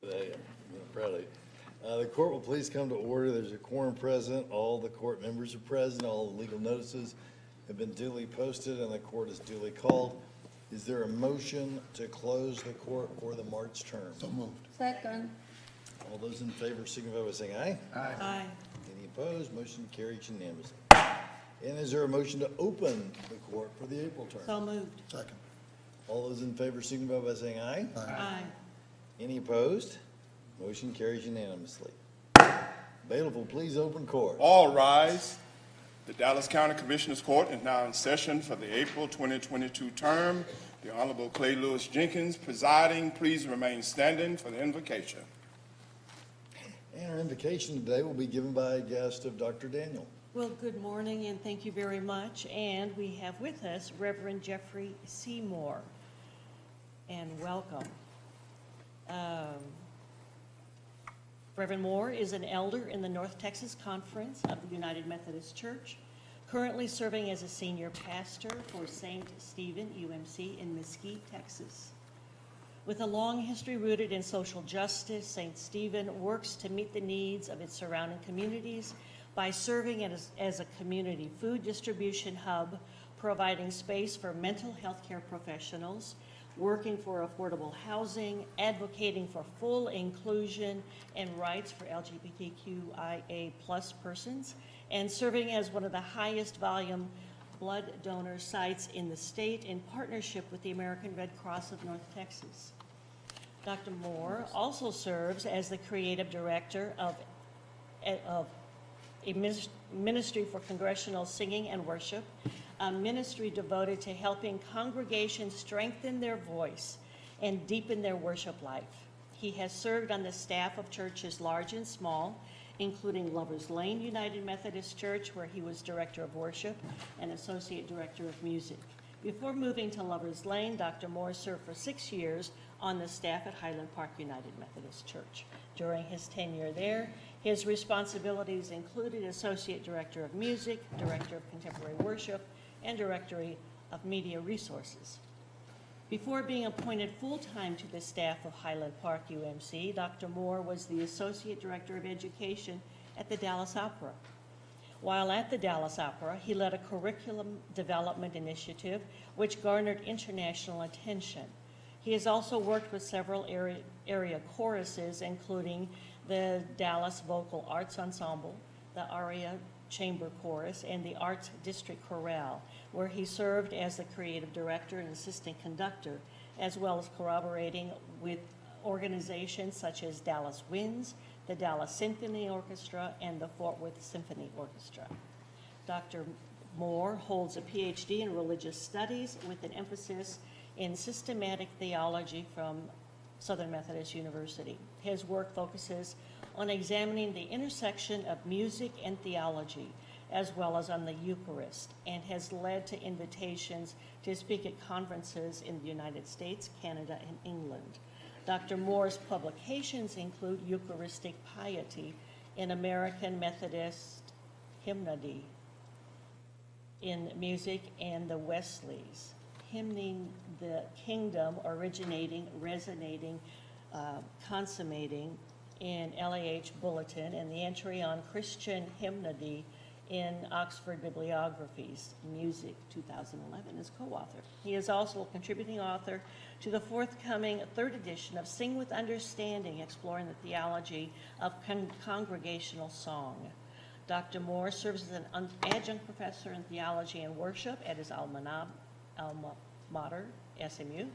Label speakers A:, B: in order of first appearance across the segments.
A: Hey, I'm proud of you. The court will please come to order. There's a quorum present. All the court members are present. All the legal notices have been duly posted, and the court is duly called. Is there a motion to close the court for the March term?
B: So moved.
C: Second.
A: All those in favor signify by saying aye.
C: Aye.
A: Any opposed? Motion carried unanimously. And is there a motion to open the court for the April term?
C: So moved.
B: Second.
A: All those in favor signify by saying aye.
C: Aye.
A: Any opposed? Motion carries unanimously. Bailiff will please open court.
D: All rise. The Dallas County Commissioners Court is now in session for the April 2022 term. The Honorable Clay Lewis Jenkins presiding. Please remain standing for the invocation.
A: And our invocation today will be given by a guest of Dr. Daniel.
C: Well, good morning and thank you very much. And we have with us Reverend Geoffrey Seymour. And welcome. Reverend Moore is an elder in the North Texas Conference of the United Methodist Church, currently serving as a senior pastor for St. Stephen UMC in Mesquite, Texas. With a long history rooted in social justice, St. Stephen works to meet the needs of its surrounding communities by serving as a community food distribution hub, providing space for mental health care professionals, working for affordable housing, advocating for full inclusion and rights for LGBTQIA+ persons, and serving as one of the highest volume blood donor sites in the state in partnership with the American Red Cross of North Texas. Dr. Moore also serves as the creative director of a ministry for congregational singing and worship, a ministry devoted to helping congregations strengthen their voice and deepen their worship life. He has served on the staff of churches large and small, including Lovers Lane United Methodist Church, where he was director of worship and associate director of music. Before moving to Lovers Lane, Dr. Moore served for 6 years on the staff at Highland Park United Methodist Church. During his tenure there, his responsibilities included associate director of music, director of contemporary worship, and director of media resources. Before being appointed full-time to the staff of Highland Park UMC, Dr. Moore was the associate director of education at the Dallas Opera. While at the Dallas Opera, he led a curriculum development initiative which garnered international attention. He has also worked with several area choruses, including the Dallas Vocal Arts Ensemble, the Aria Chamber Chorus, and the Arts District Chorale, where he served as the creative director and assistant conductor, as well as collaborating with organizations such as Dallas Winds, the Dallas Symphony Orchestra, and the Fort Worth Symphony Orchestra. Dr. Moore holds a PhD in religious studies with an emphasis in systematic theology from Southern Methodist University. His work focuses on examining the intersection of music and theology, as well as on the Eucharist, and has led to invitations to speak at conferences in the United States, Canada, and England. Dr. Moore's publications include Eucharistic Piety in American Methodist Hymnody in Music and the Wesleys, Hymning the Kingdom, Originating, Resonating, Consummating in LAH Bulletin, and the entry on Christian Hymnody in Oxford Bibliographies, Music, 2011, as co-author. He is also a contributing author to the forthcoming 3rd edition of Sing with Understanding, exploring the theology of congregational song. Dr. Moore serves as an adjunct professor in theology and worship at his alma mater, SMU.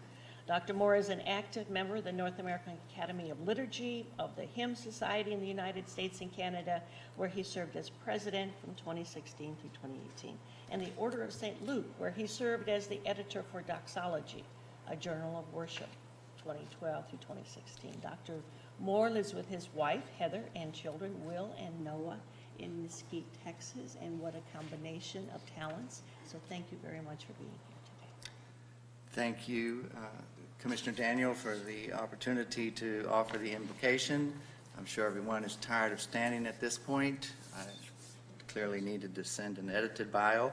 C: Dr. Moore is an active member of the North American Academy of Liturgy, of the Hymn Society in the United States and Canada, where he served as president from 2016 through 2018, and the Order of St. Luke, where he served as the editor for Doxology, a journal of worship, 2012 through 2016. Dr. Moore lives with his wife, Heather, and children, Will and Noah, in Mesquite, Texas, and what a combination of talents. So thank you very much for being here today.
E: Thank you, Commissioner Daniel, for the opportunity to offer the invocation. I'm sure everyone is tired of standing at this point. I clearly needed to send an edited bio.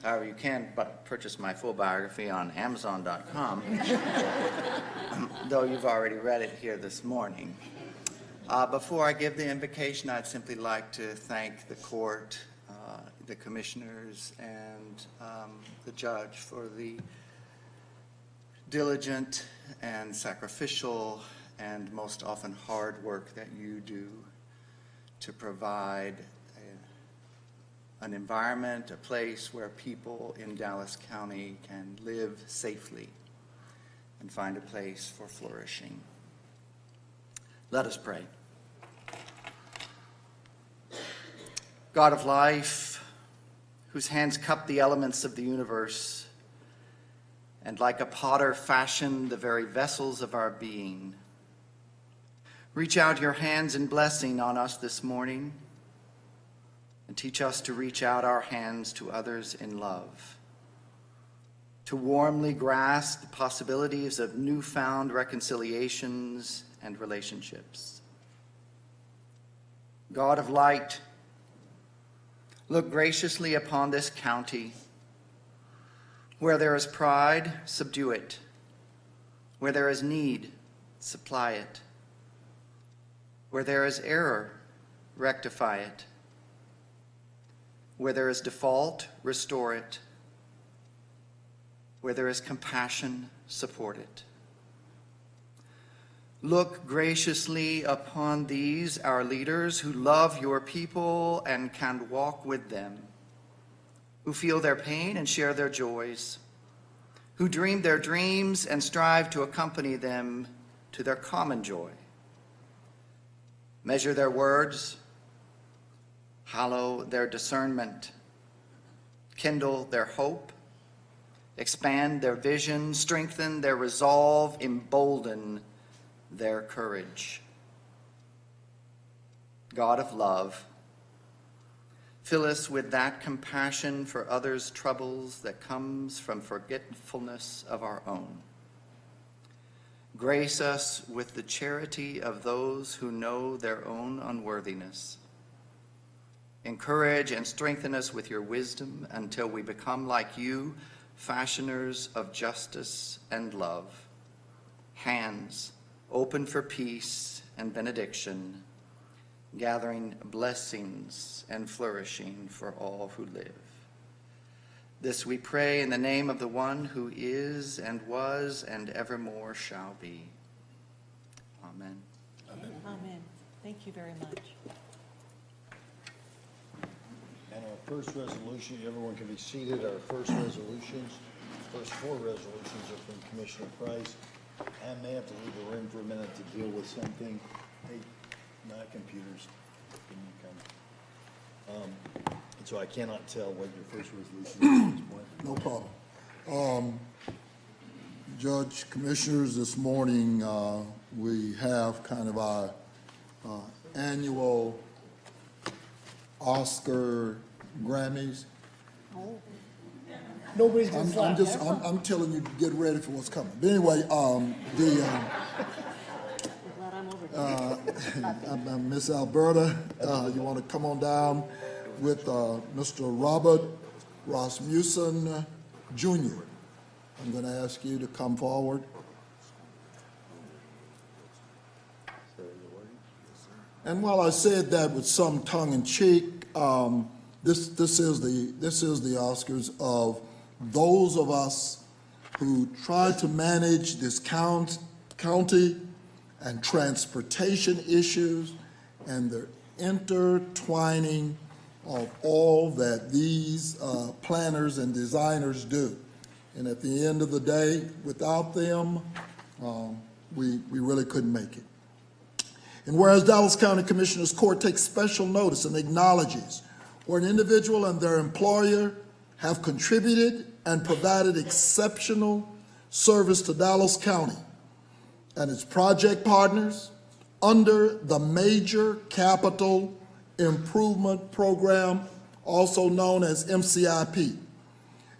E: However, you can purchase my full biography on Amazon.com. though you've already read it here this morning. Before I give the invocation, I'd simply like to thank the court, the commissioners, and the judge for the diligent and sacrificial and most often hard work that you do to provide an environment, a place where people in Dallas County can live safely and find a place for flourishing. Let us pray. God of life, whose hands cup the elements of the universe, and like a potter fashioned the very vessels of our being, reach out your hands in blessing on us this morning, and teach us to reach out our hands to others in love, to warmly grasp the possibilities of newfound reconciliations and relationships. God of light, look graciously upon this county. Where there is pride, subdue it. Where there is need, supply it. Where there is error, rectify it. Where there is default, restore it. Where there is compassion, support it. Look graciously upon these, our leaders, who love your people and can walk with them, who feel their pain and share their joys, who dream their dreams and strive to accompany them to their common joy. Measure their words, hallow their discernment, kindle their hope, expand their vision, strengthen their resolve, embolden their courage. God of love, fill us with that compassion for others' troubles that comes from forgetfulness of our own. Grace us with the charity of those who know their own unworthiness. Encourage and strengthen us with your wisdom until we become like you, fashioners of justice and love, hands open for peace and benediction, gathering blessings and flourishing for all who live. This we pray in the name of the one who is and was and evermore shall be. Amen.
C: Amen. Thank you very much.
A: And our first resolution, everyone can be seated. Our first resolutions, first four resolutions are from Commissioner Price. I may have to leave the room for a minute to deal with something. Hey, my computer's didn't come. So I cannot tell what your first resolution is at this point.
B: No problem. Judge, Commissioners, this morning we have kind of our annual Oscar Grammys.
F: Nobody's
B: I'm
F: gonna
B: just,
F: slap.
B: I'm telling you to get ready for what's coming. But anyway,
C: I'm glad I'm over here.
B: Miss Alberta, you want to come on down with Mr. Robert Rasmussen Jr. I'm going to ask you to come forward. And while I said that with some tongue in cheek, this is the Oscars of those of us who try to manage this county and transportation issues and the intertwining of all that these planners and designers do. And at the end of the day, without them, we really couldn't make it. And whereas Dallas County Commissioners Court takes special notice and acknowledges where an individual and their employer have contributed and provided exceptional service to Dallas County and its project partners under the Major Capital Improvement Program, also known as MCIP.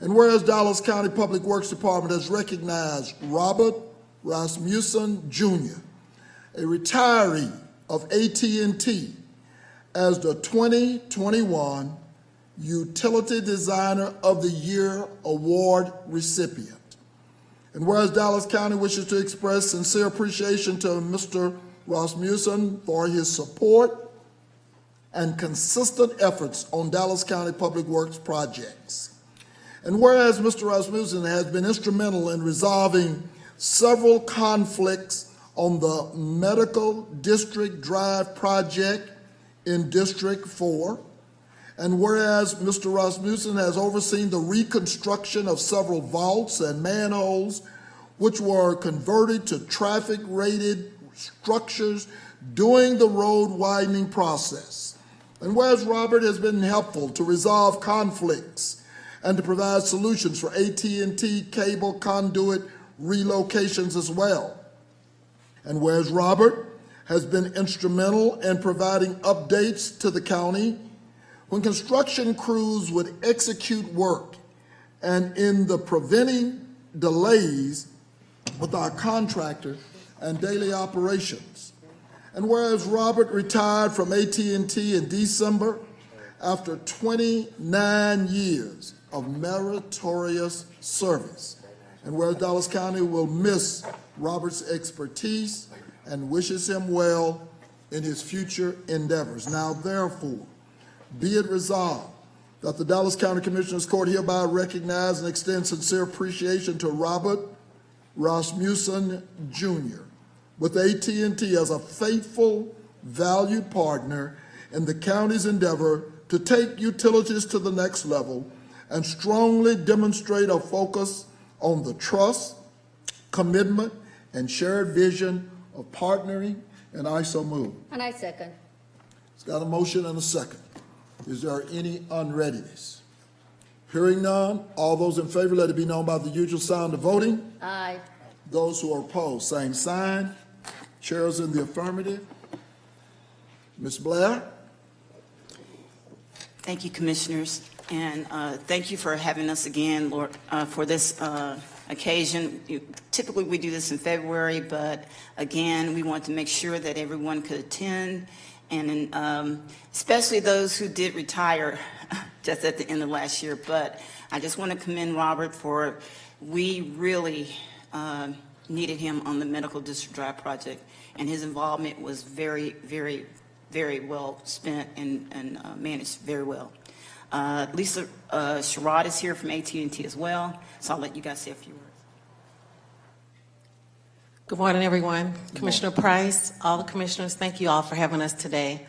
B: And whereas Dallas County Public Works Department has recognized Robert Rasmussen Jr., a retiree of AT&T, as the 2021 Utility Designer of the Year Award recipient. And whereas Dallas County wishes to express sincere appreciation to Mr. Rasmussen for his support and consistent efforts on Dallas County Public Works projects. And whereas Mr. Rasmussen has been instrumental in resolving several conflicts on the Medical District Drive project in District 4, and whereas Mr. Rasmussen has overseen the reconstruction of several vaults and manholes which were converted to traffic-rated structures during the road widening process, and whereas Robert has been helpful to resolve conflicts and to provide solutions for AT&T cable conduit relocations as well, and whereas Robert has been instrumental in providing updates to the county when construction crews would execute work and in the preventing delays with our contractor and daily operations. And whereas Robert retired from AT&T in December after 29 years of meritorious service, and whereas Dallas County will miss Robert's expertise and wishes him well in his future endeavors. Now, therefore, be it resolved that the Dallas County Commissioners Court hereby recognize and extend sincere appreciation to Robert Rasmussen, Jr., with AT&T as a faithful, valued partner in the county's endeavor to take utilities to the next level and strongly demonstrate a focus on the trust, commitment, and shared vision of partnering, and I so move.
F: And I second.
B: It's got a motion and a second. Is there any unreadiness? Hearing none, all those in favor, let it be known by the usual sound of voting.
F: Aye.
B: Those who are opposed, same sign. Chair is in the affirmative. Ms. Blair?
G: Thank you, Commissioners, and thank you for having us again, Lord, for this occasion. Typically, we do this in February, but again, we want to make sure that everyone could attend, and especially those who did retire just at the end of last year. But I just want to commend Robert for, we really needed him on the Medical District Drive project, and his involvement was very, very, very well spent and managed very well. Lisa Sherrod is here from AT&T as well, so I'll let you guys say a few words.
H: Good morning, everyone. Commissioner Price, all the commissioners, thank you all for having us today.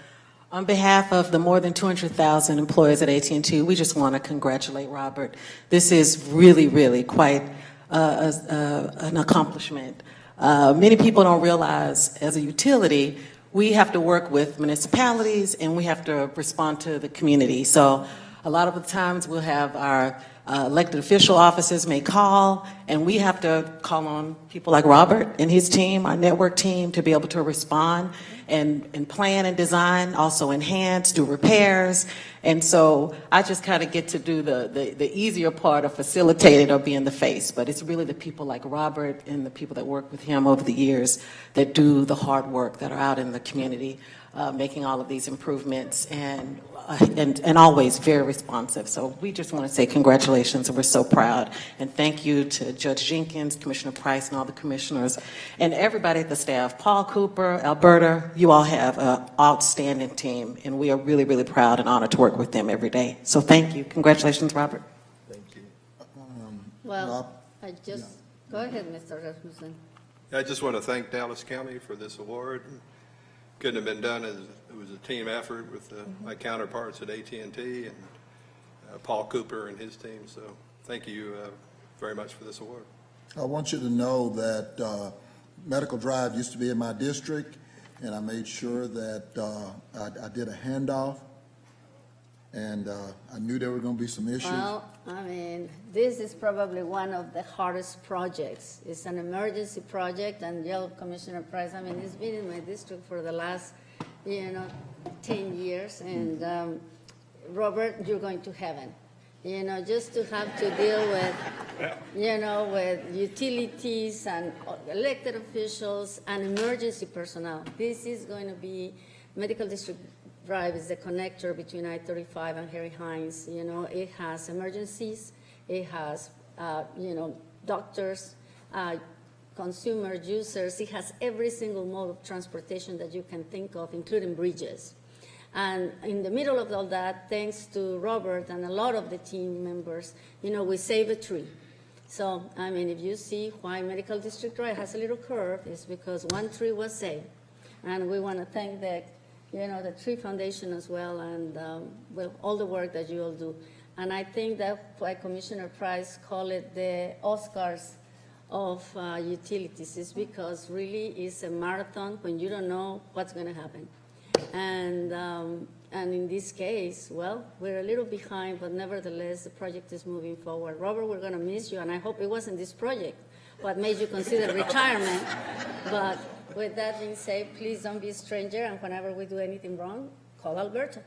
H: On behalf of the more than 200,000 employees at AT&T, we just want to congratulate Robert. This is really, really quite an accomplishment. Many people don't realize, as a utility, we have to work with municipalities and we have to respond to the community. So a lot of the times we'll have our elected official offices may call, and we have to call on people like Robert and his team, our network team, to be able to respond and plan and design, also enhance, do repairs. And so I just kind of get to do the easier part of facilitating or being the face, but it's really the people like Robert and the people that work with him over the years that do the hard work, that are out in the community, making all of these improvements and always very responsive. So we just want to say congratulations, and we're so proud. And thank you to Judge Jenkins, Commissioner Price, and all the commissioners, and everybody at the staff. Paul Cooper, Alberta, you all have an outstanding team, and we are really, really proud and honored to work with them every day. So thank you. Congratulations, Robert.
A: Thank you.
F: Well, I just, go ahead, Mr. Rasmussen.
I: I just want to thank Dallas County for this award. Couldn't have been done as it was a team effort with my counterparts at AT&T and Paul Cooper and his team. So thank you very much for this award.
B: I want you to know that Medical Drive used to be in my district, and I made sure that I did a handoff, and I knew there were going to be some issues.
F: Well, I mean, this is probably one of the hardest projects. It's an emergency project, and Commissioner Price, I mean, he's been in my district for the last, 10 years, and Robert, you're going to heaven. Just to have to deal with, with utilities and elected officials and emergency personnel. This is going to be, Medical District Drive is the connector between I-35 and Harry Hines. It has emergencies, it has, doctors, consumer users. It has every single mode of transportation that you can think of, including bridges. And in the middle of all that, thanks to Robert and a lot of the team members, we saved a tree. So, I mean, if you see why Medical District Drive has a little curve, it's because one tree was saved. And we want to thank the Tree Foundation as well, and all the work that you all do. And I think that's why Commissioner Price called it the Oscars of utilities, is because really it's a marathon when you don't know what's going to happen. And in this case, well, we're a little behind, but nevertheless, the project is moving forward. Robert, we're going to miss you, and I hope it wasn't this project what made you consider retirement. But with that being said, please don't be a stranger, and whenever we do anything wrong, call Alberta.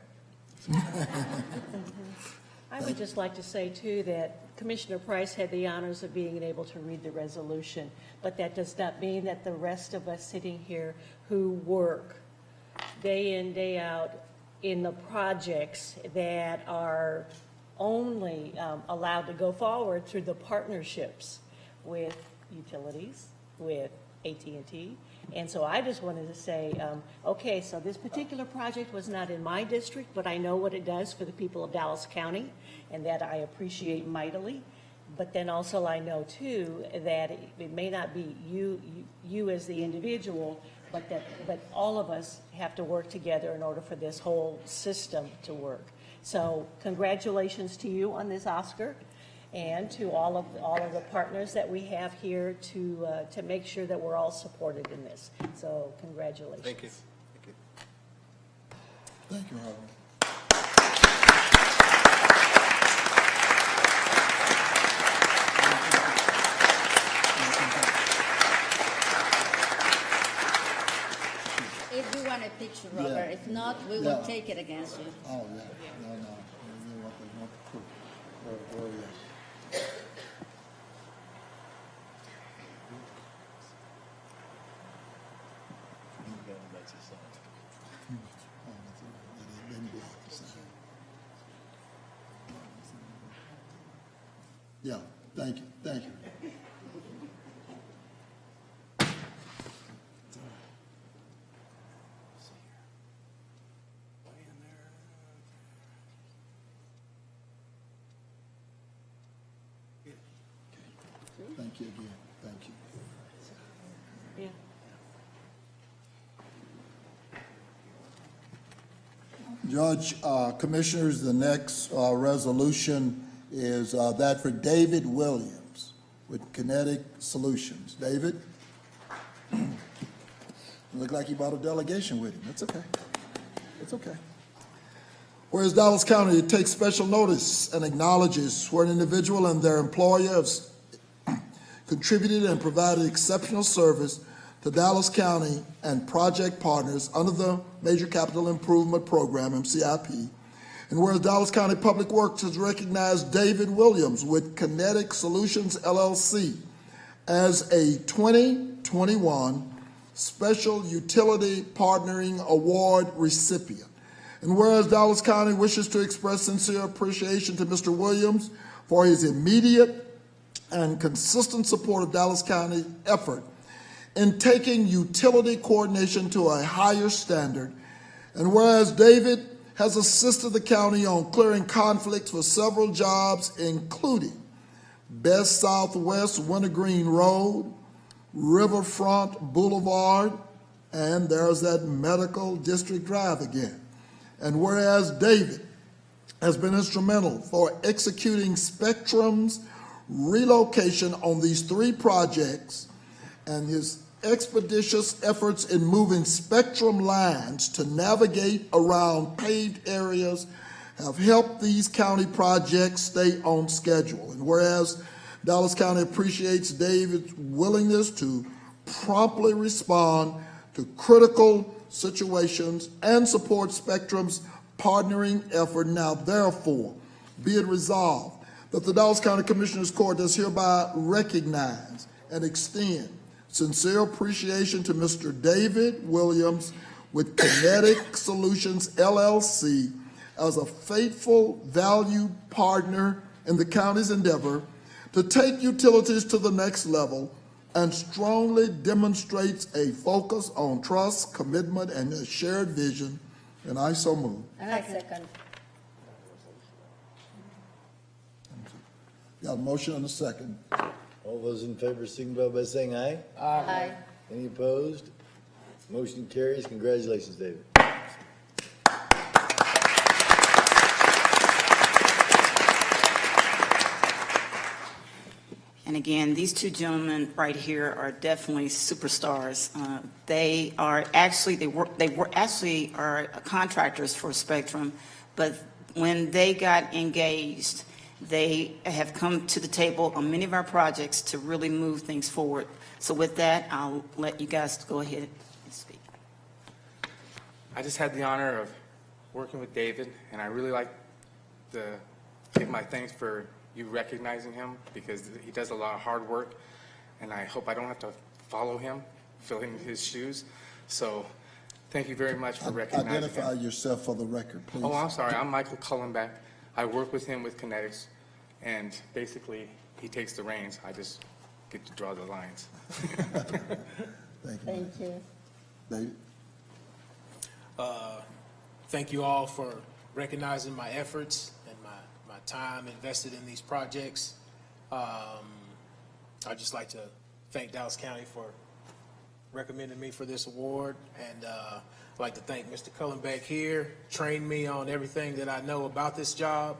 C: I would just like to say, too, that Commissioner Price had the honors of being able to read the resolution, but that does not mean that the rest of us sitting here who work day in, day out in the projects that are only allowed to go forward through the partnerships with utilities, with AT&T. And so I just wanted to say, okay, so this particular project was not in my district, but I know what it does for the people of Dallas County, and that I appreciate mightily. But then also I know, too, that it may not be you as the individual, but all of us have to work together in order for this whole system to work. So congratulations to you on this Oscar, and to all of the partners that we have here to make sure that we're all supported in this. So congratulations.
I: Thank you.
B: Thank you, Robert.
F: If you want a picture, Robert,
B: Yeah.
F: if not, we
B: Yeah.
F: will take it against you.
B: Oh, yeah, no. We want the proof. Where is it? Yeah, thank you. Thank you again, thank you.
C: Yeah.
B: Judge, Commissioners, the next resolution is that for David Williams with Kinetic Solutions. David? Look like he brought a delegation with him. It's okay. It's okay. Whereas Dallas County takes special notice and acknowledges where an individual and their employer have contributed and provided exceptional service to Dallas County and project partners under the Major Capital Improvement Program, MCIP. And whereas Dallas County Public Works has recognized David Williams with Kinetic Solutions, LLC as a 2021 Special Utility Partnering Award recipient. And whereas Dallas County wishes to express sincere appreciation to Mr. Williams for his immediate and consistent support of Dallas County effort in taking utility coordination to a higher standard, and whereas David has assisted the county on clearing conflicts for several jobs, including Best Southwest Wintergreen Road, Riverfront Boulevard, and there's that Medical District Drive again. And whereas David has been instrumental for executing Spectrum's relocation on these three projects, and his expeditious efforts in moving Spectrum lines to navigate around paved areas have helped these county projects stay on schedule. And whereas Dallas County appreciates David's willingness to promptly respond to critical situations and support Spectrum's partnering effort, now therefore be it resolved that the Dallas County Commissioners Court does hereby recognize and extend sincere appreciation to Mr. David Williams with Kinetic Solutions, LLC, as a faithful, valued partner in the county's endeavor to take utilities to the next level and strongly demonstrates a focus on trust, commitment, and a shared vision, and I so move.
F: And I second.
B: Got a motion and a second.
A: All those in favor signify by saying aye.
F: Aye.
A: Any opposed? Motion carries. Congratulations, David.
G: And again, these two gentlemen right here are definitely superstars. They are actually, they were actually are contractors for Spectrum, but when they got engaged, they have come to the table on many of our projects to really move things forward. So with that, I'll let you guys go ahead and speak.
J: I just had the honor of working with David, and I really like to give my thanks for you recognizing him, because he does a lot of hard work, and I hope I don't have to follow him, fill in his shoes. So thank you very much for recognizing
B: Identify
J: him.
B: yourself for the record, please.
J: Oh, I'm sorry. I'm Michael Cullenbeck. I work with him with Kinetics, and basically he takes the reins. I just get to draw the lines.
B: Thank you.
F: Thank you.
B: David?
K: Thank you all for recognizing my efforts and my time invested in these projects. I'd just like to thank Dallas County for recommending me for this award, and I'd like to thank Mr. Cullenbeck here, trained me on everything that I know about this job,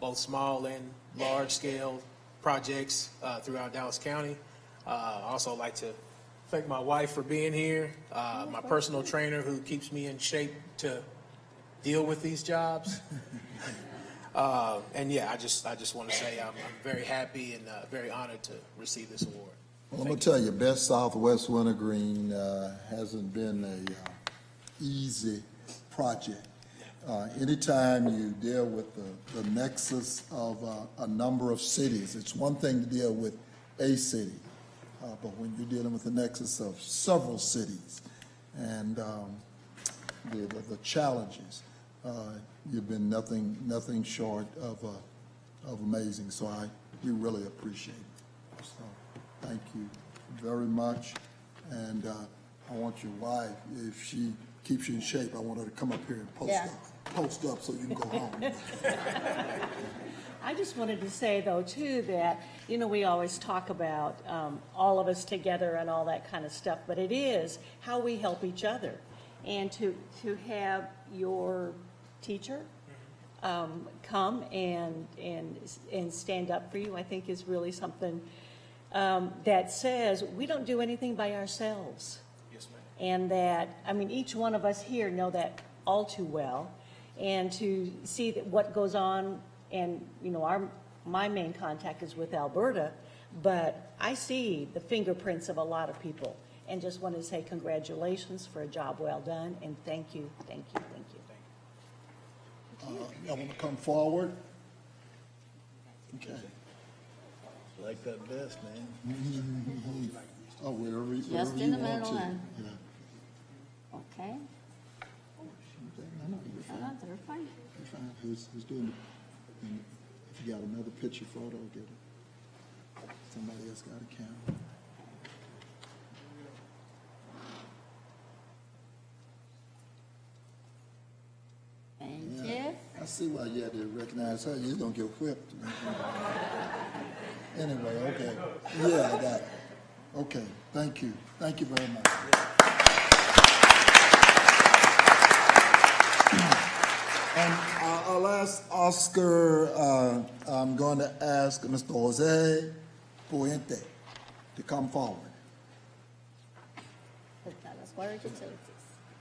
K: both small and large scale projects throughout Dallas County. I also like to thank my wife for being here, my personal trainer who keeps me in shape to deal with these jobs. And yeah, I just want to say I'm very happy and very honored to receive this award.
B: Well, I'm going to tell you, Best Southwest Wintergreen hasn't been a easy project. Anytime you deal with the nexus of a number of cities, it's one thing to deal with a city, but when you're dealing with the nexus of several cities and the challenges, you've been nothing short of amazing. So we really appreciate it. So thank you very much. And I want your wife, if she keeps you in shape, I want her to come up here and post up so you can go home.
C: I just wanted to say, though, too, that, you know, we always talk about all of us together and all that kind of stuff, but it is how we help each other. And to have your teacher come and stand up for you, I think is really something that says we don't do anything by ourselves.
K: Yes, ma'am.
C: And that, I mean, each one of us here know that all too well. And to see that what goes on, and, you know, my main contact is with Alberta, but I see the fingerprints of a lot of people. And just want to say congratulations for a job well done, and thank you, thank you, thank you.
B: Y'all want to come forward? Okay.
A: Like that best, man.
B: Oh, wherever
F: Just
B: you
F: in the
B: want
F: middle
B: to.
F: and,
B: Yeah.
F: okay.
B: No, you're fine.
F: No, they're fine.
B: You're fine. Who's doing it? And if you got another picture photo, get it. Somebody else got a camera.
F: Thank you.
B: I see why you had to recognize her. You're going to get whipped. Anyway, okay. Yeah, I got it. Okay, thank you. Thank you very much. And I'll ask Oscar, I'm going to ask Mr. Jose Puente to come forward.
F: The Dallas Water Utilities.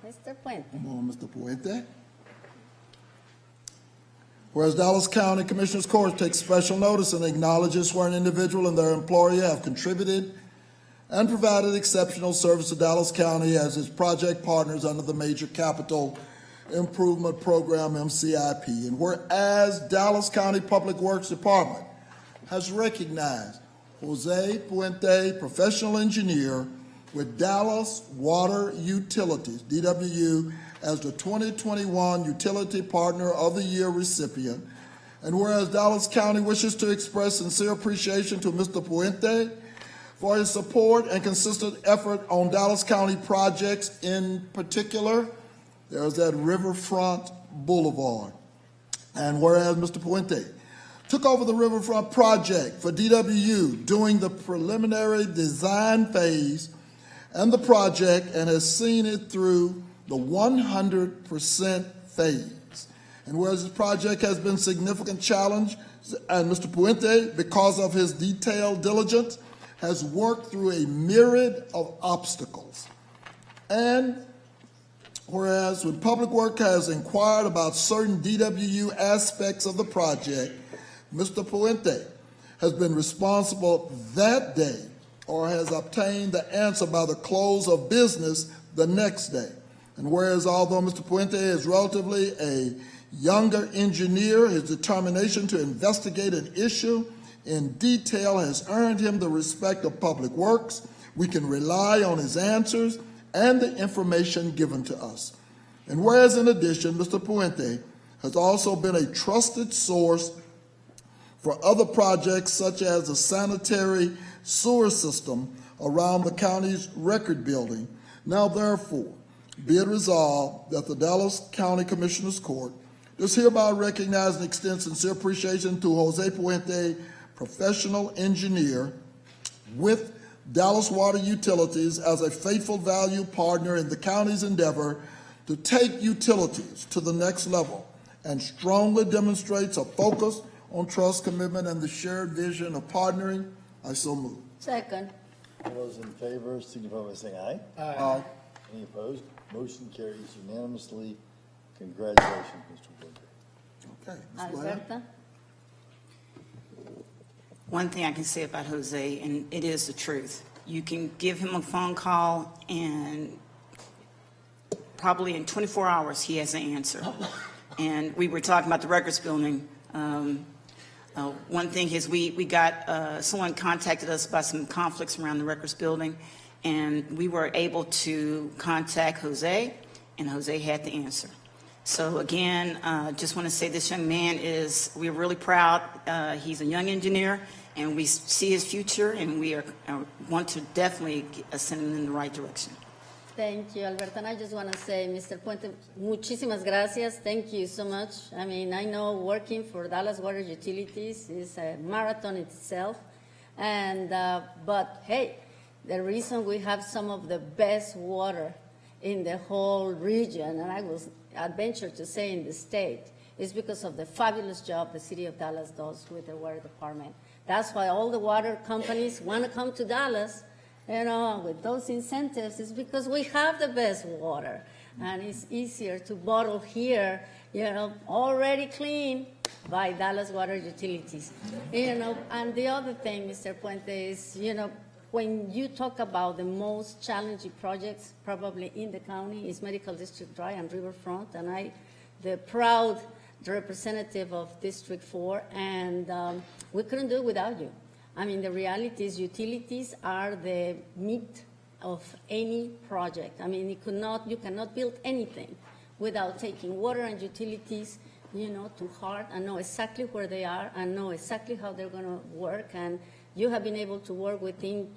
F: Mr. Puente.
B: Come on, Mr. Puente. Whereas Dallas County Commissioners Court takes special notice and acknowledges where an individual and their employer have contributed and provided exceptional service to Dallas County as its project partners under the Major Capital Improvement Program, MCIP. And whereas Dallas County Public Works Department has recognized Jose Puente, professional engineer with Dallas Water Utilities, DWU, as the 2021 Utility Partner of the Year recipient. And whereas Dallas County wishes to express sincere appreciation to Mr. Puente for his support and consistent effort on Dallas County projects. In particular, there's that Riverfront Boulevard. And whereas Mr. Puente took over the Riverfront project for DWU during the preliminary design phase and the project and has seen it through the 100% phase. And whereas this project has been a significant challenge, and Mr. Puente, because of his detailed diligence, has worked through a myriad of obstacles. And whereas when Public Works has inquired about certain DWU aspects of the project, Mr. Puente has been responsible that day or has obtained the answer by the close of business the next day. And whereas although Mr. Puente is relatively a younger engineer, his determination to investigate an issue in detail has earned him the respect of Public Works. We can rely on his answers and the information given to us. And whereas in addition, Mr. Puente has also been a trusted source for other projects such as the sanitary sewer system around the county's record building. Now therefore, be it resolved that the Dallas County Commissioners Court does hereby recognize and extend sincere appreciation to Jose Puente, professional engineer with Dallas Water Utilities, as a faithful, valued partner in the county's endeavor to take utilities to the next level, and strongly demonstrates a focus on trust, commitment, and the shared vision of partnering. I so move.
F: Second.
A: All those in favor signify by saying aye.
B: Aye.
A: Any opposed? Motion carries unanimously. Congratulations, Mr. Puente.
B: Okay, Ms. Blair.
F: Alberta?
G: One thing I can say about Jose, and it is the truth, you can give him a phone call and probably in 24 hours he has an answer. And we were talking about the records building. One thing is we got, someone contacted us about some conflicts around the records building, and we were able to contact Jose, and Jose had the answer. So again, just want to say this young man we're really proud. He's a young engineer, and we see his future, and we want to definitely send him in the right direction.
F: Thank you, Alberta. And I just want to say, Mr. Puente, muchísimas gracias. Thank you so much. I mean, I know working for Dallas Water Utilities is a marathon itself. And, but hey, the reason we have some of the best water in the whole region, and I'd venture to say in the state, is because of the fabulous job the city of Dallas does with the water department. That's why all the water companies want to come to Dallas. You know, with those incentives, it's because we have the best water, and it's easier to bottle here, you know, already clean by Dallas Water Utilities. You know, and the other thing, Mr. Puente, is, you know, when you talk about the most challenging projects probably in the county is Medical District Drive and Riverfront, and the proud representative of District 4, and we couldn't do it without you. I mean, the reality is utilities are the meat of any project. I mean, you cannot build anything without taking water and utilities, you know, to heart and know exactly where they are and know exactly how they're going to work. And you have been able to work within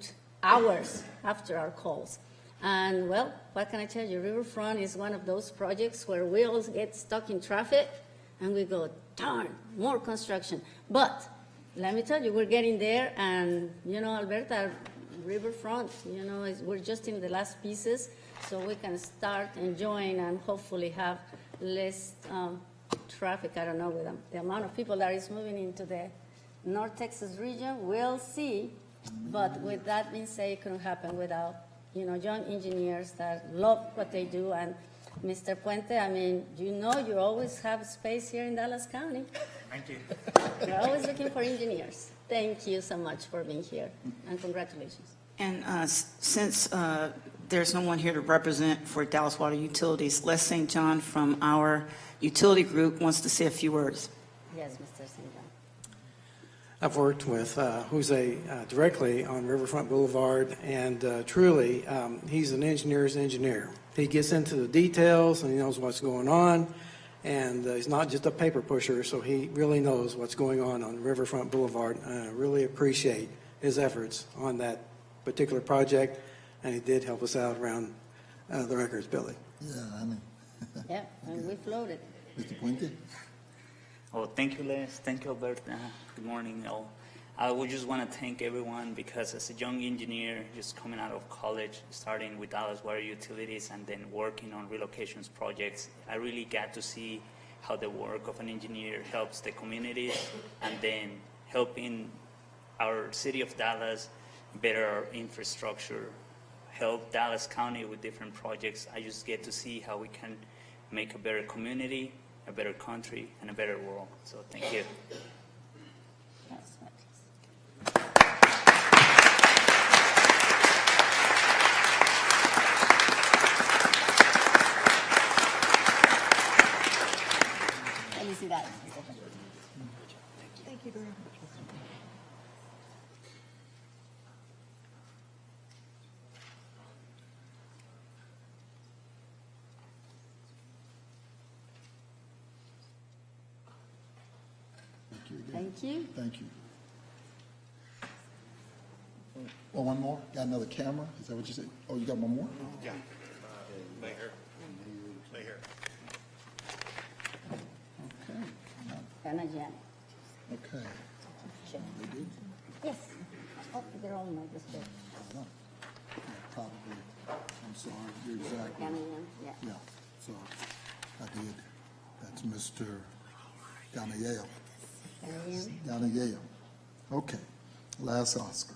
F: hours after our calls. And, well, what can I tell you? Riverfront is one of those projects where we all get stuck in traffic and we go, darn, more construction. But let me tell you, we're getting there, and, you know, Alberta, Riverfront, you know, we're just in the last pieces, so we can start enjoying and hopefully have less traffic. I don't know, with the amount of people that is moving into the North Texas region, we'll see. But with that being said, it couldn't happen without, you know, young engineers that love what they do. And Mr. Puente, I mean, you know, you always have space here in Dallas County.
J: Thank you.
F: We're always looking for engineers. Thank you so much for being here, and congratulations.
G: And since there's no one here to represent for Dallas Water Utilities, Les St. John from our utility group wants to say a few words.
F: Yes, Mr. St. John.
L: I've worked with Jose directly on Riverfront Boulevard, and truly, he's an engineer's engineer. He gets into the details, and he knows what's going on, and he's not just a paper pusher, so he really knows what's going on Riverfront Boulevard. I really appreciate his efforts on that particular project, and he did help us out around the records building.
B: Yeah, I mean,
F: Yeah, and we floated.
B: Mr. Puente?
M: Oh, thank you, Les. Thank you, Albert. Good morning, all. I would just want to thank everyone because as a young engineer, just coming out of college, starting with Dallas Water Utilities and then working on relocations projects, I really got to see how the work of an engineer helps the community and then helping our city of Dallas better our infrastructure, help Dallas County with different projects. I just get to see how we can make a better community, a better country, and a better world. So thank you.
F: That's right. Felicidades.
C: Thank you very much.
B: Thank you again.
F: Thank you.
B: Thank you. Oh, one more? Got another camera? Is that what you said? Oh, you got one more?
I: Yeah. Maher. Maher.
B: Okay.
F: Ghanayem.
B: Okay.
F: Sure.
B: They do?
F: Yes. Oh, they're all my district.
B: No. Probably, I'm sorry, you're exactly.
F: Ghanayem, yeah.
B: Yeah, so I did. That's Mr. Ghanayem.
F: Ghanayem.
B: Ghanayem. Okay, last Oscar.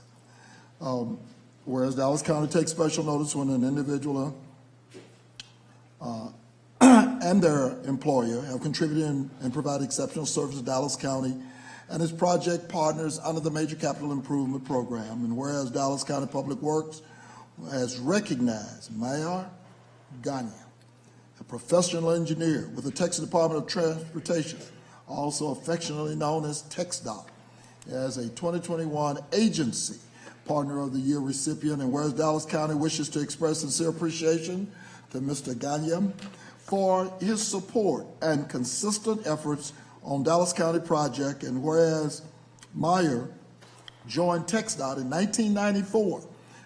B: Whereas Dallas County takes special notice when an individual and their employer have contributed and provided exceptional service to Dallas County and its project partners under the Major Capital Improvement Program. And whereas Dallas County Public Works has recognized Maher Ghanayem, a professional engineer with the Texas Department of Transportation, also affectionately known as TxDOT, as a 2021 Agency Partner of the Year recipient. And whereas Dallas County wishes to express sincere appreciation to Mr. Ghanayem for his support and consistent efforts on Dallas County project, and whereas Maher joined TxDOT in 1994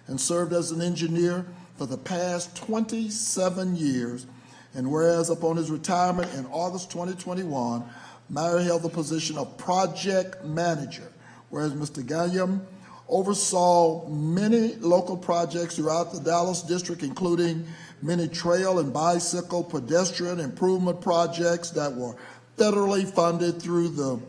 B: and served as an engineer for the past 27 years, and whereas upon his retirement in August 2021, Maher held the position of project manager, whereas Mr. Ghanayem oversaw many local projects throughout the Dallas district, including many trail and bicycle pedestrian improvement projects that were federally funded through the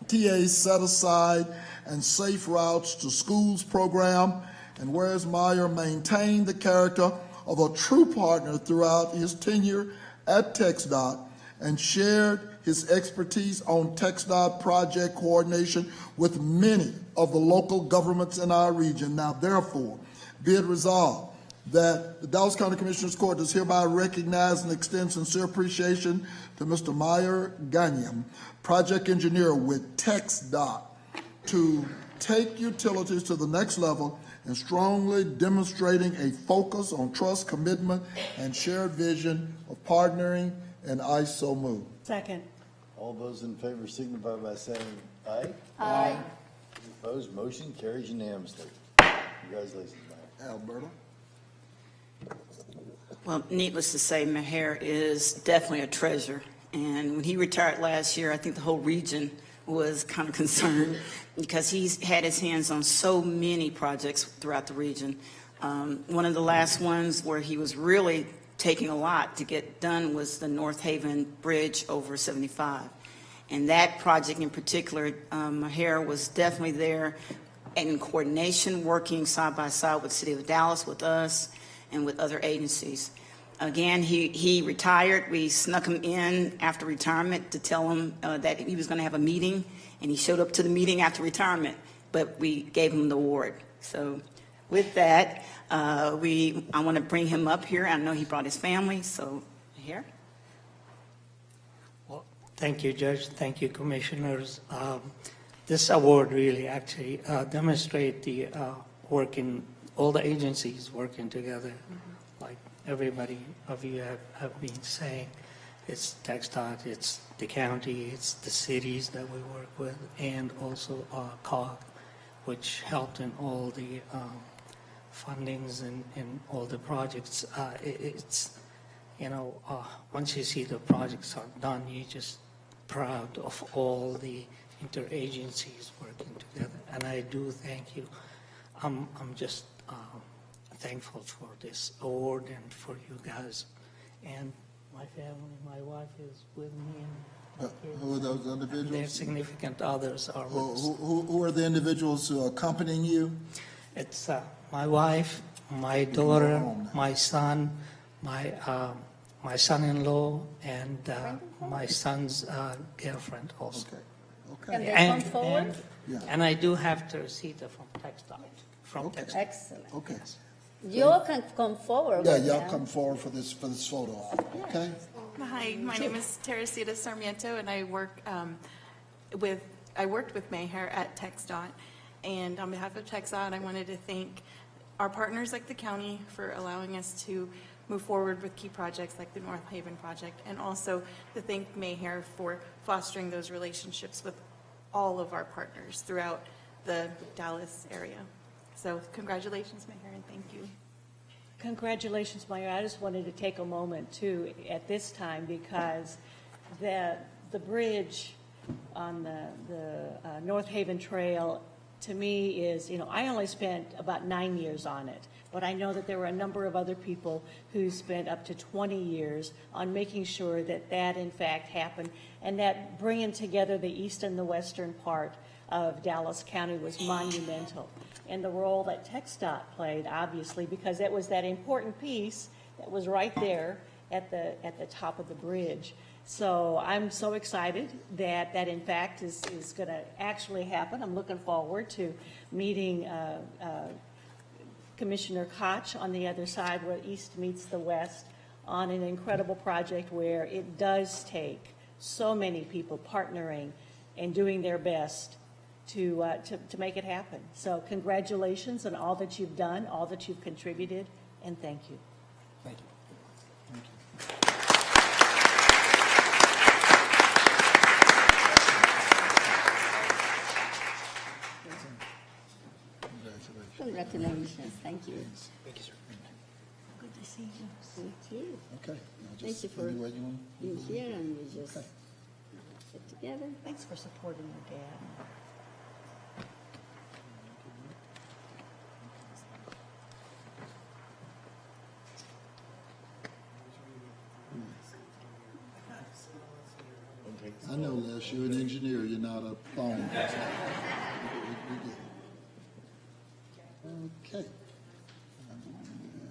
B: TA's Set Aside and Safe Routes to Schools program. And whereas Maher maintained the character of a true partner throughout his tenure at TxDOT and shared his expertise on TxDOT project coordination with many of the local governments in our region. Now, therefore, be it resolved that the Dallas County Commissioners Court does hereby recognize and extend sincere appreciation to Mr. Maher Ghanayem, project engineer with TxDOT, to take utilities to the next level and strongly demonstrating a focus on trust, commitment, and shared vision of partnering, and I so move.
C: Second.
A: All those in favor signify by saying aye.
F: Aye.
A: Opposed, motion carries unanimously. Congratulations, Mayor.
B: Alberta?
G: Well, needless to say, Maher is definitely a treasure. And when he retired last year, I think the whole region was kind of concerned because he's had his hands on so many projects throughout the region. One of the last ones where he was really taking a lot to get done was the North Haven Bridge over 75. And that project in particular, Maher was definitely there in coordination, working side by side with the City of Dallas, with us, and with other agencies. Again, he retired. We snuck him in after retirement to tell him that he was going to have a meeting, and he showed up to the meeting after retirement, but we gave him the award. So with that, I want to bring him up here. I know he brought his family, so here.
N: Well, thank you, Judge. Thank you, Commissioners. This award really actually demonstrates the working, all the agencies working together, like everybody of you have been saying. It's TxDOT, it's the county, it's the cities that we work with, and also COG, which helped in all the fundings in all the projects. It's, once you see the projects are done, you're just proud of all the interagencies working together. And I do thank you. I'm just thankful for this award and for you guys. And my family, my wife is with me. And
B: Who are those
N: their
B: individuals?
N: significant others are with us.
B: Who are the individuals who are accompanying you?
N: It's my wife, my daughter, my son, my son-in-law, and my son's girlfriend also.
B: Okay.
F: Can they come forward?
N: And I do have THERESA from TxDOT.
F: Excellent.
B: Okay.
F: You all can come forward.
B: Yeah,
F: right
B: y'all
F: now.
B: come forward for this photo op, okay?
O: Hi, my name is Teresita Sarmiento, and I work worked with Maher at TxDOT. And on behalf of TxDOT, I wanted to thank our partners like the county for allowing us to move forward with key projects like the North Haven project, and also to thank Maher for fostering those relationships with all of our partners throughout the Dallas area. So congratulations, Maher, and thank you.
C: Congratulations, Mayor. I just wanted to take a moment, too, at this time, because the bridge on the North Haven Trail, to me, is, I only spent about 9 years on it, but I know that there were a number of other people who spent up to 20 years on making sure that that, in fact, happened, and that bringing together the east and the western part of Dallas County was monumental. And the role that TxDOT played, obviously, because it was that important piece that was right there at the top of the bridge. So I'm so excited that that in fact is going to actually happen. I'm looking forward to meeting Commissioner Koch on the other side, where east meets the west, on an incredible project where it does take so many people partnering and doing their best to make it happen. So congratulations on all that you've done, all that you've contributed, and thank you.
B: Thank you.
F: Congratulations. Thank you.
K: Thank you, sir.
F: Good to see you. Thank you.
B: Okay.
F: Thank you for being here, and we just get together.
C: Thanks for supporting your dad.
B: I know, Les, you're an engineer, you're not a phone person. Okay.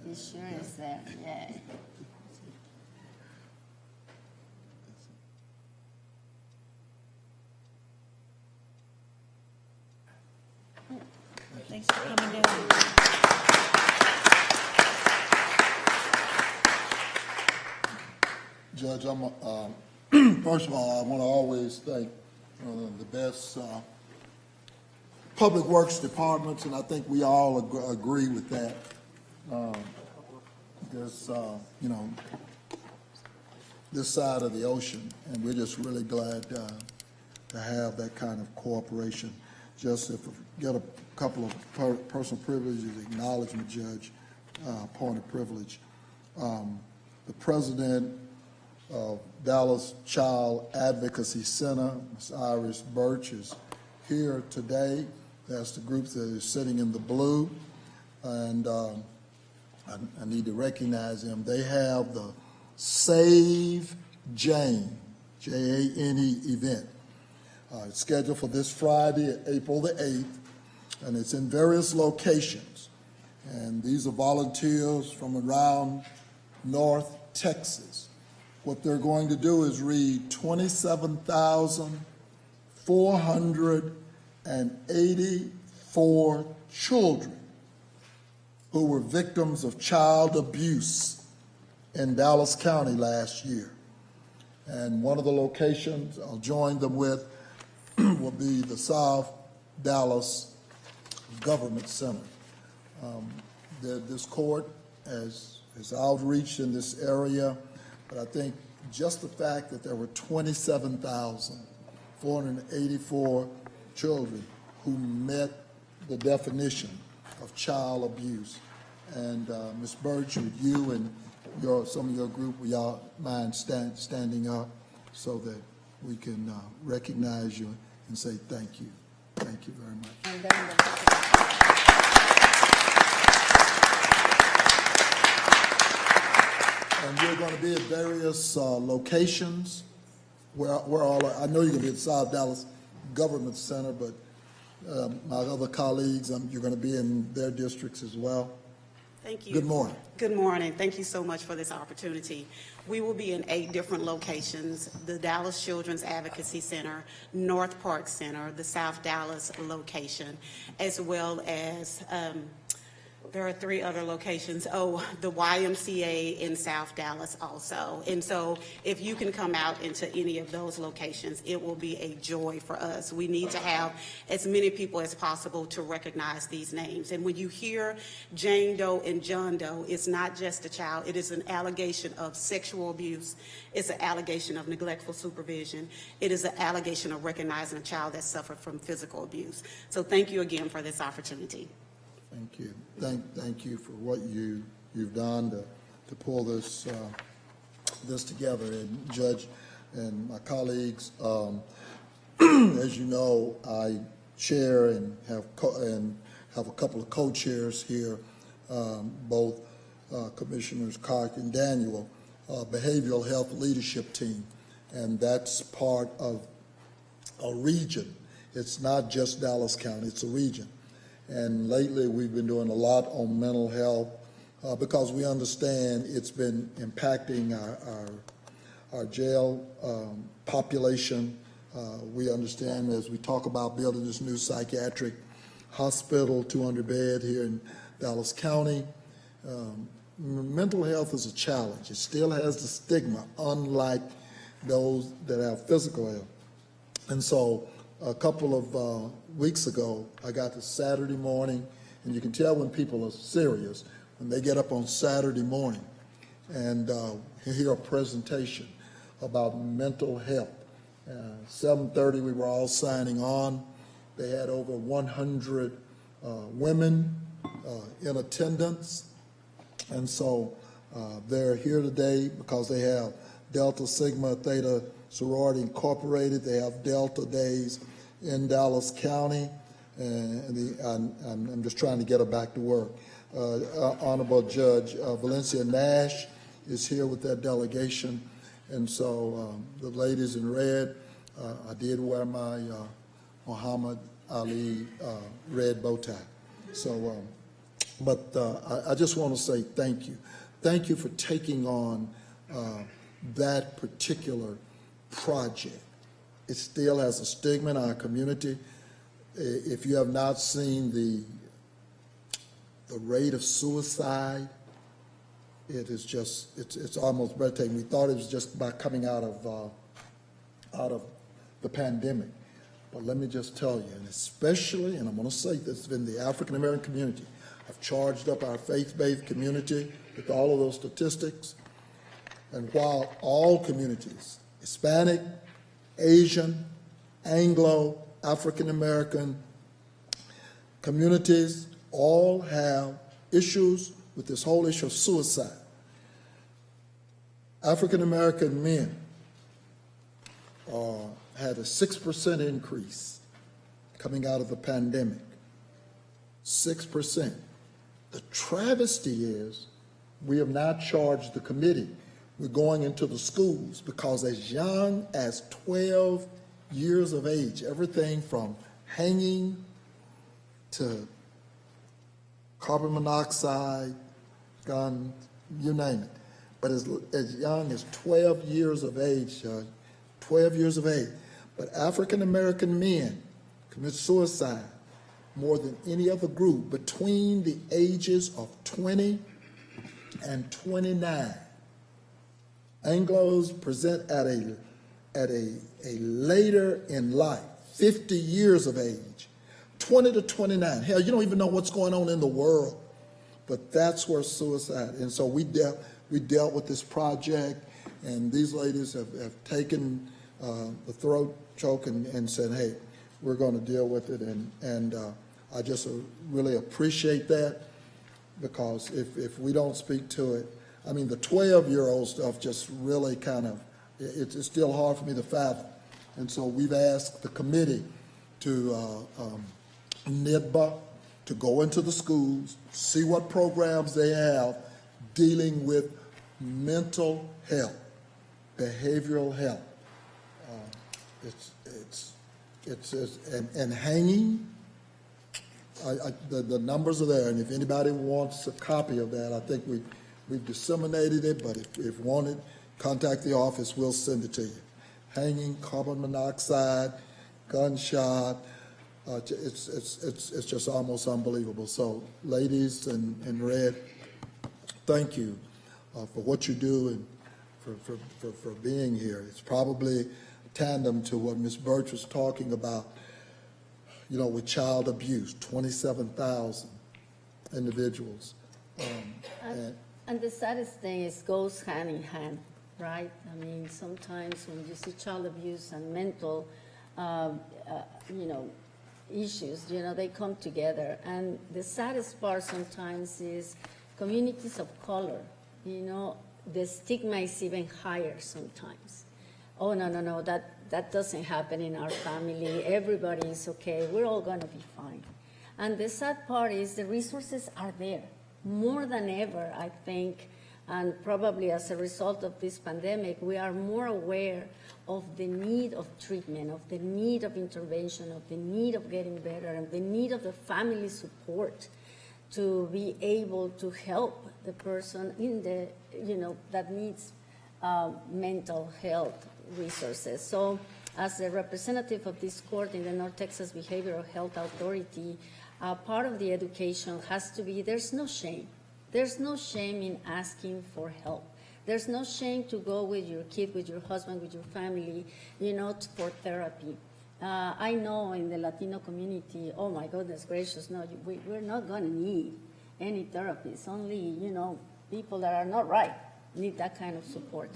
F: Insurance there, yeah.
C: Thanks for coming down.
B: Judge, first of all, I want to always thank the best public works departments, and I think we all agree with that. This side of the ocean, and we're just really glad to have that kind of cooperation. Just if we get a couple of personal privileges, acknowledgement, Judge, point of privilege. The president of Dallas Child Advocacy Center, Ms. Iris Birch, is here today. That's the group that is sitting in the blue, and I need to recognize them. They have the Save Jane, Jane event. It's scheduled for this Friday, April the 8th, and it's in various locations. And these are volunteers from around North Texas. What they're going to do is read 27,484 children who were victims of child abuse in Dallas County last year. And one of the locations I'll join them with will be the South Dallas Government Center. This court has outreach in this area, but I think just the fact that there were 27,484 children who met the definition of child abuse And Ms. Birch, would you and some of your group, will y'all mind standing up so that we can recognize you and say thank you. Thank you very much. And we're going to be at various locations. Where all, I know you're going to be at South Dallas Government Center, but my other colleagues, you're going to be in their districts as well.
P: Thank you.
B: Good morning.
P: Good morning. Thank you so much for this opportunity. We will be in 8 different locations: the Dallas Children's Advocacy Center, North Park Center, the South Dallas location, as well as there are 3 other locations. Oh, the YMCA in South Dallas also. And so if you can come out into any of those locations, it will be a joy for us. We need to have as many people as possible to recognize these names. And when you hear Jane Doe and John Doe, it's not just a child. It is an allegation of sexual abuse. It's an allegation of neglectful supervision. It is an allegation of recognizing a child that suffered from physical abuse. So thank you again for this opportunity.
B: Thank you. Thank you for what you've done to pull this together. And Judge and my colleagues, as you know, I chair and have a couple of co-chairs here, both Commissioners Clark and Daniel, Behavioral Health Leadership Team, and that's part of a region. It's not just Dallas County, it's a region. And lately, we've been doing a lot on mental health because we understand it's been impacting our jail population. We understand as we talk about building this new psychiatric hospital, 200-bed here in Dallas County. Mental health is a challenge. It still has the stigma, unlike those that have physical health. And so a couple of weeks ago, I got to Saturday morning, and you can tell when people are serious when they get up on Saturday morning and hear a presentation about mental health. 7:30, we were all signing on. They had over 100 women in attendance, and so they're here today because they have Delta Sigma Theta Sorority Incorporated. They have Delta Days in Dallas County, and I'm just trying to get her back to work. Honorable Judge Valencia Nash is here with that delegation, and so the ladies in red, I did wear my Muhammad Ali red bow tie. So, but I just want to say thank you. Thank you for taking on that particular project. It still has a stigma in our community. If you have not seen the rate of suicide, it is just, it's almost breathtaking. We thought it was just by coming out of the pandemic. But let me just tell you, and especially, and I'm going to say this, in the African American community, I've charged up our faith-based community with all of those statistics. And while all communities, Hispanic, Asian, Anglo, African American communities, all have issues with this whole issue of suicide. African American men had a 6% increase coming out of the pandemic. 6%. The travesty is we have not charged the committee. We're going into the schools because as young as 12 years of age, everything from hanging to carbon monoxide, gun, you name it. But as young as 12 years of age, 12 years of age. But African American men commit suicide more than any other group between the ages of 20 and 29. Anglos present at a later in life, 50 years of age, 20 to 29. Hell, you don't even know what's going on in the world, but that's where suicide. And so we dealt with this project, and these ladies have taken the throat choke and said, hey, we're going to deal with it, and I just really appreciate that. because if we don't speak to it, I mean, the 12-year-old stuff just really kind of, it's still hard for me to fathom. And so we've asked the committee to, NIDBA, to go into the schools, see what programs they have dealing with mental health, behavioral health. And hanging, the numbers are there, and if anybody wants a copy of that, I think we've disseminated it, but if wanted, contact the office, we'll send it to you. Hanging, carbon monoxide, gunshot, it's just almost unbelievable. So, ladies in red, thank you for what you do and for being here. It's probably tandem to what Ms. Birch was talking about, you know, with child abuse, 27,000 individuals.
F: And the saddest thing is goes hand in hand, right? I mean, sometimes when you see child abuse and mental, issues, they come together. And the saddest part sometimes is communities of color, the stigma is even higher sometimes. Oh, no, that doesn't happen in our family. Everybody is okay. We're all going to be fine. And the sad part is the resources are there more than ever, I think, and probably as a result of this pandemic, we are more aware of the need of treatment, of the need of intervention, of the need of getting better, and the need of the family support to be able to help the person in the, that needs mental health resources. So as a representative of this court in the North Texas Behavioral Health Authority, part of the education has to be, there's no shame. There's no shame in asking for help. There's no shame to go with your kid, with your husband, with your family, for therapy. I know in the Latino community, oh my goodness gracious, no, we're not going to need any therapists. Only, people that are not right need that kind of support.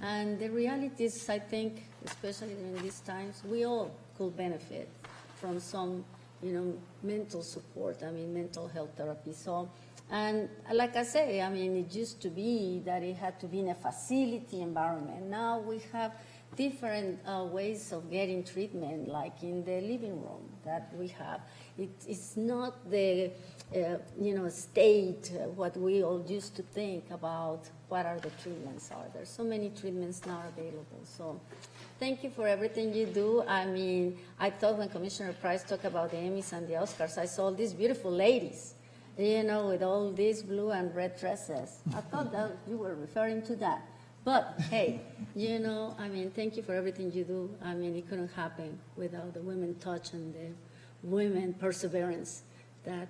F: And the reality is, I think, especially in these times, we all could benefit from some, mental support, mental health therapy. So, and like I say, it used to be that it had to be in a facility environment. Now we have different ways of getting treatment, like in the living room that we have. It's not the, state, what we all used to think about what are the treatments are. There's so many treatments now available. So thank you for everything you do. I thought when Commissioner Price talked about the Emmys and the Oscars, I saw these beautiful ladies, with all these blue and red dresses. I thought that you were referring to that. But hey, thank you for everything you do. It couldn't happen without the women touch and the women perseverance that,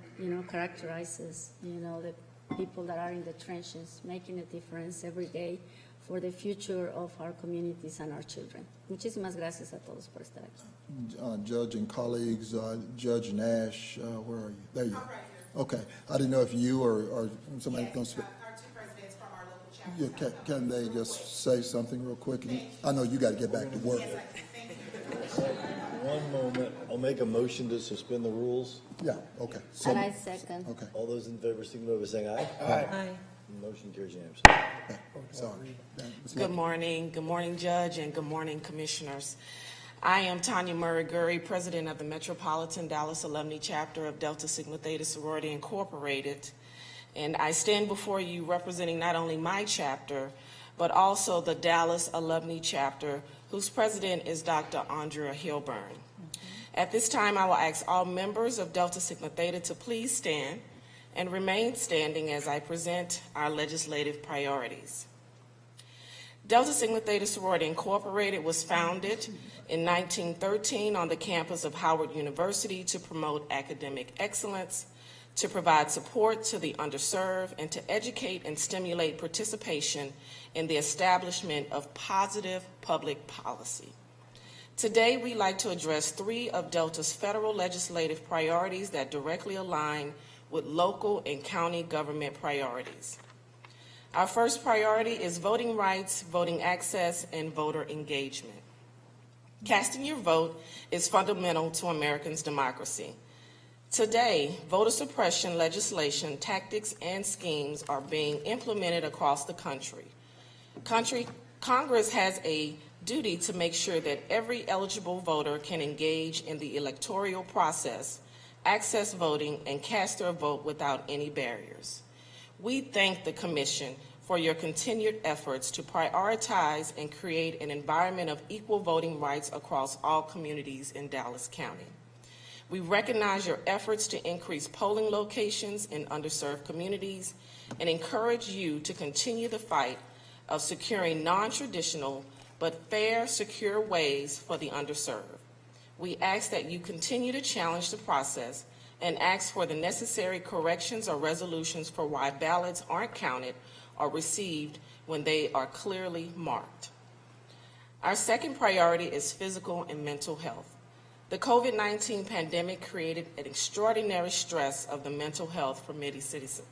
F: characterizes, the people that are in the trenches, making a difference every day for the future of our communities and our children. Muchísimas gracias a todos por estar aquí.
B: Judge and colleagues, Judge Nash, where are you? There you are. Okay. I didn't know if you or somebody going to speak.
Q: Our two presidents from our local chapter.
B: Yeah, can they just say something real quick? I know you got to get back to work.
Q: Yes, I do. Thank you.
A: One moment, I'll make a motion to suspend the rules.
B: Yeah, okay.
F: And I second.
B: Okay.
A: All those in favor, signify by saying aye.
H: Aye.
A: Motion carries unanimously.
B: Sorry.
Q: Good morning, Judge, and good morning, Commissioners. I am Tanya Murray-Gurry, President of the Metropolitan Dallas Alumni Chapter of Delta Sigma Theta Sorority Incorporated, and I stand before you representing not only my chapter, but also the Dallas Alumni Chapter, whose president is Dr. Andrea Hilburn. At this time, I will ask all members of Delta Sigma Theta to please stand and remain standing as I present our legislative priorities. Delta Sigma Theta Sorority Incorporated was founded in 1913 on the campus of Howard University to promote academic excellence, to provide support to the underserved, and to educate and stimulate participation in the establishment of positive public policy. Today, we'd like to address three of Delta's federal legislative priorities that directly align with local and county government priorities. Our first priority is voting rights, voting access, and voter engagement. Casting your vote is fundamental to Americans' democracy. Today, voter suppression legislation, tactics, and schemes are being implemented across the country. Congress has a duty to make sure that every eligible voter can engage in the electoral process, access voting, and cast their vote without any barriers. We thank the Commission for your continued efforts to prioritize and create an environment of equal voting rights across all communities in Dallas County. We recognize your efforts to increase polling locations in underserved communities and encourage you to continue the fight of securing non-traditional but fair, secure ways for the underserved. We ask that you continue to challenge the process and ask for the necessary corrections or resolutions for why ballots aren't counted or received when they are clearly marked. Our second priority is physical and mental health. The COVID-19 pandemic created an extraordinary stress of the mental health for many citizens.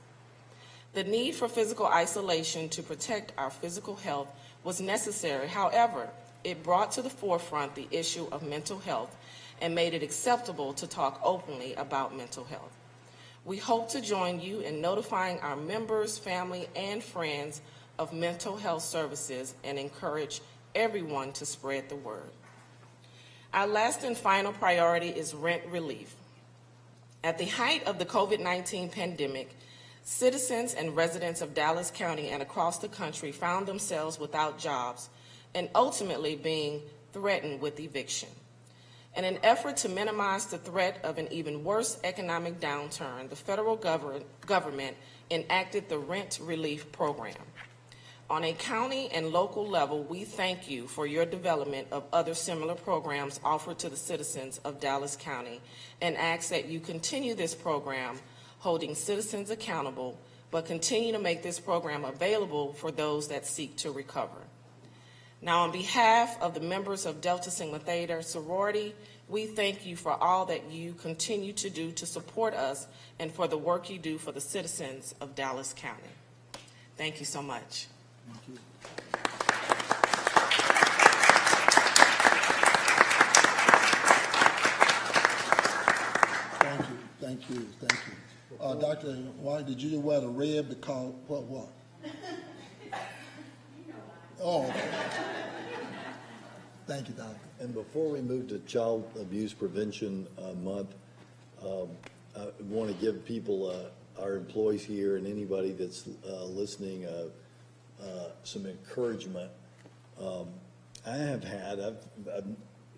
Q: The need for physical isolation to protect our physical health was necessary. However, it brought to the forefront the issue of mental health and made it acceptable to talk openly about mental health. We hope to join you in notifying our members, family, and friends of mental health services and encourage everyone to spread the word. Our last and final priority is rent relief. At the height of the COVID-19 pandemic, citizens and residents of Dallas County and across the country found themselves without jobs and ultimately being threatened with eviction. In an effort to minimize the threat of an even worse economic downturn, the federal government enacted the Rent Relief Program. On a county and local level, we thank you for your development of other similar programs offered to the citizens of Dallas County and ask that you continue this program, holding citizens accountable, but continue to make this program available for those that seek to recover. Now, on behalf of the members of Delta Sigma Theta sorority, we thank you for all that you continue to do to support us and for the work you do for the citizens of Dallas County. Thank you so much.
B: Thank you. Thank you. Dr. White, did you wear the red to call what? Oh, okay. Thank you, Doctor.
A: And before we move to Child Abuse Prevention Month, I want to give people, our employees here and anybody that's listening, some encouragement. I've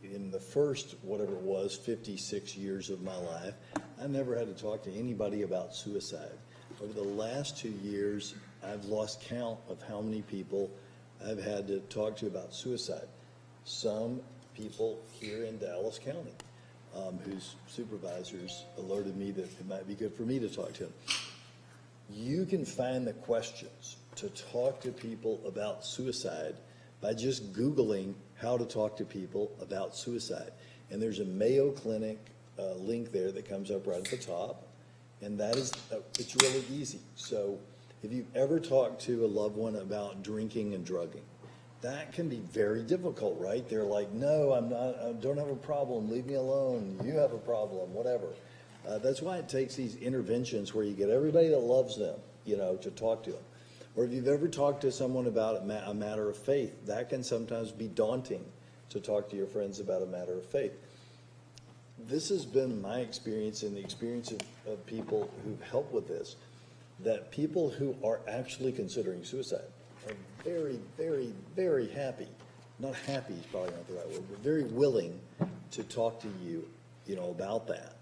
A: in the first, whatever it was, 56 years of my life, I never had to talk to anybody about suicide. Over the last 2 years, I've lost count of how many people I've had to talk to about suicide. Some people here in Dallas County, whose supervisors alerted me that it might be good for me to talk to them. You can find the questions to talk to people about suicide by just Googling how to talk to people about suicide. And there's a Mayo Clinic link there that comes up right at the top, and that is, it's really easy. So if you've ever talked to a loved one about drinking and drugging, that can be very difficult, right? They're like, no, I'm not, I don't have a problem, leave me alone, you have a problem, whatever. That's why it takes these interventions where you get everybody that loves them, to talk to them. Or if you've ever talked to someone about a matter of faith, that can sometimes be daunting to talk to your friends about a matter of faith. This has been my experience and the experience of people who've helped with this, that people who are actually considering suicide are very, very, very happy. Not happy is probably not the right word, but very willing to talk to you, about that.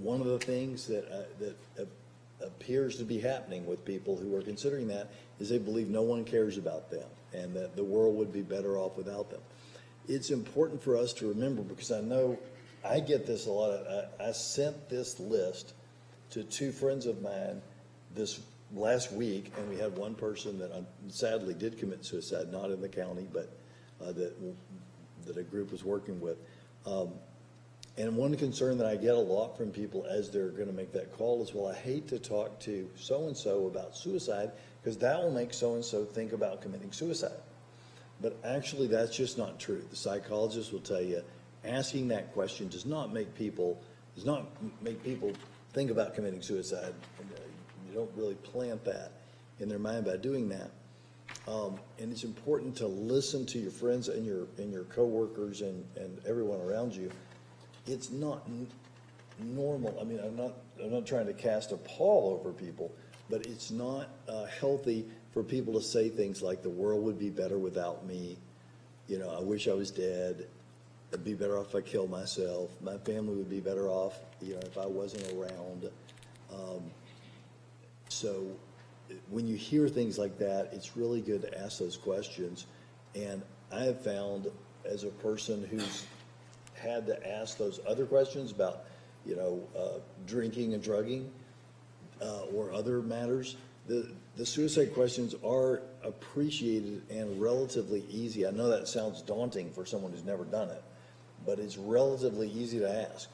A: One of the things that appears to be happening with people who are considering that is they believe no one cares about them and that the world would be better off without them. It's important for us to remember, because I know I get this a lot. I sent this list to 2 friends of mine this last week, and we had one person that sadly did commit suicide, not in the county, but that a group was working with. And one concern that I get a lot from people as they're going to make that call is, well, I hate to talk to so-and-so about suicide because that will make so-and-so think about committing suicide. But actually, that's just not true. The psychologist will tell you asking that question does not make people think about committing suicide. You don't really plant that in their mind by doing that. And it's important to listen to your friends and your coworkers and everyone around you. It's not normal. I mean, I'm not trying to cast a pall over people, but it's not healthy for people to say things like the world would be better without me. You know, I wish I was dead. It'd be better off if I killed myself. My family would be better off, you know, if I wasn't around. So when you hear things like that, it's really good to ask those questions. And I have found, as a person who's had to ask those other questions about, you know, drinking and drugging or other matters, the suicide questions are appreciated and relatively easy. I know that sounds daunting for someone who's never done it, but it's relatively easy to ask.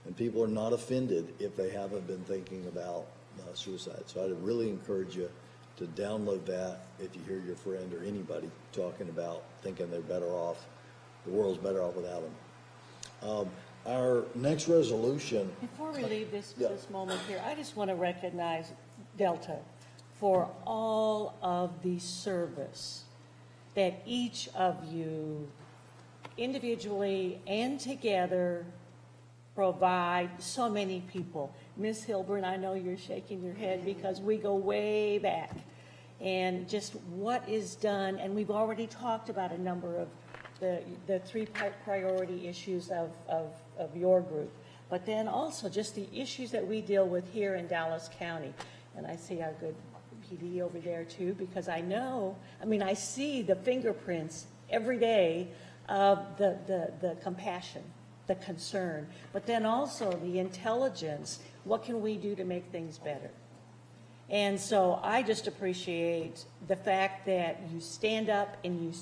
A: And people are not offended if they haven't been thinking about suicide. So I'd really encourage you to download that if you hear your friend or anybody talking about thinking they're better off, the world's better off without them. Our next resolution.
C: Before we leave this moment here, I just want to recognize Delta for all of the service that each of you individually and together provide so many people. Ms. Hilburn, I know you're shaking your head because we go way back. And just what is done, and we've already talked about a number of the three priority issues of your group, but then also just the issues that we deal with here in Dallas County. And I see our good PD over there too, because I know, I mean, I see the fingerprints every day of the compassion, the concern, but then also the intelligence. What can we do to make things better? And so I just appreciate the fact that you stand up and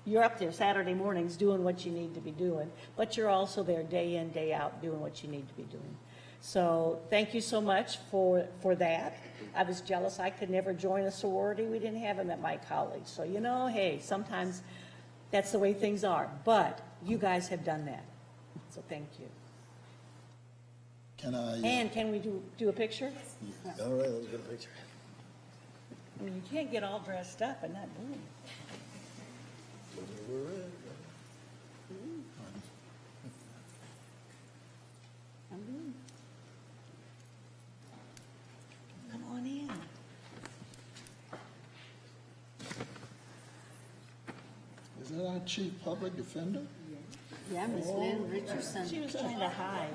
C: you're up there Saturday mornings doing what you need to be doing, but you're also there day in, day out doing what you need to be doing. So thank you so much for that. I was jealous I could never join a sorority. We didn't have them at my college. So, you know, hey, sometimes that's the way things are. But you guys have done that. So thank you. And can we do a picture?
A: All right, let's get a picture.
C: I mean, you can't get all dressed up and not do it. Come on in.
B: Is that our chief public defender?
F: Yeah, Ms. Lynn Richardson.
C: She was trying to hide.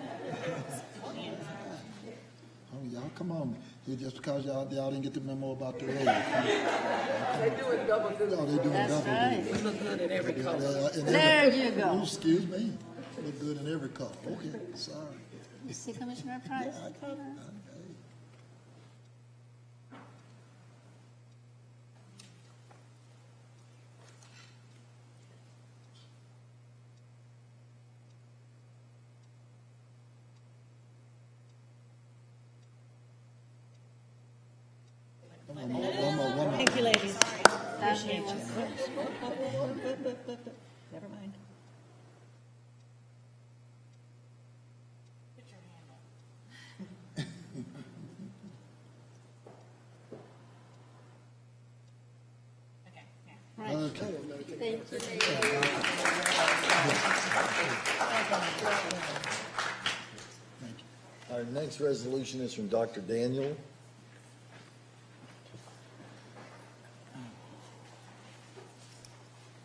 B: Oh, y'all, come on. It's just because y'all didn't get the memo about the raise.
Q: They doing double duty.
B: No, they doing
F: That's
B: double
F: right.
B: duty.
Q: We look good in every color.
F: There you go.
B: Excuse me. Look good in every color. Okay, sorry.
F: You see Commissioner Price?
B: One more.
C: Thank you, ladies. Appreciate you. Never mind.
B: Okay.
F: Thank you,
A: Our next resolution is from Dr. Daniel.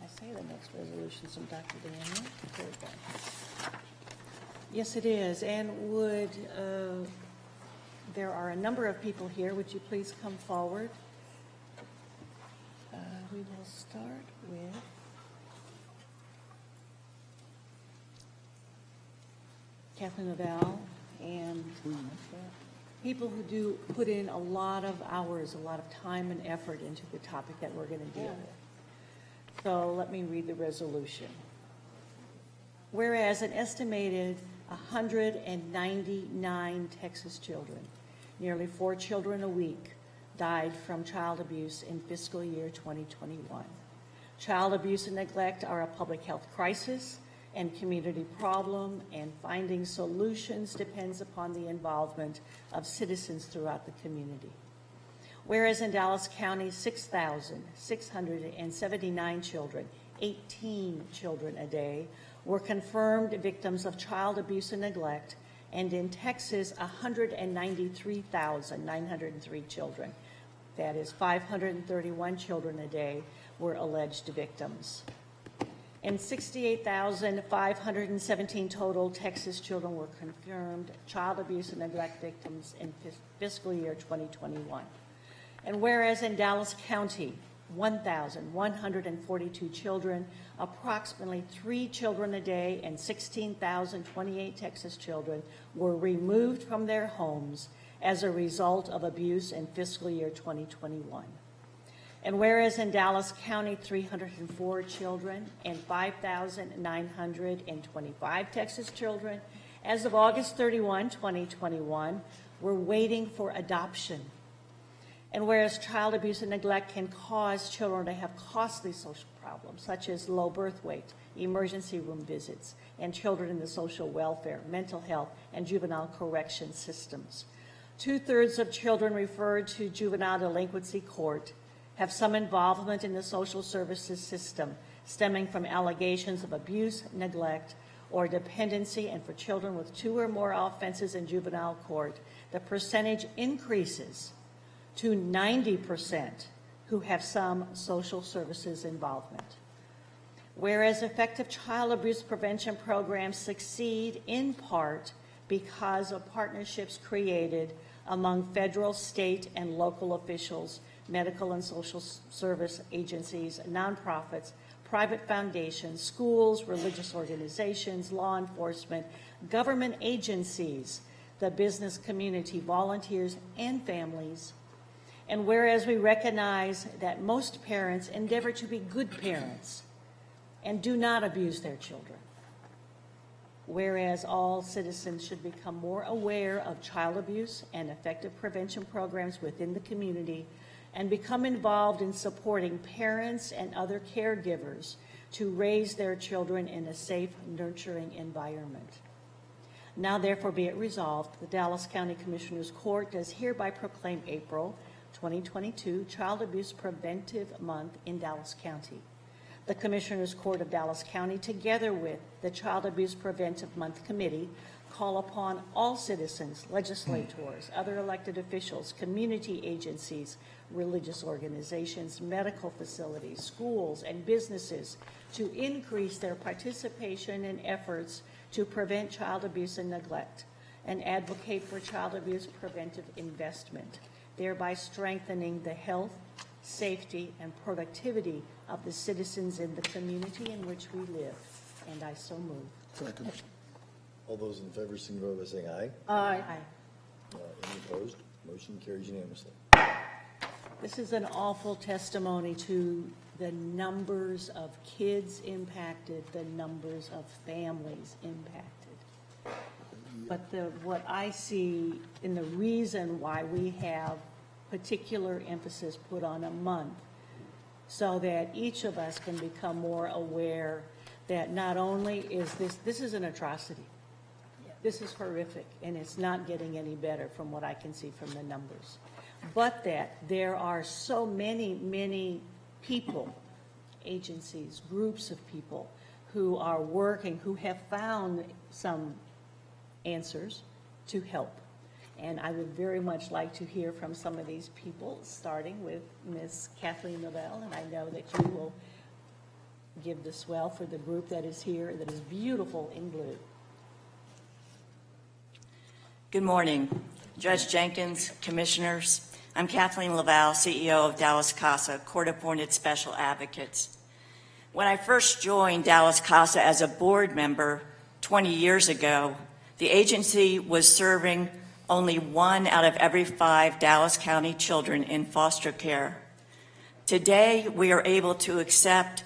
C: I say the next resolution is from Dr. Daniel. There we go. Yes, it is. And would, there are a number of people here. Would you please come forward? We will start with Kathleen Lavelle and people who do put in a lot of hours, a lot of time and effort into the topic that we're going to deal with. So let me read the resolution. Whereas an estimated 199 Texas children, nearly 4 children a week, died from child abuse in fiscal year 2021. Child abuse and neglect are a public health crisis and community problem, and finding solutions depends upon the involvement of citizens throughout the community. Whereas in Dallas County, 6,679 children, 18 children a day, were confirmed victims of child abuse and neglect, and in Texas, 193,903 children, that is 531 children a day, were alleged victims. And 68,517 total Texas children were confirmed child abuse and neglect victims in fiscal year 2021. And whereas in Dallas County, 1,142 children, approximately 3 children a day, and 16,028 Texas children were removed from their homes as a result of abuse in fiscal year 2021. And whereas in Dallas County, 304 children and 5,925 Texas children, as of August 31, 2021, were waiting for adoption. And whereas child abuse and neglect can cause children to have costly social problems, such as low birth weight, emergency room visits, and children in the social welfare, mental health, and juvenile correction systems. 2/3 of children referred to juvenile delinquency court have some involvement in the social services system stemming from allegations of abuse, neglect, or dependency, and for children with 2 or more offenses in juvenile court, the percentage increases to 90% who have some social services involvement. Whereas effective child abuse prevention programs succeed in part because of partnerships created among federal, state, and local officials, medical and social service agencies, nonprofits, private foundations, schools, religious organizations, law enforcement, government agencies, the business community, volunteers, and families. And whereas we recognize that most parents endeavor to be good parents and do not abuse their children, whereas all citizens should become more aware of child abuse and effective prevention programs within the community, and become involved in supporting parents and other caregivers to raise their children in a safe, nurturing environment. Now therefore be it resolved, the Dallas County Commissioners Court does hereby proclaim April 2022 Child Abuse Preventive Month in Dallas County. The Commissioners Court of Dallas County, together with the Child Abuse Preventive Month Committee, call upon all citizens, legislators, other elected officials, community agencies, religious organizations, medical facilities, schools, and businesses to increase their participation in efforts to prevent child abuse and neglect, and advocate for child abuse preventive investment, thereby strengthening the health, safety, and productivity of the citizens in the community in which we live. And I so move.
B: Second.
A: All those in favor signify by saying aye.
C: Aye.
A: Any opposed? Motion carries unanimously.
C: This is an awful testimony to the numbers of kids impacted, the numbers of families impacted. But what I see in the reason why we have particular emphasis put on a month, so that each of us can become more aware that not only is this is an atrocity. This is horrific, and it's not getting any better from what I can see from the numbers. But that there are so many people, agencies, groups of people who are working, who have found some answers to help. And I would very much like to hear from some of these people, starting with Ms. Kathleen Lavelle, and I know that you will give the swell for the group that is here, that is beautiful in blue.
R: Good morning, Judge Jenkins, Commissioners. I'm Kathleen Lavelle, CEO of Dallas CASA, Court-Appointed Special Advocates. When I first joined Dallas CASA as a board member 20 years ago, the agency was serving only 1 out of every 5 Dallas County children in foster care. Today, we are able to accept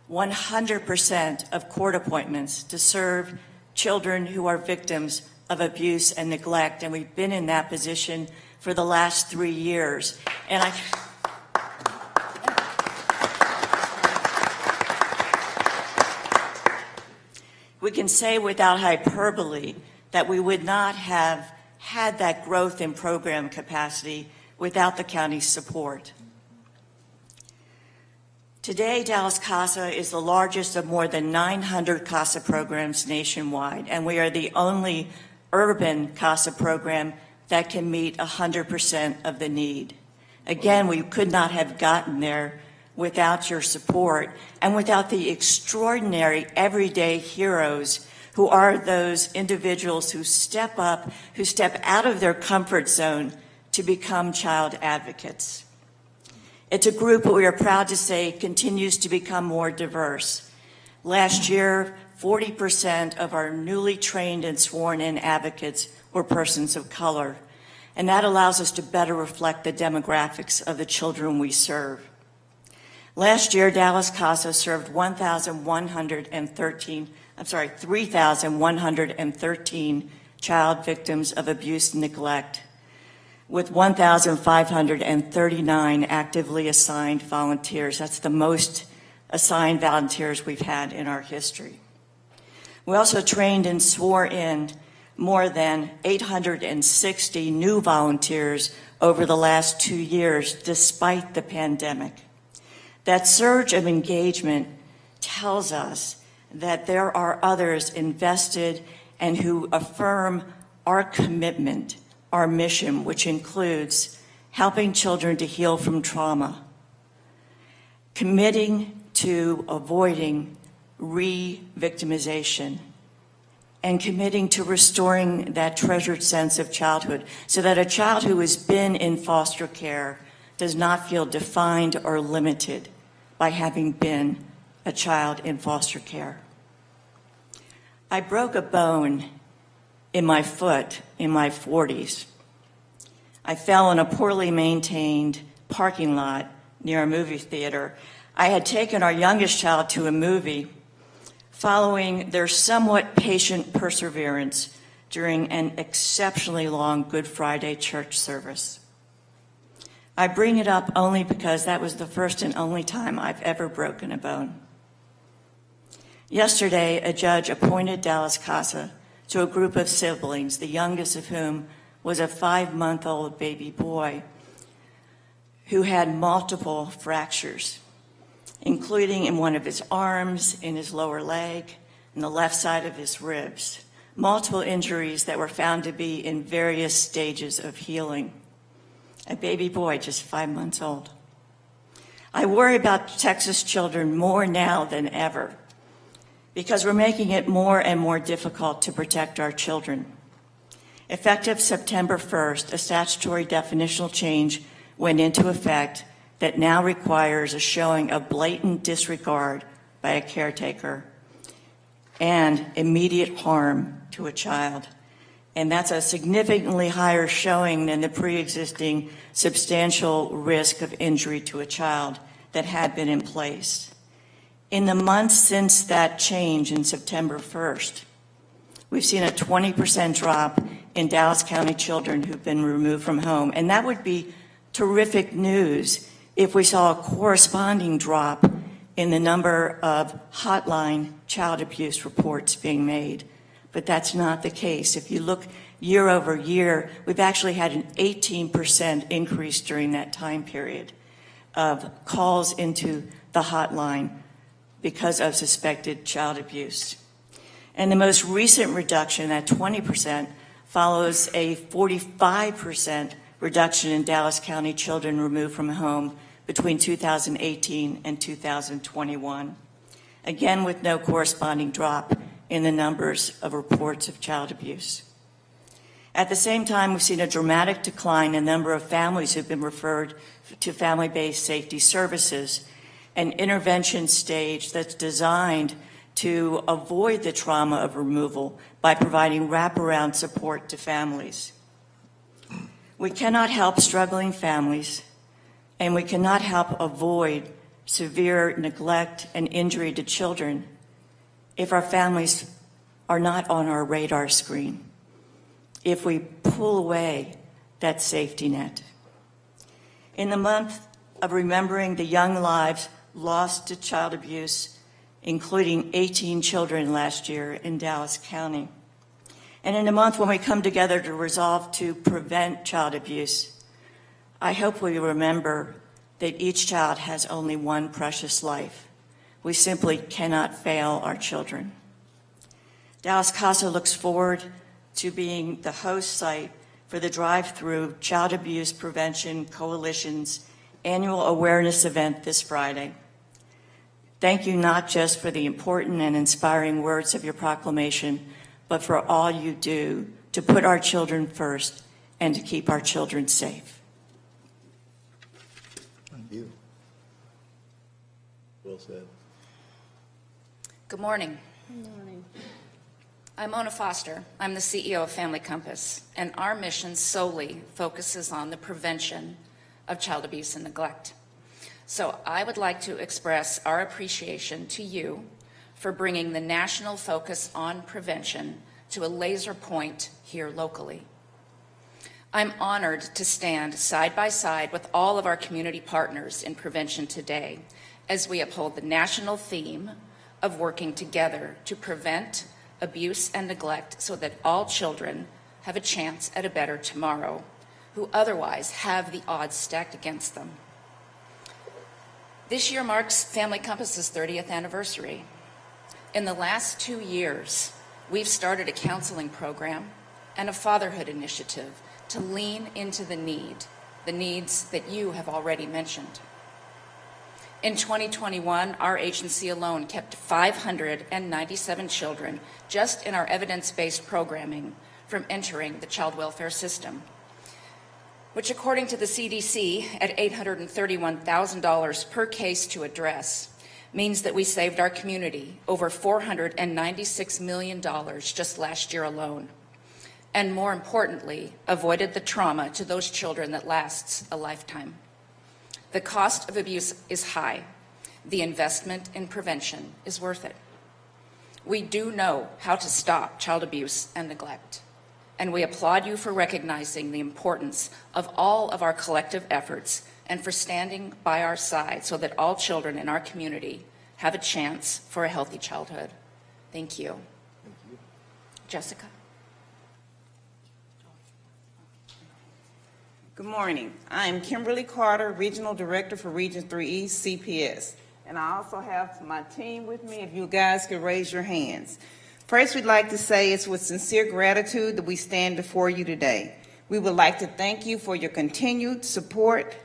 R: 100% of court appointments to serve children who are victims of abuse and neglect, and we've been in that position for the last 3 years. And We can say without hyperbole that we would not have had that growth in program capacity without the county's support. Today, Dallas CASA is the largest of more than 900 CASA programs nationwide, and we are the only urban CASA program that can meet 100% of the need. Again, we could not have gotten there without your support and without the extraordinary everyday heroes who are those individuals who step up, who step out of their comfort zone to become child advocates. It's a group that we are proud to say continues to become more diverse. Last year, 40% of our newly trained and sworn-in advocates were persons of color, and that allows us to better reflect the demographics of the children we serve. Last year, Dallas CASA served 3,113 child victims of abuse and neglect, with 1,539 actively assigned volunteers. That's the most assigned volunteers we've had in our history. We also trained and swore in more than 860 new volunteers over the last 2 years, despite the pandemic. That surge of engagement tells us that there are others invested and who affirm our commitment, our mission, which includes helping children to heal from trauma, committing to avoiding re-victimization, and committing to restoring that treasured sense of childhood so that a child who has been in foster care does not feel defined or limited by having been a child in foster care. I broke a bone in my foot in my 40s. I fell in a poorly maintained parking lot near a movie theater. I had taken our youngest child to a movie following their somewhat patient perseverance during an exceptionally long Good Friday church service. I bring it up only because that was the first and only time I've ever broken a bone. Yesterday, a judge appointed Dallas CASA to a group of siblings, the youngest of whom was a 5-month-old baby boy who had multiple fractures, including in one of his arms, in his lower leg, and the left side of his ribs. Multiple injuries that were found to be in various stages of healing. A baby boy just 5 months old. I worry about Texas children more now than ever because we're making it more and more difficult to protect our children. Effective September 1st, a statutory definitional change went into effect that now requires a showing of blatant disregard by a caretaker and immediate harm to a child. And that's a significantly higher showing than the pre-existing substantial risk of injury to a child that had been in place. In the months since that change in September 1st, we've seen a 20% drop in Dallas County children who've been removed from home. And that would be terrific news if we saw a corresponding drop in the number of hotline child abuse reports being made. But that's not the case. If you look year over year, we've actually had an 18% increase during that time period of calls into the hotline because of suspected child abuse. And the most recent reduction, at 20%, follows a 45% reduction in Dallas County children removed from home between 2018 and 2021. Again, with no corresponding drop in the numbers of reports of child abuse. At the same time, we've seen a dramatic decline in the number of families who've been referred to family-based safety services, an intervention stage that's designed to avoid the trauma of removal by providing wraparound support to families. We cannot help struggling families, and we cannot help avoid severe neglect and injury to children if our families are not on our radar screen, if we pull away that safety net. In the month of remembering the young lives lost to child abuse including 18 children last year in Dallas County. And in a month when we come together to resolve to prevent child abuse, I hope we remember that each child has only one precious life. We simply cannot fail our children. Dallas CASA looks forward to being the host site for the Drive-Through Child Abuse Prevention Coalition's annual awareness event this Friday. Thank you not just for the important and inspiring words of your proclamation, but for all you do to put our children first and to keep our children safe.
A: Thank you. Well said.
S: Good morning.
F: Good morning.
S: I'm Mona Foster. I'm the CEO of Family Compass, and our mission solely focuses on the prevention of child abuse and neglect. So I would like to express our appreciation to you for bringing the national focus on prevention to a laser point here locally. I'm honored to stand side by side with all of our community partners in prevention today as we uphold the national theme of working together to prevent abuse and neglect so that all children have a chance at a better tomorrow who otherwise have the odds stacked against them. This year marks Family Compass's 30th anniversary. In the last 2 years, we've started a counseling program and a fatherhood initiative to lean into the needs that you have already mentioned. In 2021, our agency alone kept 597 children just in our evidence-based programming from entering the child welfare system, which according to the CDC at $831,000 per case to address means that we saved our community over $496 million just last year alone. And more importantly, avoided the trauma to those children that lasts a lifetime. The cost of abuse is high. The investment in prevention is worth it. We do know how to stop child abuse and neglect, and we applaud you for recognizing the importance of all of our collective efforts and for standing by our side so that all children in our community have a chance for a healthy childhood. Thank you.
A: Thank you.
S: Jessica.
T: Good morning. I am Kimberly Carter, Regional Director for Region 3E CPS. And I also have my team with me, if you guys could raise your hands. First, we'd like to say it's with sincere gratitude that we stand before you today. We would like to thank you for your continued support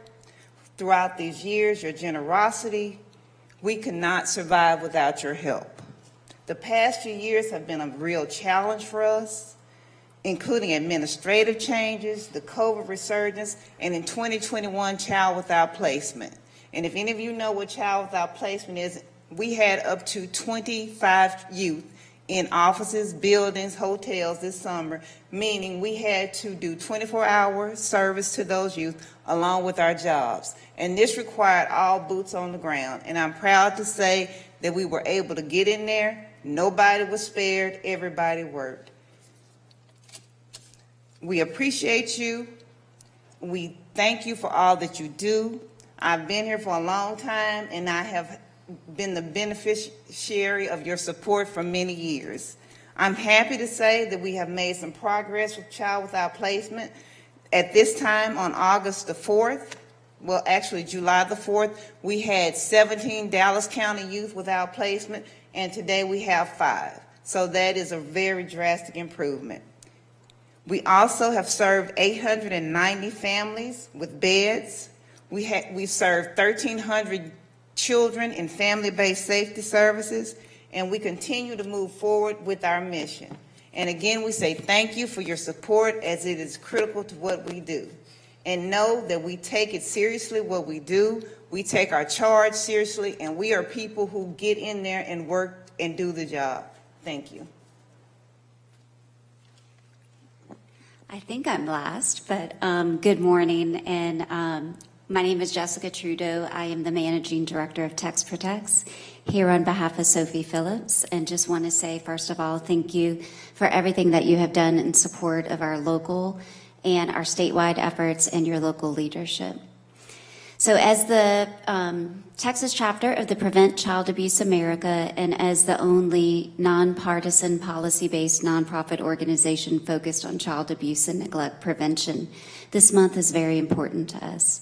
T: throughout these years, your generosity. We could not survive without your help. The past few years have been a real challenge for us, including administrative changes, the COVID resurgence, and in 2021, Child Without Placement. And if any of you know what Child Without Placement is, we had up to 25 youth in offices, buildings, hotels this summer, meaning we had to do 24-hour service to those youth along with our jobs. And this required all boots on the ground. And I'm proud to say that we were able to get in there. Nobody was spared. Everybody worked. We appreciate you. We thank you for all that you do. I've been here for a long time, and I have been the beneficiary of your support for many years. I'm happy to say that we have made some progress with Child Without Placement. At this time, on August the 4th, well, actually July the 4th, we had 17 Dallas County youth without placement, and today we have 5. So that is a very drastic improvement. We also have served 890 families with beds. We've served 1,300 children in family-based safety services, and we continue to move forward with our mission. And again, we say thank you for your support, as it is critical to what we do. And know that we take it seriously what we do. We take our charge seriously, and we are people who get in there and work and do the job. Thank you.
U: I think I'm last, but good morning, and my name is Jessica Trudeau. I am the Managing Director of Text Protects here on behalf of Sophie Phillips, and just want to say, first of all, thank you for everything that you have done in support of our local and our statewide efforts and your local leadership. So as the Texas chapter of the Prevent Child Abuse America and as the only nonpartisan policy-based nonprofit organization focused on child abuse and neglect prevention, this month is very important to us.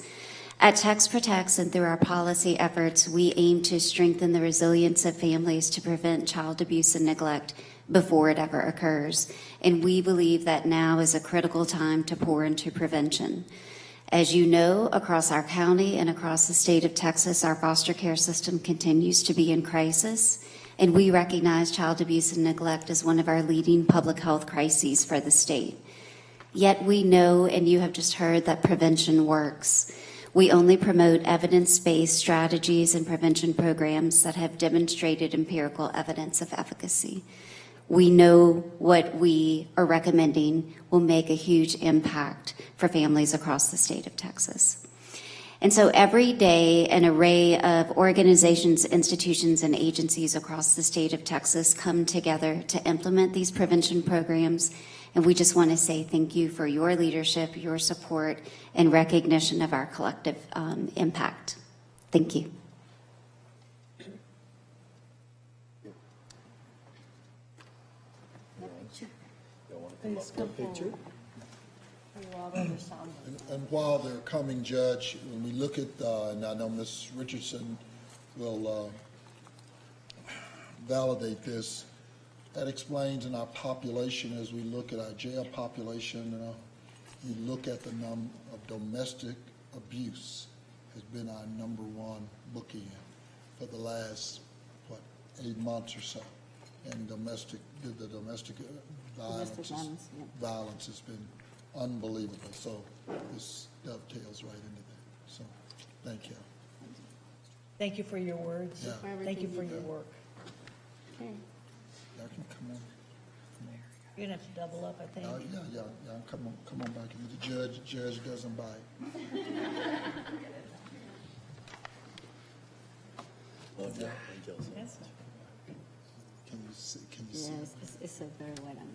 U: At Tex Protects and through our policy efforts, we aim to strengthen the resilience of families to prevent child abuse and neglect before it ever occurs. And we believe that now is a critical time to pour into prevention. As you know, across our county and across the state of Texas, our foster care system continues to be in crisis, and we recognize child abuse and neglect as one of our leading public health crises for the state. Yet we know, and you have just heard, that prevention works. We only promote evidence-based strategies and prevention programs that have demonstrated empirical evidence of efficacy. We know what we are recommending will make a huge impact for families across the state of Texas. And so every day, an array of organizations, institutions, and agencies across the state of Texas come together to implement these prevention programs. And we just want to say thank you for your leadership, your support, and recognition of our collective impact. Thank you.
C: Please come forward.
B: And while they're coming, Judge, when we look at, and I know Ms. Richardson will validate this, that explains in our population, as we look at our jail population, you look at the number of domestic abuse has been our number one bookend for the last, 8 months or so. And the domestic violence has been unbelievable. So this dovetails right into that. So thank you.
C: Thank you for your words.
B: Yeah.
C: Thank you for your work.
F: Okay.
B: Y'all can come on.
C: You're gonna have to double up, I think.
B: Yeah. Come on back. And the judge doesn't bite.
C: Yes.
B: Can you see?
F: Yes, it's a very well done.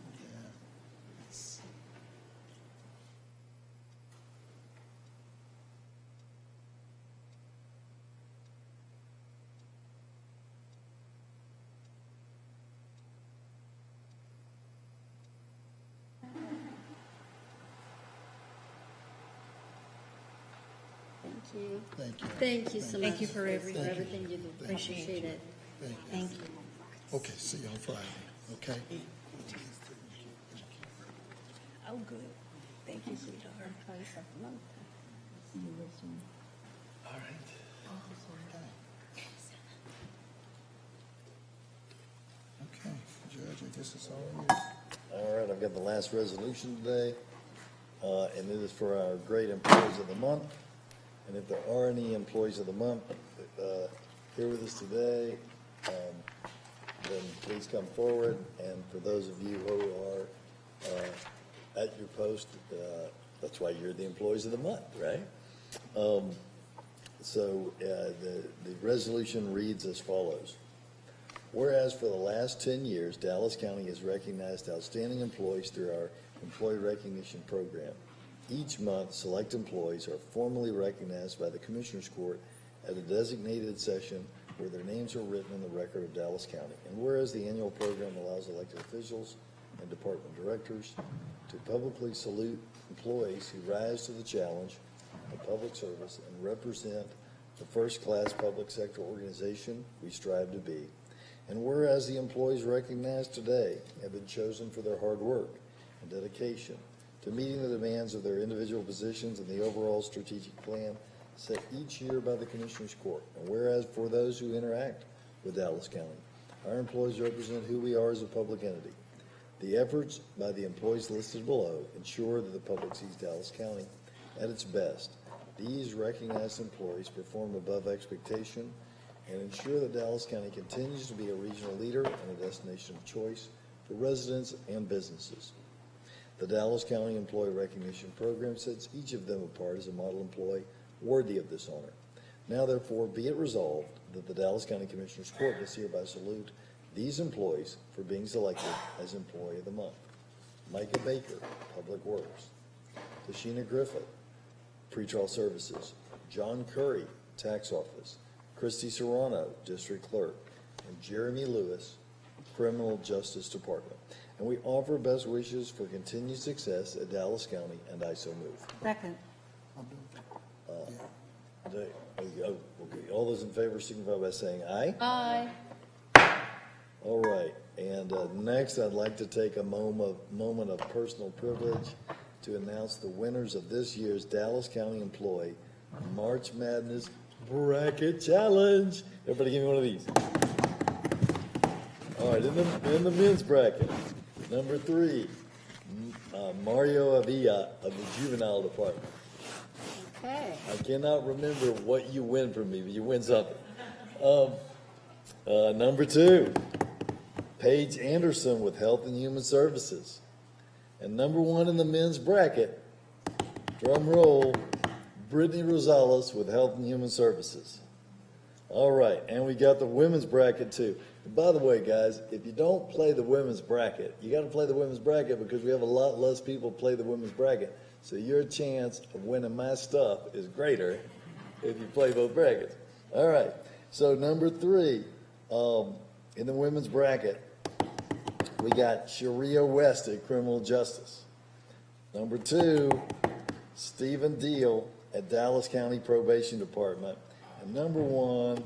F: Thank you.
B: Thank you.
F: Thank you so much.
C: Thank you for everything.
F: everything you do. Appreciate it.
B: Thank you. Okay, see you on Friday. Okay?
C: Oh, good. Thank you, sweetheart.
A: All right.
B: Okay, Judge, I guess it's all you.
A: All right, I've got the last resolution today, and it is for our great employees of the month. And if there are any employees of the month here with us today, then please come forward. And for those of you who are at your post, that's why you're the employees of the month, right? So the resolution reads as follows. Whereas for the last 10 years, Dallas County has recognized outstanding employees through our Employee Recognition Program. Each month, select employees are formally recognized by the Commissioners Court at a designated session where their names are written in the record of Dallas County. And whereas the annual program allows elected officials and department directors to publicly salute employees who rise to the challenge of public service and represent the first-class public sector organization we strive to be. And whereas the employees recognized today have been chosen for their hard work and dedication to meeting the demands of their individual positions and the overall strategic plan set each year by the Commissioners Court. And whereas for those who interact with Dallas County, our employees represent who we are as a public entity. The efforts by the employees listed below ensure that the public sees Dallas County at its best. These recognized employees perform above expectation and ensure that Dallas County continues to be a regional leader and a destination of choice for residents and businesses. The Dallas County Employee Recognition Program sets each of them apart as a model employee worthy of this honor. Now, therefore, be it resolved that the Dallas County Commissioners Court does hereby salute these employees for being selected as Employee of the Month. Micah Baker, Public Works. Tashina Griffith, Pretrial Services. John Curry, Tax Office, Christy Serrano, District Clerk, and Jeremy Lewis, Criminal Justice Department. And we offer best wishes for continued success at Dallas County, and I so move.
D: Second.
A: All those in favor signify by saying aye.
F: Aye.
A: All right, and next I'd like to take a moment of personal privilege to announce the winners of this year's Dallas County Employee March Madness Bracket Challenge. Everybody give me one of these. All right, in the men's bracket, number 3, Mario Avila of the Juvenile Department.
F: Okay.
A: I cannot remember what you win from me, but you win something. Number 2, Paige Anderson with Health and Human Services. And number 1 in the men's bracket, drum roll, Brittany Rosales with Health and Human Services. All right, and we got the women's bracket too. And by the way, guys, if you don't play the women's bracket, you got to play the women's bracket because we have a lot less people play the women's bracket. So your chance of winning my stuff is greater if you play both brackets. All right, so number 3, in the women's bracket, we got Sharia West at Criminal Justice. Number 2, Stephen Deal at Dallas County Probation Department. And number 1,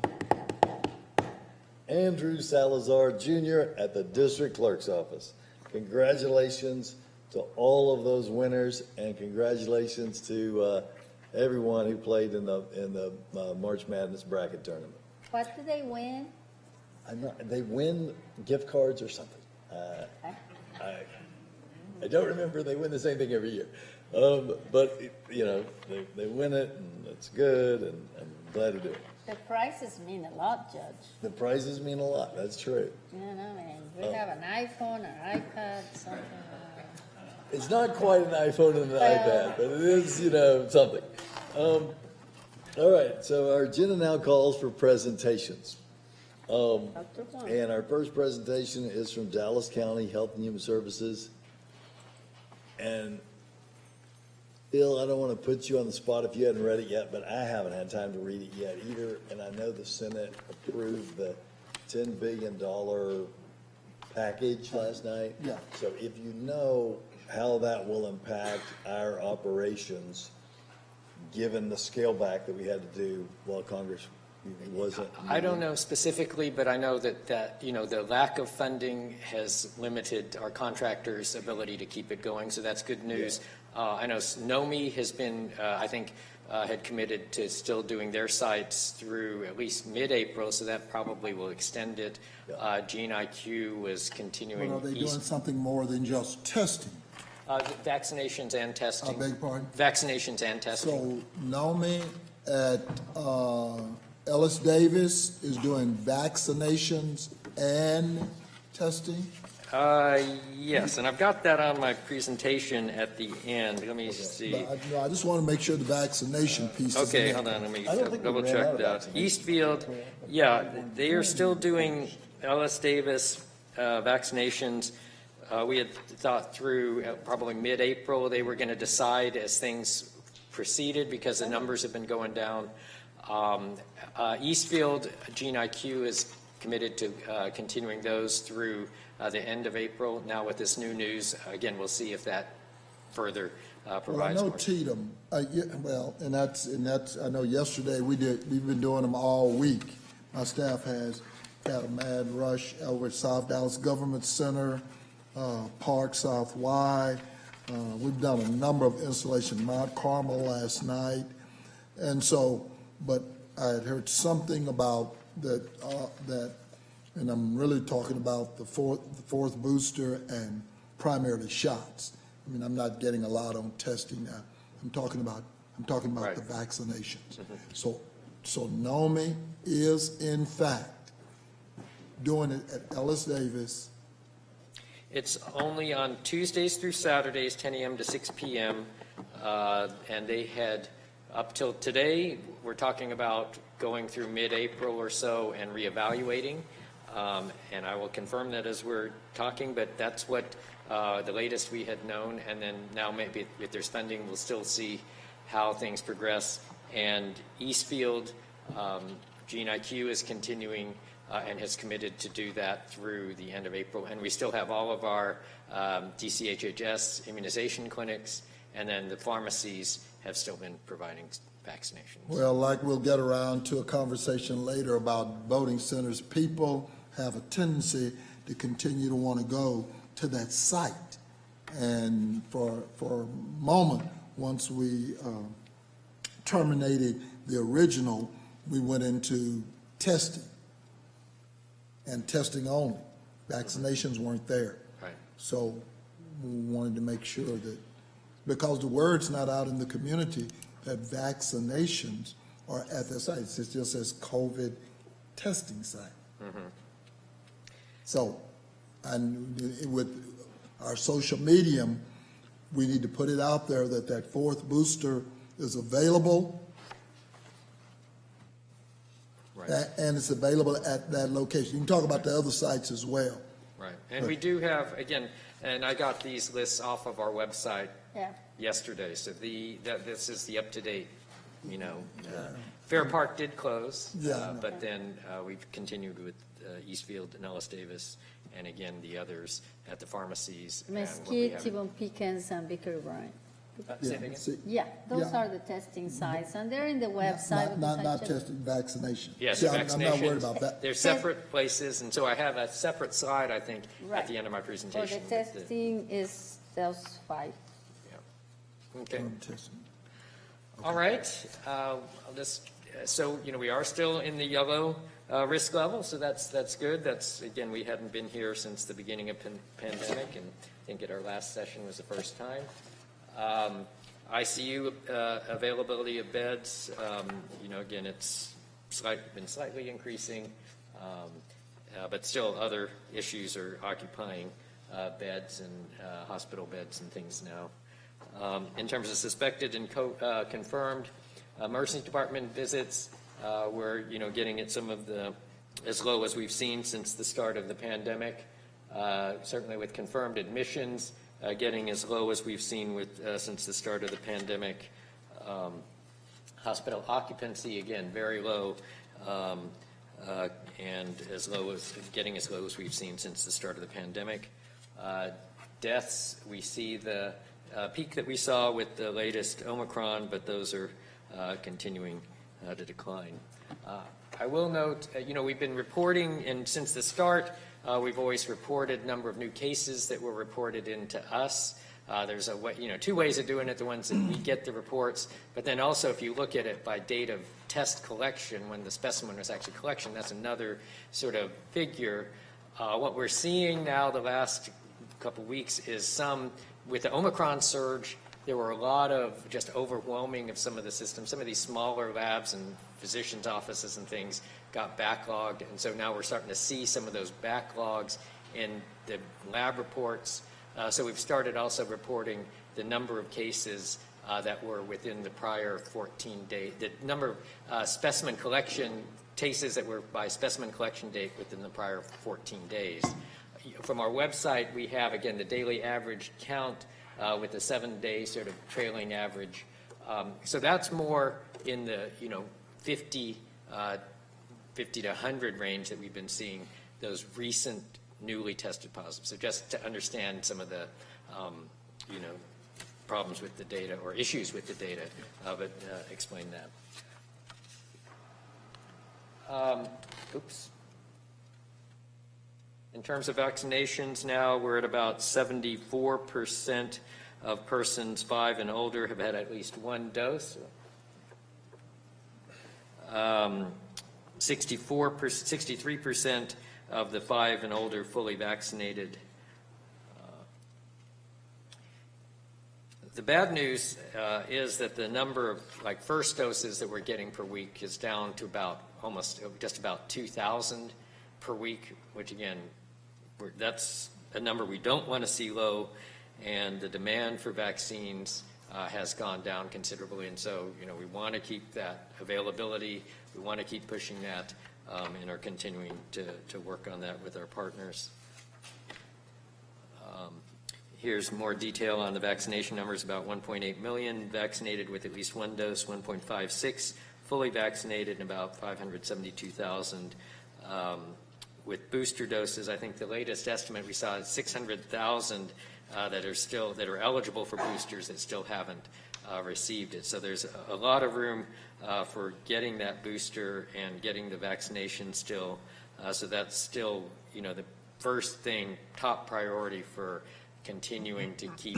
A: Andrew Salazar Jr. at the District Clerk's Office. Congratulations to all of those winners, and congratulations to everyone who played in the March Madness bracket tournament.
F: What did they win?
A: They win gift cards or something. I don't remember. They win the same thing every year, but they win it, and it's good, and I'm glad to do it.
F: The prizes mean a lot, Judge.
A: The prizes mean a lot. That's true.
F: You know, I mean, we have an iPhone, an iPad, something.
A: It's not quite an iPhone and an iPad, but it is, something. All right, so our agenda now calls for presentations. And our first presentation is from Dallas County Health and Human Services. And Bill, I don't want to put you on the spot if you hadn't read it yet, but I haven't had time to read it yet either. And I know the Senate approved the $10 billion package last night.
B: Yeah.
A: So if you know how that will impact our operations, given the scale back that we had to do while Congress wasn't.
V: I don't know specifically, but I know that the lack of funding has limited our contractors' ability to keep it going, so that's good news. Yeah. I know NOMI has been, had committed to still doing their sites through at least mid-April, so that probably will extend it. Yeah. GeneIQ was continuing.
B: But are they doing something more than just testing?
V: Vaccinations and testing.
B: I beg your pardon?
V: Vaccinations and testing.
B: So NOMI at Ellis Davis is doing vaccinations and testing?
V: Yes, and I've got that on my presentation at the end. Let me see.
B: I just want to make sure the vaccination piece is
V: okay,
B: in
V: hold on. Let me
B: double
V: check that. Eastfield, yeah, they are still doing Ellis Davis vaccinations. We had thought through probably mid-April they were going to decide as things proceeded because the numbers have been going down. Eastfield, GeneIQ is committed to continuing those through the end of April. Now with this new news, again, we'll see if that further provides
B: well, I know
V: more.
B: Tatum, and that's, I know yesterday we've been doing them all week. My staff has got a mad rush over at South Dallas Government Center, Park South Y. We've done a number of installations, Mount Carmel last night. And so, but I had heard something about that, and I'm really talking about the fourth booster and primarily shots. I mean, I'm not getting a lot on testing now. I'm talking about right. The vaccinations. So NOMI is in fact doing it at Ellis Davis.
V: It's only on Tuesdays through Saturdays, 10 a.m. to 6 p.m. And they had up till today, we're talking about going through mid-April or so and reevaluating. And I will confirm that as we're talking, but that's what the latest we had known. And then now maybe if there's funding, we'll still see how things progress. And Eastfield, GeneIQ is continuing and has committed to do that through the end of April. And we still have all of our DCHHS immunization clinics, and then the pharmacies have still been providing vaccinations.
B: Well, like we'll get around to a conversation later about voting centers, people have a tendency to continue to want to go to that site. And for a moment, once we terminated the original, we went into testing, and testing only. Vaccinations weren't there.
V: Right.
B: So we wanted to make sure that, because the word's not out in the community, that vaccinations are at the sites. It just says COVID testing site.
V: Mm-hmm.
B: So, and with our social medium, we need to put it out there that that fourth booster is available.
V: Right.
B: And it's available at that location. You can talk about the other sites as well.
V: Right. And we do have, again, and I got these lists off of our website yesterday. So this is the up-to-date, Fair Park did close, but then we've continued with Eastfield and Ellis Davis, and again, the others at the pharmacies.
F: Mesquite, T-Bone Pickens, and Baker Bryant.
B: Yeah,
F: those are the testing sites, and they're in the website.
B: Not testing, vaccination.
V: Yes,
B: See,
V: vaccinations.
B: I'm not worried about that.
V: They're separate places, and so I have a separate slide, I think, at the end of my presentation.
F: So the testing is those 5.
V: Okay. All right. So, we are still in the yellow risk level, so that's good. That's, again, we hadn't been here since the beginning of pandemic, and I think at our last session was the first time. ICU availability of beds, again, it's been slightly increasing, but still other issues are occupying beds and hospital beds and things now. In terms of suspected and confirmed emergency department visits, we're getting at some of the as low as we've seen since the start of the pandemic. Certainly with confirmed admissions, getting as low as we've seen with since the start of the pandemic. Hospital occupancy, again, very low, and getting as low as we've seen since the start of the pandemic. Deaths, we see the peak that we saw with the latest Omicron, but those are continuing to decline. I will note, we've been reporting, and since the start, we've always reported number of new cases that were reported into us. There's a way, 2 ways of doing it, the ones that we get the reports, but then also if you look at it by date of test collection, when the specimen was actually collection, that's another sort of figure. What we're seeing now the last couple weeks is with the Omicron surge, there were a lot of just overwhelming of some of the systems. Some of these smaller labs and physicians' offices and things got backlogged, and so now we're starting to see some of those backlogs in the lab reports. So we've started also reporting the number of cases that were within the prior 14 days, the number of specimen collection cases that were by specimen collection date within the prior 14 days. From our website, we have, again, the daily average count with the 7-day sort of trailing average. So that's more in the 50 to 100 range that we've been seeing those recent newly tested positives. So just to understand some of the problems with the data or issues with the data, but explain that. In terms of vaccinations now, we're at about 74% of persons 5 and older have had at least 1 dose. 63% of the 5 and older fully vaccinated. The bad news is that the number of first doses that we're getting per week is down to just about 2,000 per week, which again, that's a number we don't want to see low, and the demand for vaccines has gone down considerably, and so we want to keep that availability. We want to keep pushing that, and are continuing to work on that with our partners. Here's more detail on the vaccination numbers, about 1.8 million vaccinated with at least one dose, 1.56 fully vaccinated, and about 572,000 with booster doses. I think the latest estimate we saw is 600,000 that are eligible for boosters that still haven't received it. So there's a lot of room for getting that booster and getting the vaccination still. So that's still, the first thing, top priority for continuing to keep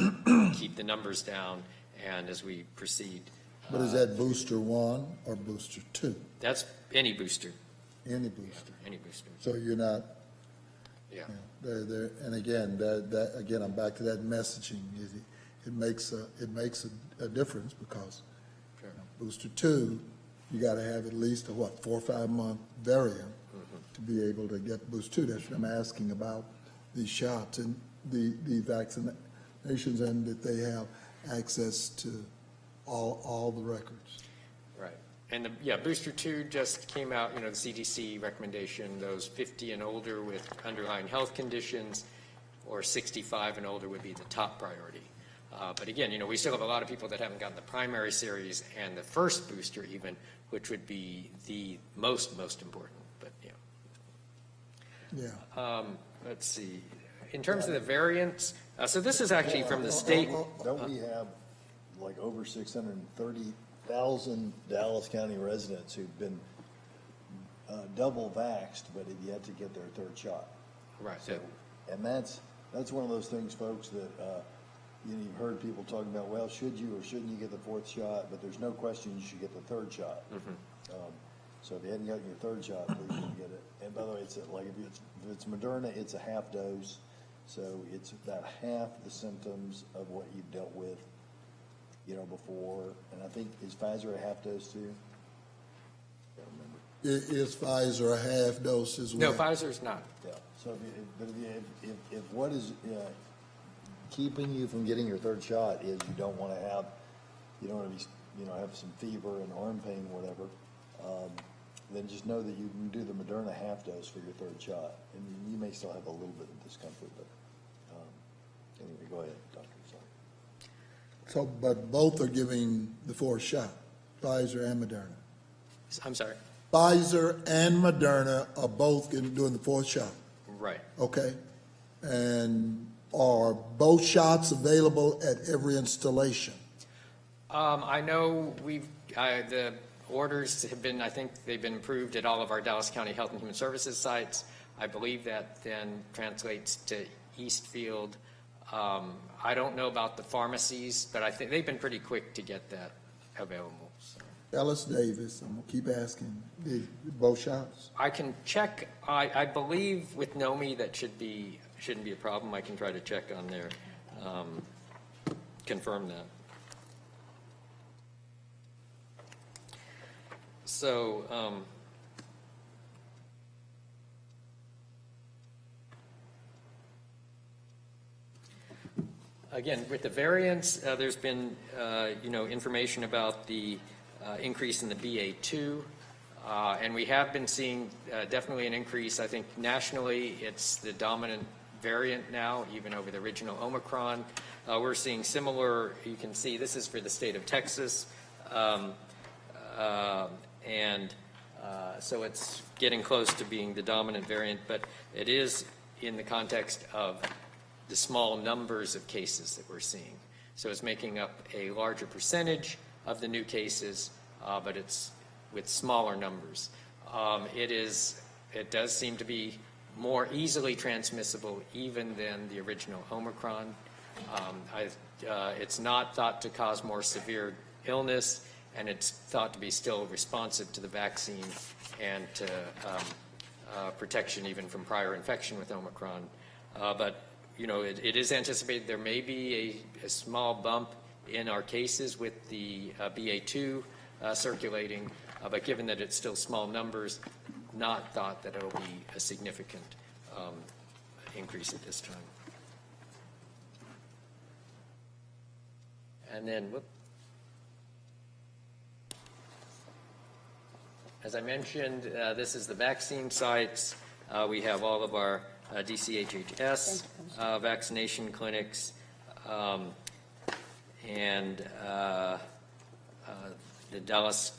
V: the numbers down and as we proceed.
B: But is that booster 1 or booster 2?
V: That's any booster.
B: Any booster.
V: Any booster.
B: So you're not.
V: Yeah.
B: And again, again, I'm back to that messaging. It makes a difference because booster 2, you got to have at least a 4 or 5 month variant to be able to get booster 2. That's what I'm asking about these shots and the vaccinations, and that they have access to all the records.
V: Right. And booster 2 just came out, the CDC recommendation, those 50 and older with underlying health conditions or 65 and older would be the top priority. But again, we still have a lot of people that haven't gotten the primary series and the first booster even, which would be the most important. But let's see. In terms of the variants, so this is actually from the state.
A: Don't we have like over 630,000 Dallas County residents who've been double vaxxed but have yet to get their third shot?
V: Right.
A: So, and that's one of those things, folks, that you've heard people talking about, well, should you or shouldn't you get the fourth shot? But there's no question you should get the third shot. So if you hadn't gotten your third shot, please get it. And by the way, it's like if it's Moderna, it's a half dose. So it's about half the symptoms of what you've dealt with, before. And I think, is Pfizer a half dose too? I can't remember.
B: Is Pfizer a half dose as well?
V: No, Pfizer's not.
A: Yeah. So if what is keeping you from getting your third shot is you don't want to have some fever and arm pain, whatever, then just know that you can do the Moderna half dose for your third shot. And you may still have a little bit of discomfort, but anyway, go ahead, Doctor.
B: So, but both are giving the fourth shot, Pfizer and Moderna.
V: I'm sorry.
B: Pfizer and Moderna are both doing the fourth shot.
V: Right.
B: Okay. And are both shots available at every installation?
V: I know the orders have been, I think they've been approved at all of our Dallas County Health and Human Services sites. I believe that then translates to Eastfield. I don't know about the pharmacies, but I think they've been pretty quick to get that available. So.
B: Ellis Davis, I'm going to keep asking, both shots?
V: I can check. I believe with NOMI that shouldn't be a problem. I can try to check on there, confirm that. So, again, with the variants, there's been, information about the increase in the BA2, and we have been seeing definitely an increase. I think nationally, it's the dominant variant now, even over the original Omicron. We're seeing similar, you can see this is for the state of Texas, so it's getting close to being the dominant variant, but it is in the context of the small numbers of cases that we're seeing. So it's making up a larger percentage of the new cases, but it's with smaller numbers. It does seem to be more easily transmissible even than the original Omicron. It's not thought to cause more severe illness, and it's thought to be still responsive to the vaccine and to protection even from prior infection with Omicron. But it is anticipated there may be a small bump in our cases with the BA2 circulating, but given that it's still small numbers, not thought that it'll be a significant increase at this time. And then, as I mentioned, this is the vaccine sites. We have all of our DCHHS vaccination clinics. and the Dallas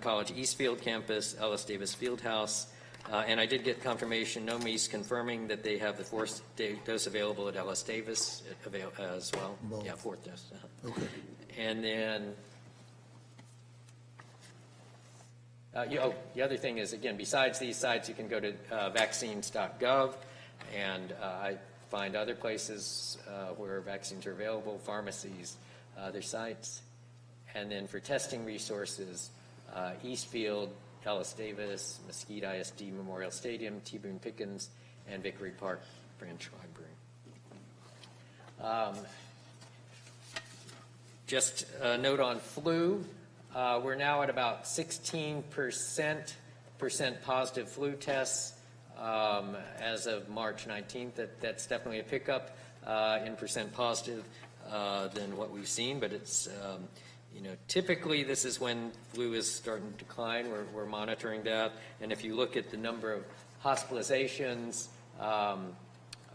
V: College Eastfield campus, Ellis Davis Fieldhouse. And I did get confirmation, NOMI's confirming that they have the fourth dose available at Ellis Davis as well.
B: Both.
V: Yeah, fourth dose.
B: Okay.
V: And then, the other thing is, again, besides these sites, you can go to vaccines.gov, and I find other places where vaccines are available, pharmacies, other sites. And then for testing resources, Eastfield, Ellis Davis, Mesquite ISD Memorial Stadium, T. Boone Pickens, and Vickery Park Branch Library. Just a note on flu. We're now at about 16% positive flu tests as of March 19th. That's definitely a pickup in percent positive than what we've seen, but it's typically this is when flu is starting to decline. We're monitoring that. And if you look at the number of hospitalizations,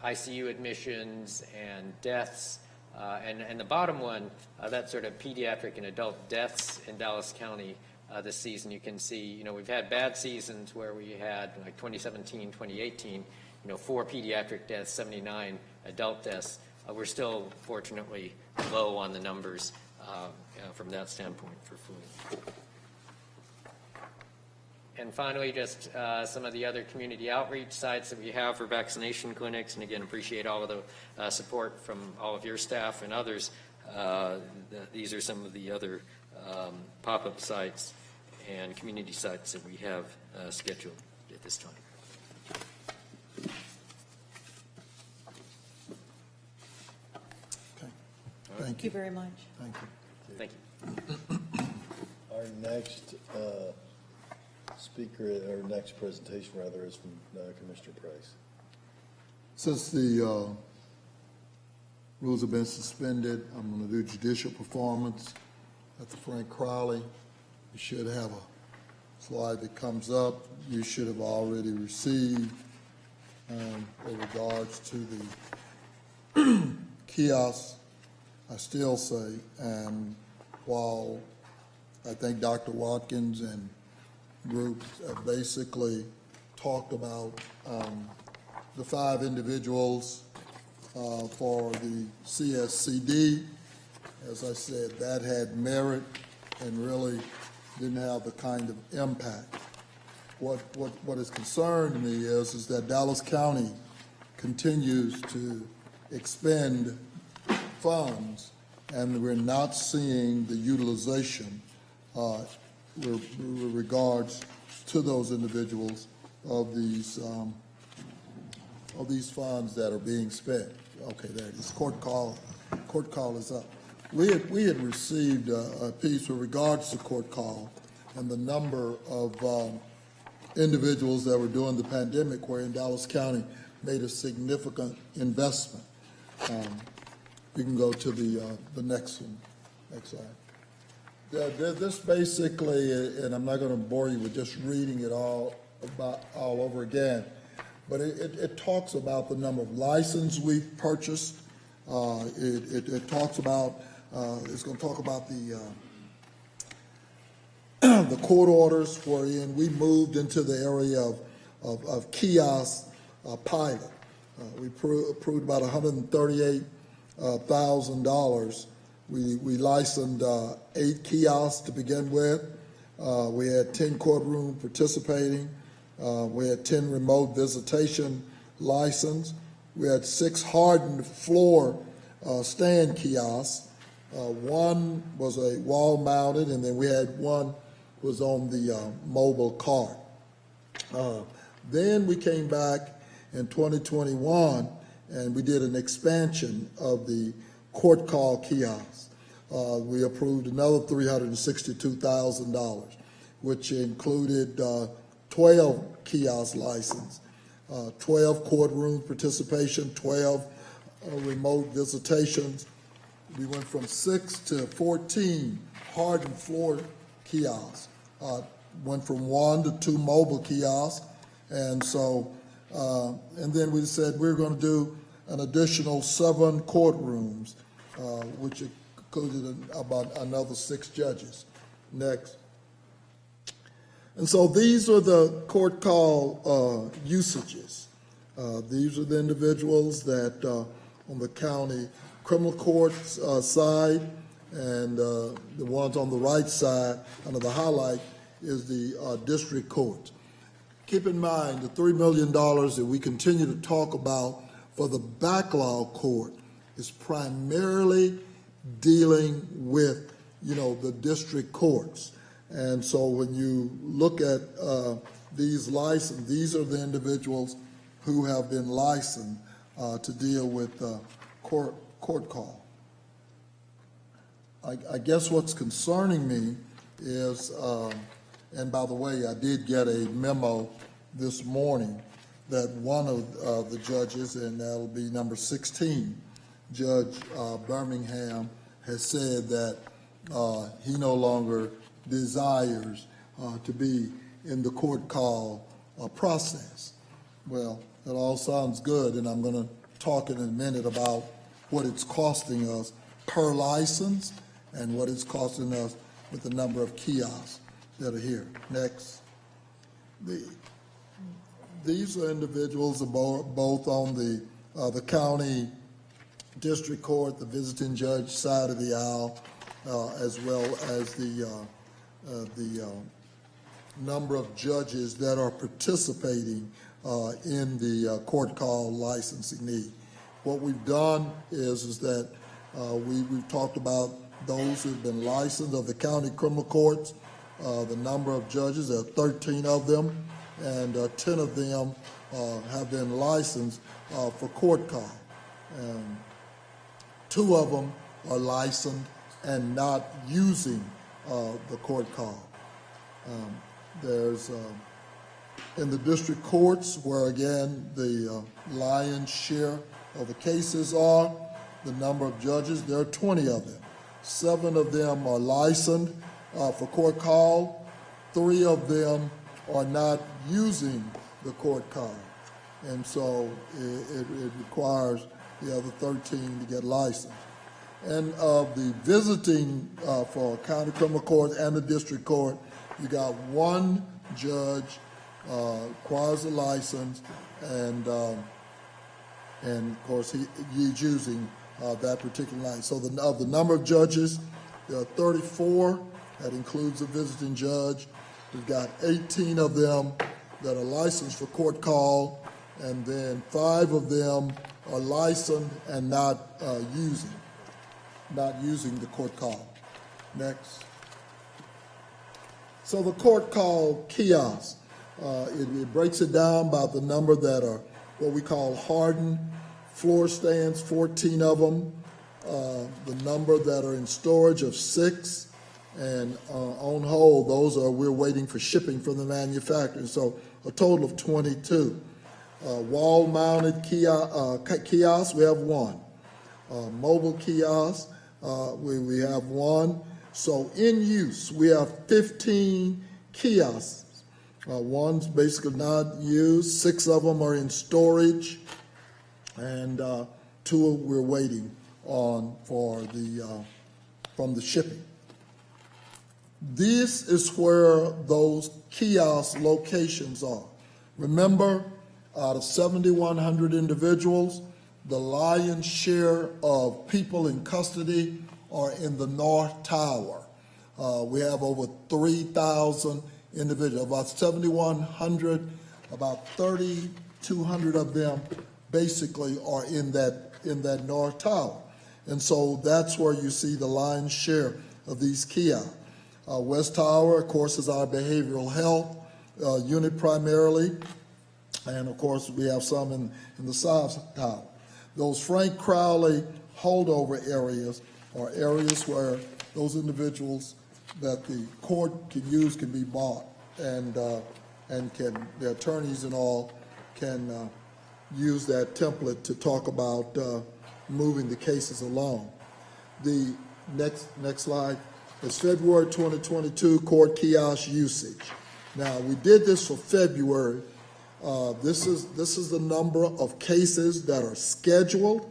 V: ICU admissions, and deaths, and the bottom one, that's sort of pediatric and adult deaths in Dallas County this season. You can see, we've had bad seasons where we had like 2017, 2018, 4 pediatric deaths, 79 adult deaths. We're still fortunately low on the numbers from that standpoint for flu. And finally, just some of the other community outreach sites that we have for vaccination clinics. And again, appreciate all of the support from all of your staff and others. These are some of the other pop-up sites and community sites that we have scheduled at this time.
B: Thank you
C: very much.
B: Thank you.
V: Thank you.
A: Our next speaker, or next presentation rather, is from Commissioner Price.
B: Since the rules have been suspended, I'm going to do judicial performance at the Frank Crowley. You should have a slide that comes up. You should have already received in regards to the kiosks. I still say, and while I think Dr. Watkins and groups have basically talked about the 5 individuals for the CSCD, as I said, that had merit and really didn't have the kind of impact. What has concerned me is that Dallas County continues to expend funds, and we're not seeing the utilization with regards to those individuals of these funds that are being spent. Okay, there it is. Court call is up. We had received a piece with regards to court call and the number of individuals that were during the pandemic where in Dallas County made a significant investment. You can go to the next one, next slide. This basically, and I'm not going to bore you with just reading it all over again, but it talks about the number of licenses we've purchased. It talks about, it's going to talk about the court orders wherein we moved into the area of kiosk pilot. We approved about $138,000. We licensed 8 kiosks to begin with. We had 10 courtroom participating. We had 10 remote visitation license. We had 6 hardened floor stand kiosks. 1 was a wall mounted, and then we had 1 was on the mobile cart. Then we came back in 2021 and we did an expansion of the court call kiosks. We approved another $362,000, which included 12 kiosk license, 12 courtroom participation, 12 remote visitations. We went from 6 to 14 hardened floor kiosks. Went from 1 to 2 mobile kiosks, and so and then we said we're going to do an additional 7 courtrooms. which included about another 6 judges. Next. And so these are the court call usages. These are the individuals that on the county criminal courts side, and the ones on the right side, under the highlight, is the district courts. Keep in mind the $3 million that we continue to talk about for the backlog court is primarily dealing with, the district courts. And so when you look at these licenses, these are the individuals who have been licensed to deal with court call. I guess what's concerning me is, and by the way, I did get a memo this morning that one of the judges, and that'll be number 16, Judge Birmingham, has said that he no longer desires to be in the court call process. Well, that all sounds good, and I'm going to talk in a minute about what it's costing us per license and what it's costing us with the number of kiosks that are here. Next. These are individuals both on the county district court, the visiting judge side of the aisle, as well as the number of judges that are participating in the court call licensing need. What we've done is that we've talked about those who've been licensed of the county criminal courts, the number of judges, there are 13 of them, and 10 of them have been licensed for court call. 2 of them are licensed and not using the court call. There's in the district courts, where again the lion's share of the cases are, the number of judges, there are 20 of them. 7 of them are licensed for court call. 3 of them are not using the court call. And so it requires the other 13 to get licensed. And of the visiting for county criminal court and the district court, you got 1 judge requires a license, and of course he's using that particular license. So of the number of judges, there are 34. That includes a visiting judge. We've got 18 of them that are licensed for court call, and then 5 of them are licensed and not using the court call. Next. So the court call kiosk, it breaks it down by the number that are what we call hardened floor stands, 14 of them, the number that are in storage of 6, and on hold, those are, we're waiting for shipping from the manufacturer, so a total of 22. Wall-mounted kiosks, we have 1. Mobile kiosks, we have 1. So in use, we have 15 kiosks. One's basically not used. 6 of them are in storage, and 2 we're waiting on for from the shipping. This is where those kiosk locations are. Remember, out of 7,100 individuals, the lion's share of people in custody are in the North Tower. We have over 3,000 individuals. About 7,100, about 3,200 of them basically are in that North Tower. And so that's where you see the lion's share of these kiosks. West Tower, of course, is our behavioral health unit primarily. And of course, we have some in the South Tower. Those Frank Crowley holdover areas are areas where those individuals that the court can use can be bought, and can, the attorneys and all can use that template to talk about moving the cases along. The next slide is February 2022 court kiosk usage. Now, we did this for February. This is the number of cases that are scheduled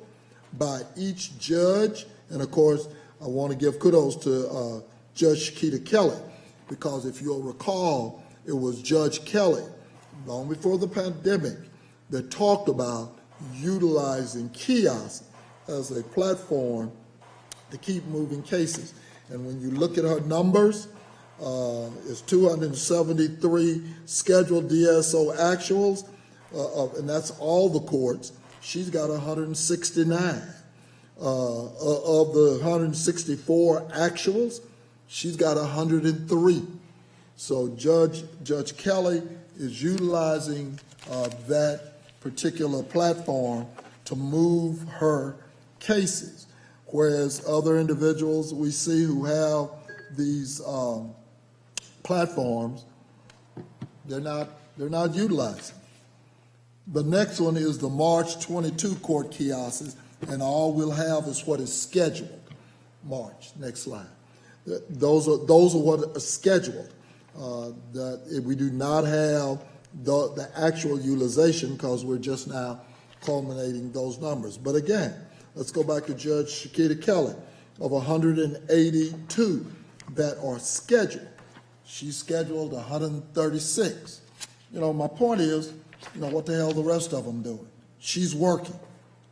B: by each judge And of course, I want to give kudos to Judge Shakita Kelly, because if you'll recall, it was Judge Kelly, long before the pandemic, that talked about utilizing kiosks as a platform to keep moving cases. And when you look at her numbers, it's 273 scheduled DSO actuals, and that's all the courts. She's got 169. Of the 164 actuals, she's got 103. So Judge Kelly is utilizing that particular platform to move her cases, whereas other individuals we see who have these platforms, they're not utilizing. The next one is the March 22 court kiosks, and all we'll have is what is scheduled. March, next slide. Those are what are scheduled. That we do not have the actual utilization because we're just now culminating those numbers. But again, let's go back to Judge Shakita Kelly. Of 182 that are scheduled, she scheduled 136. You know, my point is, you know, what the hell the rest of them doing? She's working.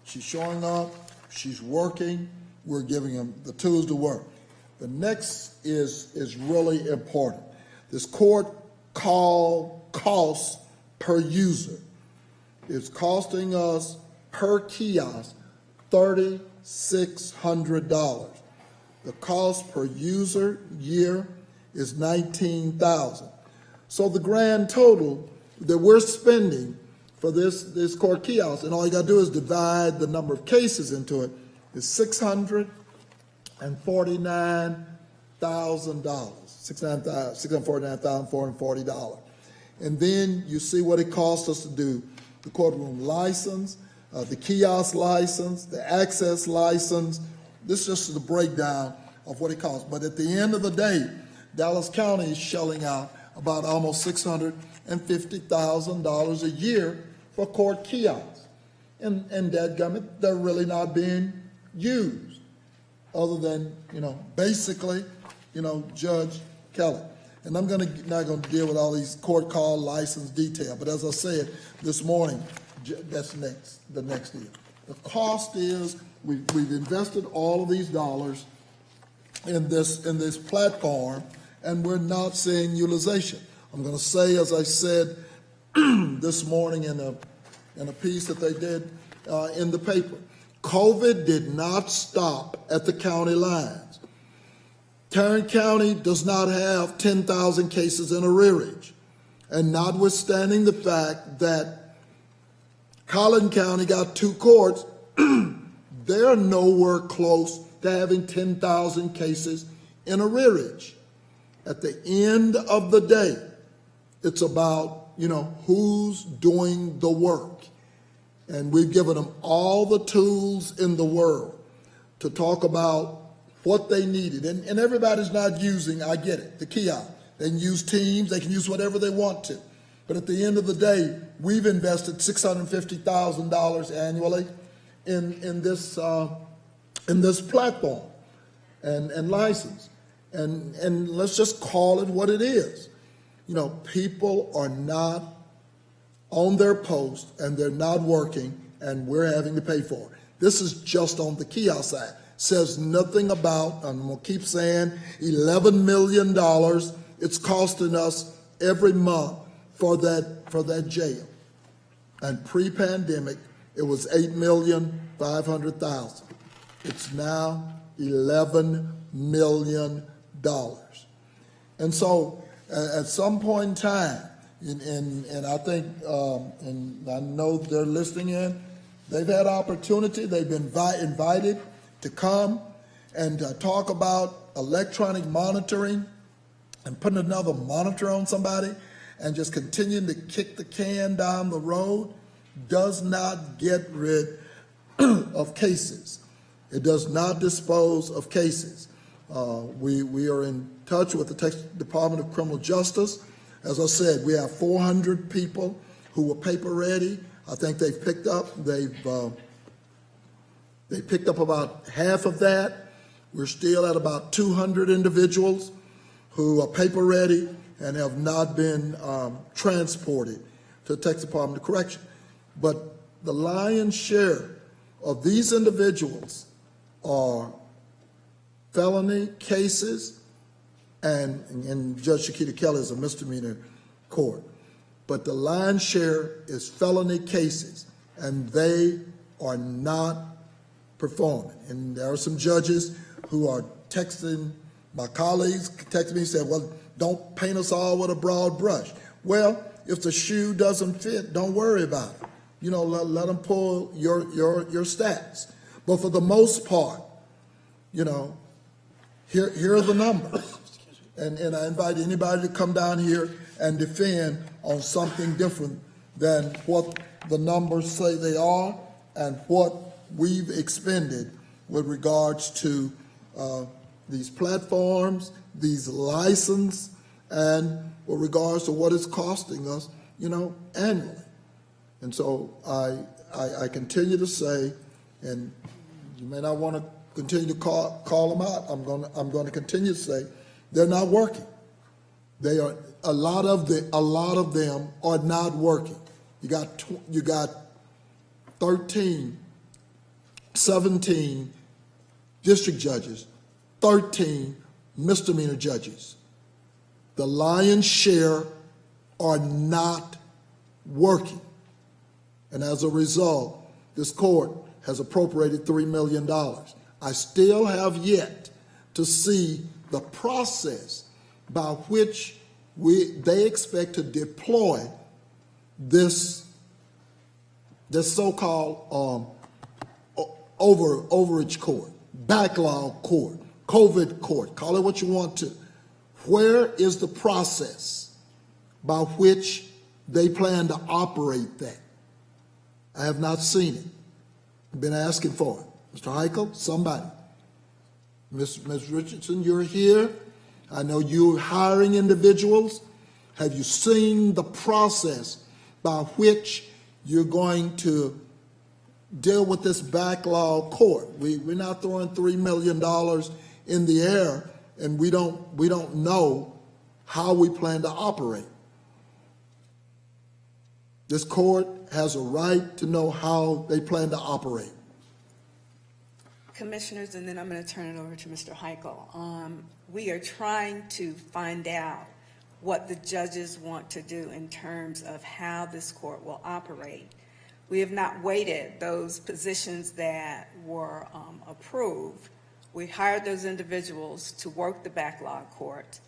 B: She's showing up. She's working. We're giving them the tools to work. The next is really important. This court call costs per user. It's costing us per kiosk $3,600. The cost per user year is $19,000. So the grand total that we're spending for this court kiosk, and all you got to do is divide the number of cases into it, is $649,000. $649,440. And then you see what it costs us to do the courtroom license, the kiosk license, the access license. This is just the breakdown of what it costs. But at the end of the day, Dallas County is shelling out about almost $650,000 a year for court kiosks. And dadgummit, they're really not being used other than, basically, Judge Kelly. And I'm not going to deal with all these court call license detail, but as I said this morning, that's the next deal. The cost is we've invested all of these dollars in this platform, and we're not seeing utilization. I'm going to say, as I said this morning in a piece that they did in the paper, COVID did not stop at the county lines. Tarrant County does not have 10,000 cases in arrearage. And notwithstanding the fact that Collin County got 2 courts, they're nowhere close to having 10,000 cases in arrearage. At the end of the day, it's about, who's doing the work. And we've given them all the tools in the world to talk about what they needed. And everybody's not using, I get it, the kiosk. They can use Teams, they can use whatever they want to. But at the end of the day, we've invested $650,000 annually in this platform and license. And let's just call it what it is. People are not on their post and they're not working, and we're having to pay for it. This is just on the kiosk side. Says nothing about, I'm going to keep saying, $11 million it's costing us every month for that jail. And pre-pandemic, it was $8,500,000. It's now $11 million. And so at some point in time, and I think, and I know they're listening in, they've had opportunity, they've been invited to come and talk about electronic monitoring and putting another monitor on somebody and just continuing to kick the can down the road does not get rid of cases. It does not dispose of cases. We are in touch with the Texas Department of Criminal Justice. As I said, we have 400 people who were paper ready. I think they picked up about half of that. We're still at about 200 individuals who are paper ready and have not been transported to the Texas Department of Correction. But the lion's share of these individuals are felony cases, and Judge Shakita Kelly is a misdemeanor court. But the lion's share is felony cases, and they are not performing. And there are some judges who are texting, my colleagues texting me and say, well, don't paint us all with a broad brush. Well, if the shoe doesn't fit, don't worry about it. You know, let them pull your stats. But for the most part, you know, here are the numbers. And I invite anybody to come down here and defend on something different than what the numbers say they are and what we've expended with regards to these platforms, these licenses, and with regards to what it's costing us, you know, annually. And so I continue to say, and you may not want to continue to call them out. I'm going to continue to say they're not working. They are a lot of them are not working. You got 13, 17 district judges, 13 misdemeanor judges. The lion's share are not working. And as a result, this court has appropriated $3 million. I still have yet to see the process by which they expect to deploy this so-called overage court, backlog court, COVID court, call it what you want to. Where is the process by which they plan to operate that? I have not seen it. I've been asking for it. Mr. Heichel, somebody. Ms. Richardson, you're here. I know you're hiring individuals. Have you seen the process by which you're going to deal with this backlog court? We're not throwing $3 million in the air, and we don't know how we plan to operate. This court has a right to know how they plan to operate.
D: Commissioners, and then I'm going to turn it over to Mr. Heichel. We are trying to find out what the judges want to do in terms of how this court will operate. We have not waited those positions that were approved. We hired those individuals to work the backlog court,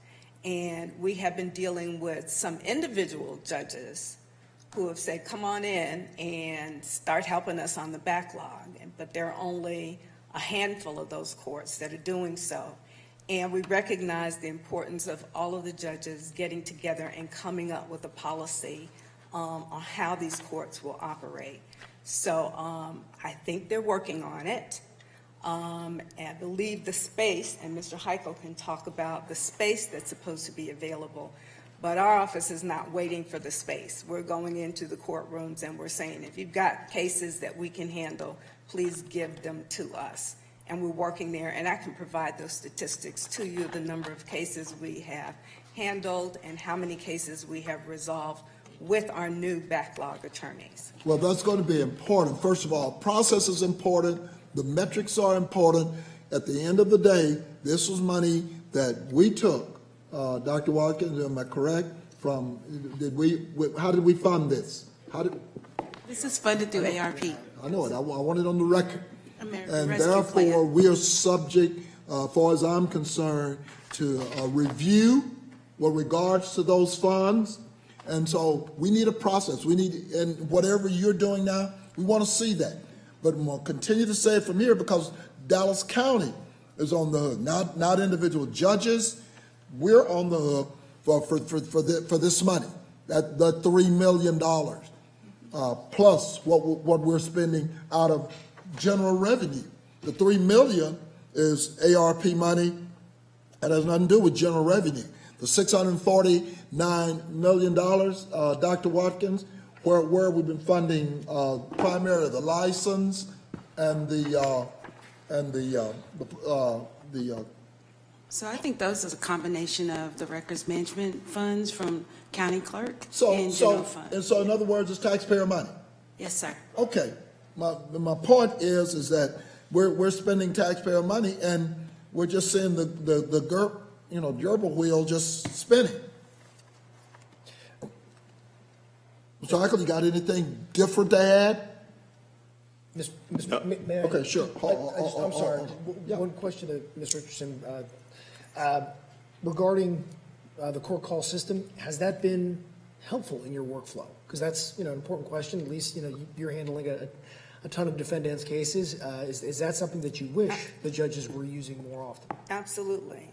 D: and we have been dealing with some individual judges who have said, come on in and start helping us on the backlog. But there are only a handful of those courts that are doing so. And we recognize the importance of all of the judges getting together and coming up with a policy on how these courts will operate. So I think they're working on it. And I believe the space, and Mr. Heichel can talk about the space that's supposed to be available, but our office is not waiting for the space. We're going into the courtrooms and we're saying, if you've got cases that we can handle, please give them to us. And we're working there, and I can provide those statistics to you, the number of cases we have handled and how many cases we have resolved with our new backlog attorneys.
B: Well, that's going to be important. First of all, process is important. The metrics are important. At the end of the day, this was money that we took. Dr. Watkins, am I correct? How did we fund this?
O: This is funded through ARP.
B: I know it. I want it on the record. And
O: Rescue
B: therefore,
O: Plan.
B: we are subject, as far as I'm concerned, to a review with regards to those funds. And so we need a process. And whatever you're doing now, we want to see that. But we'll continue to say it from here because Dallas County is on the hook, not individual judges. We're on the hook for this money, that $3 million, plus what we're spending out of general revenue. The $3 million is ARP money. That has nothing to do with general revenue. The $649 million, Dr. Watkins, where we've been funding primarily the license and the
E: So I think those is a combination of the records management funds from county clerk and
B: So,
E: general fund.
B: and so in other words, it's taxpayer money?
E: Yes, sir.
B: Okay. My point is that we're spending taxpayer money and we're just seeing the GERB, gerbil wheel just spinning. Mr. Heichel, you got anything different to add?
J: May I-
B: Okay, sure.
J: I'm sorry. One question to Ms. Richardson. Regarding the court call system, has that been helpful in your workflow? Because that's, an important question. At least, you're handling a ton of defendants' cases. Is that something that you wish the judges were using more often?
D: Absolutely.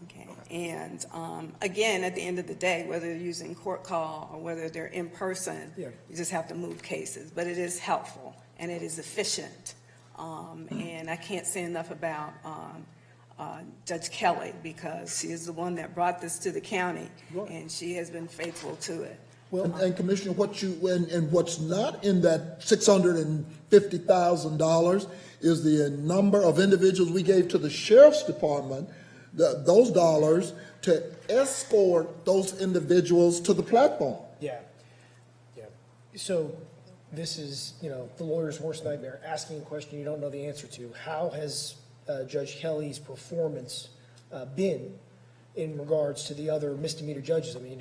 D: Okay. And again, at the end of the day, whether they're using court call or whether they're in person, you just have to move cases. But it is helpful and it is efficient. And I can't say enough about Judge Kelly, because she is the one that brought this to the county, and she has been faithful to it.
B: And Commissioner, what's not in that $650,000 is the number of individuals we gave to the sheriff's department, those dollars to escort those individuals to the platform.
J: Yeah. So this is, the lawyer's worst nightmare, asking a question you don't know the answer to. How has Judge Kelly's performance been in regards to the other misdemeanor judges? I mean,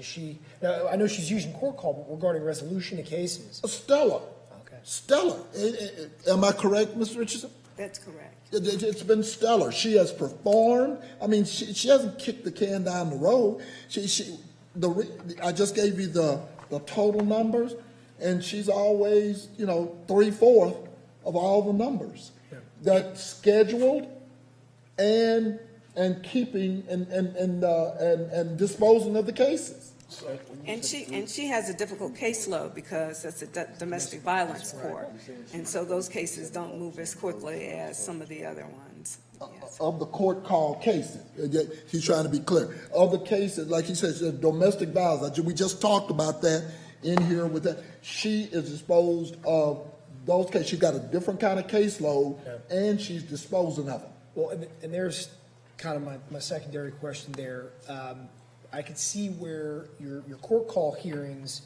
J: now I know she's using court call, but regarding resolution of cases.
B: Stellar.
J: Okay.
B: Stellar. Am I correct, Ms. Richardson?
D: That's correct.
B: It's been stellar. She has performed. I mean, she hasn't kicked the can down the road. I just gave you the total numbers, and she's always, 3/4 of all the numbers.
J: Yeah.
B: That's scheduled and keeping and disposing of the cases.
D: And she has a difficult caseload because that's a domestic violence court, and so those cases don't move as quickly as some of the other ones.
B: Of the court call cases, he's trying to be clear. Of the cases, like he says, domestic violence. We just talked about that in here with that. She is disposed of those cases. She's got a different kind of caseload, and she's disposing of them.
J: Well, and there's kind of my secondary question there. I could see where your court call hearings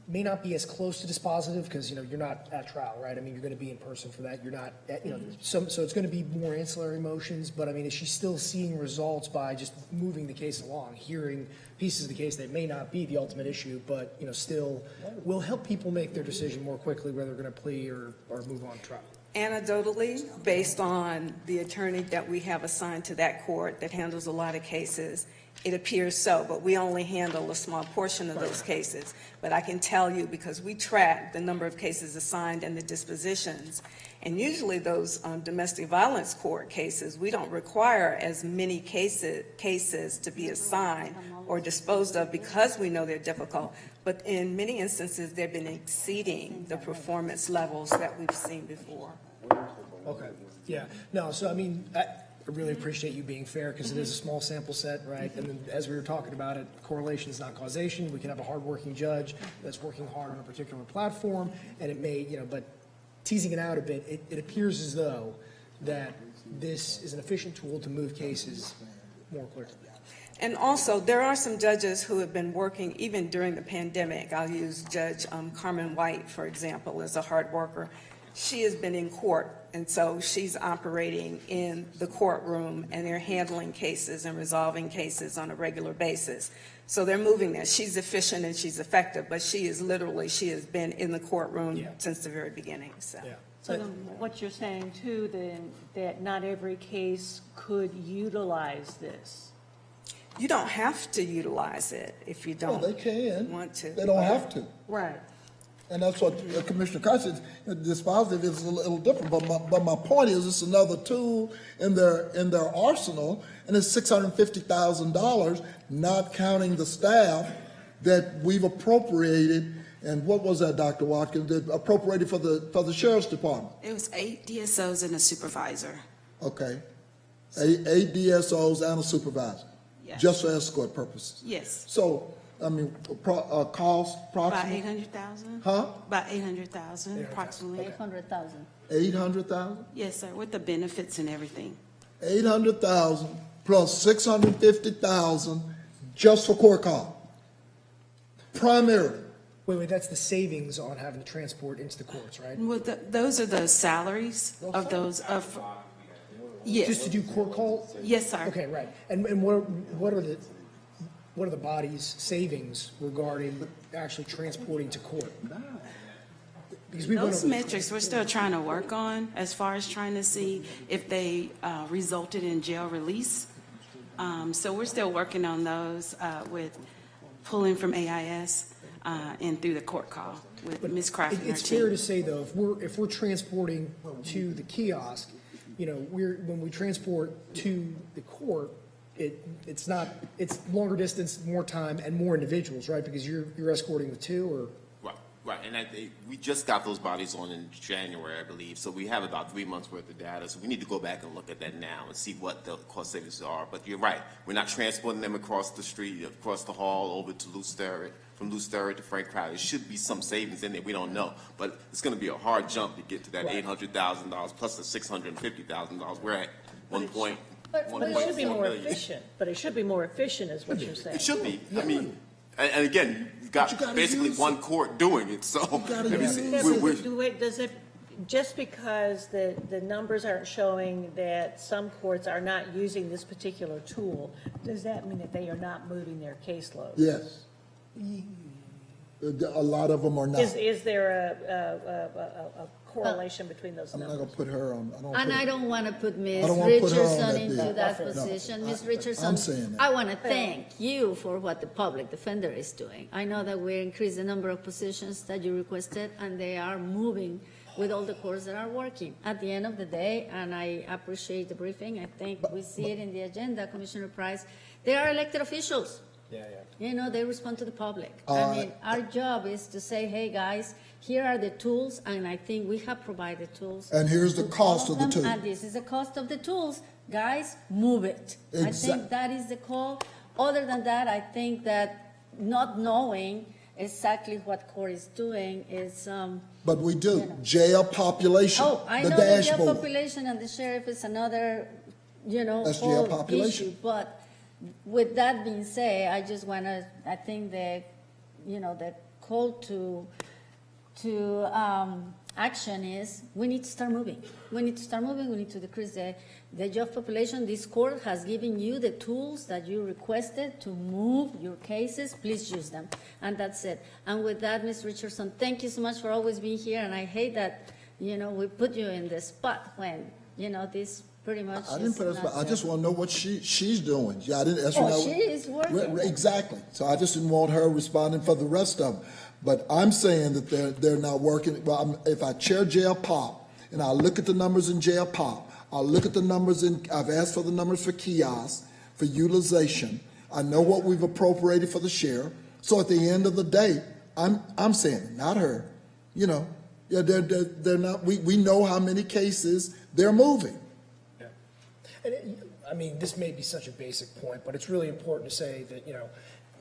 J: may not be as close to dispositive because, you're not at trial, right? I mean, you're going to be in person for that. You're not, so it's going to be more ancillary motions. But I mean, is she still seeing results by just moving the case along, hearing pieces of the case that may not be the ultimate issue, but, still will help people make their decision more quickly whether they're going to plea or move on to trial?
D: Anecdotally, based on the attorney that we have assigned to that court that handles a lot of cases, it appears so, but we only handle a small portion of those cases. But I can tell you, because we track the number of cases assigned and the dispositions, and usually those domestic violence court cases, we don't require as many cases to be assigned or disposed of because we know they're difficult. But in many instances, they've been exceeding the performance levels that we've seen before.
J: Okay, yeah. No, so I mean, I really appreciate you being fair because it is a small sample set, right? And then as we were talking about it, correlation is not causation. We can have a hardworking judge that's working hard on a particular platform, and it may, but teasing it out a bit, it appears as though that this is an efficient tool to move cases more quickly.
D: And also, there are some judges who have been working even during the pandemic. I'll use Judge Carmen White, for example, as a hard worker. She has been in court, and so she's operating in the courtroom, and they're handling cases and resolving cases on a regular basis. So they're moving there. She's efficient and she's effective, but she has been in the courtroom since the very beginning. So.
J: Yeah.
C: So then what you're saying too, then, that not every case could utilize this?
D: You don't have to utilize it if you don't
B: they can.
D: want to.
B: They don't have to.
C: Right.
B: And that's what Commissioner Cox said. Dispositive is a little different, but my point is, it's another tool in their arsenal, and it's $650,000, not counting the staff that we've appropriated. And what was that, Dr. Watkins? That appropriated for the sheriff's department?
E: It was 8 DSOs and a supervisor.
B: Okay, 8 DSOs and a supervisor, just for escort purposes.
E: Yes.
B: So, I mean, cost approximately?
E: About 800,000.
B: Huh?
E: About 800,000, approximately.
F: 800,000.
B: 800,000?
E: Yes, sir, with the benefits and everything.
B: 800,000 plus 650,000 just for court call. Primarily.
J: Wait, that's the savings on having to transport into the courts, right?
Q: Well, those are the salaries of those, yes.
J: Just to do court call?
Q: Yes, sir.
J: Okay, right. And what are the body's savings regarding actually transporting to court? Because we
Q: Those metrics we're still trying to work on as far as trying to see if they resulted in jail release. So we're still working on those with pulling from AIS and through the court call with Ms. Craft and her
J: It's fair
Q: team.
J: to say, though, if we're transporting to the kiosk, when we transport to the court, it's longer distance, more time, and more individuals, right? Because you're escorting with two, or
L: Right, and we just got those bodies on in January, I believe, so we have about 3 months worth of data, so we need to go back and look at that now and see what the cost savings are. But you're right, we're not transporting them across the street, across the hall, over to Lew Sterrett, from Lew Sterrett to Frank Crowder. There should be some savings in there, we don't know, but it's going to be a hard jump to get to that $800,000 plus the $650,000. We're at
C: But it should be more efficient. But it should be more efficient, is what you're saying.
L: It should be. I mean, and again, you've got basically one court doing it, so.
C: Does it, just because the numbers aren't showing that some courts are not using this particular tool, does that mean that they are not moving their caseload?
B: Yes. A lot of them are not.
C: Is there a correlation between those
B: I'm not
C: numbers?
B: going to put her on.
F: I don't want to put Ms.
B: I don't wanna put her on
F: Richardson
B: that
F: into
B: deal.
F: that
B: No.
F: position. Ms.
B: I'm
F: Richardson,
B: saying that.
F: I want to thank you for what the public defender is doing. I know that we increased the number of positions that you requested, and they are moving with all the courts that are working. At the end of the day, and I appreciate the briefing, I think we see it in the agenda, Commissioner Price, they are elected officials.
J: Yeah.
F: They respond to the public. Our job is to say, hey, guys, here are the tools, and I think we have provided tools.
B: And here's the cost of the
F: them,
B: tool.
F: And this is the cost of the tools. Guys, move it. I think that is the call. Other than that, I think that not knowing exactly what court is doing is...
B: But we do. Jail population,
F: I
B: the
F: know the jail
B: dashboard.
F: population and the sheriff is another,
B: That's
F: whole
B: jail population.
F: issue. But with that being said, I just want to, I think the call to action is we need to start moving. We need to start moving. We need to decrease the job population. This court has given you the tools that you requested to move your cases. Please use them. And that's it. And with that, Ms. Richardson, thank you so much for always being here. And I hate that, we put you in the spot when, this pretty much
B: I didn't put her.
F: not
B: I just want to know what she's doing. Yeah, I didn't. That's
F: she is working.
B: Exactly. So I just didn't want her responding for the rest of them. But I'm saying that they're not working. Well, if I chair jail pop and I look at the numbers in jail pop, I'll look at the numbers I've asked for the numbers for kiosks, for utilization. I know what we've appropriated for the sheriff. So at the end of the day, I'm saying, not her. They're not. We know how many cases they're moving.
J: And this may be such a basic point, but it's really important to say that,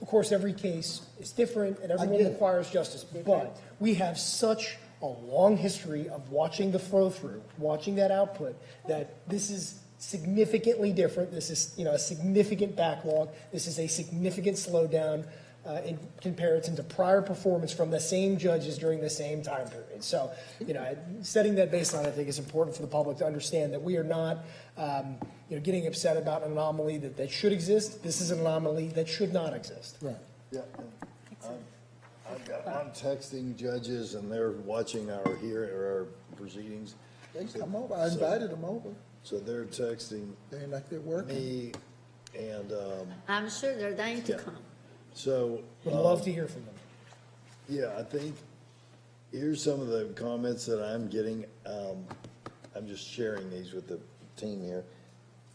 J: of course, every case is different and everyone requires justice. But we have such a long history of watching the flow through, watching that output, that this is significantly different. This is, a significant backlog. This is a significant slowdown in comparison to prior performance from the same judges during the same time period. So, setting that baseline, I think, is important for the public to understand that we are not, getting upset about an anomaly that should exist. This is an anomaly that should not exist.
B: Right.
A: Yeah. I'm texting judges and they're watching our proceedings.
B: They come over. I invited them over.
A: So they're texting
B: They're like they're working.
A: me and,
F: I'm sure they're dying to come.
A: so.
J: Would love to hear from them.
A: Yeah, I think, here's some of the comments that I'm getting. I'm just sharing these with the team here.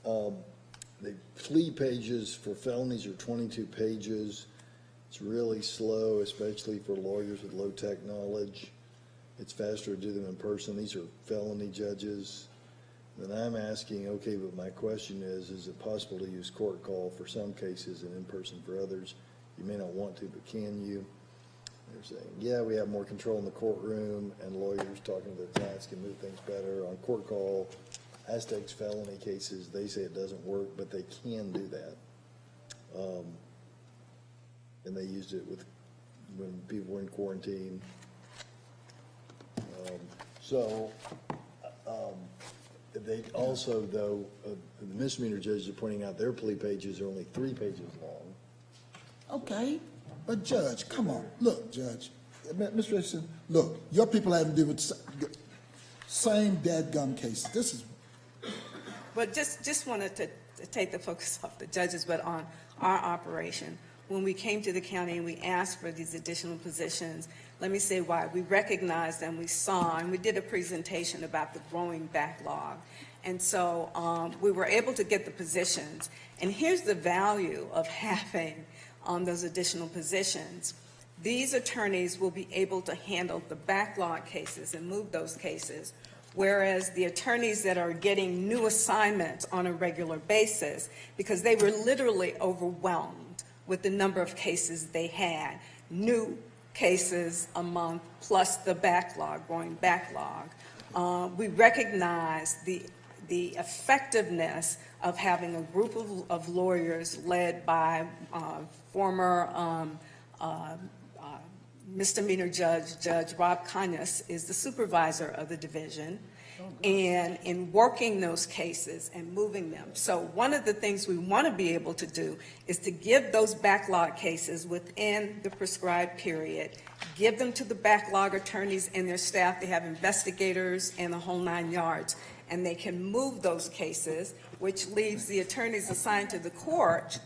A: The plea pages for felonies are 22 pages. It's really slow, especially for lawyers with low tech knowledge. It's faster to do them in person. These are felony judges. Then I'm asking, okay, but my question is it possible to use court call for some cases and in person for others? You may not want to, but can you? They're saying, yeah, we have more control in the courtroom and lawyers talking to their clients can move things better. On court call, high-stakes felony cases, they say it doesn't work, but they can do that. And they used it with, when people were in quarantine. They also, though, the misdemeanor judges are pointing out their plea pages are only 3 pages long.
B: Okay, but Judge, come on, look, Judge, Mr. Richardson, look, your people having to do with same dadgum case. This is,
D: But just wanted to take the focus off the judges, but on our operation. When we came to the county and we asked for these additional positions, let me say why. We recognized and we saw, and we did a presentation about the growing backlog. And so we were able to get the positions. And here's the value of having those additional positions. These attorneys will be able to handle the backlog cases and move those cases, whereas the attorneys that are getting new assignments on a regular basis, because they were literally overwhelmed with the number of cases they had, new cases a month plus the backlog, growing backlog. We recognize the effectiveness of having a group of lawyers led by former misdemeanor Judge Rob Conyers is the supervisor of the division, and in working those cases and moving them. So one of the things we want to be able to do is to give those backlog cases within the prescribed period, give them to the backlog attorneys and their staff. They have investigators and the whole 9 yards, and they can move those cases, which leaves the attorneys assigned to the court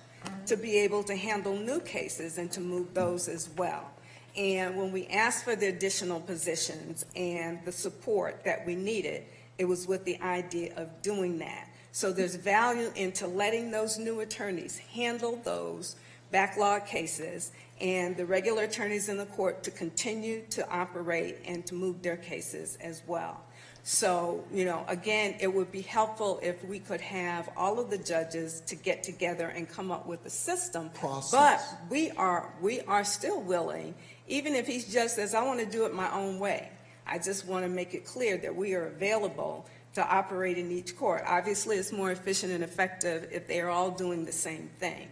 D: to be able to handle new cases and to move those as well. And when we asked for the additional positions and the support that we needed, it was with the idea of doing that. So there's value into letting those new attorneys handle those backlog cases and the regular attorneys in the court to continue to operate and to move their cases as well. So, you know, again, it would be helpful if we could have all of the judges to get together and come up with a system.
B: Process.
D: But we are still willing, even if he just says, I want to do it my own way. I just want to make it clear that we are available to operate in each court. Obviously, it's more efficient and effective if they are all doing the same thing.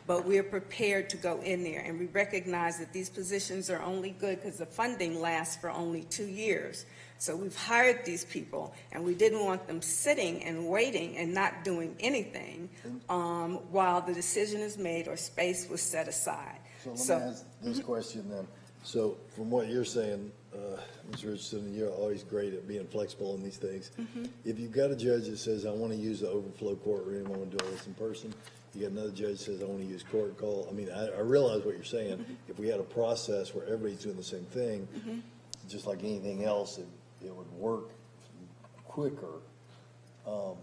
D: But we are prepared to go in there, and we recognize that these positions are only good because the funding lasts for only 2 years. So we've hired these people, and we didn't want them sitting and waiting and not doing anything while the decision is made or space was set aside.
A: So let me ask this question then. So from what you're saying, Ms. Richardson, you're always great at being flexible in these things. If you've got a judge that says, I want to use the overflow courtroom, I want to do all this in person, you got another judge that says, I want to use court call. I mean, I realize what you're saying. If we had a process where everybody's doing the same thing, just like anything else, it would work quicker. You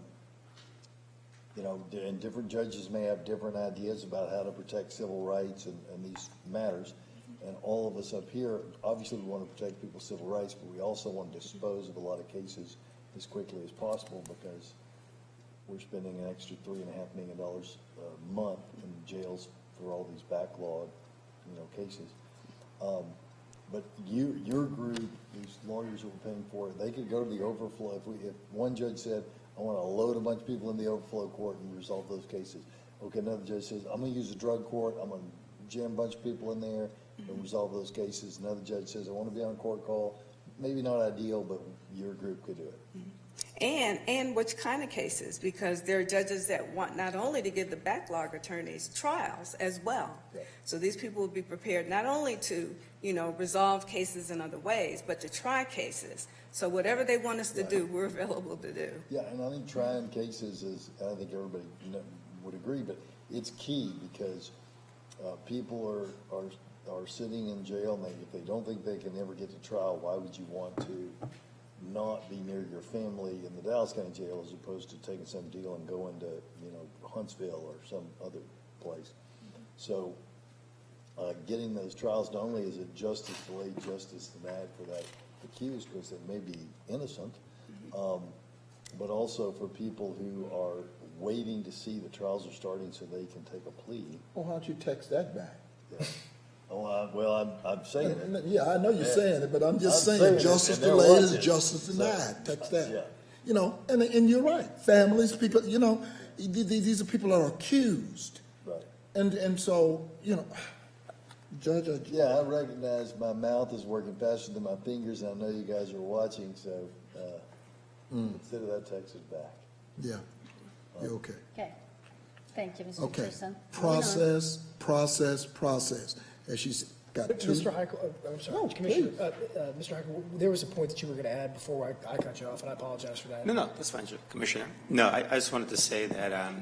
A: know, and different judges may have different ideas about how to protect civil rights and these matters. And all of us up here, obviously we want to protect people's civil rights, but we also want to dispose of a lot of cases as quickly as possible because we're spending an extra $3.5 million a month in jails for all these backlog, you know, cases. But your group, these lawyers that we're paying for, they could go to the overflow. If one judge said, I want to load a bunch of people in the overflow court and resolve those cases. Okay, another judge says, I'm going to use the drug court. I'm going to jam a bunch of people in there and resolve those cases. Another judge says, I want to be on court call. Maybe not ideal, but your group could do it.
D: And which kind of cases? Because there are judges that want not only to give the backlog attorneys trials as well. Right. So these people will be prepared not only to, you know, resolve cases in other ways, but to try cases. So whatever they want us to do, we're available to do.
A: Yeah, and I think trying cases is, I think everybody would agree, but it's key because people are sitting in jail, and if they don't think they can ever get to trial, why would you want to not be near your family in the Dallas County Jail as opposed to taking some deal and going to, you know, Huntsville or some other place? So getting those trials, not only is it justice delayed, justice denied for that accused because they may be innocent, but also for people who are waiting to see the trials are starting so they can take a plea.
B: Well, why don't you text that back?
A: Yeah. Well, I'm saying it.
B: Yeah, I know you're saying it, but I'm just saying justice delayed is justice denied. Text that.
A: Yeah.
B: you know, and you're right, families, people, you know, these are people that are accused.
A: Right.
B: And so, you know, Judge,
A: Yeah, I recognize my mouth is working faster than my fingers, and I know you guys are watching, so consider that text is back.
B: yeah, you're okay.
F: Okay. Thank you, Mr.
B: Okay,
F: Pearson.
B: process. As she's got two.
J: Mr. Heichel, I'm sorry, Commissioner, Mr. Heichel, there was a point that you were going to add before I cut you off, and I apologize for that.
I: No, that's fine, Commissioner. No, I just wanted to say that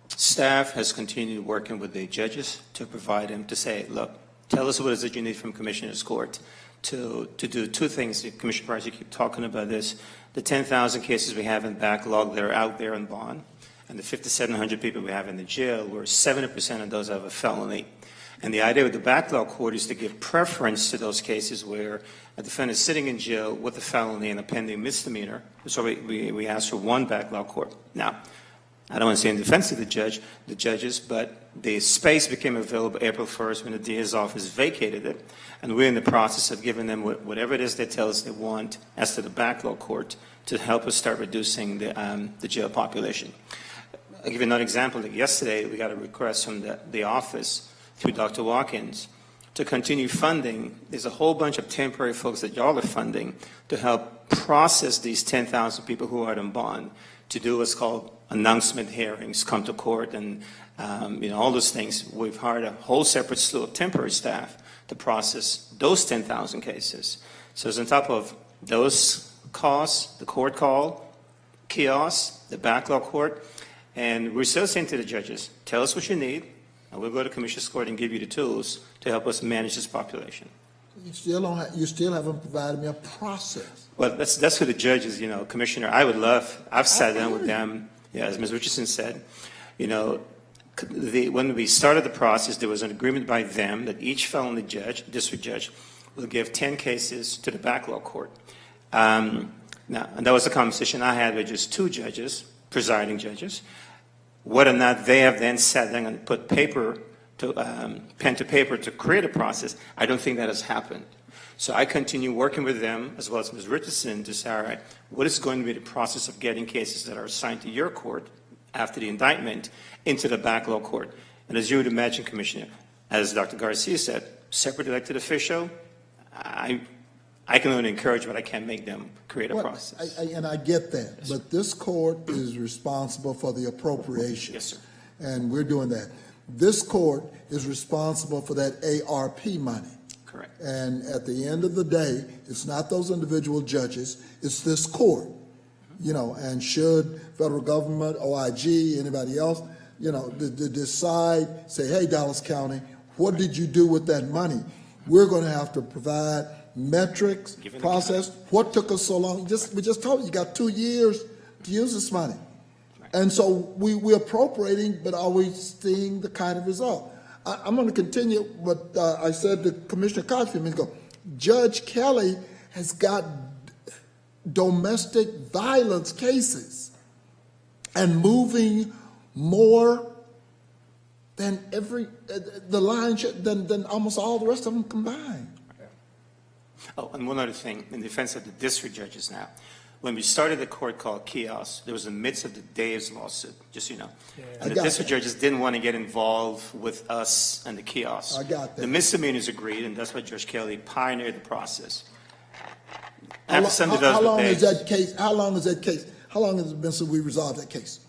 I: staff has continued working with the judges to provide them to say, look, tell us what is it you need from Commissioner's Court to do two things. Commissioner Price, you keep talking about this. The 10,000 cases we have in backlog that are out there in bond, and the 5,700 people we have in the jail, where 70% of those have a felony. And the idea with the backlog court is to give preference to those cases where a defendant is sitting in jail with a felony and a pending misdemeanor. So we ask for one backlog court. Now, I don't want to say in defense of the judges, but the space became available April 1st when the DA's office vacated it, and we're in the process of giving them whatever it is they tell us they want as to the backlog court to help us start reducing the jail population. I'll give you another example. Like yesterday, we got a request from the office through Dr. Watkins to continue funding. There's a whole bunch of temporary folks that y'all are funding to help process these 10,000 people who are in bond, to do what's called announcement hearings, come to court, and all those things. We've hired a whole separate slew of temporary staff to process those 10,000 cases. So it's on top of those costs, the court call, kiosks, the backlog court, and we're still saying to the judges, tell us what you need, and we'll go to Commissioner's Court and give you the tools to help us manage this population.
B: You still haven't provided me a process.
I: Well, that's for the judges, Commissioner. I've sat down with them, as Ms. Richardson said, when we started the process, there was an agreement by them that each felony judge, district judge, will give 10 cases to the backlog court. And that was a conversation I had with just two judges, presiding judges. Whether or not they have then sat down and put pen to paper to create a process, I don't think that has happened. So I continue working with them, as well as Ms. Richardson, to say, all right, what is going to be the process of getting cases that are assigned to your court after the indictment into the backlog court? And as you would imagine, Commissioner, as Dr. Garcia said, separate elected official, I can only encourage, but I can't make them create a process.
B: And I get that, but this court is responsible for the appropriation.
I: Yes, sir.
B: And we're doing that. This court is responsible for that ARP money.
I: Correct.
B: And at the end of the day, it's not those individual judges, it's this court. And should federal government, OIG, anybody else, decide, say, hey, Dallas County, what did you do with that money? We're going to have to provide metrics, process. What took us so long? We just told you got 2 years to use this money. And so we're appropriating, but are we seeing the kind of result? I'm going to continue what I said to Commissioner Koch a few minutes ago. Judge Kelly has got domestic violence cases and moving more than than almost all the rest of them combined.
I: Oh, and one other thing, in defense of the district judges now. When we started the court called Kiosk, there was in the midst of the Dave's lawsuit, just so you know. And the district judges didn't want to get involved with us and the kiosk.
B: I got that.
I: The misdemeanors agreed, and that's why Judge Kelly pioneered the process.
B: How long is that case? How long has it been since we resolved that case?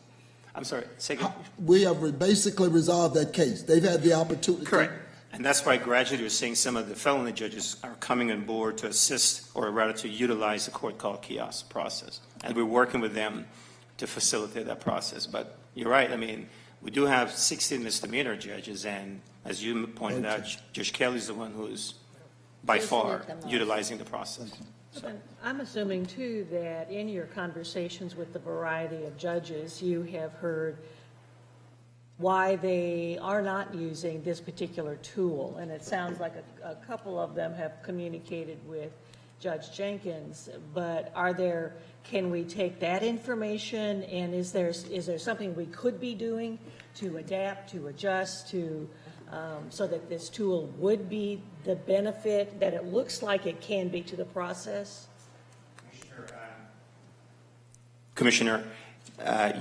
I: I'm sorry, say again?
B: We have basically resolved that case. They've had the opportunity.
I: Correct. And that's why gradually you're seeing some of the felony judges are coming on board to assist, or rather to utilize the court called kiosk process. And we're working with them to facilitate that process. But you're right, we do have 16 misdemeanor judges, and as you pointed out, Judge Kelly's the one who is by far utilizing the process.
C: I'm assuming, too, that in your conversations with the variety of judges, you have heard why they are not using this particular tool. And it sounds like a couple of them have communicated with Judge Jenkins, but can we take that information, and is there something we could be doing to adapt, to adjust, so that this tool would be the benefit that it looks like it can be to the process?
I: Commissioner, Commissioner,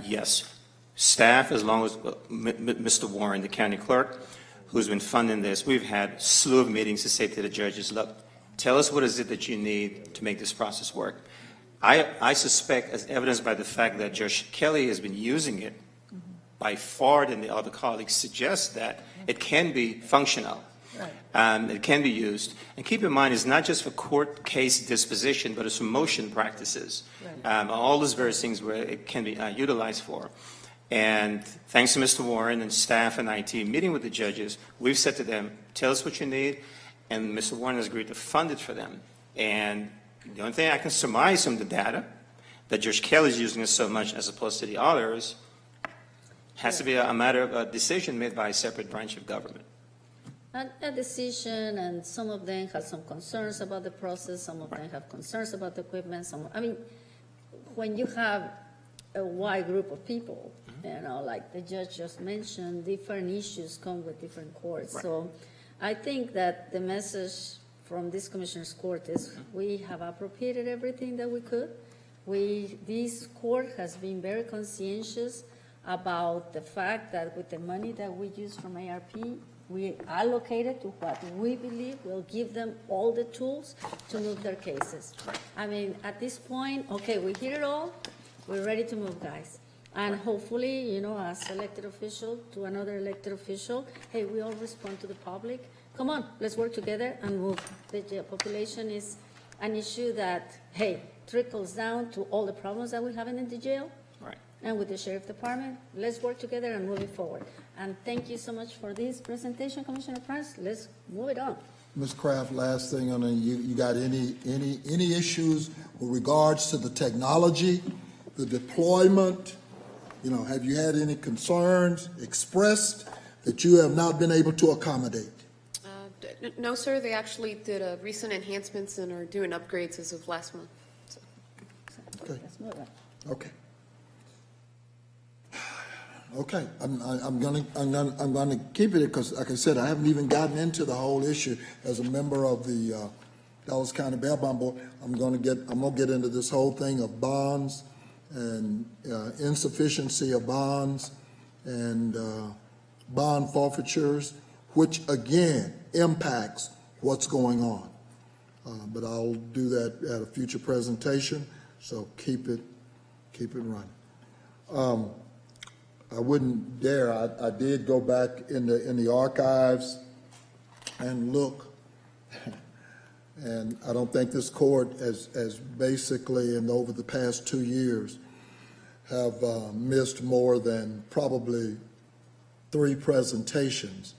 I: yes. Staff, as long as Mr. Warren, the county clerk, who's been funding this, we've had a slew of meetings to say to the judges, look, tell us what is it that you need to make this process work. I suspect, as evidenced by the fact that Judge Kelly has been using it by far than the other colleagues, suggests that it can be functional. It can be used. And keep in mind, it's not just for court case disposition, but it's for motion practices. All those various things where it can be utilized for. And thanks to Mr. Warren and staff and IT meeting with the judges, we've said to them, tell us what you need, and Mr. Warren has agreed to fund it for them. And the only thing I can surmise from the data, that Judge Kelly is using it so much as opposed to the others, has to be a matter of a decision made by a separate branch of government.
F: A decision, and some of them have some concerns about the process, some of them have concerns about the equipment, when you have a wide group of people, like the judge just mentioned, different issues come with different courts. Right. So I think that the message from this Commissioner's Court is we have appropriated everything that we could. This court has been very conscientious about the fact that with the money that we use from ARP, we allocated to what we believe will give them all the tools to move their cases. I mean, at this point, okay, we hear it all, we're ready to move, guys. And hopefully, as elected official to another elected official, hey, we all respond to the public. Come on, let's work together and move. The jail population is an issue that, hey, trickles down to all the problems that we have in the jail.
I: Right.
F: And with the Sheriff Department, let's work together and move it forward. And thank you so much for this presentation, Commissioner Price. Let's move it on.
B: Ms. Kraft, last thing on it, you got any issues with regards to the technology, the deployment? Have you had any concerns expressed that you have not been able to accommodate?
G: No, sir. They actually did recent enhancements and are doing upgrades as of last month. So.
B: Okay. Okay. Okay. I'm gonna keep it because, like I said, I haven't even gotten into the whole issue as a member of the Dallas County Bail Bond Board. I'm gonna get into this whole thing of bonds and insufficiency of bonds and bond forfeitures, which again impacts what's going on. But I'll do that at a future presentation. So keep it running. I wouldn't dare. I did go back in the archives and look, and I don't think this court has basically, over the past 2 years, have missed more than probably 3 presentations,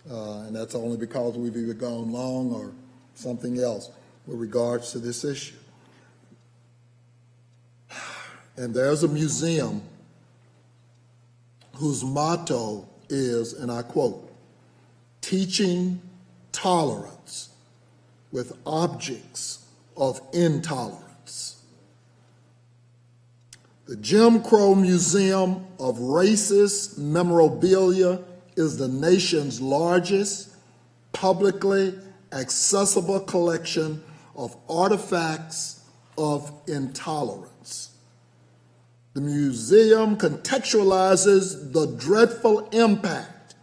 B: and that's only because we've either gone long or something else with regards to this issue. And there's a museum whose motto is, and I quote, teaching tolerance with objects of intolerance. The Jim Crow Museum of Racist Memorabilia is the nation's largest publicly accessible collection of artifacts of intolerance. The museum contextualizes the dreadful impact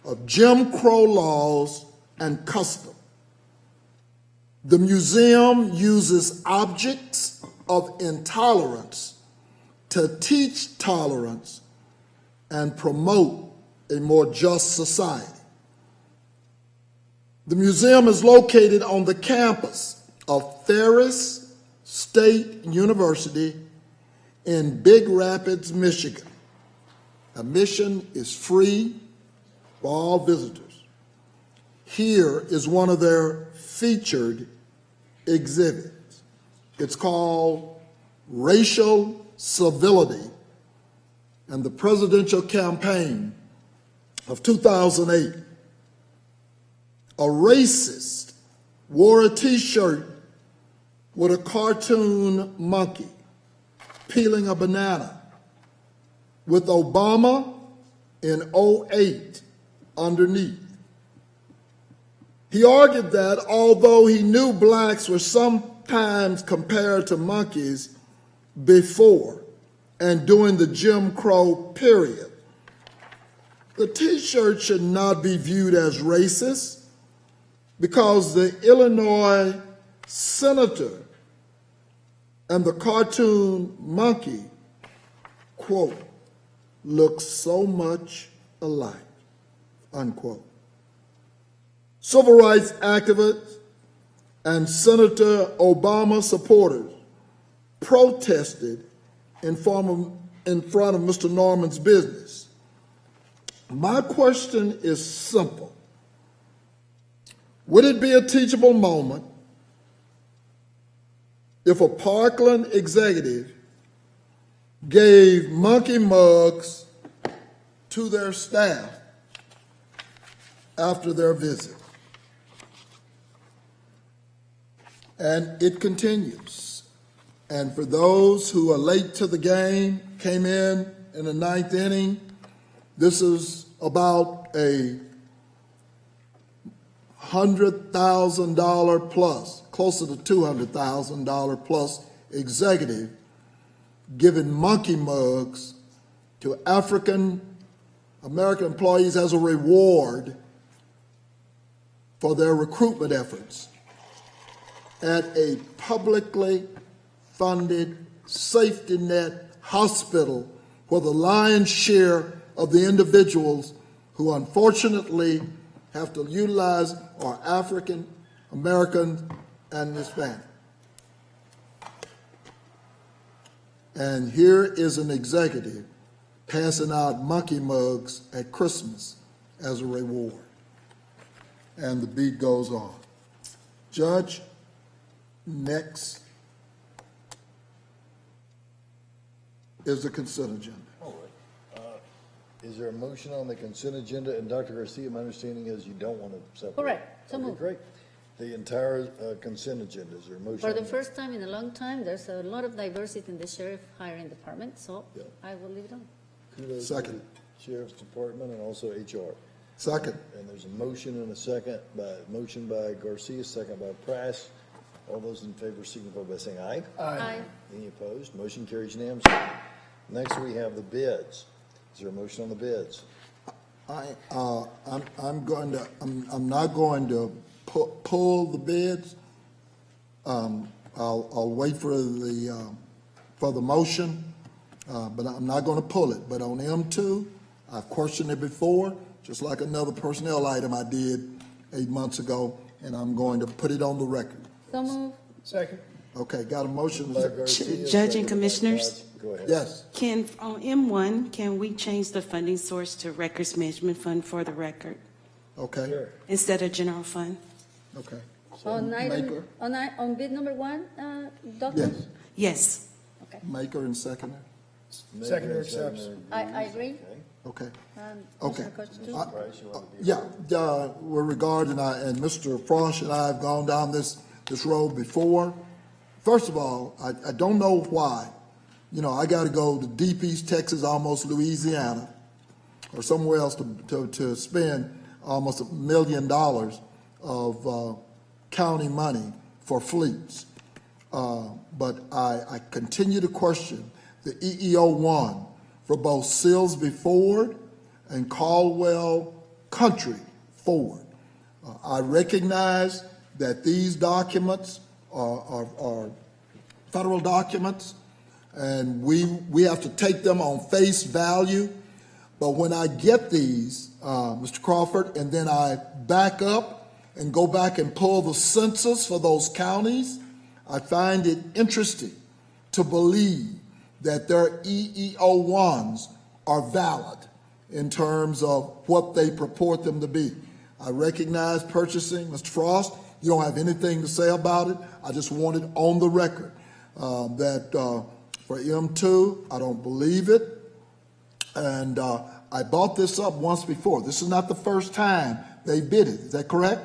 B: of Jim Crow laws and custom. The museum uses objects of intolerance to teach tolerance and promote a more just society. The museum is located on the campus of THERESA State University in Big Rapids, Michigan. Admission is free for all visitors. Here is one of their featured exhibits. It's called Racial Civility and the Presidential Campaign of 2008. A racist wore a t-shirt with a cartoon monkey peeling a banana with Obama in 2008 underneath. He argued that although he knew blacks were sometimes compared to monkeys before and during the Jim Crow period. The T-shirt should not be viewed as racist because the Illinois senator and the cartoon monkey, quote, look so much alike, unquote. Civil rights activists and Senator Obama supporters protested in front of Mr. Norman's business. My question is simple. Would it be a teachable moment if a Parkland executive gave monkey mugs to their staff after their visit? And it continues. And for those who are late to the game, came in the ninth inning, this is about a $100,000 plus, closer to $200,000 plus executive giving monkey mugs to African American employees as a reward for their recruitment efforts at a publicly funded safety net hospital where the lion's share of the individuals who unfortunately have to utilize are African Americans and Hispanic. And here is an executive passing out monkey mugs at Christmas as a reward. And the beat goes on. Judge, next is the consent agenda.
A: All right. Is there a motion on the consent agenda? And Dr. Garcia, my understanding is you don't want to separate.
F: Correct. So
A: Okay,
F: moved.
A: great. The entire consent agenda, is there a motion?
F: For the
A: on that?
F: first time in a long time, there's a lot of diversity in the sheriff hiring department, so
A: Yeah.
F: I will leave it on.
A: Kudos
B: Second.
A: to the Sheriff's Department and also HR.
B: Second.
A: And there's a motion and a second motion by Garcia, second by Price. All those in favor signify by saying aye.
F: Aye.
A: Any opposed? Motion carries unanimously. Next, we have the bids. Is there a motion on the bids?
B: I'm not going to pull the bids. I'll wait for the motion, but I'm not going to pull it. But on M2, I've questioned it before, just like another personnel item I did 8 months ago, and I'm going to put it on the record.
F: So moved.
J: Second.
B: Okay, got a motion.
A: By Garcia,
P: Judge
A: second
P: and
A: by
P: Commissioners?
A: Price. Go ahead.
B: Yes.
P: Can, on M1, can we change the funding source to Records Management Fund for the record
B: Okay.
A: Sure.
P: instead of General Fund?
B: Okay.
F: On
B: Maker,
F: on bid number one, Doctor?
B: yes.
P: Yes.
F: Okay.
B: Maker and seconder.
J: Seconder accepts.
F: I agree.
B: Okay.
F: Okay.
B: Okay.
A: Price, you want to be?
B: Yeah, with regard, and Mr. Frost and I have gone down this road before. First of all, I don't know why. You know, I got to go to deep East Texas, almost Louisiana, or somewhere else to spend almost $1 million of county money for fleets. But I continue to question the EEO-1 for both Silsbee Ford and Caldwell Country Ford. I recognize that these documents are federal documents, and we have to take them on face value. But when I get these, Mr. Crawford, and then I back up and go back and pull the census for those counties, I find it interesting to believe that their EEO-1s are valid in terms of what they purport them to be. I recognize purchasing, Mr. Frost, you don't have anything to say about it. I just want it on the record that for M2, I don't believe it. And I bought this up once before. This is not the first time they bid it. Is that correct?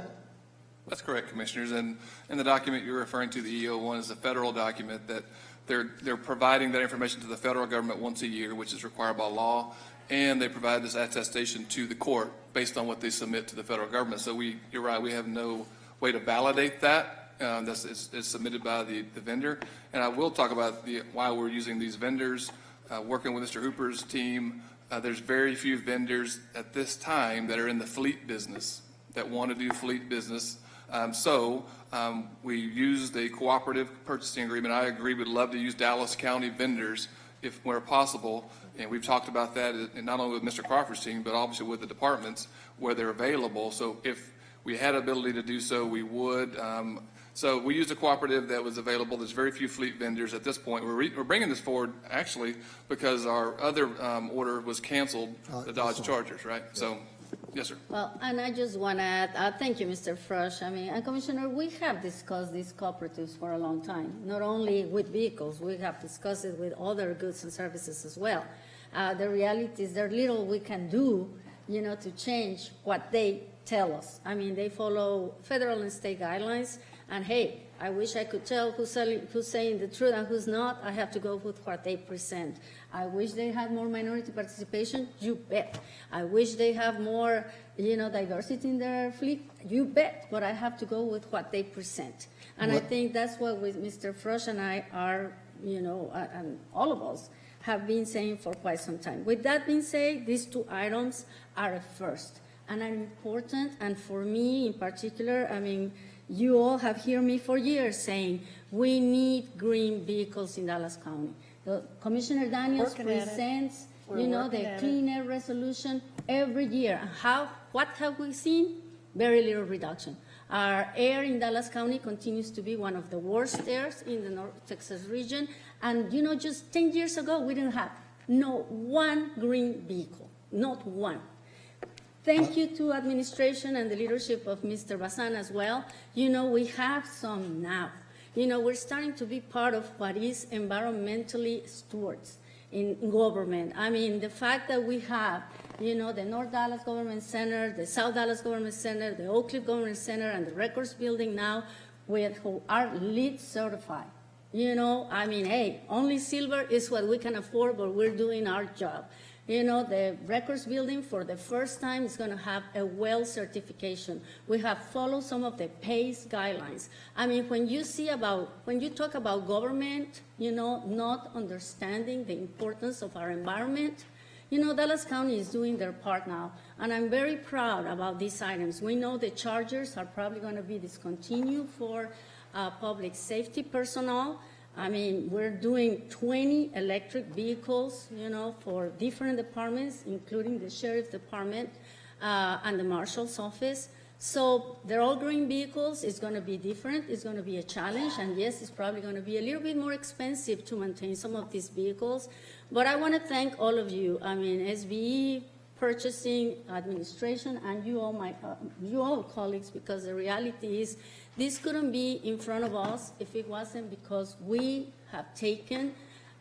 M: That's correct, Commissioners. And in the document you're referring to, the EO1 is a federal document that they're providing that information to the federal government once a year, which is required by law, and they provide this attestation to the court based on what they submit to the federal government. So you're right, we have no way to validate that. It's submitted by the vendor. And I will talk about why we're using these vendors. working with Mr. Hooper's team, there's very few vendors at this time that are in the fleet business, that want to do fleet business. So we used a cooperative purchasing agreement. I agree, we'd love to use Dallas County vendors if where possible. And we've talked about that not only with Mr. Crawford's team, but obviously with the departments where they're available. So if we had ability to do so, we would. So we used a cooperative that was available. There's very few fleet vendors at this point. We're bringing this forward actually because our other order was canceled, the Dodge Chargers, right? So, yes, sir.
F: Well, and I just want to add, thank you, Mr. Frosch. I mean, and Commissioner, we have discussed these cooperatives for a long time, not only with vehicles, we have discussed it with other goods and services as well. The reality is there's little we can do, to change what they tell us. I mean, they follow federal and state guidelines, and hey, I wish I could tell who's saying the truth and who's not. I have to go with what they present. I wish they had more minority participation. You bet. I wish they have more, diversity in their fleet. You bet. But I have to go with what they present. And I think that's what Mr. Frosch and I are, and all of us have been saying for quite some time. With that being said, these two items are a first and are important. And for me in particular, I mean, you all have heard me for years saying we need green vehicles in Dallas County. Commissioner Daniels presents, the clean air resolution every year. And what have we seen? Very little reduction. Our air in Dallas County continues to be one of the worst airs in the North Texas region. And, just 10 years ago, we didn't have no one green vehicle, not one. Thank you to administration and the leadership of Mr. Bazan as well. We have some now. We're starting to be part of what is environmentally stewards in government. I mean, the fact that we have, the North Dallas Government Center, the South Dallas Government Center, the Oak Cliff Government Center, and the Records Building now who are LEED certified. I mean, hey, only silver is what we can afford, but we're doing our job. The Records Building for the first time is going to have a WELL certification. We have followed some of the PACE guidelines. I mean, when you talk about government, not understanding the importance of our environment, Dallas County is doing their part now, and I'm very proud about these items. We know the chargers are probably going to be discontinued for public safety personnel. I mean, we're doing 20 electric vehicles, for different departments, including the Sheriff's Department and the Marshal's Office. So they're all green vehicles. It's going to be different. It's going to be a challenge. And yes, it's probably going to be a little bit more expensive to maintain some of these vehicles. But I want to thank all of you. I mean, SBE, purchasing, administration, and you all colleagues, because the reality is this couldn't be in front of us if it wasn't because we have taken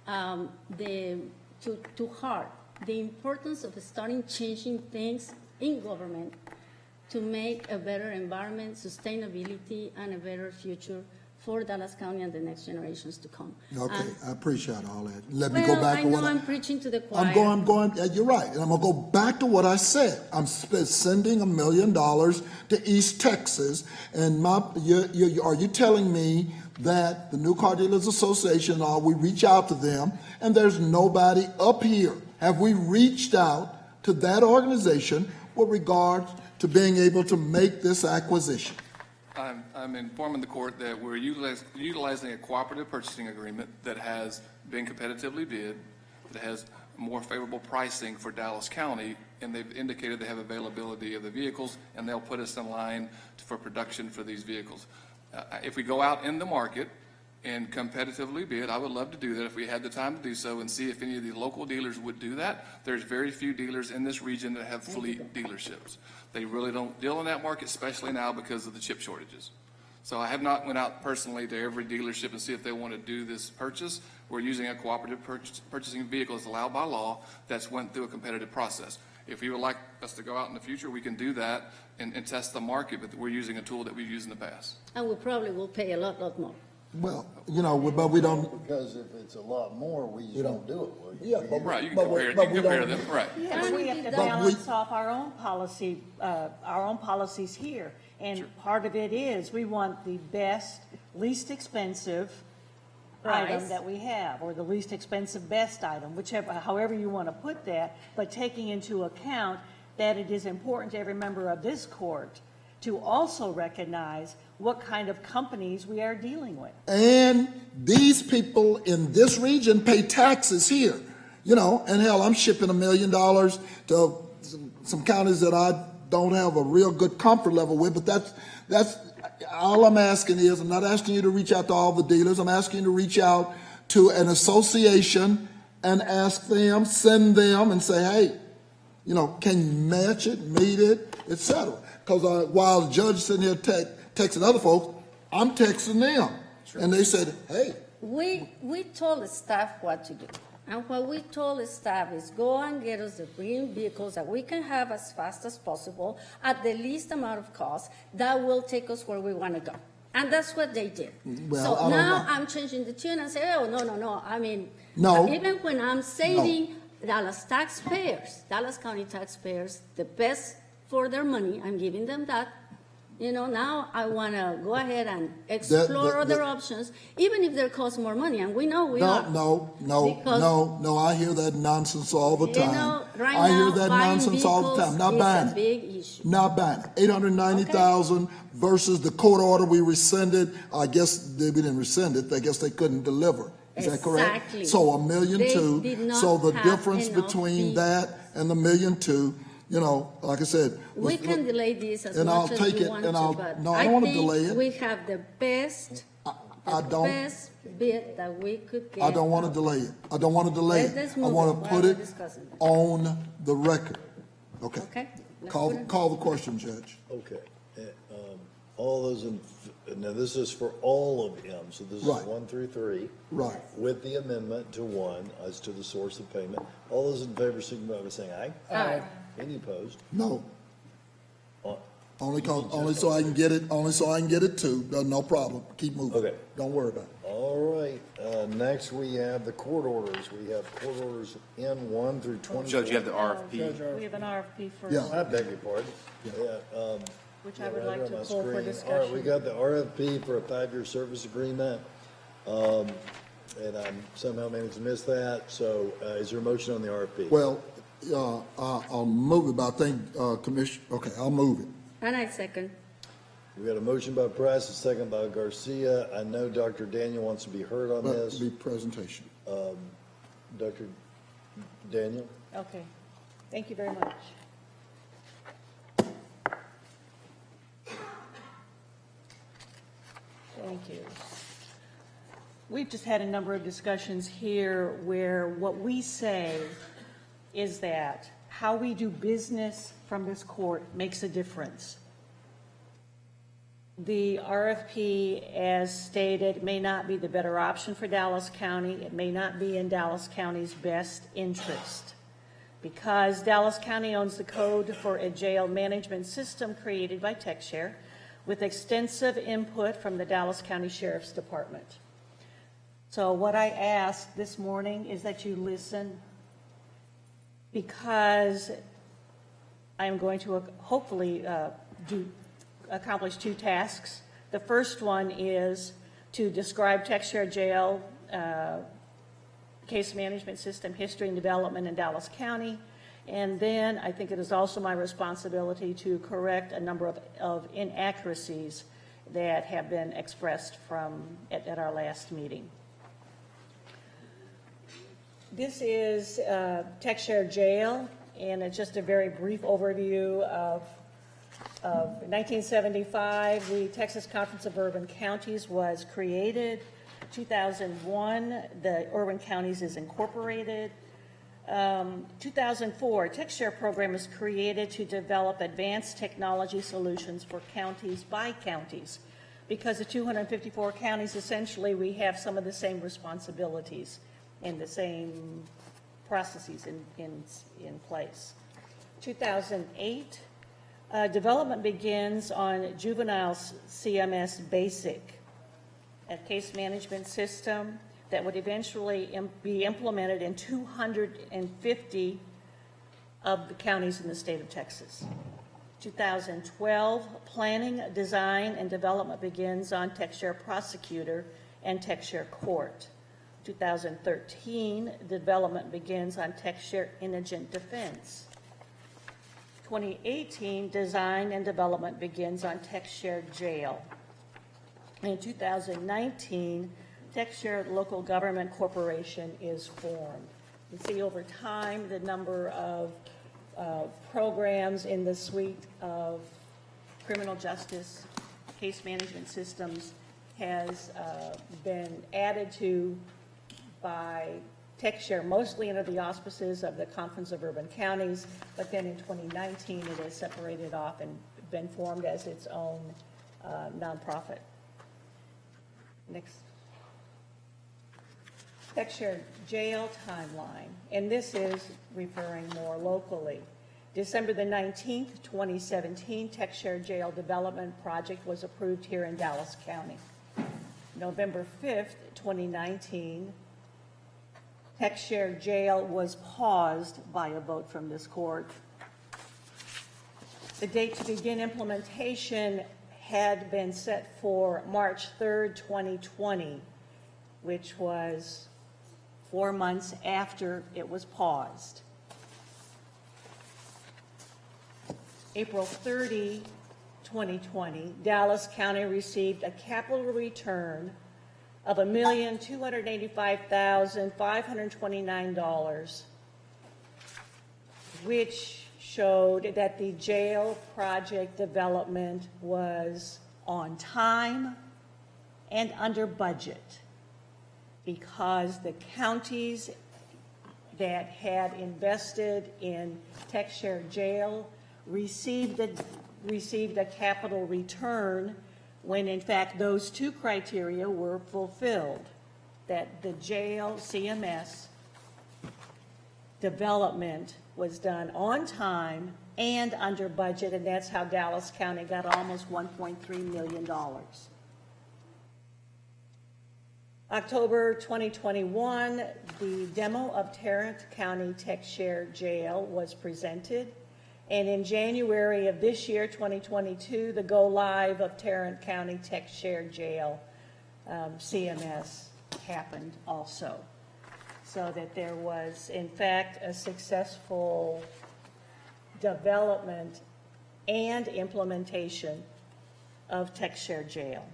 F: to heart the importance of starting changing things in government to make a better environment, sustainability, and a better future for Dallas County and the next generations to come.
B: Okay, I appreciate all that. Let me go back to what
F: I'm preaching to the choir.
B: I'm going, you're right. And I'm going to go back to what I said. I'm sending $1 million to East Texas. And are you telling me that the New Car Dealers Association, we reach out to them and there's nobody up here? Have we reached out to that organization with regard to being able to make this acquisition?
M: I'm informing the court that we're utilizing a cooperative purchasing agreement that has been competitively bid, that has more favorable pricing for Dallas County, and they've indicated they have availability of the vehicles, and they'll put us in line for production for these vehicles. If we go out in the market and competitively bid, I would love to do that if we had the time to do so and see if any of the local dealers would do that. There's very few dealers in this region that have fleet dealerships. They really don't deal in that market, especially now because of the chip shortages. So I have not went out personally to every dealership and see if they want to do this purchase. We're using a cooperative purchasing vehicle as allowed by law that's went through a competitive process. If you would like us to go out in the future, we can do that and test the market, but we're using a tool that we've used in the past.
F: And we probably will pay a lot more.
B: Well, but we don't.
A: Because if it's a lot more, we just don't do it. Will you?
B: Yeah, but
M: right, you can compare them, right.
C: And we have to balance off our own policies here. And part of it is we want the best, least expensive item that we have, or the least expensive best item, whichever, however you want to put that, but taking into account that it is important to every member of this court to also recognize what kind of companies we are dealing with.
B: And these people in this region pay taxes here, you know, and hell, I'm shipping $1 million to some counties that I don't have a real good comfort level with, but that's all I'm asking is, I'm not asking you to reach out to all the dealers, I'm asking you to reach out to an association and ask them, send them and say, hey, you know, can you match it, meet it, etc. Because while the judge is sitting here texting other folks, I'm texting them. Sure. And they said, hey.
F: We told the staff what to do. And what we told the staff is go and get us the green vehicles that we can have as fast as possible at the least amount of cost that will take us where we want to go. And that's what they did.
B: Well,
F: so now I'm changing the tune and say, oh, no. I mean,
B: no.
F: Even when I'm saving Dallas taxpayers, Dallas County taxpayers, the best for their money, I'm giving them that. You know, now I want to go ahead and explore other options, even if they cost more money, and we know we are. No, I hear that nonsense all the time. You know, right
B: I
F: now,
B: hear that nonsense all the time. Not buying
F: a big issue.
B: Not buying it. $890,000 versus the court order we rescinded. I guess we didn't rescind it. I guess they couldn't deliver. Is that correct?
F: Exactly.
B: So $1.2 million. So the difference between that and the $1.2 million, you know, like I said.
F: We can delay this as
B: and
F: much
B: I'll
F: as
B: take
F: we
B: it,
F: want
B: and
F: to,
B: I'll,
F: but
B: no, I don't want to delay
F: think
B: it.
F: we have the best, best bid that we could get.
B: I don't want to delay it. I don't want to delay it. I want to put it on the record. Okay.
F: Okay.
B: Call the question, Judge.
A: Okay. All those now this is for all of M, so this is 1 through 3.
B: Right.
A: With the amendment to 1 as to the source of payment. All those in favor signify by saying aye.
J: Aye.
A: Any opposed?
B: No. Only so I can get it. Only so I can get it too. No problem. Keep moving.
A: Okay.
B: Don't worry about it.
A: All right. Next we have the court orders. We have court orders N1 through 20.
L: Judge, you have the RFP.
C: We have an RFP for.
B: Yeah.
A: I beg your pardon.
C: Which I would
A: right
C: like to
A: on my
C: pull for
A: screen.
C: discussion.
A: All right, we got the RFP for a 5-year service agreement. And I somehow managed to miss that. So is there a motion on the RFP?
B: Well, I'll move it, but I think, Commissioner, okay, I'll move it.
F: And I second.
A: We got a motion by Price, a second by Garcia. I know Dr. Daniel wants to be heard on this.
B: Be presentation.
A: Dr. Daniel?
C: Okay. Thank you very much. Thank you. We've just had a number of discussions here where what we say is that how we do business from this court makes a difference. The RFP, as stated, may not be the better option for Dallas County. It may not be in Dallas County's best interest. Because Dallas County owns the code for a jail management system created by TechShare with extensive input from the Dallas County Sheriff's Department. So what I ask this morning is that you listen, because I am going to hopefully accomplish 2 tasks. The first one is to describe TechShare Jail case management system history and development in Dallas County. And then I think it is also my responsibility to correct a number of inaccuracies that have been expressed at our last meeting. This is TechShare Jail, and it's just a very brief overview of 1975. The Texas Conference of Urban Counties was created. 2001, the Urban Counties is incorporated. 2004, TechShare program is created to develop advanced technology solutions for counties by counties. Because of 254 counties, essentially, we have some of the same responsibilities and the same processes in place. 2008, development begins on juvenile CMS Basic, a case management system that would eventually be implemented in 250 of the counties in the state of Texas. 2012, planning, design, and development begins on TechShare Prosecutor and TechShare Court. 2013, development begins on TechShare Indigent Defense. 2018, design and development begins on TechShare Jail. In 2019, TechShare Local Government Corporation is formed. You see over time the number of programs in the suite of criminal justice case management systems has been added to by TechShare, mostly under the auspices of the Conference of Urban Counties, but then in 2019 it has separated off and been formed as its own nonprofit. Next. TechShare Jail timeline, and this is referring more locally. December the 19th, 2017, TechShare Jail Development Project was approved here in Dallas County. November 5th, 2019, TechShare Jail was paused by a vote from this court. The date to begin implementation had been set for March 3rd, 2020, which was 4 months after it was paused. April 30, 2020, Dallas County received a capital return of $1,285,529, which showed that the jail project development was on time and under budget, because the counties that had invested in TechShare Jail received a capital return when in fact those two criteria were fulfilled, that the jail CMS development was done on time and under budget, and that's how Dallas County got almost $1.3 million. October 2021, the demo of Tarrant County TechShare Jail was presented. And in January of this year, 2022, the go live of Tarrant County TechShare Jail CMS happened also. So that there was, in fact, a successful development and implementation of TechShare Jail.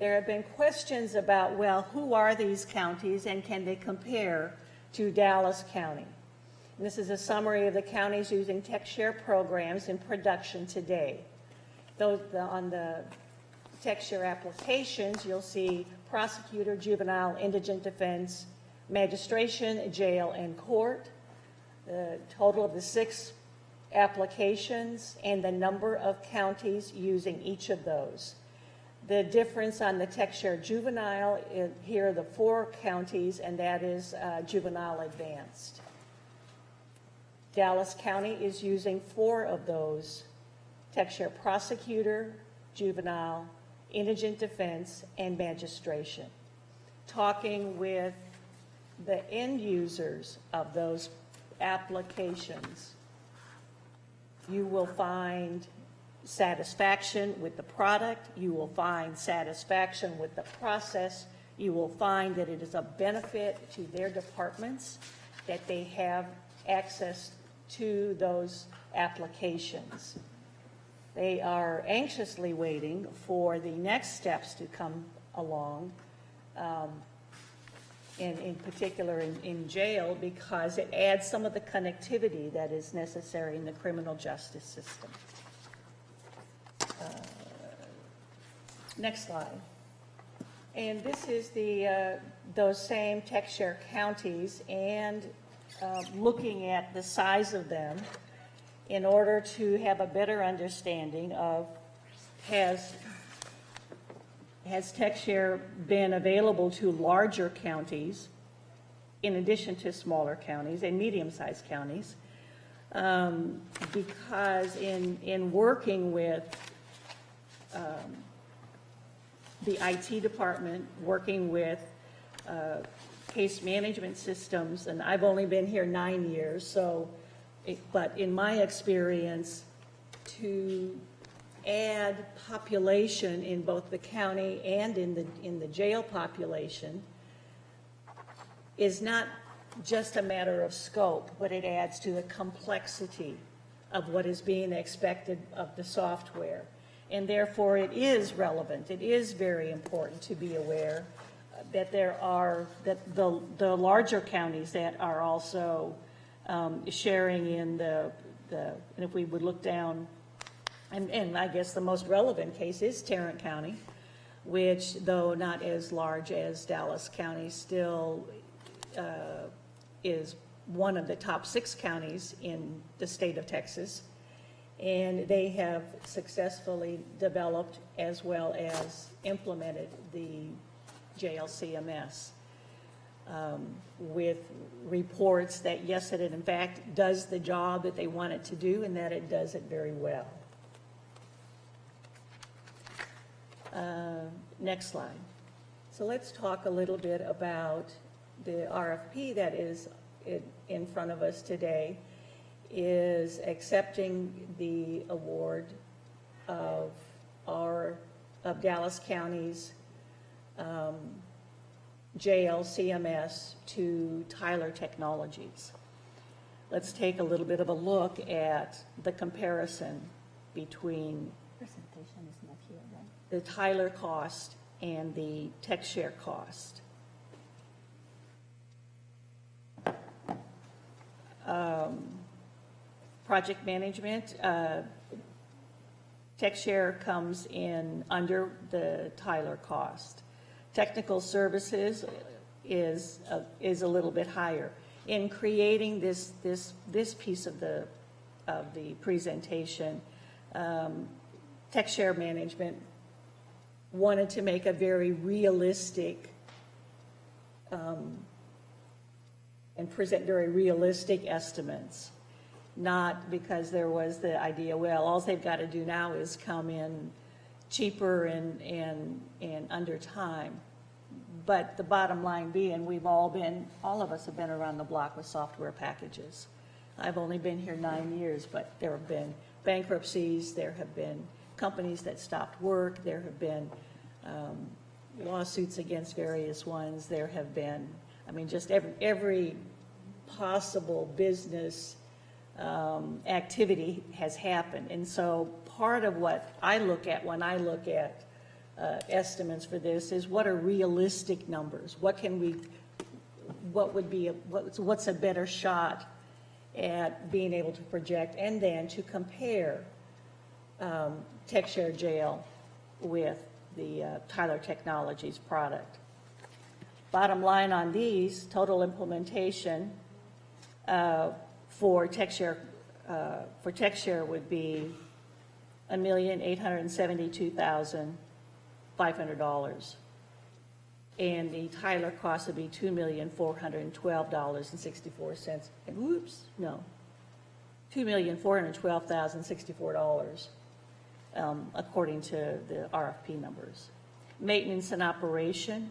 C: There have been questions about, well, who are these counties and can they compare to Dallas County? And this is a summary of the counties using TechShare programs in production today. On the TechShare applications, you'll see prosecutor, juvenile, indigent defense, magistration, jail, and court. The total of the 6 applications and the number of counties using each of those. The difference on the TechShare juvenile, here are the 4 counties, and that is juvenile advanced. Dallas County is using 4 of those: TechShare prosecutor, juvenile, indigent defense, and magistration. Talking with the end users of those applications, you will find satisfaction with the product, you will find satisfaction with the process, you will find that it is a benefit to their departments that they have access to those applications. They are anxiously waiting for the next steps to come along, in particular in jail, because it adds some of the connectivity that is necessary in the criminal justice system. Next slide. And this is those same TechShare counties, and looking at the size of them in order to have a better understanding of has TechShare been available to larger counties in addition to smaller counties and medium-sized counties, because in working with the IT department, working with case management systems, and I've only been here 9 years, but in my experience, to add population in both the county and in the jail population is not just a matter of scope, but it adds to the complexity of what is being expected of the software. And therefore, it is relevant. It is very important to be aware that the larger counties that are also sharing in and if we would look down, and I guess the most relevant case is Tarrant County, which, though not as large as Dallas County, still is one of the top 6 counties in the state of Texas. And they have successfully developed as well as implemented the JLCMS with reports that, yes, it in fact does the job that they want it to do and that it does it very well. Next slide. So let's talk a little bit about the RFP that is in front of us today. Is accepting the award of Dallas County's JLCMS to Tyler Technologies. Let's take a little bit of a look at the comparison between the Tyler cost and the TechShare cost. Project management, TechShare comes in under the Tyler cost. Technical services is a little bit higher. In creating this piece of the presentation, TechShare management wanted to make a very realistic and present very realistic estimates. Not because there was the idea, well, all they've got to do now is come in cheaper and under time. But the bottom line being, all of us have been around the block with software packages. I've only been here 9 years, but there have been bankruptcies, there have been companies that stopped work, there have been lawsuits against various ones, there have been, just every possible business activity has happened. And so part of what I look at when I look at estimates for this is what are realistic numbers? What's a better shot at being able to project and then to compare TechShare Jail with the Tyler Technologies product. Bottom line on these, total implementation for TechShare would be $1,872,500, and the Tyler cost would be $2,412,064. And whoops, no, $2,412,064, according to the RFP numbers. Maintenance and operation.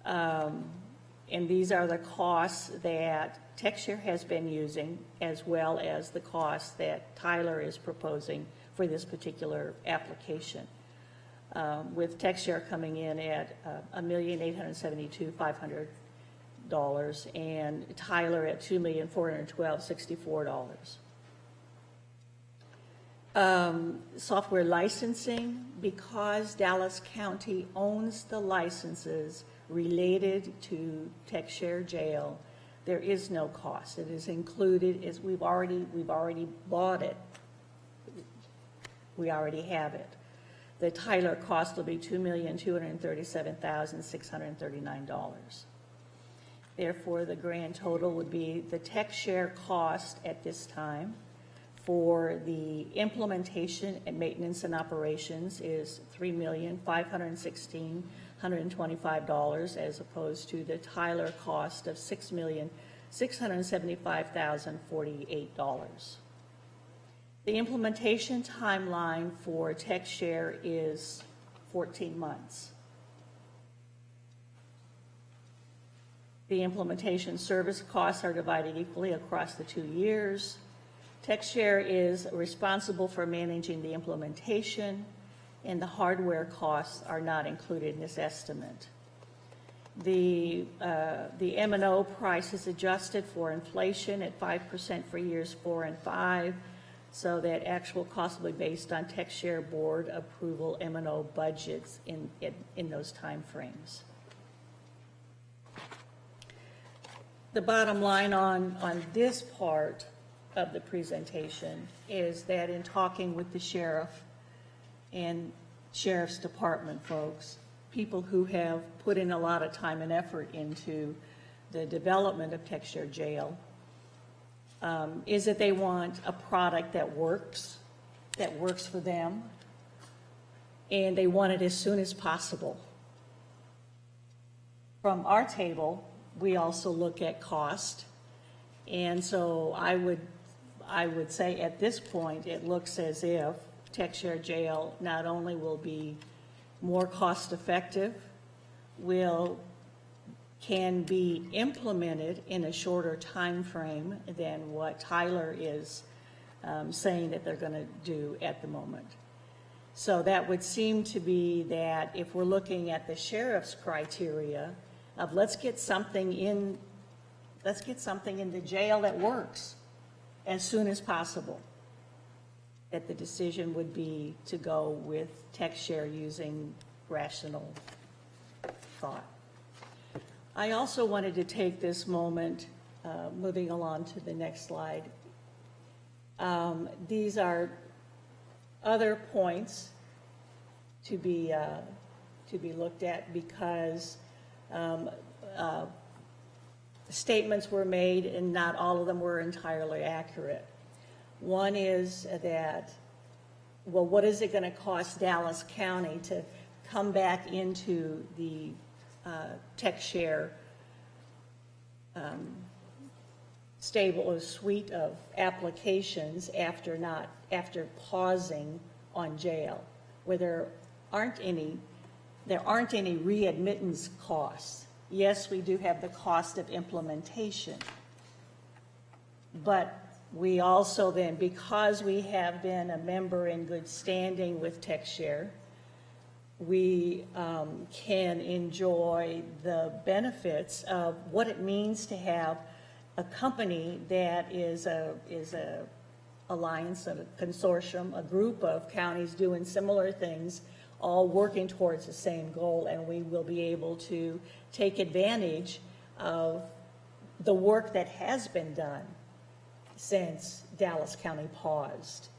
C: And these are the costs that TechShare has been using, as well as the costs that Tyler is proposing for this particular application. With TechShare coming in at $1,872,500 and Tyler at $2,412,064. Software licensing, because Dallas County owns the licenses related to TechShare Jail, there is no cost. It is included, as we've already bought it. We already have it. The Tyler cost will be $2,237,639. Therefore, the grand total would be the TechShare cost at this time for the implementation and maintenance and operations is $3,516,125, as opposed to the Tyler cost of $6,675,048. The implementation timeline for TechShare is 14 months. The implementation service costs are divided equally across the 2 years. TechShare is responsible for managing the implementation, and the hardware costs are not included in this estimate. The M&O price is adjusted for inflation at 5% for years 4 and 5, so that actual costs will be based on TechShare board approval M&O budgets in those timeframes. The bottom line on this part of the presentation is that in talking with the sheriff and sheriff's department folks, people who have put in a lot of time and effort into the development of TechShare Jail, is that they want a product that works for them, and they want it as soon as possible. From our table, we also look at cost, and so I would say at this point it looks as if TechShare Jail not only will be more cost effective, can be implemented in a shorter time frame than what Tyler is saying that they're going to do at the moment. So that would seem to be that if we're looking at the sheriff's criteria of let's get something in the jail that works as soon as possible, that the decision would be to go with TechShare using rational thought. I also wanted to take this moment, moving along to the next slide. These are other points to be looked at because statements were made and not all of them were entirely accurate. One is that, well, what is it going to cost Dallas County to come back into the TechShare stable or suite of applications after pausing on jail, where there aren't any readmittance costs. Yes, we do have the cost of implementation, but we also then, because we have been a member in good standing with TechShare, we can enjoy the benefits of what it means to have a company that is a alliance, a consortium, a group of counties doing similar things, all working towards the same goal, and we will be able to take advantage of the work that has been done since Dallas County paused.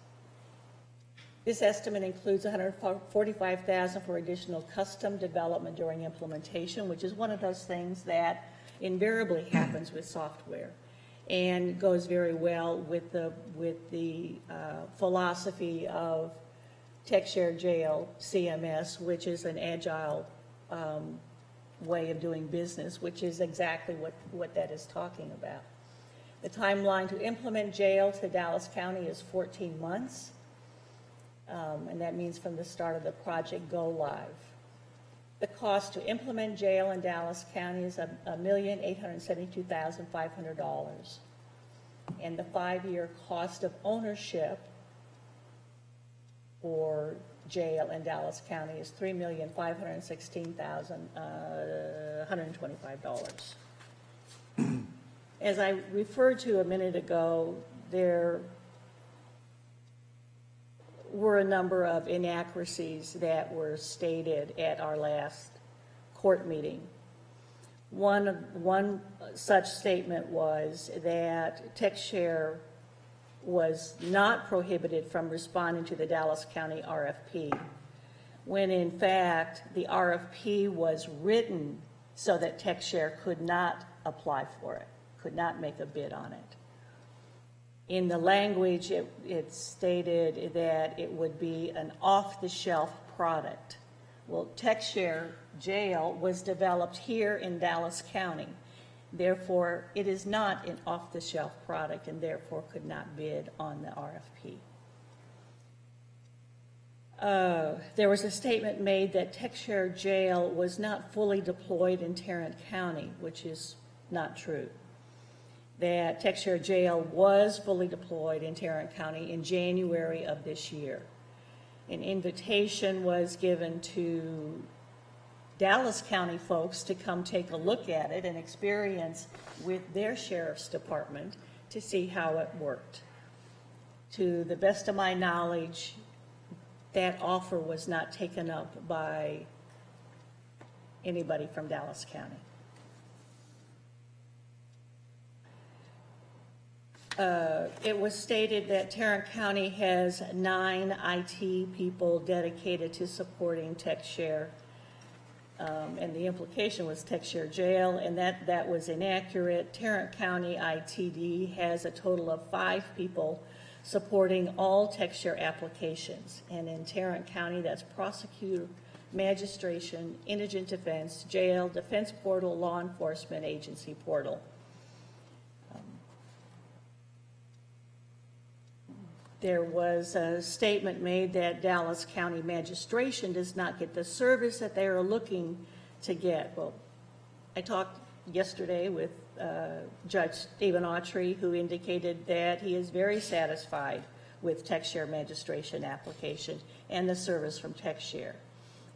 C: This estimate includes $145,000 for additional custom development during implementation, which is one of those things that invariably happens with software and goes very well with the philosophy of TechShare Jail CMS, which is an agile way of doing business, which is exactly what that is talking about. The timeline to implement jail to Dallas County is 14 months. And that means from the start of the project go live. The cost to implement jail in Dallas County is $1,872,500. And the 5-year cost of ownership for jail in Dallas County is $3,516,125. As I referred to a minute ago, there were a number of inaccuracies that were stated at our last court meeting. One such statement was that TechShare was not prohibited from responding to the Dallas County RFP, when in fact the RFP was written so that TechShare could not apply for it, could not make a bid on it. In the language, it stated that it would be an off-the-shelf product. Well, TechShare Jail was developed here in Dallas County. Therefore, it is not an off-the-shelf product and therefore could not bid on the RFP. There was a statement made that TechShare Jail was not fully deployed in Tarrant County, which is not true. that TechShare Jail was fully deployed in Tarrant County in January of this year. An invitation was given to Dallas County folks to come take a look at it and experience with their sheriff's department to see how it worked. To the best of my knowledge, that offer was not taken up by anybody from Dallas County. It was stated that Tarrant County has 9 IT people dedicated to supporting TechShare, and the implication was TechShare Jail, and that was inaccurate. Tarrant County ITD has a total of 5 people supporting all TechShare applications, and in Tarrant County, that's prosecutor, magistration, indigent defense, jail, defense portal, law enforcement agency portal. There was a statement made that Dallas County magistration does not get the service that they are looking to get. Well, I talked yesterday with Judge Stephen Autry, who indicated that he is very satisfied with TechShare magistration application and the service from TechShare.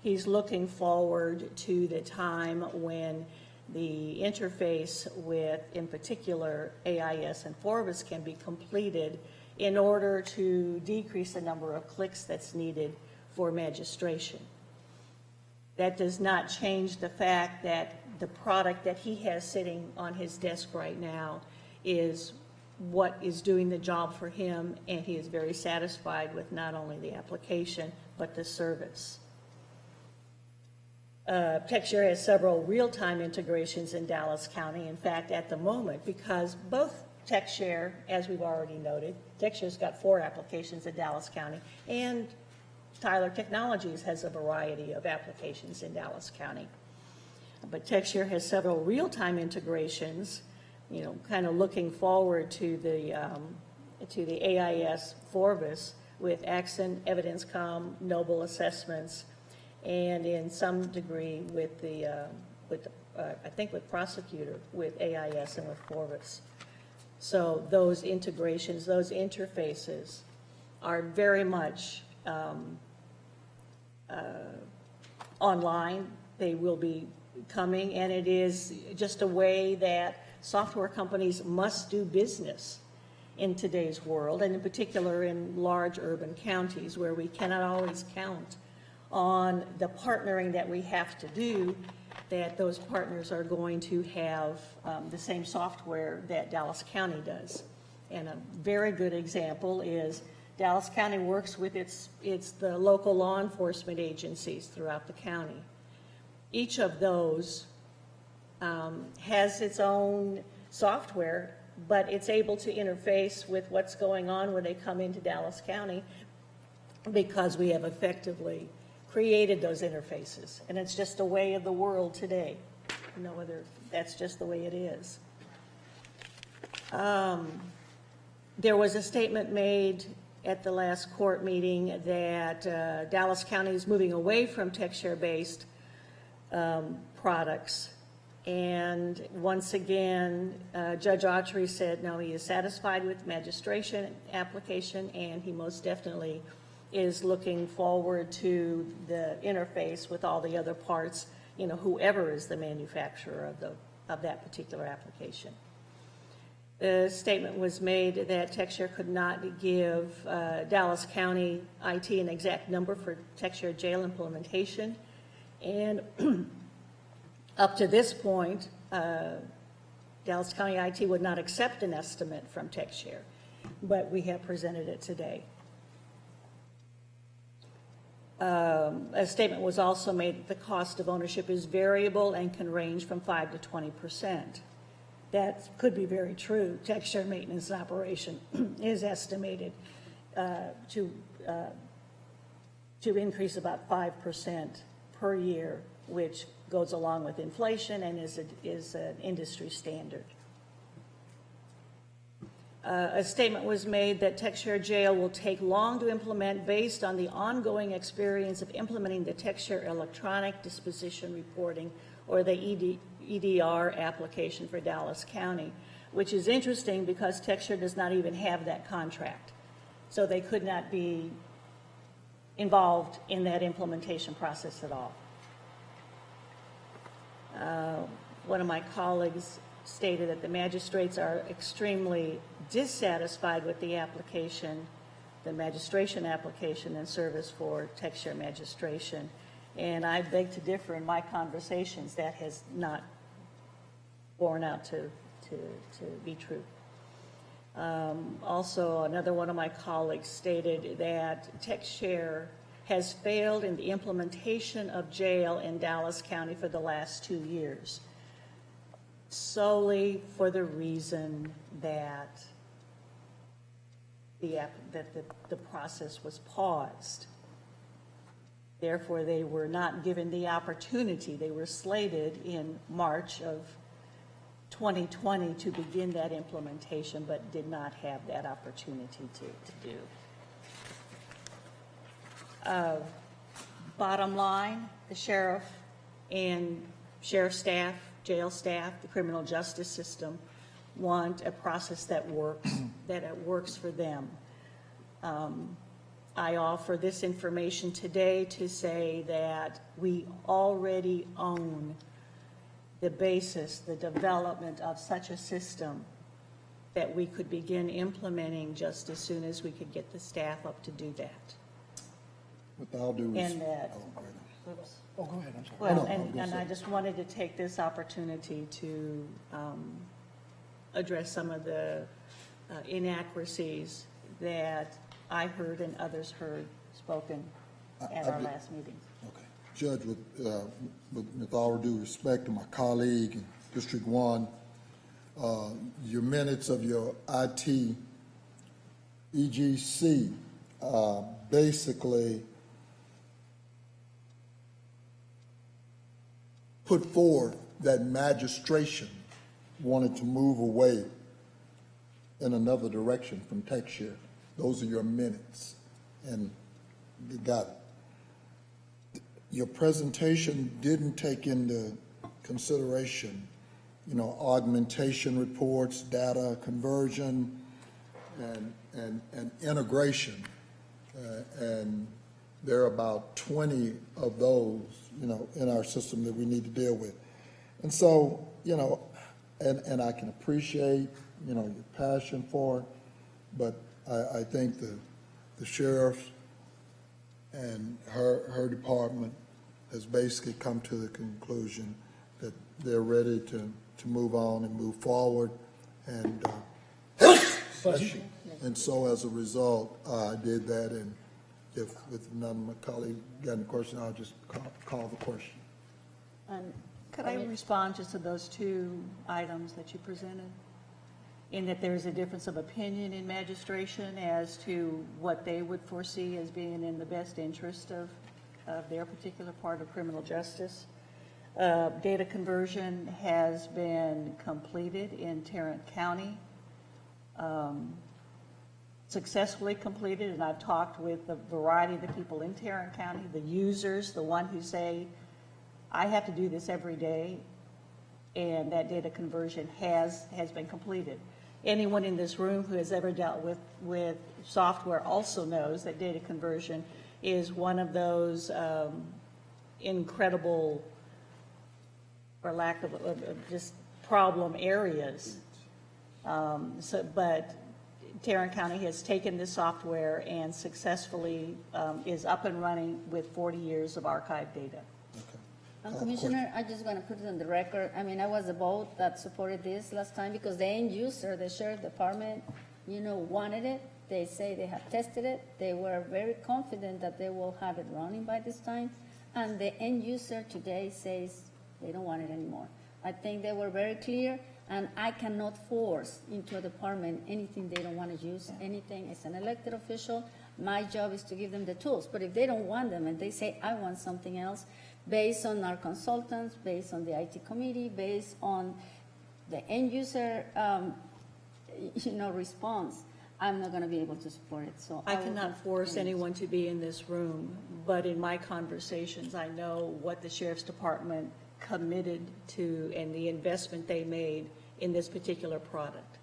C: He's looking forward to the time when the interface with, in particular, AIS and Forbes can be completed in order to decrease the number of clicks that's needed for magistration. That does not change the fact that the product that he has sitting on his desk right now is what is doing the job for him, and he is very satisfied with not only the application, but the service. TechShare has several real-time integrations in Dallas County. In fact, at the moment, because both TechShare, as we've already noted, TechShare's got 4 applications in Dallas County, and Tyler Technologies has a variety of applications in Dallas County. But TechShare has several real-time integrations, you know, kind of looking forward to the AIS Forbes with Accent, EvidenceCom, Noble Assessments, and in some degree with I think with Prosecutor, with AIS and with Forbes. So those integrations, those interfaces are very much online. They will be coming, and it is just a way that software companies must do business in today's world, and in particular in large urban counties where we cannot always count on the partnering that we have to do, that those partners are going to have the same software that Dallas County does. And a very good example is Dallas County works with the local law enforcement agencies throughout the county. Each of those has its own software, but it's able to interface with what's going on when they come into Dallas County because we have effectively created those interfaces, and it's just a way of the world today. No other, that's just the way it is. There was a statement made at the last court meeting that Dallas County is moving away from TechShare-based products, and once again, Judge Autry said no, he is satisfied with magistration application, and he most definitely is looking forward to the interface with all the other parts, you know, whoever is the manufacturer of that particular application. The statement was made that TechShare could not give Dallas County IT an exact number for TechShare jail implementation, and up to this point, Dallas County IT would not accept an estimate from TechShare, but we have presented it today. A statement was also made that the cost of ownership is variable and can range from 5 to 20%. That could be very true. TechShare maintenance and operation is estimated to increase about 5% per year, which goes along with inflation and is an industry standard. A statement was made that TechShare Jail will take long to implement based on the ongoing experience of implementing the TechShare electronic disposition reporting, or the EDR application for Dallas County. which is interesting because Texture does not even have that contract. So they could not be involved in that implementation process at all. One of my colleagues stated that the magistrates are extremely dissatisfied with the application, the magistration application and service for Texture magistration. And I beg to differ in my conversations. That has not borne out to be true. Also, another one of my colleagues stated that Texture has failed in the implementation of jail in Dallas County for the last 2 years, solely for the reason that the process was paused. Therefore, they were not given the opportunity. They were slated in March of 2020 to begin that implementation, but did not have that opportunity to do. Bottom line, the sheriff and sheriff staff, jail staff, the criminal justice system want a process that works, that it works for them. I offer this information today to say that we already own the basis, the development of such a system that we could begin implementing just as soon as we could get the staff up to do that.
B: With all due
C: And
B: respect.
C: that, oops.
J: Oh, go ahead, I'm sorry.
C: Well,
B: No, I was
C: and
B: gonna
C: I
B: say.
C: just wanted to take this opportunity to address some of the inaccuracies that I heard and others heard spoken at our last meeting.
B: Okay. Judge, with all due respect to my colleague in District 1, your minutes of your IT EGC basically put forth that magistration wanted to move away in another direction from Texture. Those are your minutes, and you got it. Your presentation didn't take into consideration, augmentation reports, data conversion, and integration. And there are about 20 of those, in our system that we need to deal with. And so, and I can appreciate, your passion for it, but I think the sheriff and her department has basically come to the conclusion that they're ready to move on and move forward. And and so as a result, I did that. And if with none of my colleagues got any question, I'll just call the question.
C: Could I respond just to those two items that you presented? In that there's a difference of opinion in magistration as to what they would foresee as being in the best interest of their particular part of criminal justice. Data conversion has been completed in Tarrant County, successfully completed, and I've talked with a variety of the people in Tarrant County, the users, the one who say, I have to do this every day, and that data conversion has been completed. Anyone in this room who has ever dealt with software also knows that data conversion is one of those incredible, for lack of just problem areas. But Tarrant County has taken this software and successfully is up and running with 40 years of archived data.
F: Commissioner, I just want to put it on the record. I mean, I was the vote that supported this last time because the end user, the sheriff department, wanted it. They say they have tested it. They were very confident that they will have it running by this time. And the end user today says they don't want it anymore. I think they were very clear, and I cannot force into a department anything they don't want to use, anything. As an elected official, my job is to give them the tools. But if they don't want them and they say, I want something else, based on our consultants, based on the IT committee, based on the end user, response, I'm not going to be able to support it. So
C: I cannot force anyone to be in this room, but in my conversations, I know what the Sheriff's Department committed to and the investment they made in this particular product.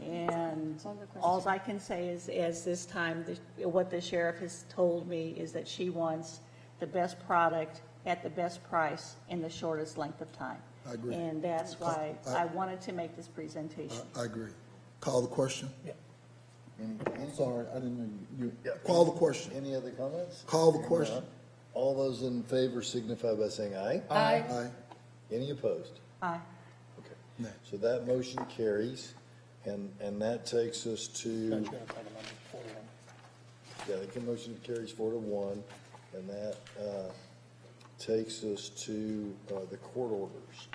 C: And all I can say is, as this time, what the sheriff has told me is that she wants the best product at the best price in the shortest length of time.
B: I agree.
C: And that's why I wanted to make this presentation.
B: I agree. Call the question.
J: Yeah.
B: Sorry, I didn't know you. Call the question.
A: Any other comments?
B: Call the question.
A: All those in favor signify by saying aye.
C: Aye.
B: Aye.
A: Any opposed?
C: Aye.
A: Okay. So that motion carries, and that takes us to, yeah, the motion carries 4-1, and that takes us to the court orders.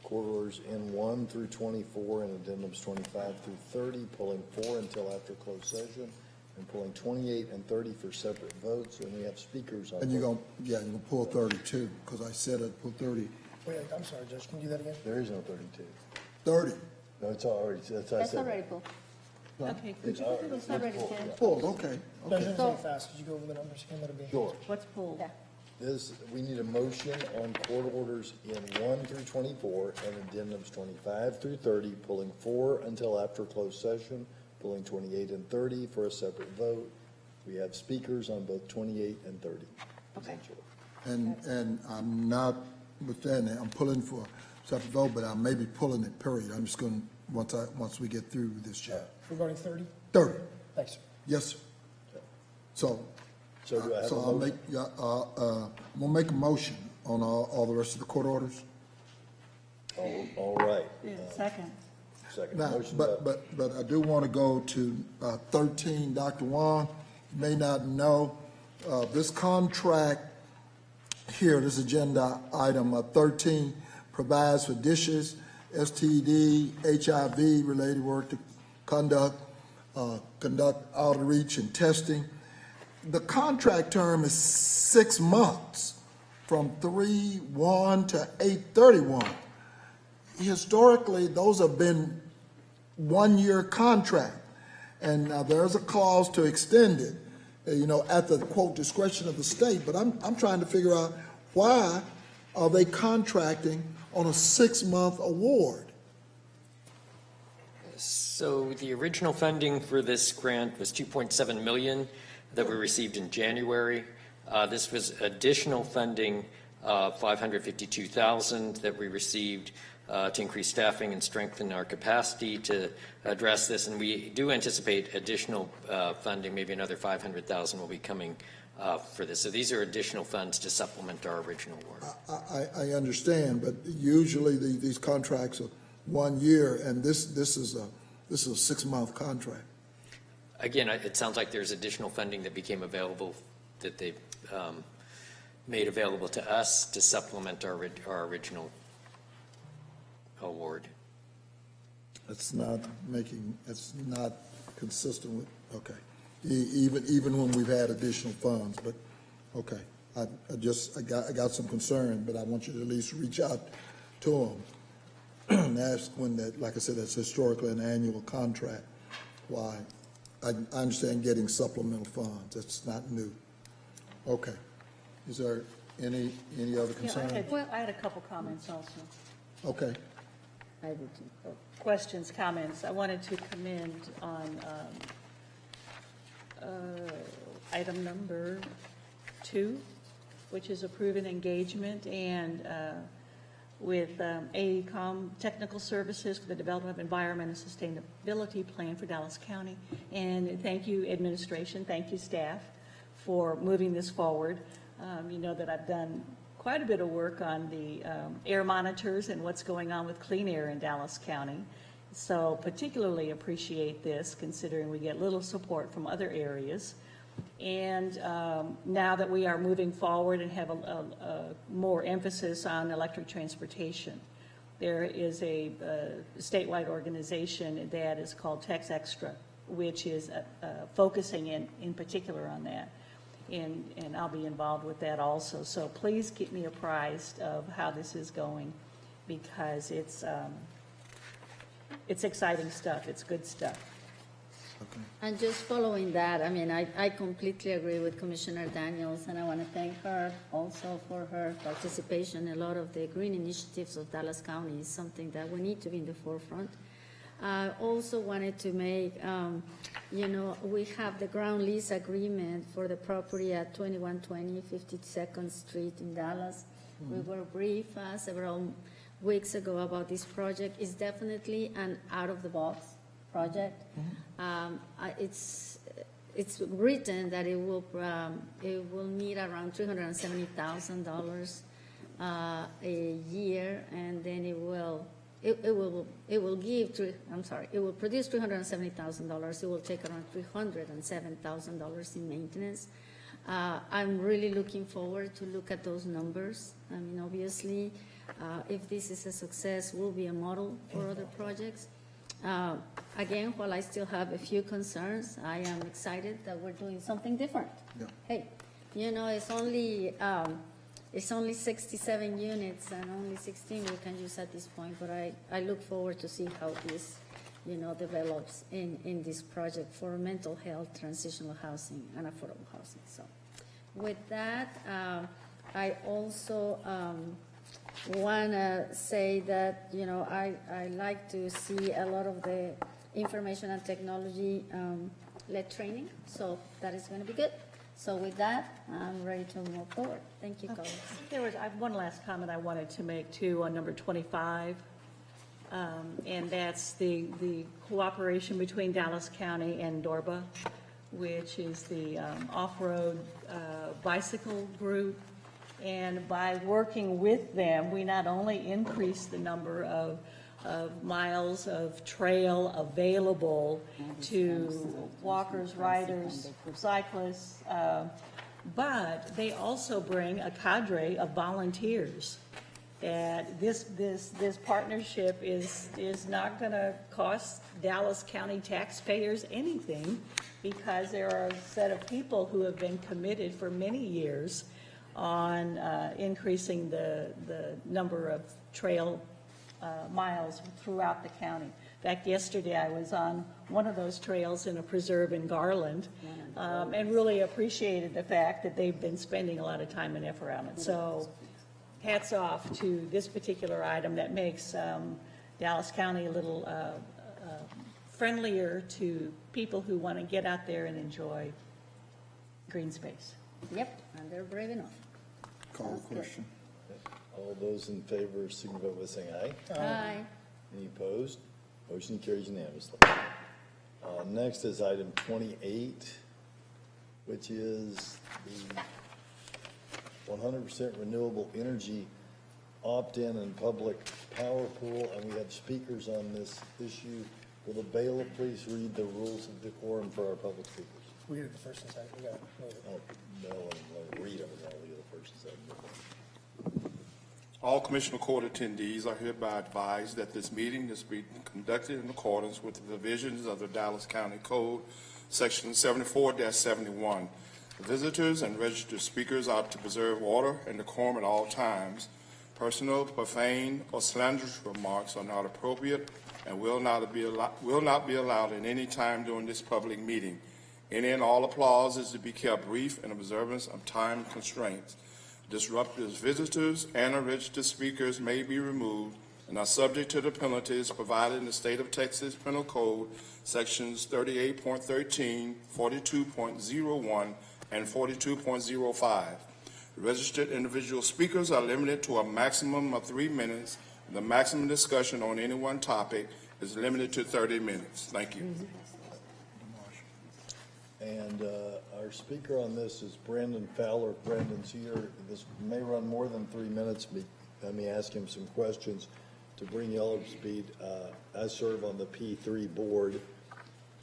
A: Court orders in 1 through 24 and addendums 25 through 30, pulling 4 until after closed session, and pulling 28 and 30 for separate votes, and we have speakers on.
B: And you're going to pull 32, because I said I'd pull 30.
J: Wait, I'm sorry, Judge, can you do that again?
A: There is no 32.
B: 30.
A: No, it's already, that's what I
F: That's
A: said.
F: already pulled.
C: Okay,
A: It's
F: It's already
A: pulled,
F: pulled.
A: yeah.
B: Pulled, okay.
J: Judge,
B: Okay.
J: don't say fast, could you go over the numbers again, let it be?
A: Sure.
C: what's pulled?
A: This, we need a motion on court orders in 1 through 24 and addendums 25 through 30, pulling 4 until after closed session, pulling 28 and 30 for a separate vote. We have speakers on both 28 and 30.
C: Okay.
B: And I'm not withstanding, I'm pulling for separate vote, but I may be pulling it, period. I'm just going to, once we get through this chat.
J: Regarding 30?
B: 30.
J: Thanks, sir.
B: Yes, sir. So
A: So do I have a
B: I'll
A: motion?
B: we'll make a motion on all the rest of the court orders.
A: All right.
C: Yeah, second.
A: Second
B: Now,
A: motion.
B: but I do want to go to 13, Dr. Wong. You may not know, this contract here, this agenda item 13, provides for dishes, STD, HIV-related work to conduct outreach and testing. The contract term is 6 months, from 3/1 to 8/31. Historically, those have been one-year contract, and there's a clause to extend it, at the quote discretion of the state. But I'm trying to figure out, why are they contracting on a 6-month award?
V: So the original funding for this grant was $2.7 million that we received in January. This was additional funding, $552,000 that we received to increase staffing and strengthen our capacity to address this. And we do anticipate additional funding, maybe another $500,000 will be coming for this. So these are additional funds to supplement our original work.
B: I understand, but usually these contracts are 1 year, and this is a 6-month contract.
V: Again, it sounds like there's additional funding that became available, that they made available to us to supplement our original award.
B: It's not consistent with, okay. Even when we've had additional funds, but, okay. I got some concern, but I want you to at least reach out to them and ask when that, like I said, that's historically an annual contract, why. I understand getting supplemental funds, that's not new. Okay. Is there any other concern?
C: I had a couple comments also.
B: Okay.
F: I do too.
C: Questions, comments. I wanted to commend on item number 2, which is approve an engagement and with AECOM Technical Services for the development of environment and sustainability plan for Dallas County. And thank you, administration, thank you, staff, for moving this forward. You know that I've done quite a bit of work on the air monitors and what's going on with clean air in Dallas County. So particularly appreciate this, considering we get little support from other areas. And now that we are moving forward and have a more emphasis on electric transportation, there is a statewide organization that is called Tex Extra, which is focusing in particular on that. And I'll be involved with that also. So please keep me apprised of how this is going, because it's exciting stuff. It's good stuff.
F: And just following that, I mean, I completely agree with Commissioner Daniels, and I want to thank her also for her participation. A lot of the green initiatives of Dallas County is something that we need to be in the forefront. I also wanted to make, you know, we have the ground lease agreement for the property at 2120 52nd Street in Dallas. We were briefed several weeks ago about this project. It's definitely an out-of-the-box project. It's written that it will need around $370,000 a year, and then it will produce $370,000. It will take around $307,000 in maintenance. I'm really looking forward to look at those numbers. I mean, obviously, if this is a success, will be a model for other projects. Again, while I still have a few concerns, I am excited that we're doing something different.
B: Yeah.
F: Hey, you know, it's only 67 units and only 16 we can use at this point, but I look forward to see how this, you know, develops in this project for mental health, transitional housing, and affordable housing. So with that, I also want to say that, you know, I like to see a lot of the information and technology led training, so that is going to be good. So with that, I'm ready to move forward. Thank you, colleagues.
C: I have one last comment I wanted to make too on number 25, and that's the cooperation between Dallas County and DORBA, which is the off-road bicycle group. And by working with them, we not only increase the number of miles of trail available to walkers, riders, cyclists, but they also bring a cadre of volunteers. That this partnership is not going to cost Dallas County taxpayers anything, because there are a set of people who have been committed for many years on increasing the number of trail miles throughout the county. In fact, yesterday I was on one of those trails in a preserve in Garland, and really appreciated the fact that they've been spending a lot of time and effort on it. So hats off to this particular item that makes Dallas County a little friendlier to people who want to get out there and enjoy green space.
F: Yep, and they're brave enough.
B: Call the question.
A: All those in favor signify by saying aye.
F: Aye.
A: Any opposed? Motion carries unanimously. Next is item 28, which is the 100% renewable energy opt-in and public power pool, and we have speakers on this issue. Will the bailiff please read the rules of decorum for our public speakers?
J: We did the first and second. We got it.
A: Oh, no, I'll read them, and I'll read the first and second.
K: All Commissioner Court attendees are hereby advised that this meeting is being conducted in accordance with the provisions of the Dallas County Code, Section 74-71. Visitors and registered speakers are to preserve order and decorum at all times. Personal, profane, or slanderous remarks are not appropriate and will not be allowed at any time during this public meeting. Any and all applause is to be kept brief in observance of time constraints. Disruptive visitors and unregistered speakers may be removed and are subject to the penalties provided in the State of Texas Penal Code, Sections 38.13, 42.01, and 42.05. Registered individual speakers are limited to a maximum of 3 minutes. The maximum discussion on any one topic is limited to 30 minutes. Thank you.
A: And our speaker on this is Brandon Fowler. If Brandon's here, this may run more than 3 minutes. Let me ask him some questions to bring you all up to speed. I serve on the P3 board,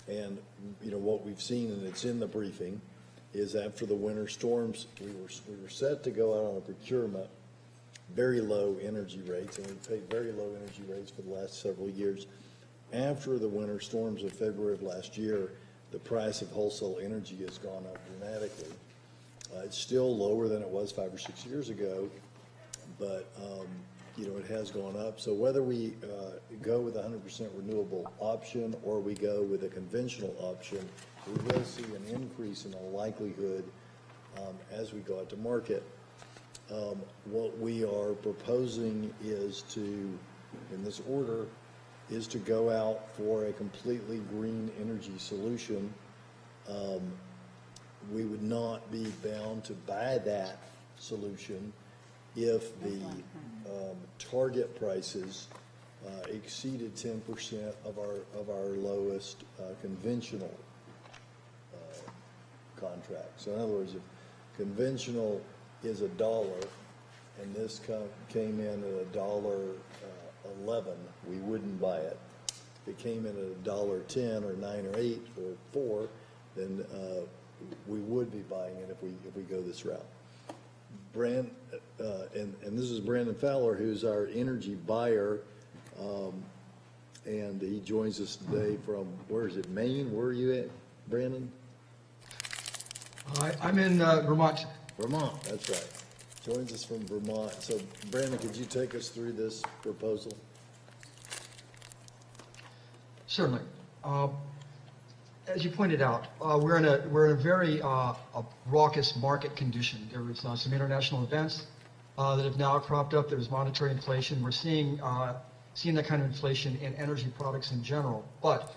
A: and you know what we've seen, and it's in the briefing, is after the winter storms, we were set to go out on a procurement, very low energy rates, and we've paid very low energy rates for the last several years. After the winter storms of February of last year, the price of wholesale energy has gone up dramatically. It's still lower than it was 5 or 6 years ago, but it has gone up. So whether we go with a 100% renewable option or we go with a conventional option, we will see an increase in the likelihood as we go out to market. What we are proposing is to, in this order, is to go out for a completely green energy solution. We would not be bound to buy that solution if the target prices exceeded 10% of our lowest conventional contract. So in other words, if conventional is $1 and this came in at $1.11, we wouldn't buy it. If it came in at $1.10 or 9 or 8 or 4, then we would be buying it if we go this route. And this is Brandon Fowler, who's our energy buyer, and he joins us today from, where is it, Maine? Where are you at, Brandon?
H: I'm in Vermont.
A: Vermont, that's right. Joins us from Vermont. So, Brandon, could you take us through this proposal?
H: Certainly. As you pointed out, we're in a very raucous market condition. There was some international events that have now cropped up. There's monetary inflation. We're seeing that kind of inflation in energy products in general. But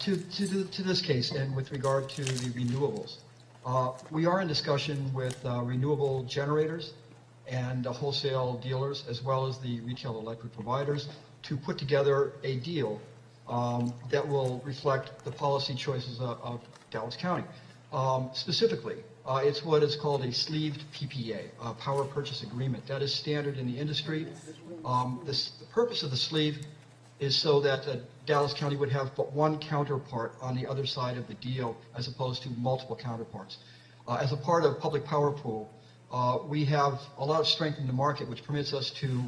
H: to this case, and with regard to the renewables, we are in discussion with renewable generators and wholesale dealers, as well as the retail electric providers, to put together a deal that will reflect the policy choices of Dallas County. Specifically, it's what is called a sleeved PPA, a power purchase agreement. That is standard in the industry. The purpose of the sleeve is so that Dallas County would have but one counterpart on the other side of the deal, as opposed to multiple counterparts. As a part of Public Power Pool, we have a lot of strength in the market, which permits us to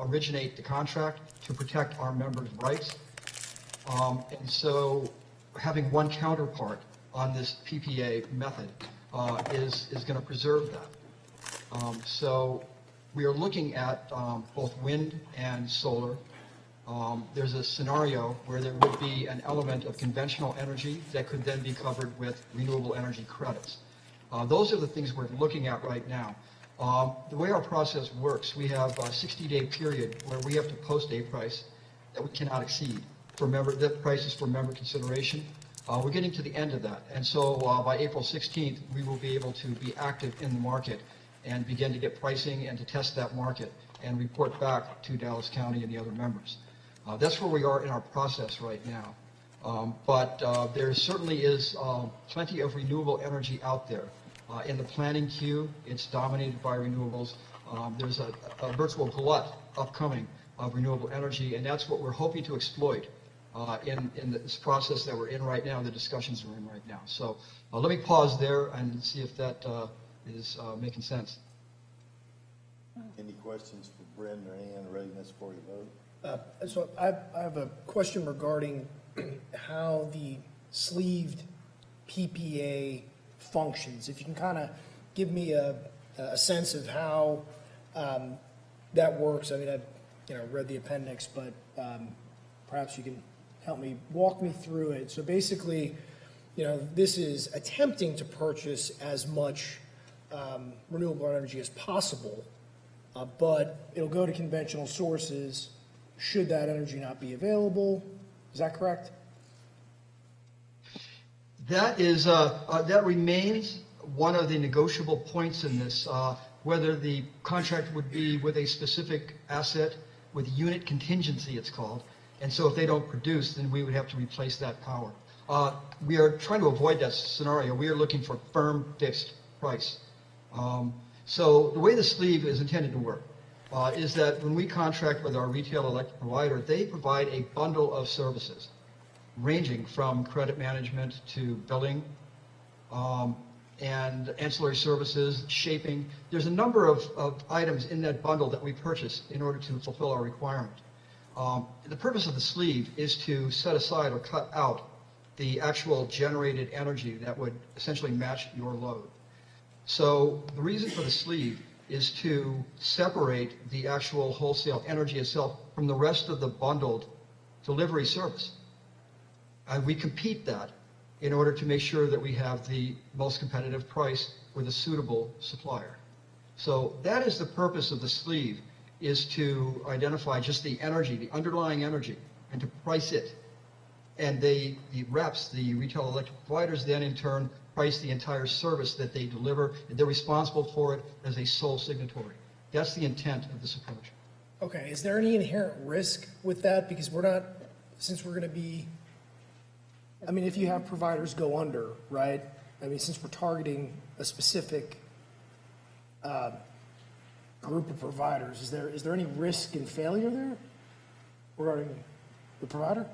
H: originate the contract to protect our members' rights. And so having one counterpart on this PPA method is going to preserve that. So we are looking at both wind and solar. There's a scenario where there would be an element of conventional energy that could then be covered with renewable energy credits. Those are the things we're looking at right now. The way our process works, we have a 60-day period where we have to post a price that we cannot exceed. That price is for member consideration. We're getting to the end of that. And so by April 16th, we will be able to be active in the market and begin to get pricing and to test that market and report back to Dallas County and the other members. That's where we are in our process right now. But there certainly is plenty of renewable energy out there. In the planning queue, it's dominated by renewables. There's a virtual glut upcoming of renewable energy, and that's what we're hoping to exploit in this process that we're in right now, the discussions we're in right now. So let me pause there and see if that is making sense.
A: Any questions for Brendan or Ann, readiness for your vote?
J: So I have a question regarding how the sleeved PPA functions. If you can kind of give me a sense of how that works. I mean, I've read the appendix, but perhaps you can help me walk me through it. So basically, this is attempting to purchase as much renewable energy as possible, but it'll go to conventional sources should that energy not be available. Is that correct?
H: That remains one of the negotiable points in this, whether the contract would be with a specific asset with unit contingency, it's called. And so if they don't produce, then we would have to replace that power. We are trying to avoid that scenario. We are looking for firm fixed price. So the way the sleeve is intended to work is that when we contract with our retail electric provider, they provide a bundle of services ranging from credit management to billing and ancillary services, shaping. There's a number of items in that bundle that we purchase in order to fulfill our requirement. The purpose of the sleeve is to set aside or cut out the actual generated energy that would essentially match your load. So the reason for the sleeve is to separate the actual wholesale energy itself from the rest of the bundled delivery service. And we compete that in order to make sure that we have the most competitive price with a suitable supplier. So that is the purpose of the sleeve, is to identify just the energy, the underlying energy, and to price it. And the reps, the retail electric providers, then in turn price the entire service that they deliver, and they're responsible for it as a sole signatory. That's the intent of this approach.
J: Okay, is there any inherent risk with that? Because we're not, since we're going to be, I mean, if you have providers go under, right? I mean, since we're targeting a specific group of providers, is there any risk in failure there regarding the provider?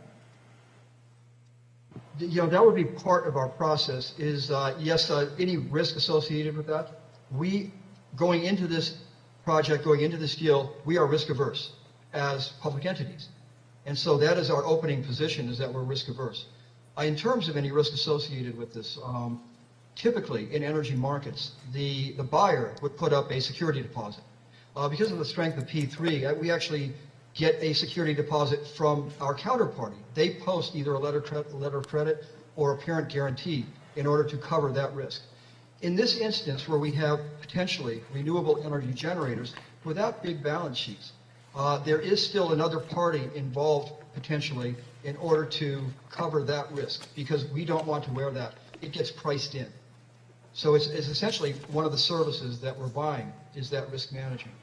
H: You know, that would be part of our process is, yes, any risk associated with that. We, going into this project, going into this deal, we are risk averse as public entities. And so that is our opening position, is that we're risk averse. In terms of any risk associated with this, typically in energy markets, the buyer would put up a security deposit. Because of the strength of P3, we actually get a security deposit from our counterparty. They post either a letter of credit or a parent guarantee in order to cover that risk. In this instance, where we have potentially renewable energy generators without big balance sheets, there is still another party involved potentially in order to cover that risk, because we don't want to wear that. It gets priced in. So it's essentially one of the services that we're buying is that risk management.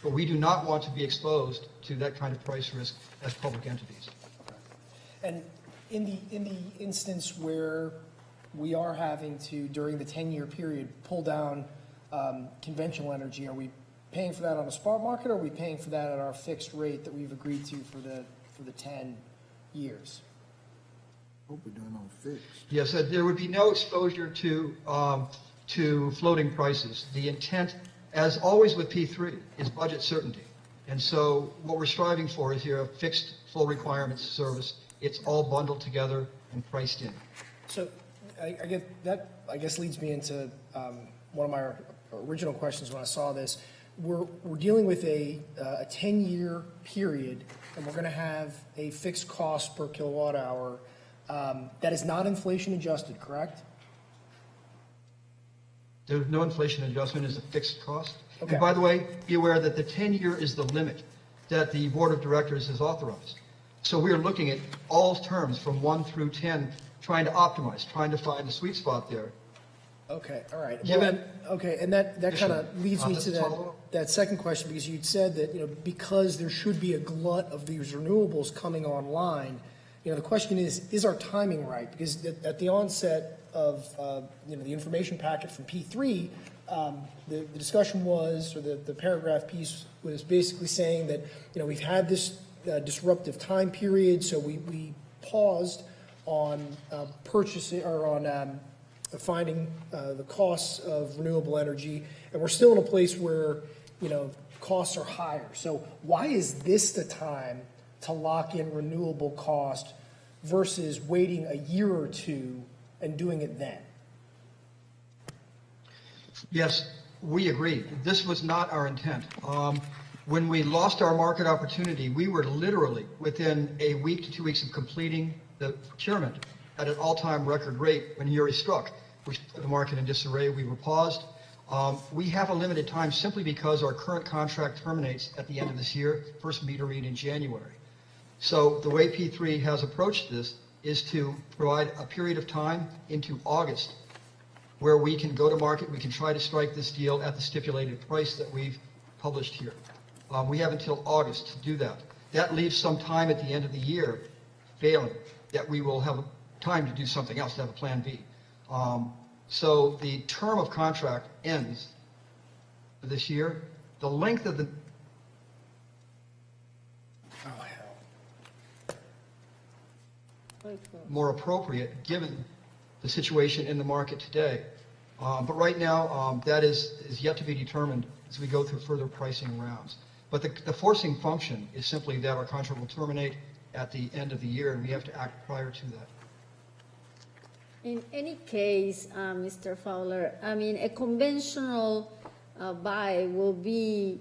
H: But we do not want to be exposed to that kind of price risk as public entities.
J: And in the instance where we are having to, during the 10-year period, pull down conventional energy, are we paying for that on the spot market, or are we paying for that at our fixed rate that we've agreed to for the 10 years?
B: Hope we're doing on fixed.
H: Yes, there would be no exposure to floating prices. The intent, as always with P3, is budget certainty. And so what we're striving for is here a fixed full requirements service. It's all bundled together and priced in.
J: So I get that, I guess, leads me into one of my original questions when I saw this. We're dealing with a 10-year period, and we're going to have a fixed cost per kilowatt hour that is not inflation adjusted, correct?
H: There's no inflation adjustment, is a fixed cost.
J: Okay.
H: And by the way, be aware that the 10-year is the limit that the board of directors has authorized. So we are looking at all terms from 1 through 10, trying to optimize, trying to find the sweet spot there.
J: Okay, all right.
H: Given-
J: Okay, and that kind of leads me to
H: this
J: that second question, because you'd said that, because there should be a glut of these renewables coming online, the question is our timing right? Because at the onset of, the information packet from P3, the discussion was, or the paragraph piece was basically saying that, we've had this disruptive time period, so we paused on purchasing, or on finding the costs of renewable energy, and we're still in a place where, costs are higher. So why is this the time to lock in renewable cost versus waiting a year or two and doing it then?
H: Yes, we agree. This was not our intent. When we lost our market opportunity, we were literally within a week to 2 weeks of completing the procurement at an all-time record rate when Uri struck, which put the market in disarray. We were paused. We have a limited time simply because our current contract terminates at the end of this year, first meter read in January. So the way P3 has approached this is to provide a period of time into August where we can go to market, we can try to strike this deal at the stipulated price that we've published here. We have until August to do that. That leaves some time at the end of the year, failing, that we will have time to do something else, to have a plan B. So the term of contract ends this year. The length of the... more appropriate given the situation in the market today. But right now, that is yet to be determined as we go through further pricing rounds. But the forcing function is simply that our contract will terminate at the end of the year, and we have to act prior to that.
F: In any case, Mr. Fowler, I mean, a conventional buy will be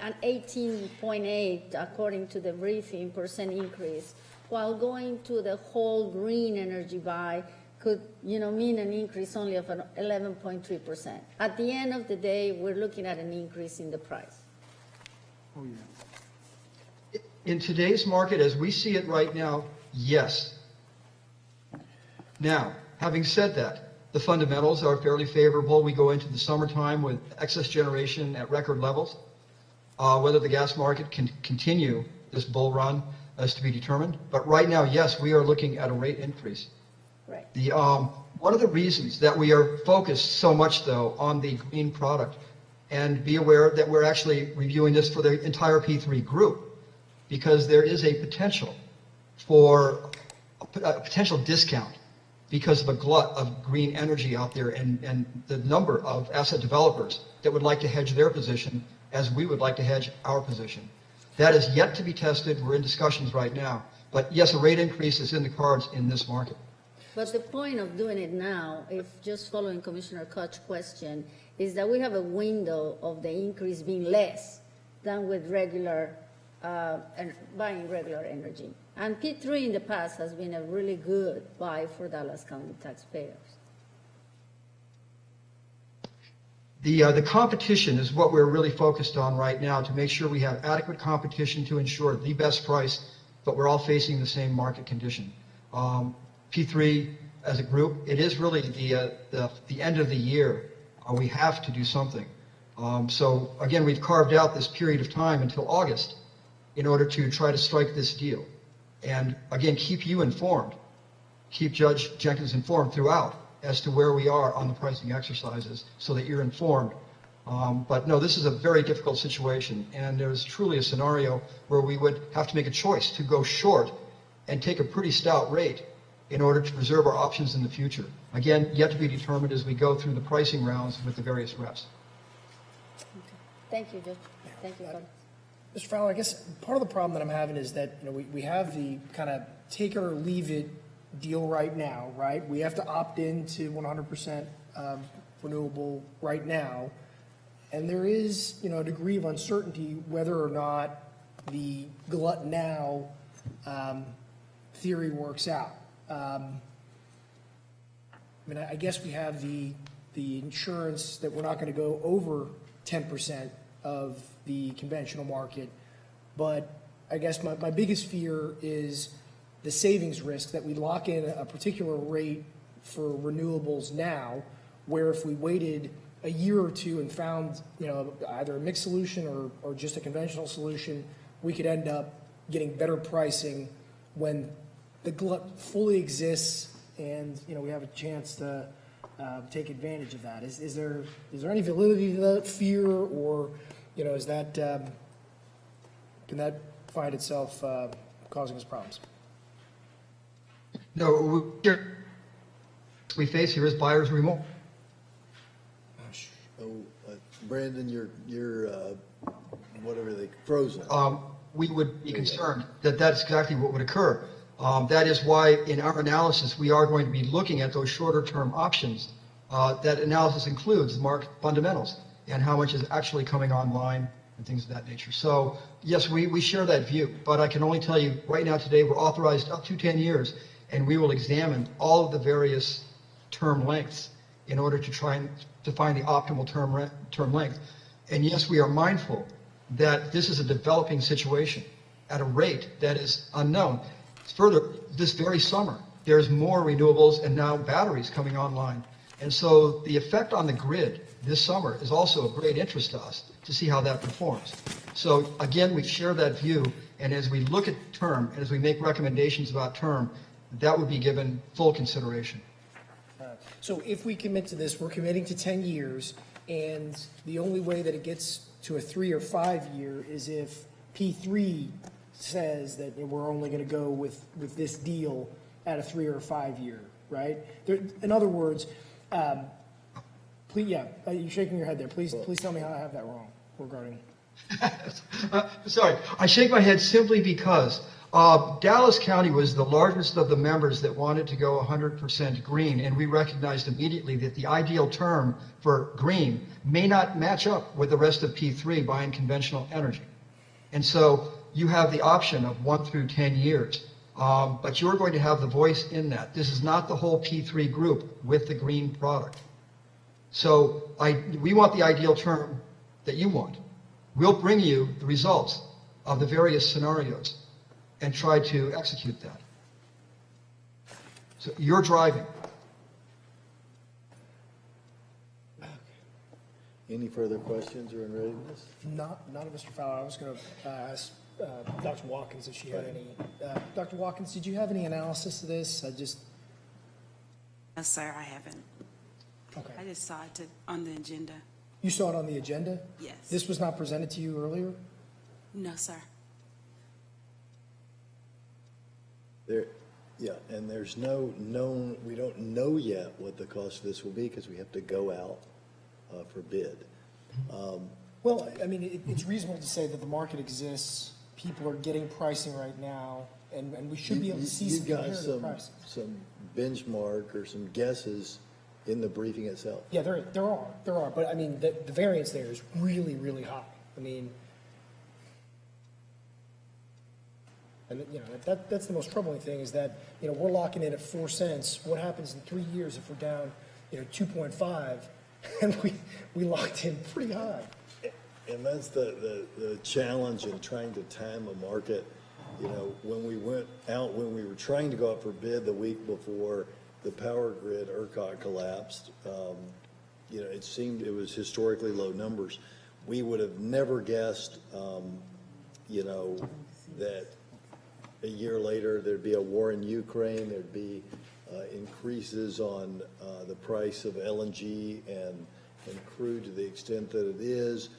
F: an 18.8, according to the briefing, % increase, while going to the whole green energy buy could, mean an increase only of an 11.3%. At the end of the day, we're looking at an increase in the price.
H: Oh, yeah. In today's market, as we see it right now, yes. Now, having said that, the fundamentals are fairly favorable. We go into the summertime with excess generation at record levels. Whether the gas market can continue this bull run is to be determined. But right now, yes, we are looking at a rate increase.
F: Right.
H: One of the reasons that we are focused so much, though, on the green product, and be aware that we're actually reviewing this for the entire P3 group, because there is a potential for a potential discount because of a glut of green energy out there and the number of asset developers that would like to hedge their position as we would like to hedge our position. That is yet to be tested. We're in discussions right now. But yes, a rate increase is in the cards in this market.
F: But the point of doing it now, if just following Commissioner Koch's question, is that we have a window of the increase being less than with regular, and buying regular energy. And P3 in the past has been a really good buy for Dallas County taxpayers.
H: The competition is what we're really focused on right now, to make sure we have adequate competition to ensure the best price, but we're all facing the same market condition. P3 as a group, it is really the end of the year. We have to do something. So again, we've carved out this period of time until August in order to try to strike this deal. And again, keep you informed, keep Judge Jenkins informed throughout as to where we are on the pricing exercises so that you're informed. But no, this is a very difficult situation, and there's truly a scenario where we would have to make a choice to go short and take a pretty stout rate in order to preserve our options in the future. Again, yet to be determined as we go through the pricing rounds with the various reps.
F: Thank you, Judge. Thank you.
J: Mr. Fowler, I guess part of the problem that I'm having is that we have the kind of take it or leave it deal right now, right? We have to opt into 100% renewable right now, and there is a degree of uncertainty whether or not the glut now theory works out. I guess we have the insurance that we're not going to go over 10% of the conventional market, but I guess my biggest fear is the savings risk that we lock in a particular rate for renewables now, where if we waited a year or two and found either a mixed solution or just a conventional solution, we could end up getting better pricing when the glut fully exists and we have a chance to take advantage of that. Is there any validity to that fear, or is that can that find itself causing us problems?
H: No, we face here is buyer's remorse.
A: Brandon, you're whatever they frozen.
H: We would be concerned that that's exactly what would occur. That is why in our analysis we are going to be looking at those shorter term options. That analysis includes market fundamentals and how much is actually coming online and things of that nature. So yes, we share that view, but I can only tell you right now today we're authorized up to 10 years, and we will examine all of the various term lengths in order to try and to find the optimal term length. And yes, we are mindful that this is a developing situation at a rate that is unknown. Further, this very summer, there's more renewables and now batteries coming online. And so the effect on the grid this summer is also of great interest to us to see how that performs. So again, we share that view, and as we look at term, and as we make recommendations about term, that would be given full consideration.
J: So if we commit to this, we're committing to 10 years, and the only way that it gets to a 3 or 5 year is if P3 says that we're only going to go with this deal at a 3 or 5 year, right? In other words, please, you're shaking your head there. Please tell me how I have that wrong regarding.
H: Sorry, I shake my head simply because Dallas County was the largest of the members that wanted to go 100% green, and we recognized immediately that the ideal term for green may not match up with the rest of P3 buying conventional energy. And so you have the option of 1 through 10 years, but you're going to have the voice in that. This is not the whole P3 group with the green product. So we want the ideal term that you want. We'll bring you the results of the various scenarios and try to execute that. So you're driving.
A: Any further questions or in readiness?
J: Not of Mr. Fowler. I was going to ask Dr. Watkins if she had any. Dr. Watkins, did you have any analysis of this?
E: No, sir, I haven't.
J: Okay.
E: I just saw it on the agenda.
J: You saw it on the agenda?
E: Yes.
J: This was not presented to you earlier?
E: No, sir.
A: Yeah, and there's no known, we don't know yet what the cost of this will be because we have to go out for bid.
J: Well, I mean, it's reasonable to say that the market exists. People are getting pricing right now, and we should be able to see some comparative pricing.
A: Some benchmark or some guesses in the briefing itself.
J: Yeah, there are, but I mean, the variance there is really, really high. I mean, and you know, that's the most troubling thing is that, you know, we're locking in at 4 cents. What happens in 3 years if we're down, you know, 2.5, and we locked in pretty high?
A: And that's the challenge in trying to time a market. You know, when we went out, when we were trying to go out for bid the week before the power grid ERCOT collapsed, you know, it seemed it was historically low numbers. We would have never guessed, you know, that a year later there'd be a war in Ukraine, there'd be increases on the price of LNG and crude to the extent that it is.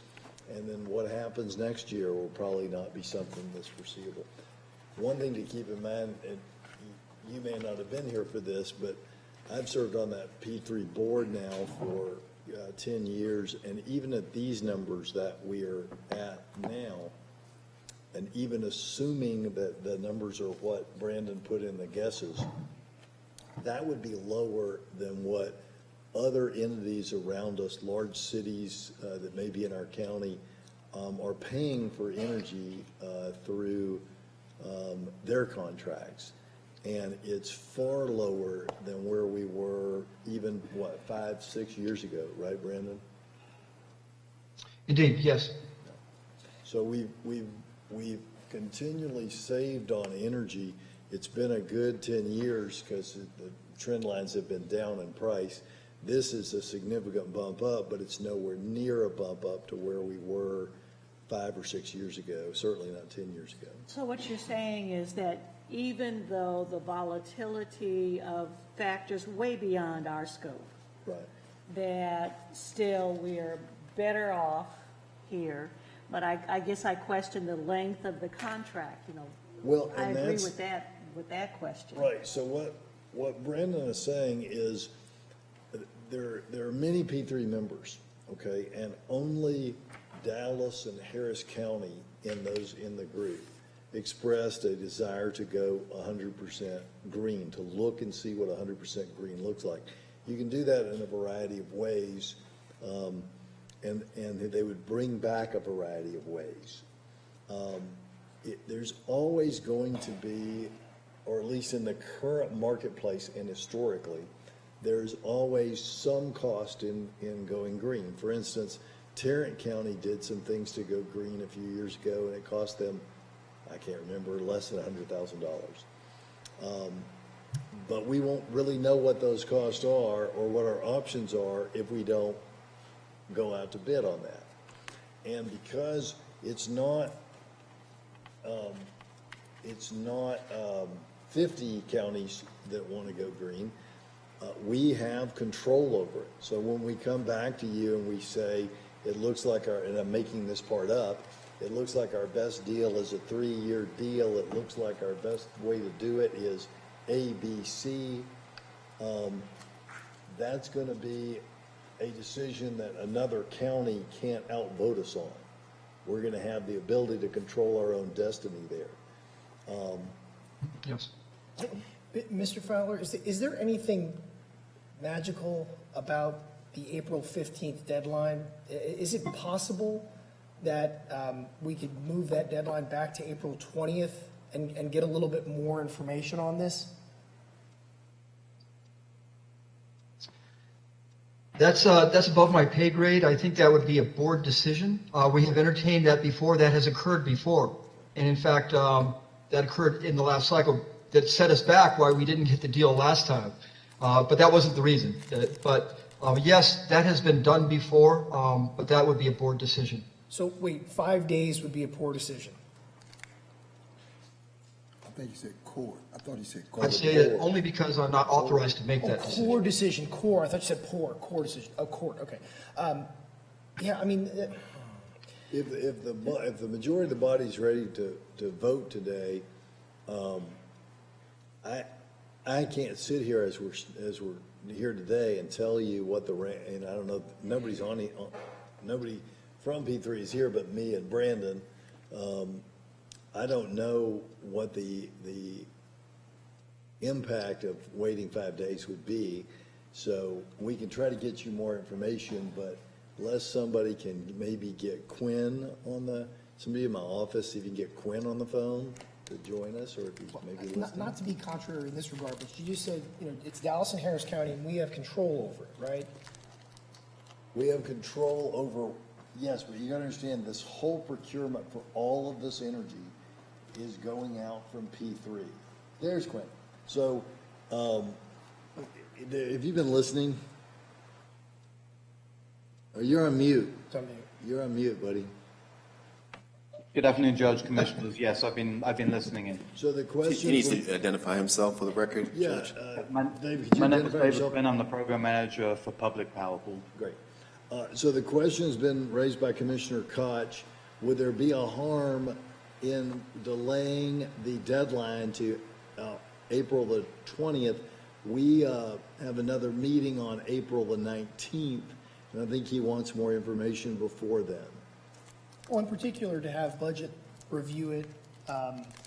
A: And then what happens next year will probably not be something that's foreseeable. One thing to keep in mind, and you may not have been here for this, but I've served on that P3 board now for 10 years, and even at these numbers that we are at now, and even assuming that the numbers are what Brandon put in the guesses, that would be lower than what other entities around us, large cities that may be in our county, are paying for energy through their contracts. And it's far lower than where we were even, 5, 6 years ago, right, Brandon?
H: Indeed, yes.
A: So we've continually saved on energy. It's been a good 10 years because the trend lines have been down in price. This is a significant bump up, but it's nowhere near a bump up to where we were 5 or 6 years ago, certainly not 10 years ago.
C: So what you're saying is that even though the volatility of factors way beyond our scope,
A: right,
C: that still we're better off here. But I guess I question the length of the contract, you know.
A: Well,
C: I
A: and
C: agree
A: that's,
C: with that question.
A: right. So what Brandon is saying is there are many P3 members, okay, and only Dallas and Harris County in the group expressed a desire to go 100% green, to look and see what 100% green looks like. You can do that in a variety of ways, and they would bring back a variety of ways. There's always going to be, or at least in the current marketplace and historically, there's always some cost in going green. For instance, Tarrant County did some things to go green a few years ago, and it cost them, I can't remember, less than $100,000. But we won't really know what those costs are or what our options are if we don't go out to bid on that. And because it's not 50 counties that want to go green, we have control over it. So when we come back to you and we say, it looks like and I'm making this part up, it looks like our best deal is a 3-year deal. It looks like our best way to do it is A, B, C. That's going to be a decision that another county can't outvote us on. We're going to have the ability to control our own destiny there.
H: Yes.
J: Mr. Fowler, is there anything magical about the April 15th deadline? Is it possible that we could move that deadline back to April 20th and get a little bit more information on this?
H: That's above my pay grade. I think that would be a board decision. We have entertained that before. That has occurred before. And in fact, that occurred in the last cycle that set us back why we didn't get the deal last time. But that wasn't the reason. Yes, that has been done before, but that would be a board decision.
J: So wait, 5 days would be a poor decision?
B: I think you said court. I thought you said court.
H: I'd say it only because I'm not authorized to make that decision.
J: Core decision, core. I thought you said poor. Core decision. Oh, court. Okay. Yeah, I mean,
A: If the majority of the body's ready to vote today, I can't sit here as we're here today and tell you what and I don't know, nobody from P3 is here but me and Brandon. I don't know what the impact of waiting 5 days would be. So we can try to get you more information, but unless somebody can maybe get Quinn somebody in my office, if you can get Quinn on the phone to join us, or if he's maybe listening.
J: not to be contrary in this regard, but you just said, it's Dallas and Harris County and we have control over it, right?
A: We have control over, yes, but you gotta understand, this whole procurement for all of this energy is going out from P3. There's Quinn. So, if you've been listening, you're on mute. You're on mute, buddy.
N: Good afternoon, Judge, Commissioners. Yes, I've been listening in.
A: So the question.
L: He needs to identify himself for the record,
A: Yeah,
L: Judge.
N: My
A: David, could you
N: name is
A: identify
N: David
A: yourself?
N: Quinn. I'm the Program Manager for Public Power Pool.
A: Great. So the question has been raised by Commissioner Koch. Would there be a harm in delaying the deadline to April the 20th? We have another meeting on April the 19th, and I think he wants more information before then.
J: Well, in particular, to have budget review it,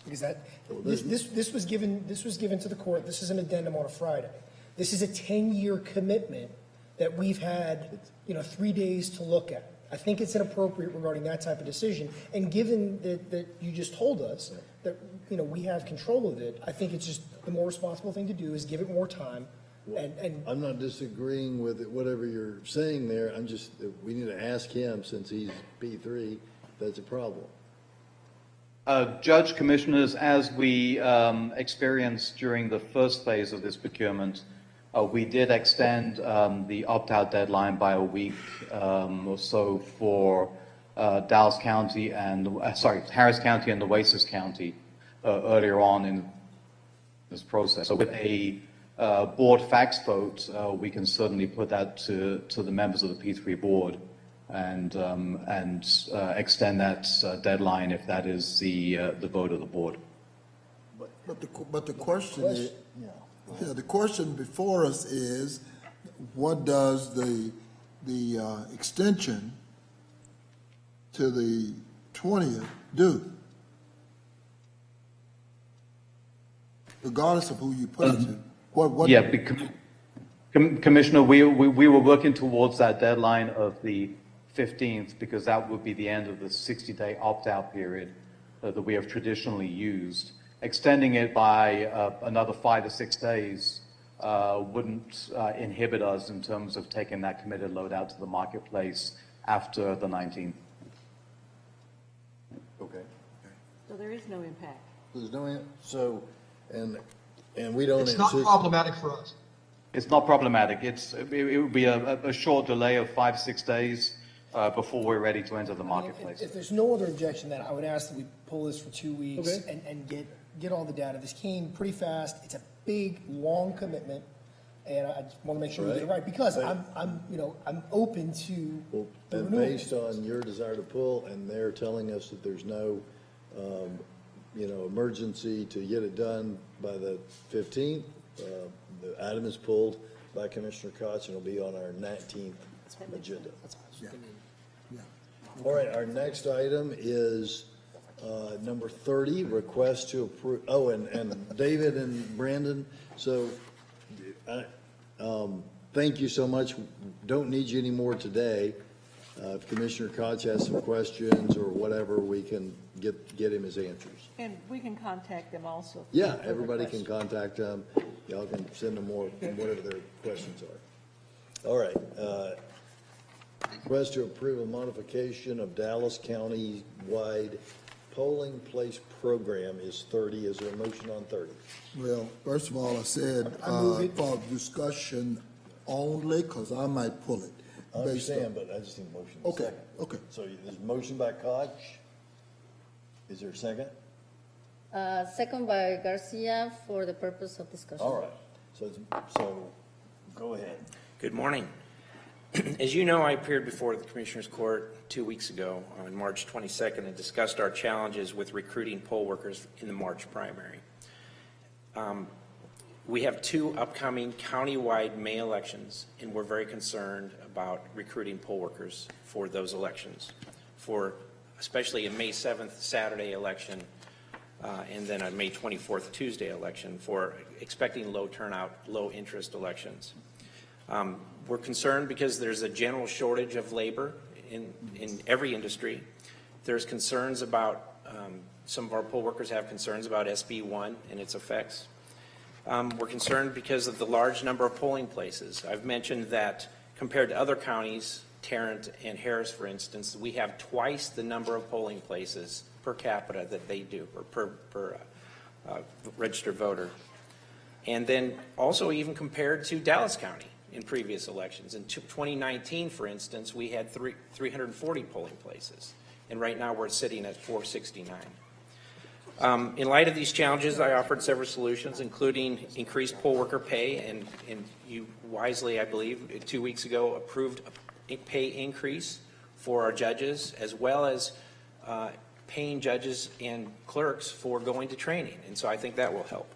J: because this was given to the court. This is an addendum on a Friday. This is a 10-year commitment that we've had, 3 days to look at. I think it's inappropriate regarding that type of decision. And given that you just told us that, we have control of it, I think it's just the more responsible thing to do is give it more time. And
A: I'm not disagreeing with it, whatever you're saying there. We need to ask him, since he's P3, if that's a problem.
N: Judge, Commissioners, as we experienced during the first phase of this procurement, we did extend the opt-out deadline by a week or so for Dallas County and, Harris County and Oates County earlier on in this process. So with a board fax vote, we can certainly put that to the members of the P3 board and extend that deadline if that is the vote of the board.
B: But the question is, the question before us is, what does the extension to the 20th do? Regardless of who you put it to. What?
N: Yeah, Commissioner, we were working towards that deadline of the 15th because that would be the end of the 60-day opt-out period that we have traditionally used. Extending it by another 5 to 6 days wouldn't inhibit us in terms of taking that committed load out to the marketplace after the 19th.
A: Okay.
C: So there is no impact.
A: There's no, and we don't.
H: It's not problematic for us.
N: It's not problematic. It would be a short delay of 5 to 6 days before we're ready to enter the marketplace.
J: If there's no other objection, then I would ask that we pull this for 2 weeks and get all the data. This came pretty fast. It's a big, long commitment, and I just want to make sure we get it right because I'm open to.
A: Well, and based on your desire to pull, and they're telling us that there's no, emergency to get it done by the 15th. The item is pulled by Commissioner Koch and will be on our 19th agenda. All right, our next item is Number 30, request to approve, oh, and David and Brandon, so, thank you so much. Don't need you anymore today. If Commissioner Koch has some questions or whatever, we can get him his answers.
C: And we can contact them also. for
A: Yeah,
C: further
A: everybody can
C: questions.
A: contact them. Y'all can send them more, whatever their questions are. All right, request to approve a modification of Dallas County-wide polling place program is 30. Is there a motion on 30?
B: Well, first of all, I said for discussion only, because I might pull it.
A: I understand, but I just need a motion.
B: Okay,
A: Second.
B: okay.
A: So there's a motion by Koch. Is there a second?
F: Second by Garcia for the purpose of discussion.
A: All right, so go ahead.
R: Good morning. As you know, I appeared before the Commissioners Court 2 weeks ago on March 22nd and discussed our challenges with recruiting poll workers in the March primary. We have 2 upcoming county-wide May elections, and we're very concerned about recruiting poll workers for those elections, for especially a May 7th Saturday election and then a May 24th Tuesday election, for expecting low turnout, low interest elections. We're concerned because there's a general shortage of labor in every industry. There's concerns about, some of our poll workers have concerns about SB 1 and its effects. We're concerned because of the large number of polling places. I've mentioned that compared to other counties, Tarrant and Harris, for instance, we have twice the number of polling places per capita that they do, or per registered voter. And then also even compared to Dallas County in previous elections. In 2019, for instance, we had 340 polling places, and right now we're sitting at 469. In light of these challenges, I offered several solutions, including increased poll worker pay, and you wisely, I believe, 2 weeks ago approved a pay increase for our judges, as well as paying judges and clerks for going to training, and so I think that will help.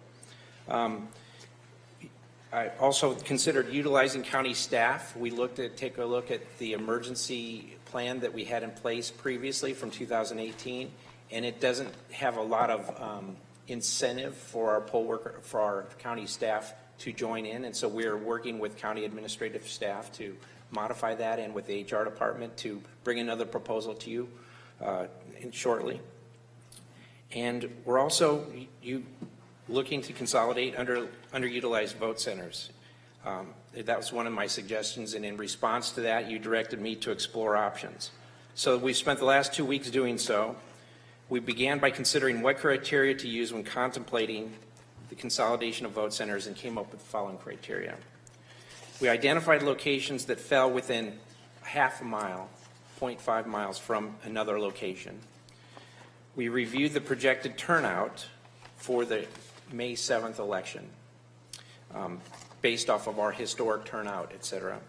R: I also considered utilizing county staff. We take a look at the emergency plan that we had in place previously from 2018, and it doesn't have a lot of incentive for our poll worker, for our county staff to join in, and so we're working with county administrative staff to modify that and with the HR department to bring another proposal to you shortly. And we're also looking to consolidate underutilized vote centers. That was one of my suggestions, and in response to that, you directed me to explore options. So we spent the last 2 weeks doing so. We began by considering what criteria to use when contemplating the consolidation of vote centers and came up with the following criteria. We identified locations that fell within half a mile, 0.5 miles from another location. We reviewed the projected turnout for the May 7th election based off of our historic turnout, et cetera.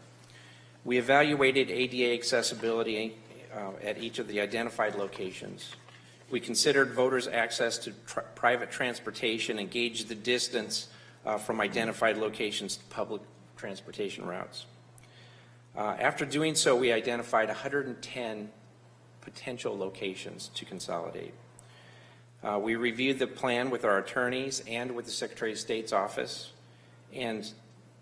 R: We evaluated ADA accessibility at each of the identified locations. We considered voters' access to private transportation and gauged the distance from identified locations to public transportation routes. After doing so, we identified 110 potential locations to consolidate. We reviewed the plan with our attorneys and with the Secretary of State's office, and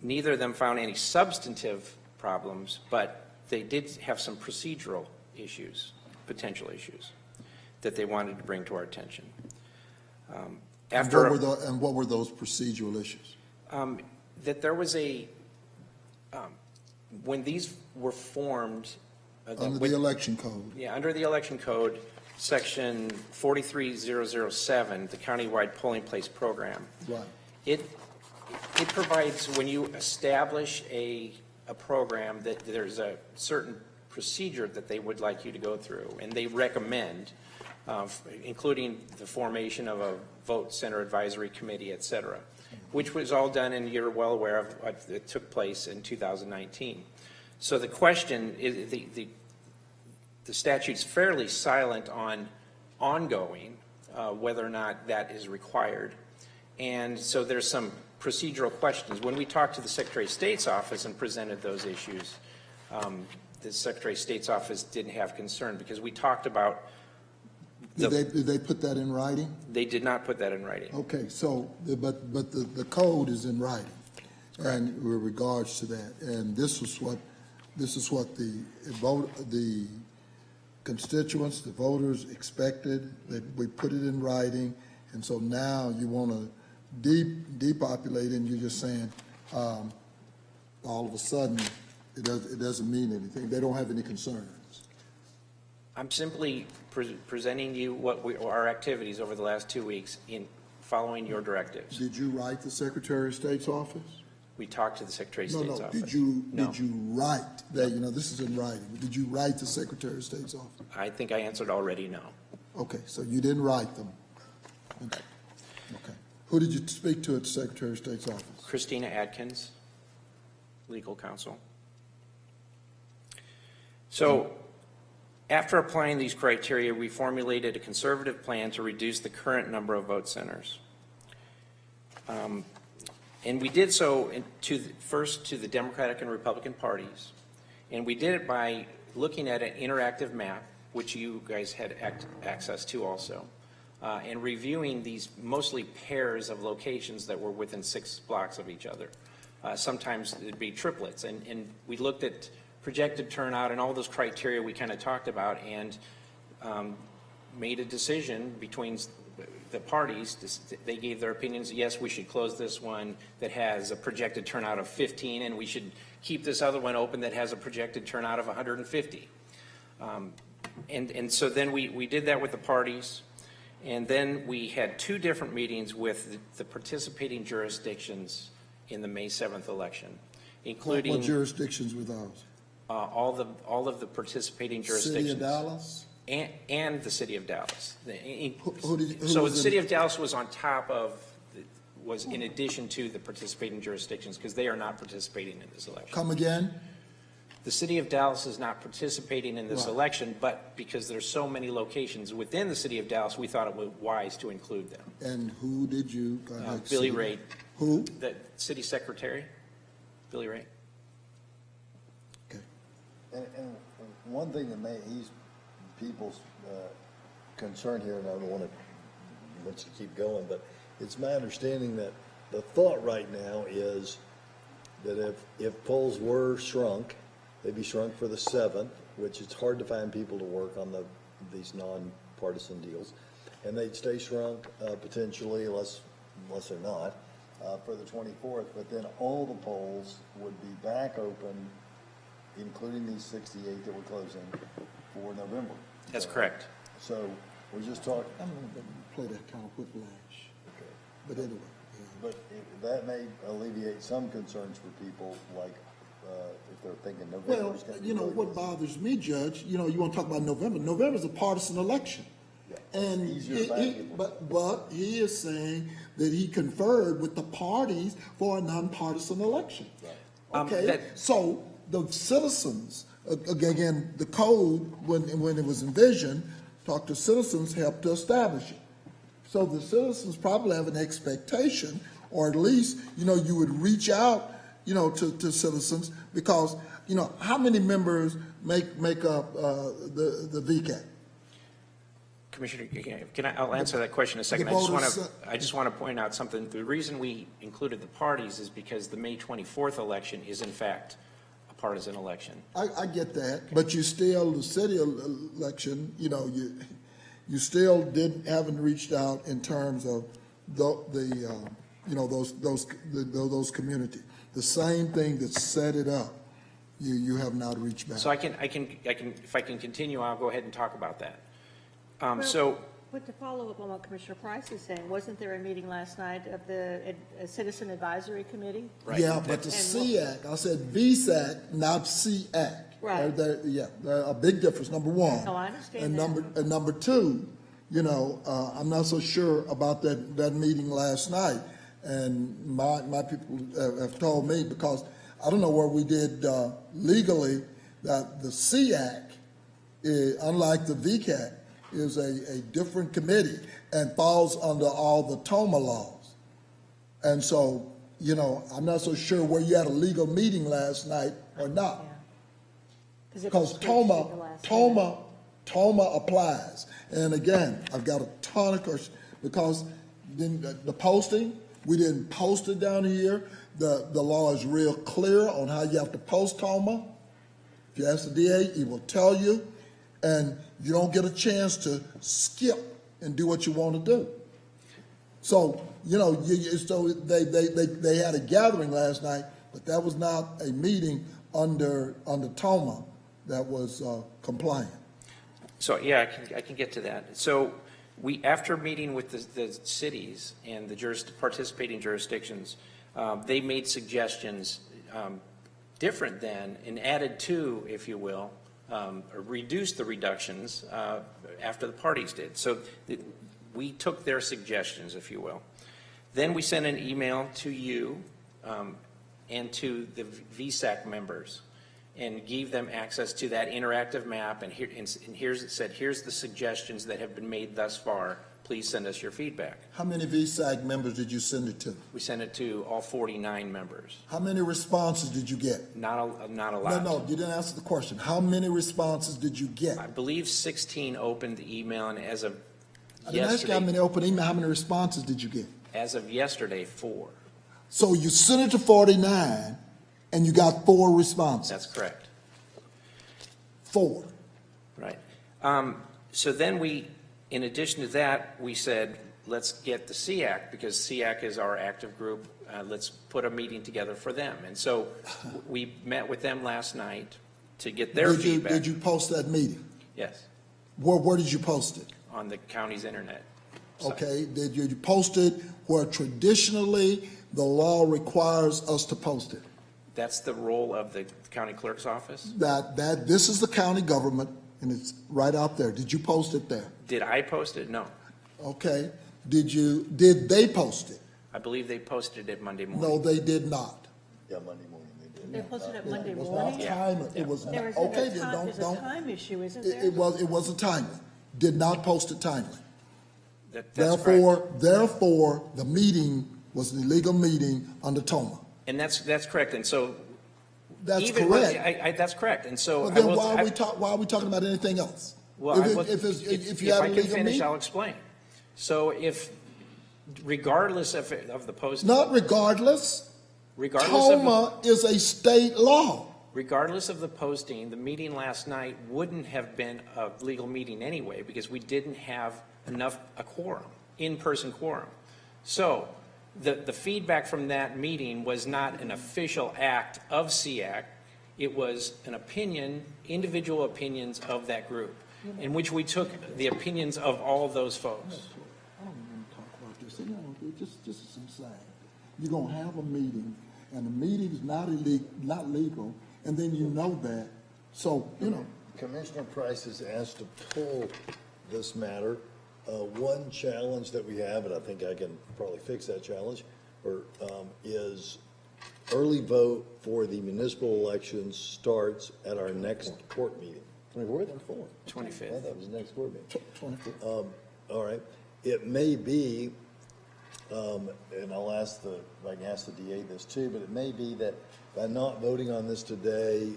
R: neither of them found any substantive problems, but they did have some procedural issues, potential issues, that they wanted to bring to our attention.
B: And what were those procedural issues?
R: That there was when these were formed.
B: Under the election code.
R: Yeah, under the election code, section 43007, the countywide polling place program.
B: Right.
R: It provides, when you establish a program, that there's a certain procedure that they would like you to go through, and they recommend, including the formation of a vote center advisory committee, et cetera, which was all done, and you're well aware of what it took place in 2019. So the question is, the statute's fairly silent on ongoing, whether or not that is required. And so there's some procedural questions. When we talked to the Secretary of State's office and presented those issues, the Secretary of State's office didn't have concern, because we talked about
B: Did they put that in writing?
R: They did not put that in writing.
B: Okay, so, but the code is in writing. And with regards to that, and this is what the constituents, the voters expected, that we put it in writing, and so now you want to depopulate, and you're just saying, all of a sudden, it doesn't mean anything. They don't have any concerns.
R: I'm simply presenting you our activities over the last 2 weeks in following your directives.
B: Did you write the Secretary of State's office?
R: We talked to the Secretary of State's office.
B: Did you write that? You know, this is in writing. Did you write the Secretary of State's office?
R: I think I answered already no.
B: Okay, so you didn't write them. Okay. Who did you speak to at the Secretary of State's office?
R: Christina Adkins, legal counsel. So after applying these criteria, we formulated a conservative plan to reduce the current number of vote centers. And we did so first to the Democratic and Republican parties. And we did it by looking at an interactive map, which you guys had access to also, and reviewing these mostly pairs of locations that were within 6 blocks of each other. Sometimes it'd be triplets. And we looked at projected turnout and all those criteria we kind of talked about, and made a decision between the parties. They gave their opinions. Yes, we should close this one that has a projected turnout of 15, and we should keep this other one open that has a projected turnout of 150. And so then we did that with the parties, and then we had 2 different meetings with the participating jurisdictions in the May 7th election, including
B: What jurisdictions were those?
R: all of the participating jurisdictions.
B: City of Dallas?
R: And the City of Dallas.
B: Who
R: So the City of Dallas was on top of, was in addition to the participating jurisdictions, because they are not participating in this election.
B: Come again?
R: The City of Dallas is not participating in this
B: Right.
R: election, but because there's so many locations within the City of Dallas, we thought it was wise to include them.
B: And who did you?
R: Billy Ray.
B: Who?
R: The City Secretary, Billy Ray.
A: And one thing that may ease people's concern here, and I don't want to let you keep going, but it's my understanding that the thought right now is that if polls were shrunk, they'd be shrunk for the 7th, which it's hard to find people to work on these nonpartisan deals, and they'd stay shrunk potentially, unless they're not, for the 24th. But then all the polls would be back open, including these 68 that we're closing, for November.
R: That's correct.
A: So we're just talking.
B: I'm going to play that kind of whiplash.
A: Okay.
B: But anyway.
A: But that may alleviate some concerns for people, like if they're thinking November.
B: Well, you know, what bothers me, Judge, you know, you want to talk about November. November is a partisan election.
A: Yeah.
B: And but he is saying that he conferred with the parties for a nonpartisan election.
A: Right.
B: Okay, so the citizens, again, the code, when it was envisioned, talked to citizens, helped to establish it. So the citizens probably have an expectation, or at least, you know, you would reach out, you know, to citizens, because, you know, how many members make up the VCAT?
R: Commissioner, I'll answer that question in a second. I just want to point out something. The reason we included the parties is because the May 24th election is in fact a partisan election.
B: I get that, but you still, the city election, you know, you still haven't reached out in terms of you know, those community. The same thing that set it up, you have not reached back.
R: So I can, if I can continue, I'll go ahead and talk about that.
C: But to follow up on what Commissioner Price is saying, wasn't there a meeting last night of the Citizen Advisory Committee?
B: Right. Yeah, but the CAC, I said VSAC, not CAC.
C: Right.
B: Yeah, a big difference, number one.
C: No, I understand
B: And number two, you know, I'm not so sure about that meeting last night. And my people have told me, because I don't know where we did legally, that the CAC, unlike the VCAC, is a different committee and falls under all the TOMA laws. And so, you know, I'm not so sure where you had a legal meeting last night or not. Because TOMA TOMA applies. And again, I've got a ton of questions, because then the posting, we didn't post it down here. The law is real clear on how you have to post TOMA. If you ask the DA, he will tell you, and you don't get a chance to skip and do what you want to do. So, you know, so they had a gathering last night, but that was not a meeting under TOMA that was compliant.
R: So, yeah, I can get to that. So we, after meeting with the cities and the participating jurisdictions, they made suggestions different than and added to, if you will, or reduced the reductions after the parties did. So we took their suggestions, if you will. Then we sent an email to you and to the VSAC members and gave them access to that interactive map. And here's it said, here's the suggestions that have been made thus far. Please send us your feedback.
B: How many VSAC members did you send it to?
R: We sent it to all 49 members.
B: How many responses did you get?
R: Not a lot.
B: No, you didn't answer the question. How many responses did you get?
R: I believe 16 opened the email, and as of
B: I didn't ask you how
R: yesterday,
B: many open email, how many responses did you get?
R: as of yesterday, 4.
B: So you sent it to 49, and you got 4 responses.
R: That's correct.
B: 4.
R: Right. So then we, in addition to that, we said, let's get the SEAC, because SEAC is our active group. Let's put a meeting together for them. And so we met with them last night to get their feedback.
B: Did you post that meeting?
R: Yes,
B: Where did you post it?
R: on the county's internet site.
B: Okay, did you post it where traditionally the law requires us to post it?
R: That's the role of the county clerk's office.
B: This is the county government, and it's right out there. Did you post it there?
R: Did I post it? No.
B: Okay. Did they post it?
R: I believe they posted it Monday morning.
B: No, they did not.
A: Yeah, Monday morning they did.
C: They posted it Monday
B: It was
C: morning?
B: not timely. It was not,
C: There is
B: okay,
C: a
B: then
C: time, there's a
B: don't.
C: time issue, isn't there?
B: It wasn't timely. Did not post it timely.
R: That's
B: Therefore, the meeting was an illegal meeting under TOMA.
R: And that's correct. And so
B: That's
R: even
B: correct.
R: that's correct. And so
B: Well, then
R: I will,
B: why are we talking about anything else?
R: well,
B: If you
R: if
B: had
R: I
B: a
R: can
B: legal
R: finish,
B: meeting?
R: I'll explain. So if, regardless of the posting,
B: Not regardless.
R: regardless of
B: TOMA is a state law.
R: regardless of the posting, the meeting last night wouldn't have been a legal meeting anyway, because we didn't have a quorum, in-person quorum. So the feedback from that meeting was not an official act of SEAC. It was an opinion, individual opinions of that group, in which we took the opinions of all those folks.
B: I don't want to talk about this. You know, just as I'm saying, you're going to have a meeting, and the meeting is not legal, and then you know that. So, you know.
A: Commissioner Price is asked to pull this matter. One challenge that we have, and I think I can probably fix that challenge, is early vote for the municipal elections starts at our next court meeting. 24th or
R: 25th.
A: That was the next court meeting.
B: 25th.
A: All right. It may be, and I'll ask I can ask the DA this too, but it may be that by not voting on this today,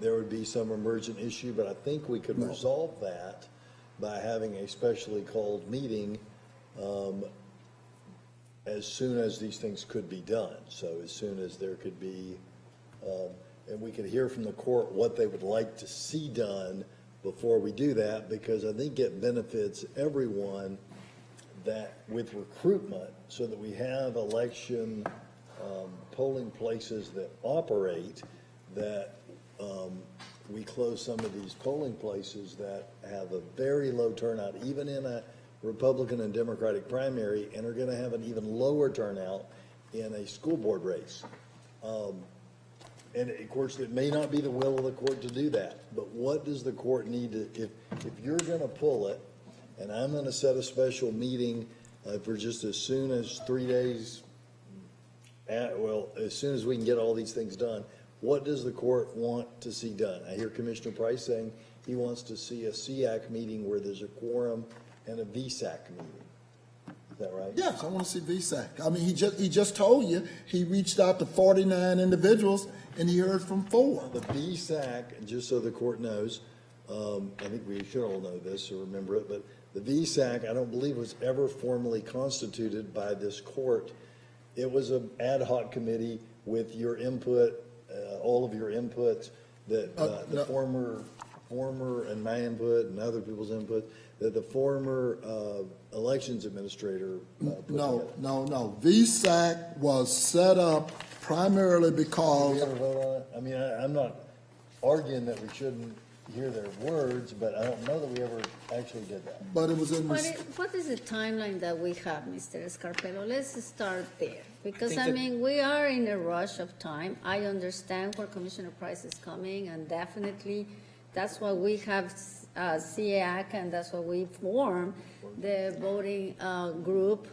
A: there would be some emergent issue, but I think we could resolve that by having a specially called meeting as soon as these things could be done. So as soon as there could be, and we could hear from the court what they would like to see done before we do that, because I think it benefits everyone that with recruitment, so that we have election polling places that operate, that we close some of these polling places that have a very low turnout, even in a Republican and Democratic primary, and are going to have an even lower turnout in a school board race. And of course, it may not be the will of the court to do that, but what does the court need to, if you're going to pull it, and I'm going to set a special meeting for just as soon as 3 days, as soon as we can get all these things done, what does the court want to see done? I hear Commissioner Price saying he wants to see a SEAC meeting where there's a quorum and a VSAC meeting. Is that right?
B: Yes, I want to see VSAC. I mean, he just told you he reached out to 49 individuals and he heard from 4.
A: The VSAC, just so the court knows, I think we should all know this or remember it, but the VSAC, I don't believe was ever formally constituted by this court. It was an ad hoc committee with your input, all of your inputs, that the former and my input and other people's input, that the former elections administrator put together.
B: No. VSAC was set up primarily because.
A: Did we ever vote on it? I mean, I'm not arguing that we shouldn't hear their words, but I don't know that we ever actually did that.
B: But it was in.
F: What is the timeline that we have, Mr. Scarpello? Let's start there. Because,
A: I
F: mean, we are in a rush of time. I understand where Commissioner Price is coming, and definitely that's why we have CAC, and that's why we form the voting group,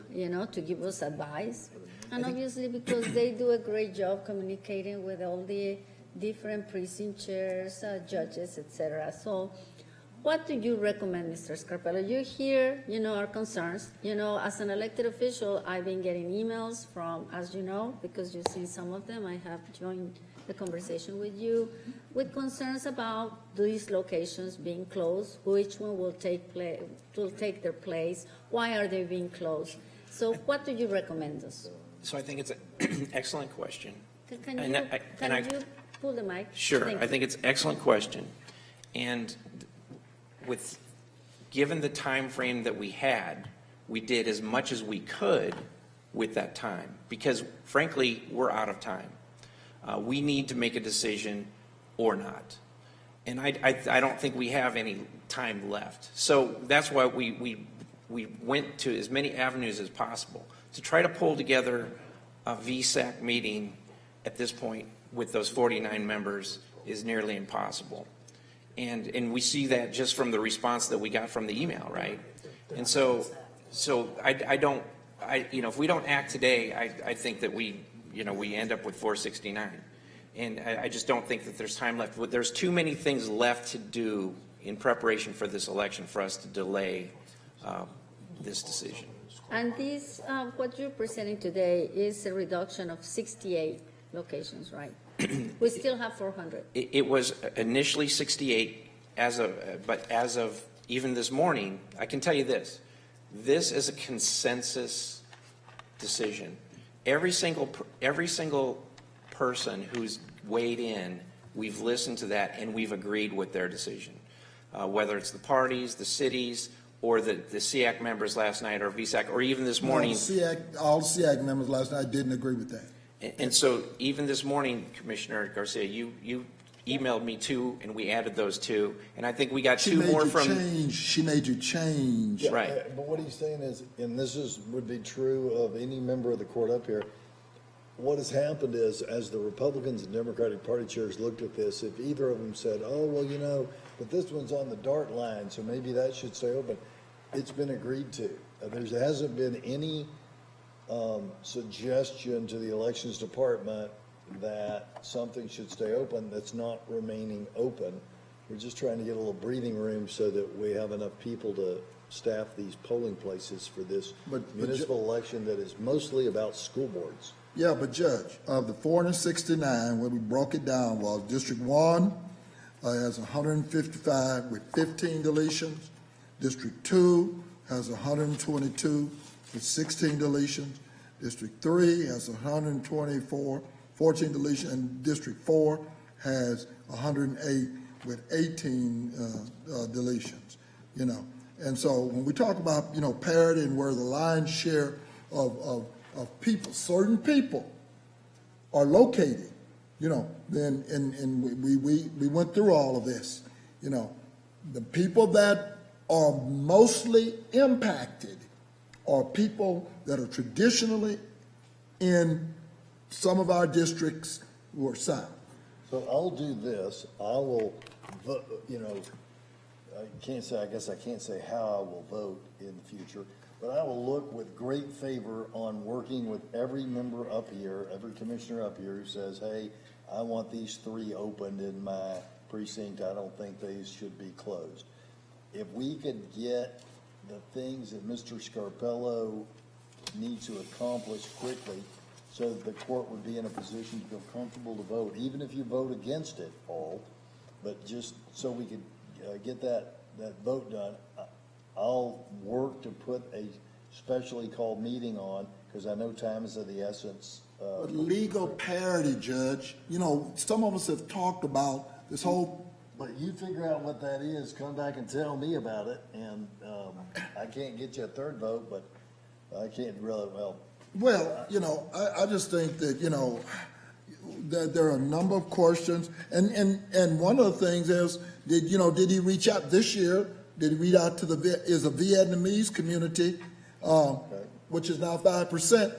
F: to give us advice. And obviously because they do a great job communicating with all the different precinct chairs, judges, etc. So what do you recommend, Mr. Scarpello? You hear, our concerns. As an elected official, I've been getting emails from, as you know, because you've seen some of them, I have joined the conversation with you, with concerns about these locations being closed, which one will take their place, why are they being closed? So what do you recommend us?
R: So I think it's an excellent question.
F: Can you pull the mic?
R: Sure. I think it's an excellent question. And given the time frame that we had, we did as much as we could with that time because, frankly, we're out of time. We need to make a decision or not. And I don't think we have any time left. So that's why we went to as many avenues as possible to try to pull together a VSAC meeting at this point with those 49 members is nearly impossible. And we see that just from the response that we got from the email, right? And so if we don't act today, I think that we end up with 469. And I just don't think that there's time left. There's too many things left to do in preparation for this election for us to delay this decision.
F: And this, what you're presenting today is a reduction of 68 locations, right? We still have 400.
R: It was initially 68 but as of even this morning, I can tell you this. This is a consensus decision. Every single person who's weighed in, we've listened to that and we've agreed with their decision. Whether it's the parties, the cities, or the SEAC members last night, or VSAC, or even this morning.
B: All SEAC members last night didn't agree with that.
R: And so even this morning, Commissioner Garcia, you emailed me two, and we added those two, and I think we got two more from.
B: She made you change.
A: Yeah,
R: right.
A: But what he's saying is, and this would be true of any member of the court up here, what has happened is, as the Republicans and Democratic Party chairs looked at this, if either of them said, oh, well, but this one's on the dark line, so maybe that should stay open, it's been agreed to. There hasn't been any suggestion to the elections department that something should stay open that's not remaining open. We're just trying to get a little breathing room so that we have enough people to staff these polling places for this municipal election that is mostly about school boards.
B: Yeah, but Judge, of the 469, when we broke it down, was District 1 has 155 with 15 deletions. District 2 has 122 with 16 deletions. District 3 has 124, 14 deletions, and District 4 has 108 with 18 deletions, And so when we talk about, parity and where the lion's share of people, certain people are located, then, and we went through all of this, the people that are mostly impacted are people that are traditionally in some of our districts who are south.
A: So I'll do this. I will vote, I guess I can't say how I will vote in the future, but I will look with great favor on working with every member up here, every commissioner up here who says, hey, I want these 3 opened in my precinct. I don't think these should be closed. If we could get the things that Mr. Scarpello needs to accomplish quickly so that the court would be in a position to feel comfortable to vote, even if you vote against it all, but just so we could get that vote done, I'll work to put a specially called meeting on, because I know time is of the essence.
B: But legal parity, Judge, you know, some of us have talked about this whole.
A: But you figure out what that is, come back and tell me about it, and I can't get you a third vote, but I can't really,
B: Well, you know, I just think that, you know, that there are a number of questions, and one of the things is, did he reach out this year? Did he reach out to the Vietnamese community, which is now 5%?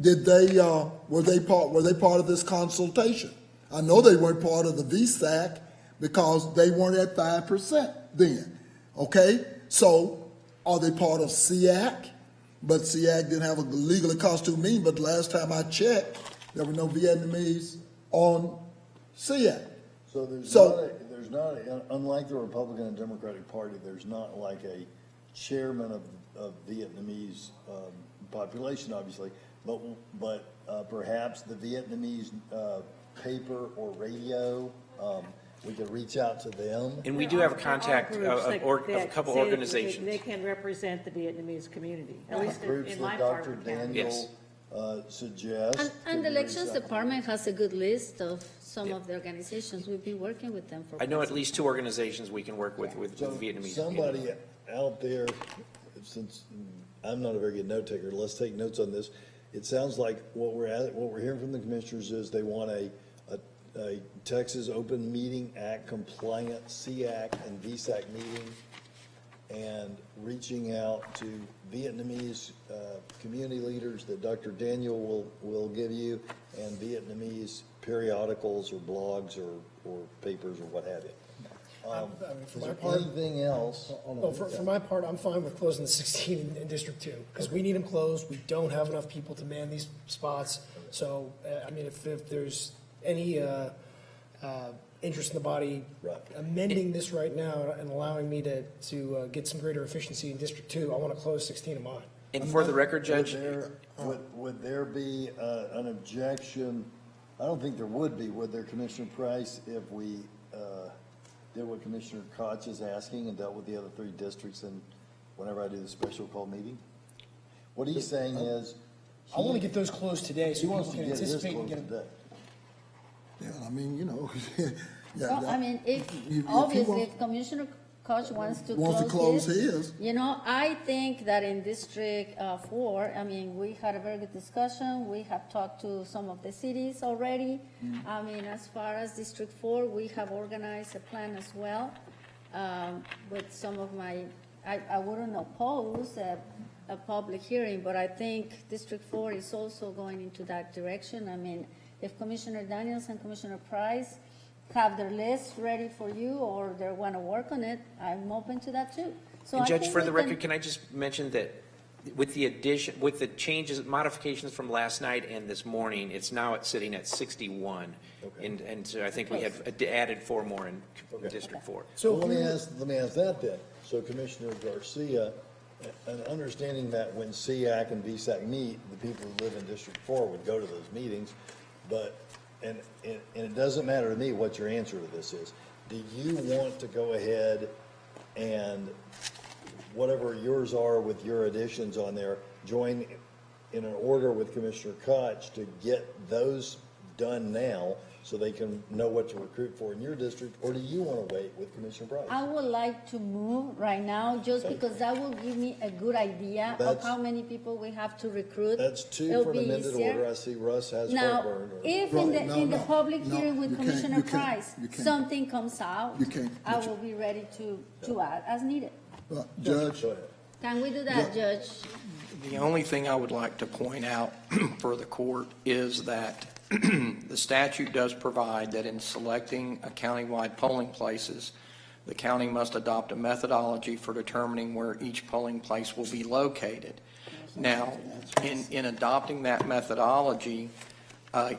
B: Did they were they part of this consultation? I know they weren't part of the VSAC because they weren't at 5% then. Okay, so are they part of SEAC? But SEAC didn't have a legally constituted meeting. But last time I checked, there were no Vietnamese on SEAC.
A: So there's not unlike the Republican and Democratic Party, there's not like a chairman of Vietnamese population, obviously, but perhaps the Vietnamese paper or radio, we could reach out to them.
R: And we do have a contact of a couple organizations.
C: They can represent the Vietnamese community, at least
A: Groups
C: in my
A: that
C: part
A: Dr.
C: of town.
A: Daniel suggests.
F: And the elections department has a good list of some of the organizations. We've been working with them for.
R: I know at least 2 organizations we can work with the Vietnamese
A: Somebody
R: community.
A: out there, since I'm not a very good note taker, let's take notes on this. It sounds like what we're hearing from the commissioners is they want a Texas Open Meeting Act compliant SEAC and VSAC meeting, and reaching out to Vietnamese community leaders that Dr. Daniel will give you, and Vietnamese periodicals or blogs or papers or what have you.
J: For
A: Is
J: my
A: there
J: part,
A: anything else?
J: for my part, I'm fine with closing the 16 in District 2, because we need them closed. We don't have enough people to man these spots. So, I mean, if there's any interest in the body amending this right now and allowing me to get some greater efficiency in District 2, I want to close 16 of mine.
R: And for the record, Judge,
A: Would there be an objection? I don't think there would be. Would there, Commissioner Price, if we did what Commissioner Koch is asking and dealt with the other 3 districts and whenever I do the special call meeting? What he's saying is.
J: I want to get those closed today so
A: He wants
J: people
A: to
J: can
A: get his
J: anticipate and
A: closed
J: get them.
A: today.
B: Yeah, I mean, you know.
F: Well, I mean, if Commissioner Koch wants to
B: close his.
F: You know, I think that in District 4, I mean, we had a very good discussion. We have talked to some of the cities already. I mean, as far as District 4, we have organized a plan as well with some of I wouldn't oppose a public hearing, but I think District 4 is also going into that direction. I mean, if Commissioner Daniels and Commissioner Price have their list ready for you or they want to work on it, I'm open to that too. So
R: and
F: I
R: Judge,
F: think
R: for the
F: we can-
R: record, can I just mention that with the changes, modifications from last night and this morning, it's now sitting at 61. Okay. And so I think we have added 4 more in District 4.
A: So let me ask that then. So Commissioner Garcia, and understanding that when SEAC and VSAC meet, the people who live in District 4 would go to those meetings, but, and it doesn't matter to me what your answer to this is. Do you want to go ahead and whatever yours are with your additions on there, join in an order with Commissioner Koch to get those done now so they can know what to recruit for in your district, or do you want to wait with Commissioner Price?
F: I would like to move right now just because that will give me a good idea of how many people we have to recruit.
A: That's 2
F: It'll
A: for an
F: be
A: amended
F: easier.
A: order. I see Russ has
F: Now,
A: heartburn.
F: if in the public hearing with Commissioner Price, something comes out, I will be ready to add as needed.
B: Judge?
F: Can we do that, Judge?
S: The only thing I would like to point out for the court is that the statute does provide that in selecting a countywide polling places, the county must adopt a methodology for determining where each polling place will be located. Now, in adopting that methodology,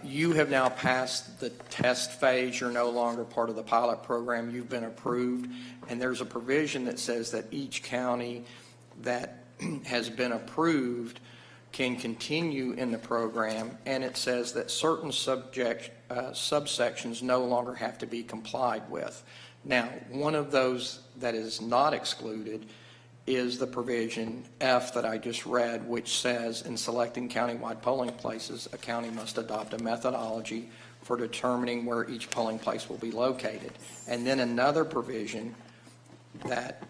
S: you have now passed the test phase. You're no longer part of the pilot program. You've been approved. And there's a provision that says that each county that has been approved can continue in the program, and it says that certain subsections no longer have to be complied with. Now, one of those that is not excluded is the provision F that I just read, which says in selecting countywide polling places, a county must adopt a methodology for determining where each polling place will be located. And then another provision that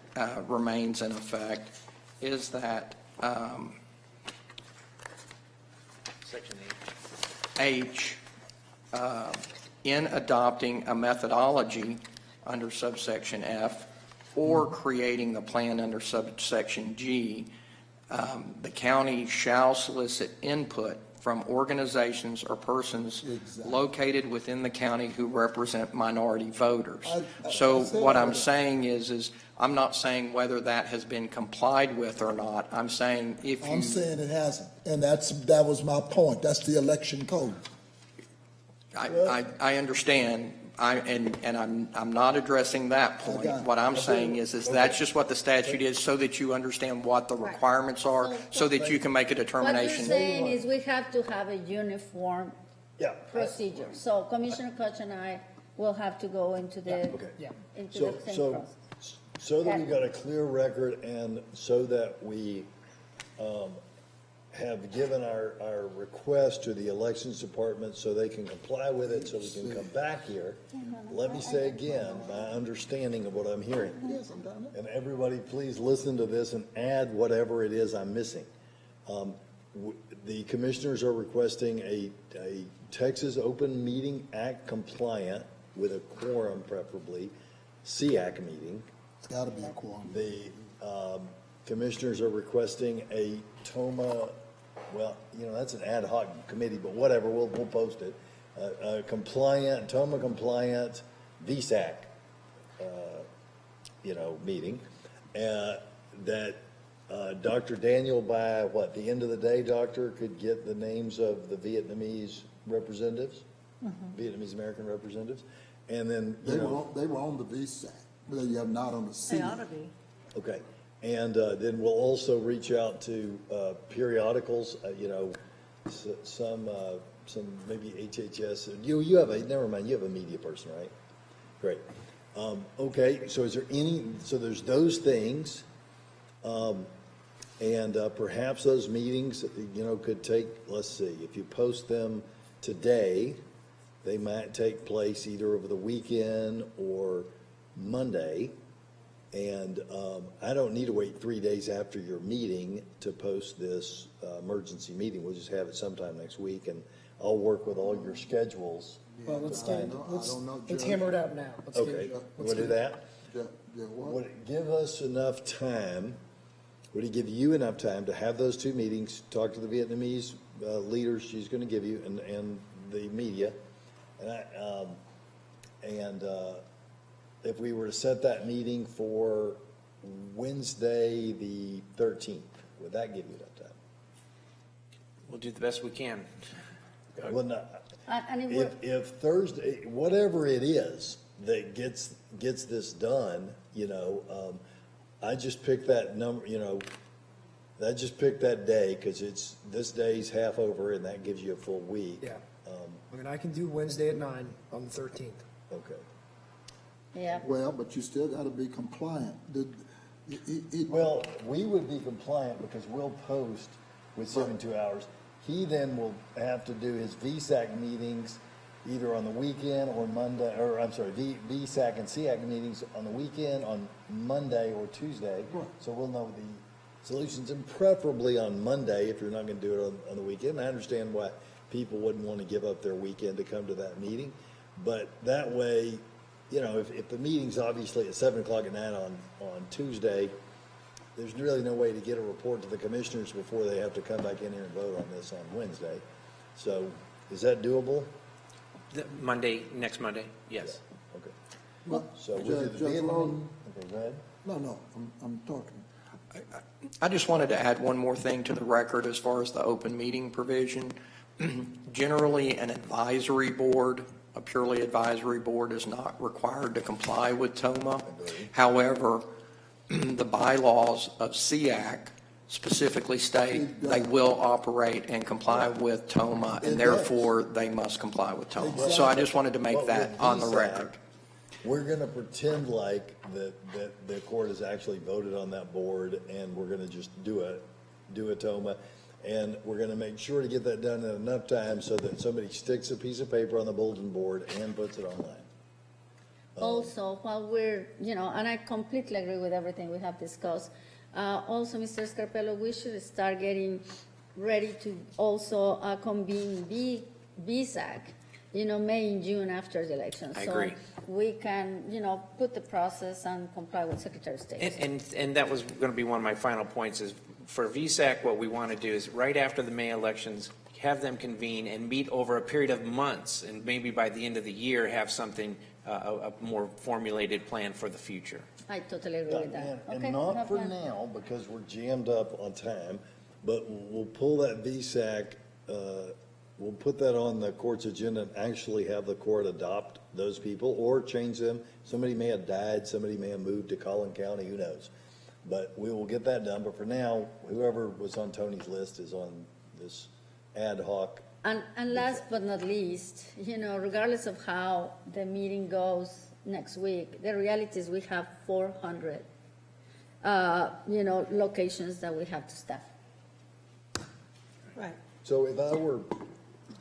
S: remains in effect is that
R: Section
S: H, in adopting a methodology under subsection F or creating the plan under subsection G, the county shall solicit input from organizations or persons located within the county who represent minority voters. So what I'm saying is I'm not saying whether that has been complied with or not. I'm saying if you...
B: I'm saying it hasn't, and that was my point. That's the election code.
S: I understand, and I'm not addressing that point. What I'm saying is that's just what the statute is, so that you understand what the requirements are, so that you can make a determination.
F: What you're saying is we have to have a uniform procedure. So Commissioner Koch and I will have to go into the into the same process.
A: So that we got a clear record, and so that we have given our request to the elections department so they can comply with it, so we can come back here. Let me say again, my understanding of what I'm hearing. And everybody, please listen to this and add whatever it is I'm missing. The commissioners are requesting a Texas Open Meeting Act compliant, with a quorum preferably, SEAC meeting.
B: It's got to be a quorum.
A: The commissioners are requesting a TOMA, well, that's an ad hoc committee, but whatever, we'll post it. Compliant, TOMA compliant VSAC, meeting. That Dr. Daniel, by the end of the day, Doctor, could get the names of the Vietnamese representatives, Vietnamese American representatives, and then,
B: they were on the VSAC, but they are not on the CEAC.
C: They ought to be.
A: Okay. And then we'll also reach out to periodicals, some maybe HHS. You have never mind, you have a media person, right? Great. Okay, so is there so there's those things, and perhaps those meetings, could take, let's see, if you post them today, they might take place either over the weekend or Monday. And I don't need to wait 3 days after your meeting to post this emergency meeting. We'll just have it sometime next week, and I'll work with all your schedules.
J: Well, let's hammer it out now.
A: Okay, we'll do that. Would it give us enough time, would it give you enough time to have those two meetings, talk to the Vietnamese leaders she's going to give you, and the media, and if we were to set that meeting for Wednesday, the 13th, would that give you enough time?
R: We'll do the best we can.
A: Well, no, if Thursday, whatever it is that gets this done, I just picked that number, I just picked that day because this day's half over, and that gives you a full week.
J: Yeah. I can do Wednesday at 9 on the 13th.
A: Okay.
F: Yeah.
B: Well, but you still got to be compliant.
A: Well, we would be compliant because we'll post with 72 hours. He then will have to do his VSAC meetings either on the weekend or Monday, or I'm sorry, VSAC and SEAC meetings on the weekend, on Monday or Tuesday. Right. So we'll know the solutions, and preferably on Monday if you're not going to do it on the weekend. I understand why people wouldn't want to give up their weekend to come to that meeting, but that way, if the meeting's obviously at 7 o'clock at night on Tuesday, there's really no way to get a report to the commissioners before they have to come back in here and vote on this on Wednesday. So is that doable?
R: Next Monday, yes.
A: Yeah. Okay. Well, so we'll do the Vietnam. Okay, go ahead.
B: No, I'm talking.
S: I just wanted to add one more thing to the record as far as the open meeting provision. Generally, an advisory board, a purely advisory board, is not required to comply with TOMA. However, the bylaws of SEAC specifically state they will operate and comply with TOMA, and therefore they must comply with TOMA. So I just wanted to make that on the record.
A: we're gonna pretend like that the court has actually voted on that board, and we're gonna just do a TOMA. And we're gonna make sure to get that done in enough time so that somebody sticks a piece of paper on the bulletin board and puts it online.
F: Also, while we're, and I completely agree with everything we have discussed, also, Mr. Scarpello, we should start getting ready to also convene BSAC, May and June after the election.
R: I agree.
F: So we can, put the process and comply with Secretary of State.
R: And that was going to be one of my final points is for VSAC, what we want to do is right after the May elections, have them convene and meet over a period of months, and maybe by the end of the year have something, a more formulated plan for the future.
F: I totally agree with that.
A: And not for now, because we're jammed up on time, but we'll pull that VSAC, we'll put that on the court's agenda and actually have the court adopt those people or change them. Somebody may have died, somebody may have moved to Collin County, who knows? But we will get that done. But for now, whoever was on Tony's list is on this ad hoc.
F: And last but not least, regardless of how the meeting goes next week, the reality is we have 400, locations that we have to staff.
D: Right.
A: So if I were,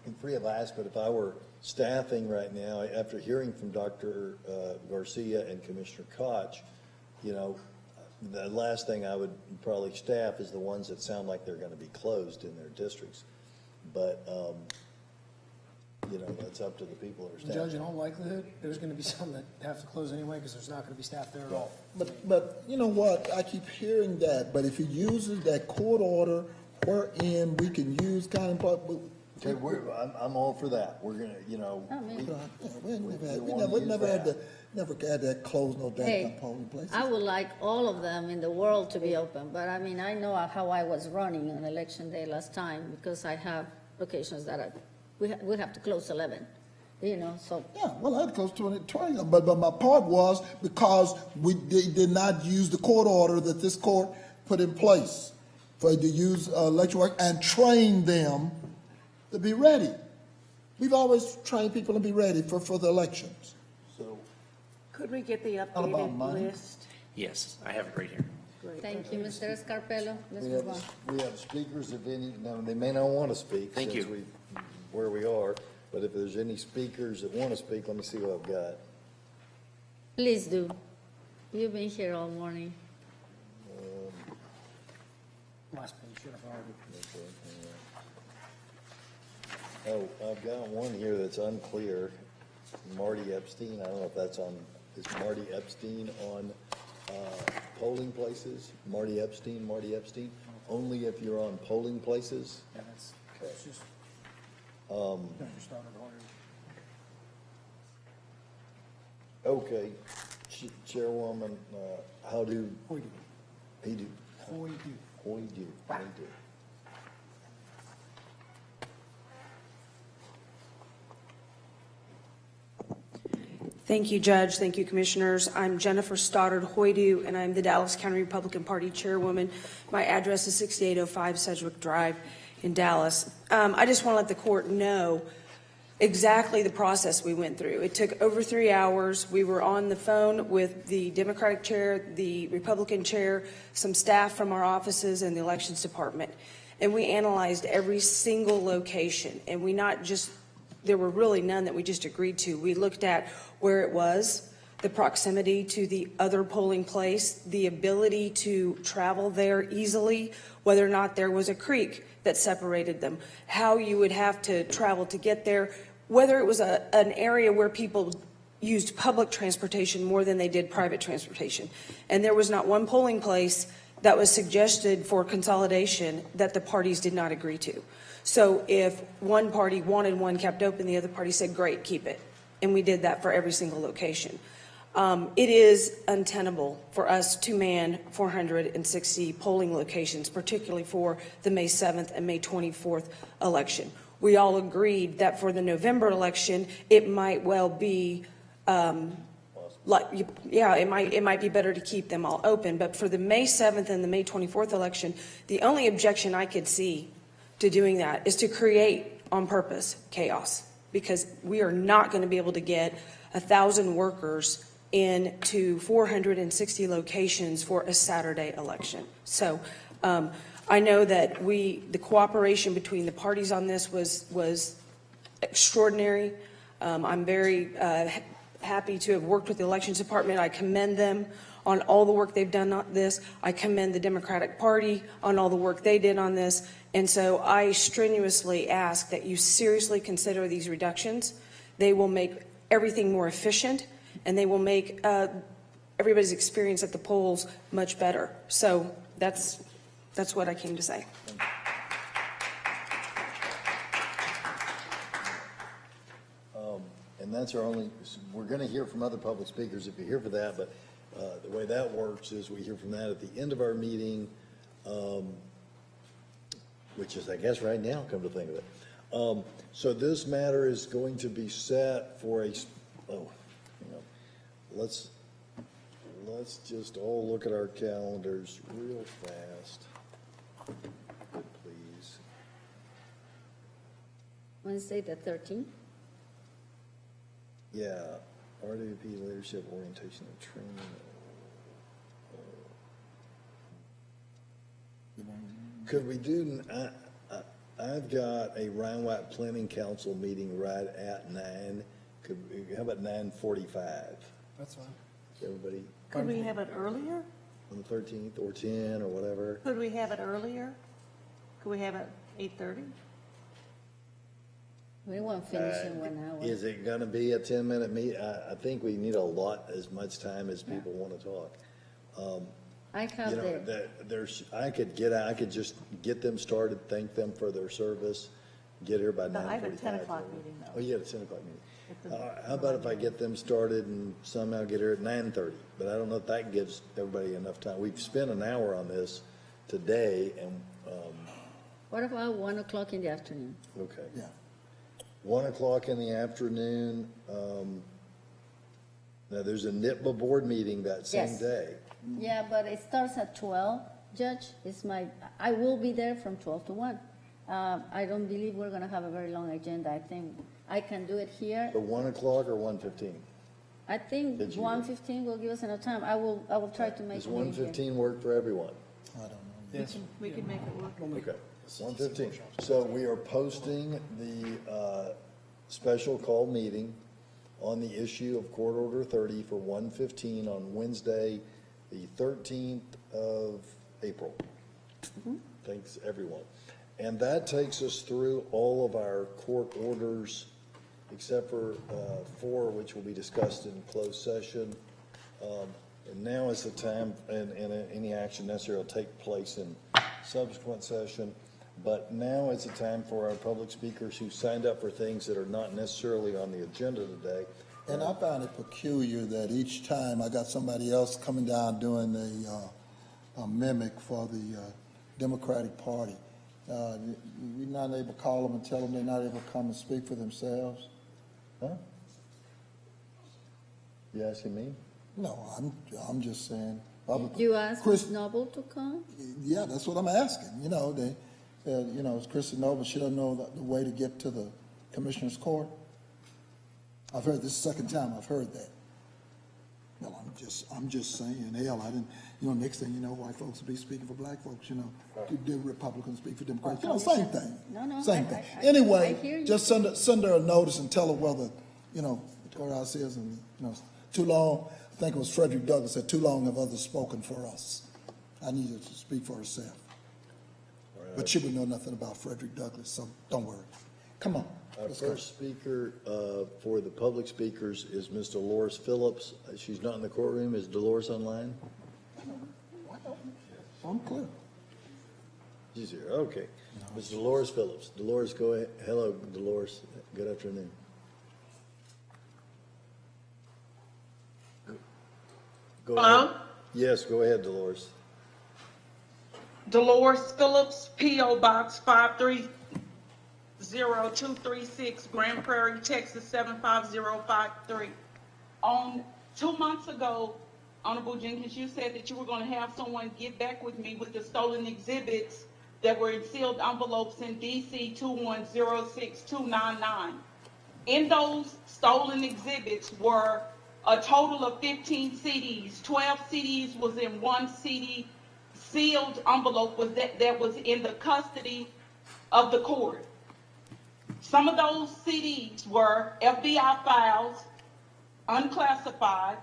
A: I'm free of ask, but if I were staffing right now, after hearing from Dr. Garcia and Commissioner Koch, the last thing I would probably staff is the ones that sound like they're going to be closed in their districts. But, that's up to the people that are staffing.
J: Judge, in all likelihood, there's going to be some that have to close anyway because there's not going to be staff there at all.
B: But you know what, I keep hearing that, but if he uses that court order wherein we can use county public.
A: Okay, I'm all for that. We're gonna,
B: we never had that close no damn
F: Hey,
B: polling places.
F: I would like all of them in the world to be open, but I know how I was running on election day last time because I have locations that we have to close 11, so.
B: Yeah, well, I had close to 20, but my part was because they did not use the court order that this court put in place for to use election work and train them to be ready. We've always trained people to be ready for the elections.
A: So,
D: Could we get the
B: about
D: updated
B: money.
D: list?
R: Yes, I have it right here.
F: Thank you, Mr. Scarpello. Let's move on.
A: we have speakers, if any, now, they may not want to speak.
R: Thank
A: since
R: you.
A: where we are, but if there's any speakers that want to speak, let me see what I've got.
F: Please do. You've been here all morning.
J: Last page, should have already.
A: Oh, I've got one here that's unclear. Marty Epstein, I don't know if that's on, is Marty Epstein on polling places? Marty Epstein, only if you're on polling places?
J: Yeah, that's just.
A: Okay, Chairwoman, how do? He do.
T: Thank you, Judge. Thank you, Commissioners. I'm Jennifer Stoddard-Hoydu, and I'm the Dallas County Republican Party Chairwoman. My address is 6805 Sedgwick Drive in Dallas. I just want to let the court know exactly the process we went through. It took over 3 hours. We were on the phone with the Democratic chair, the Republican chair, some staff from our offices, and the Elections Department. And we analyzed every single location, and there were really none that we just agreed to. We looked at where it was, the proximity to the other polling place, the ability to travel there easily, whether or not there was a creek that separated them, how you would have to travel to get there, whether it was an area where people used public transportation more than they did private transportation. And there was not one polling place that was suggested for consolidation that the parties did not agree to. So if one party wanted one kept open, the other party said, great, keep it. And we did that for every single location. It is untenable for us to man 460 polling locations, particularly for the May 7th and May 24th election. We all agreed that for the November election, it might well be, it might be better to keep them all open. But for the May 7th and the May 24th election, the only objection I could see to doing that is to create on purpose chaos, because we are not going to be able to get 1,000 workers into 460 locations for a Saturday election. So I know that the cooperation between the parties on this was extraordinary. I'm very happy to have worked with the Elections Department. I commend them on all the work they've done on this. I commend the Democratic Party on all the work they did on this. And so I strenuously ask that you seriously consider these reductions. They will make everything more efficient, and they will make everybody's experience at the polls much better. So that's what I came to say.
A: And that's our only, we're going to hear from other public speakers if you're here for that, but the way that works is we hear from that at the end of our meeting, which is, I guess, right now, come to think of it. So this matter is going to be set for let's just all look at our calendars real fast, please.
F: Wednesday the 13th?
A: Yeah, RWP Leadership Orientation and Training. Could we do, I've got a Rhine-White Planning Council meeting right at 9. How about 9:45?
J: That's fine.
A: Everybody?
C: Could we have it earlier?
A: On the 13th or 10 or whatever?
C: Could we have it earlier? Could we have it 8:30?
F: We won't finish in 1 hour.
A: Is it going to be a 10-minute meet? I think we need a lot, as much time as people want to talk.
F: I have
A: I could just get them started, thank them for their service, get here by 9:45.
C: I have a 10 o'clock meeting, though.
A: Oh, you have a 10 o'clock meeting. How about if I get them started and somehow get here at 9:30? But I don't know if that gives everybody enough time. We've spent an hour on this today, and
F: what about 1 o'clock in the afternoon?
A: okay.
B: Yeah.
A: 1 o'clock in the afternoon. Now, there's a NITBA board meeting that same
F: Yes.
A: day.
F: Yeah, but it starts at 12, Judge. I will be there from 12 to 1. I don't believe we're going to have a very long agenda. I think I can do it here.
A: So 1 o'clock or 1:15?
F: I think
A: Did you-
F: 1:15 will give us enough time. I will try to make
A: Does
F: it here.
A: 1:15 work for everyone?
B: I don't know.
J: Yes.
C: We can make it work.
A: Okay, 1:15. So we are posting the special call meeting on the issue of Court Order 30 for 1:15 on Wednesday, the 13th of April. Thanks, everyone. And that takes us through all of our court orders, except for 4, which will be discussed in closed session. And now is the time, and any action necessary will take place in subsequent session. But now is the time for our public speakers who signed up for things that are not necessarily on the agenda today.
B: And I find it peculiar that each time I got somebody else coming down doing a mimic for the Democratic Party. We're not able to call them and tell them they're not able to come and speak for themselves.
A: Huh? You asking me?
B: No, I'm just saying.
F: You asked
B: Chris
F: Noble to come?
B: Yeah, that's what I'm asking. They said, it's Kristen Noble. She doesn't know the way to get to the Commissioner's Court. I've heard this second time I've heard that. Well, I'm just saying, hell, I didn't, next thing you know, white folks will be speaking for black folks, the Republicans speak for Democrats, same thing.
F: No,
B: Same thing.
F: I
B: Anyway,
F: hear you.
B: just send her a notice and tell her whether, the courthouse is, and, too long, I think it was Frederick Douglass said, too long have others spoken for us. I need her to speak for herself. But she would know nothing about Frederick Douglass, so don't worry. Come on.
A: Our first speaker for the public speakers is Ms. Dolores Phillips. She's not in the courtroom. Is Dolores online?
B: I'm clear.
A: She's here. Okay. Ms. Dolores Phillips. Dolores, go ahead. Hello, Dolores. Good afternoon. Go
O: Hello?
A: ahead. Yes, go ahead, Dolores.
O: Dolores Phillips, P.O. Box 530-236, Grand Prairie, Texas 75053. 2 months ago, Honorable Jenkins, you said that you were going to have someone get back with me with the stolen exhibits that were in sealed envelopes in DC 2106299. In those stolen exhibits were a total of 15 CDs. 12 CDs was in one CD sealed envelope that was in the custody of the court. Some of those CDs were FBI files, unclassified,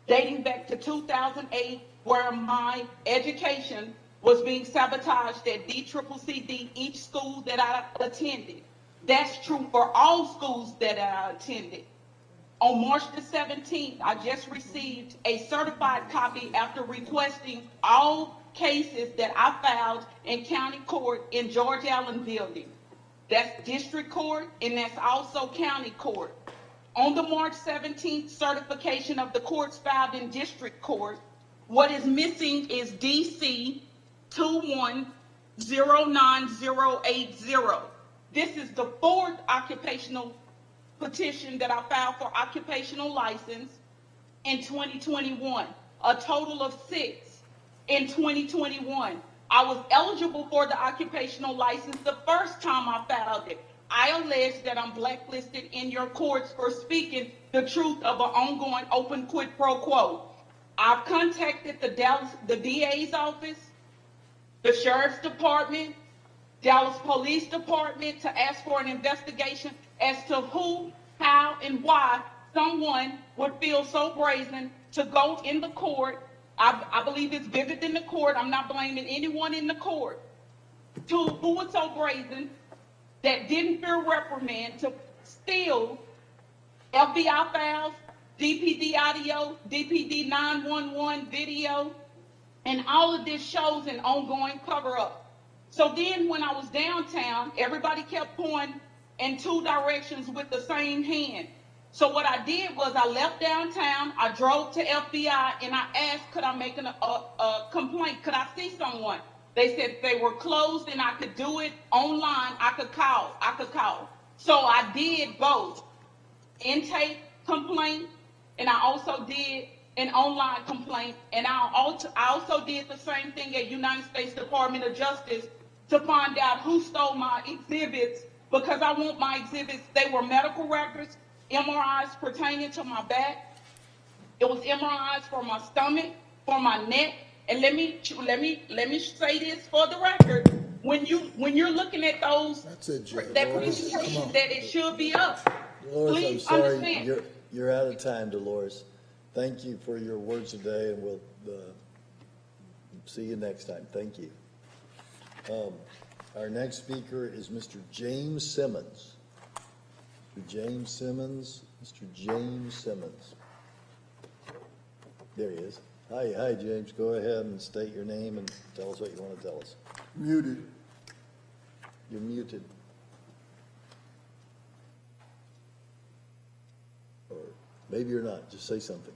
O: dating back to 2008, where my education was being sabotaged at DCCCD, each school that I attended. That's true for all schools that I attended. On March the 17th, I just received a certified copy after requesting all cases that I filed in county court in George Allen building. That's district court, and that's also county court. On the March 17th certification of the courts filed in district court, what is missing is DC 2109080. This is the fourth occupational petition that I filed for occupational license in 2021, a total of 6 in 2021. I was eligible for the occupational license the first time I filed it. I allege that I'm blacklisted in your courts for speaking the truth of an ongoing open quid pro quo. I've contacted the DA's office, the Sheriff's Department, Dallas Police Department to ask for an investigation as to who, how, and why someone would feel so brazen to go in the court. I believe it's bigger than the court. I'm not blaming anyone in the court. Who was so brazen that didn't fear reprimand to steal FBI files, DPD audio, DPD 911 video, and all of this shows an ongoing cover-up. So then when I was downtown, everybody kept pointing in two directions with the same hand. So what I did was I left downtown, I drove to FBI, and I asked, could I make a complaint? Could I see someone? They said they were closed and I could do it online. I could call. So I did both. Intake complaint, and I also did an online complaint, and I also did the same thing at United States Department of Justice to find out who stole my exhibits, because I want my exhibits. They were medical records, MRIs pertaining to my back. It was MRIs for my stomach, for my neck. And let me say this for the record. When you're looking at those, that presentation, that it should be up.
A: Dolores,
O: Please
A: I'm sorry,
O: understand.
A: you're out of time, Dolores. Thank you for your words today, and we'll see you next time. Thank you. Our next speaker is Mr. James Simmons. Mr. James Simmons. There he is. Hi, James. Go ahead and state your name and tell us what you want to tell us.
B: Muted.
A: You're muted. Or maybe you're not. Just say something.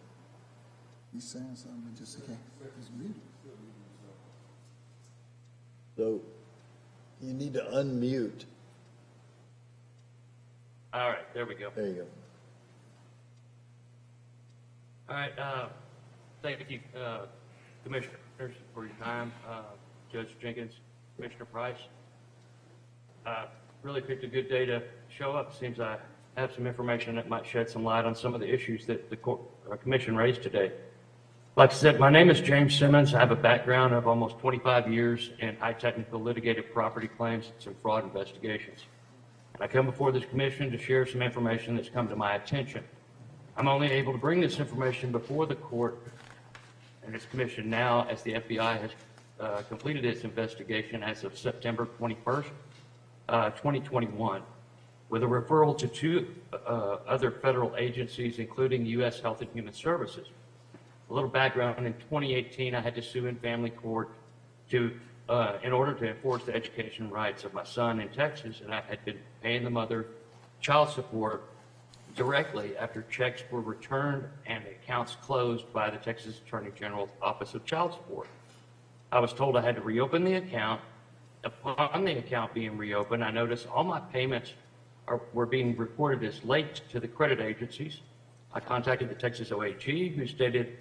B: He's saying something, just okay. He's muted.
A: So you need to unmute.
Q: All right, there we go.
A: There you go.
Q: All right, thank you, Commissioners, for your time. Judge Jenkins, Commissioner Price. Really picked a good day to show up. Seems I have some information that might shed some light on some of the issues that the Commission raised today. Like I said, my name is James Simmons. I have a background of almost 25 years in high technical litigated property claims and fraud investigations. And I come before this Commission to share some information that's come to my attention. I'm only able to bring this information before the court and this Commission now as the FBI has completed its investigation as of September 21st, 2021, with a referral to two other federal agencies, including U.S. Health and Human Services. A little background: in 2018, I had to sue in family court in order to enforce the education rights of my son in Texas, and I had been paying the mother child support directly after checks were returned and accounts closed by the Texas Attorney General's Office of Child Support. I was told I had to reopen the account. Upon the account being reopened, I noticed all my payments were being reported as late to the credit agencies. I contacted the Texas OAG, who stated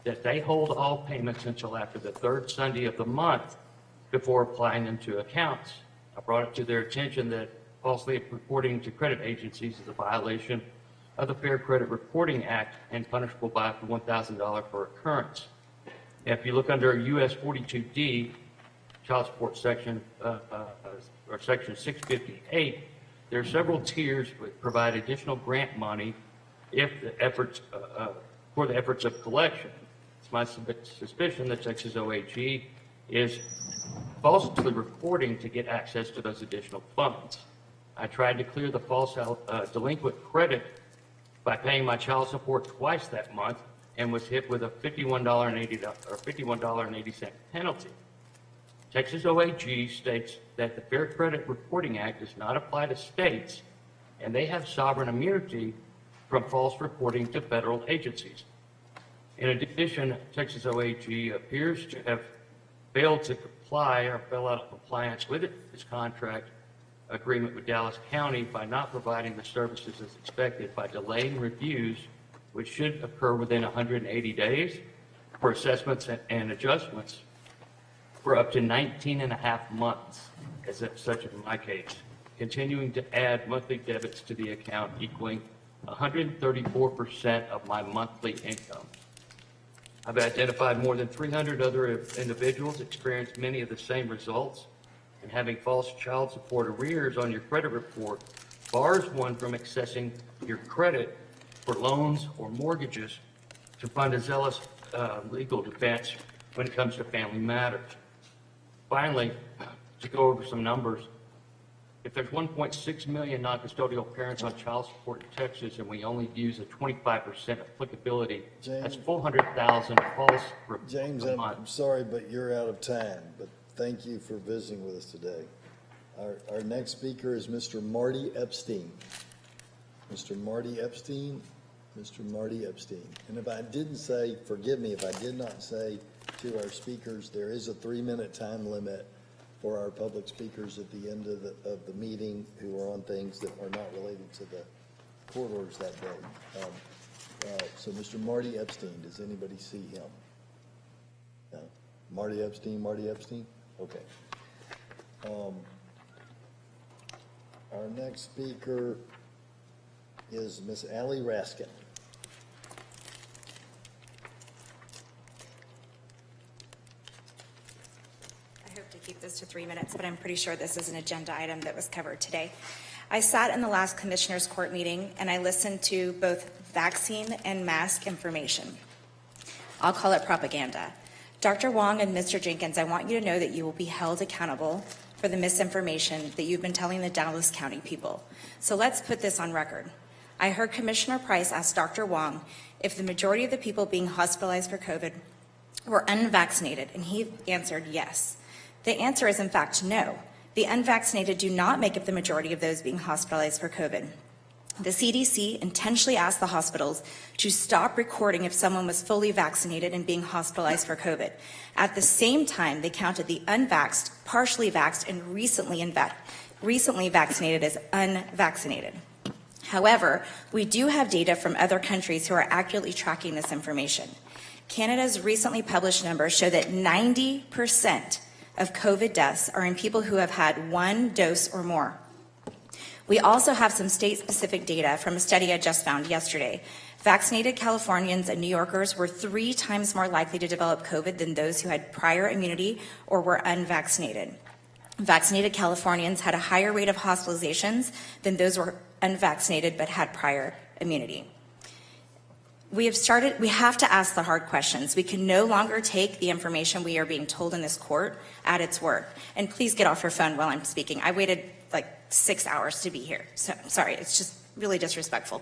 Q: that they hold all payments until after the third Sunday of the month before applying them to accounts. I brought it to their attention that falsely reporting to credit agencies is a violation of the Fair Credit Reporting Act and punishable by up to $1,000 per occurrence. If you look under US 42D, child support section, or section 658, there are several tiers that provide additional grant money if the efforts, for the efforts of collection. It's my suspicion that Texas OAG is falsely reporting to get access to those additional funds. I tried to clear the false delinquent credit by paying my child support twice that month and was hit with a $51.80 penalty. Texas OAG states that the Fair Credit Reporting Act does not apply to states, and they have sovereign immunity from false reporting to federal agencies. In addition, Texas OAG appears to have failed to comply or fell out of compliance with its contract agreement with Dallas County by not providing the services as expected, by delaying reviews, which should occur within 180 days, for assessments and adjustments for up to 19 and a half months, as such in my case, continuing to add monthly debits to the account equaling 134% of my monthly income. I've identified more than 300 other individuals experienced many of the same results, and having false child support arrears on your credit report bars one from accessing your credit for loans or mortgages to fund a zealous legal defense when it comes to family matters. Finally, to go over some numbers, if there's 1.6 million non-custodial parents on child support in Texas and we only use a 25% applicability, that's 400,000 false reports.
A: James, I'm sorry, but you're out of time, but thank you for visiting with us today. Our next speaker is Mr. Marty Epstein. Mr. Marty Epstein, Mr. Marty Epstein. And if I didn't say, forgive me if I did not say to our speakers, there is a 3-minute time limit for our public speakers at the end of the meeting who are on things that are not related to the court orders that day. So Mr. Marty Epstein, does anybody see him? No. Marty Epstein, Marty Epstein? Okay. Our next speaker is Miss Allie Raskin.
I: I hope to keep this to 3 minutes, but I'm pretty sure this is an agenda item that was covered today. I sat in the last Commissioners Court meeting and I listened to both vaccine and mask information. I'll call it propaganda. Dr. Wong and Mr. Jenkins, I want you to know that you will be held accountable for the misinformation that you've been telling the Dallas County people. So let's put this on record. I heard Commissioner Price ask Dr. Wong if the majority of the people being hospitalized for COVID were unvaccinated, and he answered yes. The answer is in fact no. The unvaccinated do not make up the majority of those being hospitalized for COVID. The CDC intentionally asked the hospitals to stop recording if someone was fully vaccinated and being hospitalized for COVID. At the same time, they counted the unvaxxed, partially vaxxed, and recently vaccinated as unvaccinated. However, we do have data from other countries who are accurately tracking this information. Canada's recently published numbers show that 90% of COVID deaths are in people who have had one dose or more. We also have some state-specific data from a study I just found yesterday. Vaccinated Californians and New Yorkers were 3 times more likely to develop COVID than those who had prior immunity or were unvaccinated. Vaccinated Californians had a higher rate of hospitalizations than those who were unvaccinated but had prior immunity. We have to ask the hard questions. We can no longer take the information we are being told in this court at its word. And please get off your phone while I'm speaking. I waited like 6 hours to be here. So sorry, it's just really disrespectful.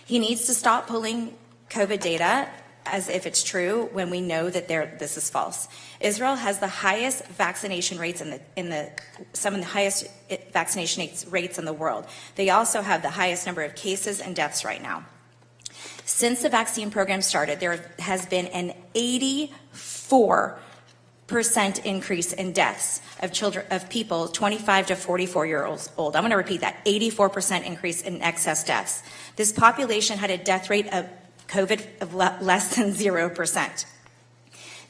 I: He needs to stop pulling COVID data as if it's true when we know that this is false. Israel has the highest vaccination rates some of the highest vaccination rates in the world. They also have the highest number of cases and deaths right now. Since the vaccine program started, there has been an 84% increase in deaths of people 25 to 44 years old. I'm going to repeat that, 84% increase in excess deaths. This population had a death rate of COVID of less than 0%.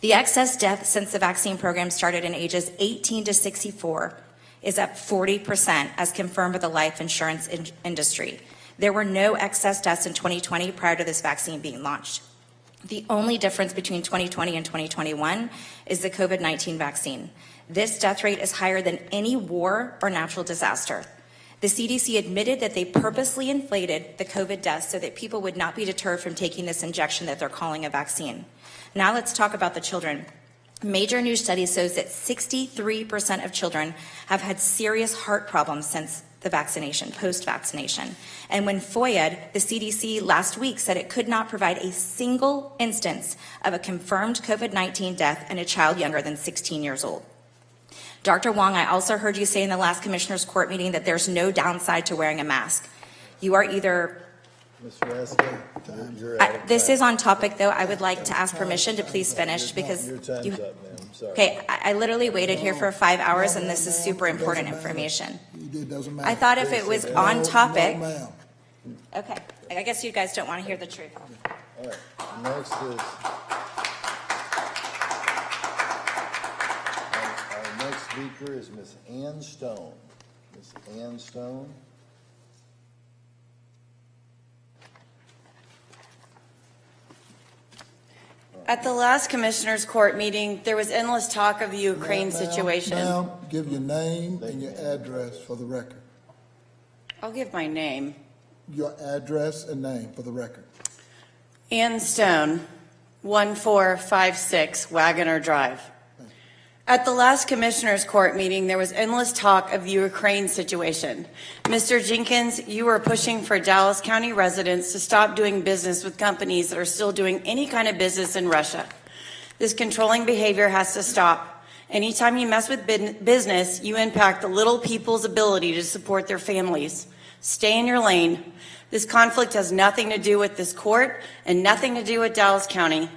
I: The excess death since the vaccine program started in ages 18 to 64 is up 40% as confirmed by the life insurance industry. There were no excess deaths in 2020 prior to this vaccine being launched. The only difference between 2020 and 2021 is the COVID-19 vaccine. This death rate is higher than any war or natural disaster. The CDC admitted that they purposely inflated the COVID deaths so that people would not be deterred from taking this injection that they're calling a vaccine. Now let's talk about the children. Major new study shows that 63% of children have had serious heart problems since the vaccination, post-vaccination. And when FOIA'd, the CDC last week said it could not provide a single instance of a confirmed COVID-19 death in a child younger than 16 years old. Dr. Wong, I also heard you say in the last Commissioners Court meeting that there's no downside to wearing a mask. You are either...
A: Ms. Raskin, you're out of
I: this
A: time.
I: is on topic, though. I would like to ask permission to please finish because
A: Your time's
I: you...
A: up, ma'am. I'm sorry.
I: Okay, I literally waited here for 5 hours, and this is super important information.
B: It doesn't matter.
I: I thought if it was on topic...
B: No, ma'am.
I: Okay, I guess you guys don't want to hear the truth.
A: All right, next is, our next speaker is Ms. Ann Stone. Ms. Ann Stone.
G: At the last Commissioners Court meeting, there was endless talk of the Ukraine situation.
B: Ma'am, give your name and your address for the record.
G: I'll give my name.
B: Your address and name for the record.
G: Ann Stone, 1456 Wagoner Drive. At the last Commissioners Court meeting, there was endless talk of the Ukraine situation. Mr. Jenkins, you were pushing for Dallas County residents to stop doing business with companies that are still doing any kind of business in Russia. This controlling behavior has to stop. Anytime you mess with business, you impact the little people's ability to support their families. Stay in your lane. This conflict has nothing to do with this court and nothing to do with Dallas County.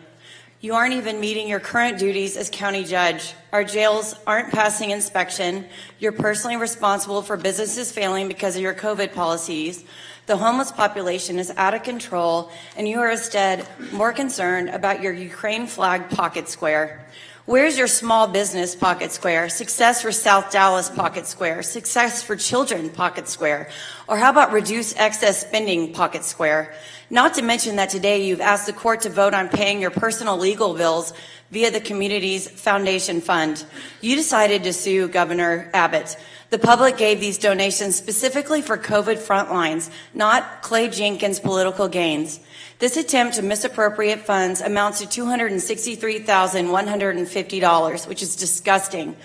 G: You aren't even meeting your current duties as county judge. Our jails aren't passing inspection. You're personally responsible for businesses failing because of your COVID policies. The homeless population is out of control, and you are instead more concerned about your Ukraine flag pocket square. Where's your small business pocket square? Success for South Dallas pocket square? Success for children pocket square? Or how about reduce excess spending pocket square? Not to mention that today you've asked the court to vote on paying your personal legal bills via the community's foundation fund. You decided to sue Governor Abbott. The public gave these donations specifically for COVID frontlines, not Clay Jenkins' political gains. This attempt to misappropriate funds amounts to $263,150, which is disgusting.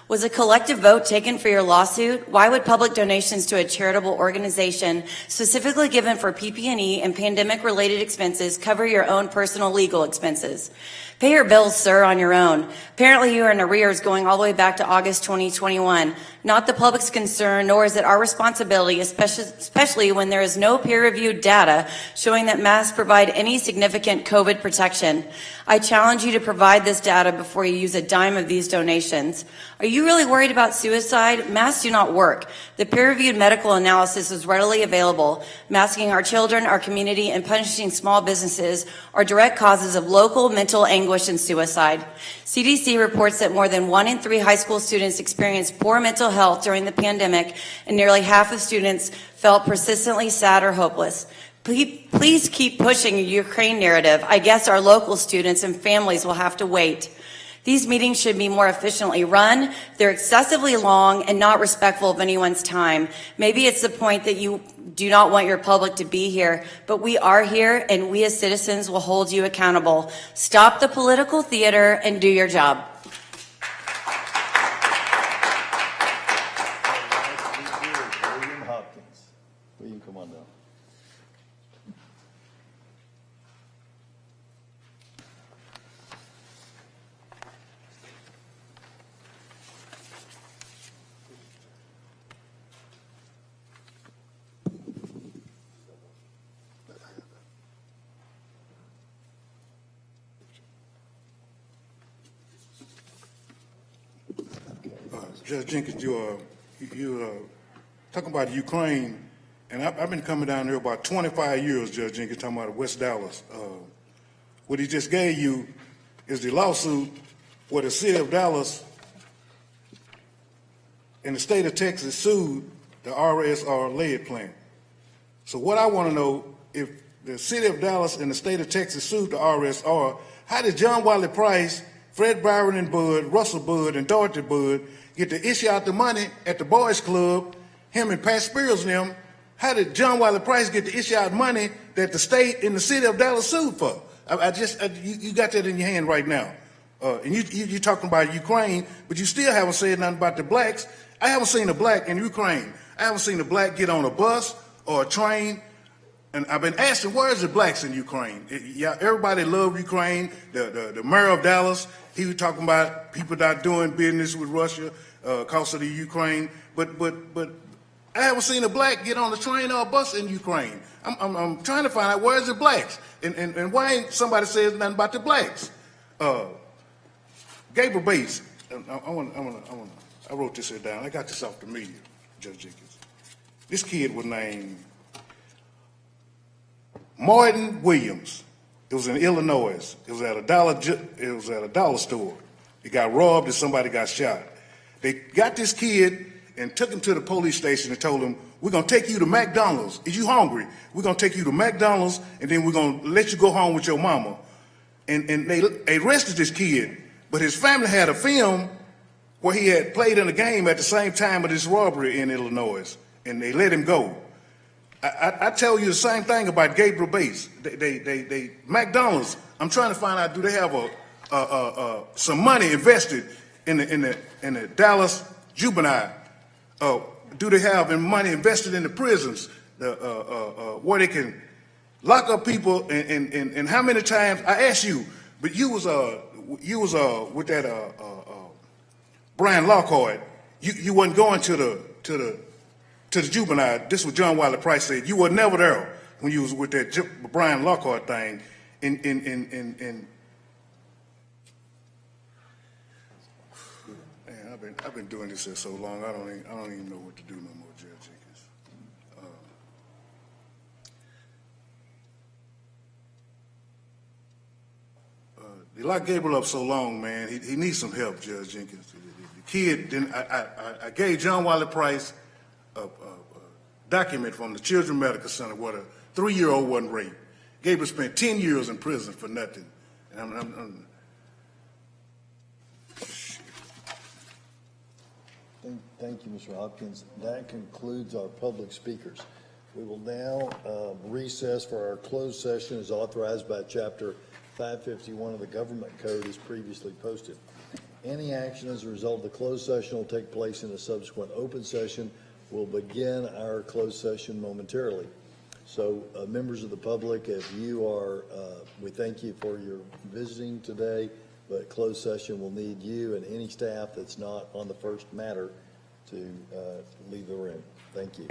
G: Was a collective vote taken for your lawsuit? Why would public donations to a charitable organization specifically given for PPE and pandemic-related expenses cover your own personal legal expenses? Pay your bills, sir, on your own. Apparently you are in arrears going all the way back to August 2021. Not the public's concern, nor is it our responsibility, especially when there is no peer-reviewed data showing that masks provide any significant COVID protection. I challenge you to provide this data before you use a dime of these donations. Are you really worried about suicide? Masks do not work. The peer-reviewed medical analysis is readily available. Masking our children, our community, and punishing small businesses are direct causes of local mental anguish and suicide. CDC reports that more than 1 in 3 high school students experienced poor mental health during the pandemic, and nearly half of students felt persistently sad or hopeless. Please keep pushing a Ukraine narrative. I guess our local students and families will have to wait. These meetings should be more efficiently run. They're excessively long and not respectful of anyone's time. Maybe it's the point that you do not want your public to be here, but we are here and we as citizens will hold you accountable. Stop the political theater and do your job.
A: William, come on down.
U: Judge Jenkins, you talking about Ukraine, and I've been coming down here about 25 years, Judge Jenkins, talking about West Dallas. What he just gave you is the lawsuit where the city of Dallas and the state of Texas sued the RSR lead plant. So what I want to know, if the city of Dallas and the state of Texas sued the RSR, how did John Wiley Price, Fred Byron and Bud, Russell Bud, and Dorothy Bud get to issue out the money at the Boys Club, him and Pat Spears and them? How did John Wiley Price get to issue out money that the state and the city of Dallas sued for? You got that in your hand right now. And you talking about Ukraine, but you still haven't said nothing about the blacks. I haven't seen a black in Ukraine. I haven't seen a black get on a bus or a train. And I've been asking, where's the blacks in Ukraine? Yeah, everybody loved Ukraine. The mayor of Dallas, he was talking about people not doing business with Russia because of the Ukraine. But I haven't seen a black get on a train or a bus in Ukraine. I'm trying to find out where's the blacks, and why ain't somebody says nothing about the blacks? Gabriel Bates, I wrote this here down. I got this off the media, Judge Jenkins. This kid was named Martin Williams. It was in Illinois. It was at a dollar store. He got robbed and somebody got shot. They got this kid and took him to the police station and told him, we're going to take you to McDonald's. Is you hungry? We're going to take you to McDonald's, and then we're going to let you go home with your mama. And they arrested this kid, but his family had a film where he had played in a game at the same time of this robbery in Illinois, and they let him go. I tell you the same thing about Gabriel Bates. They McDonald's, I'm trying to find out, do they have some money invested in the Dallas juvenile? Do they have money invested in the prisons where they can lock up people? And how many times I asked you, but you was with that Brian Lockhart. You wasn't going to the juvenile. This is what John Wiley Price said. You were never there when you was with that Brian Lockhart thing. I've been doing this here so long. I don't even know what to do no more, Judge Jenkins. They locked Gabriel up so long, man. He needs some help, Judge Jenkins. The kid, then I gave John Wiley Price a document from the Children's Medical Center where the 3-year-old wasn't raped. Gabriel spent 10 years in prison for nothing. And
A: Thank you, Mr. Hopkins. That concludes our public speakers. We will now recess for our closed session as authorized by Chapter 551 of the Government Code as previously posted. Any action as a result of the closed session will take place in a subsequent open session. We'll begin our closed session momentarily. So members of the public, if you are, we thank you for your visiting today, but closed session will need you and any staff that's not on the first matter to leave the room. Thank you.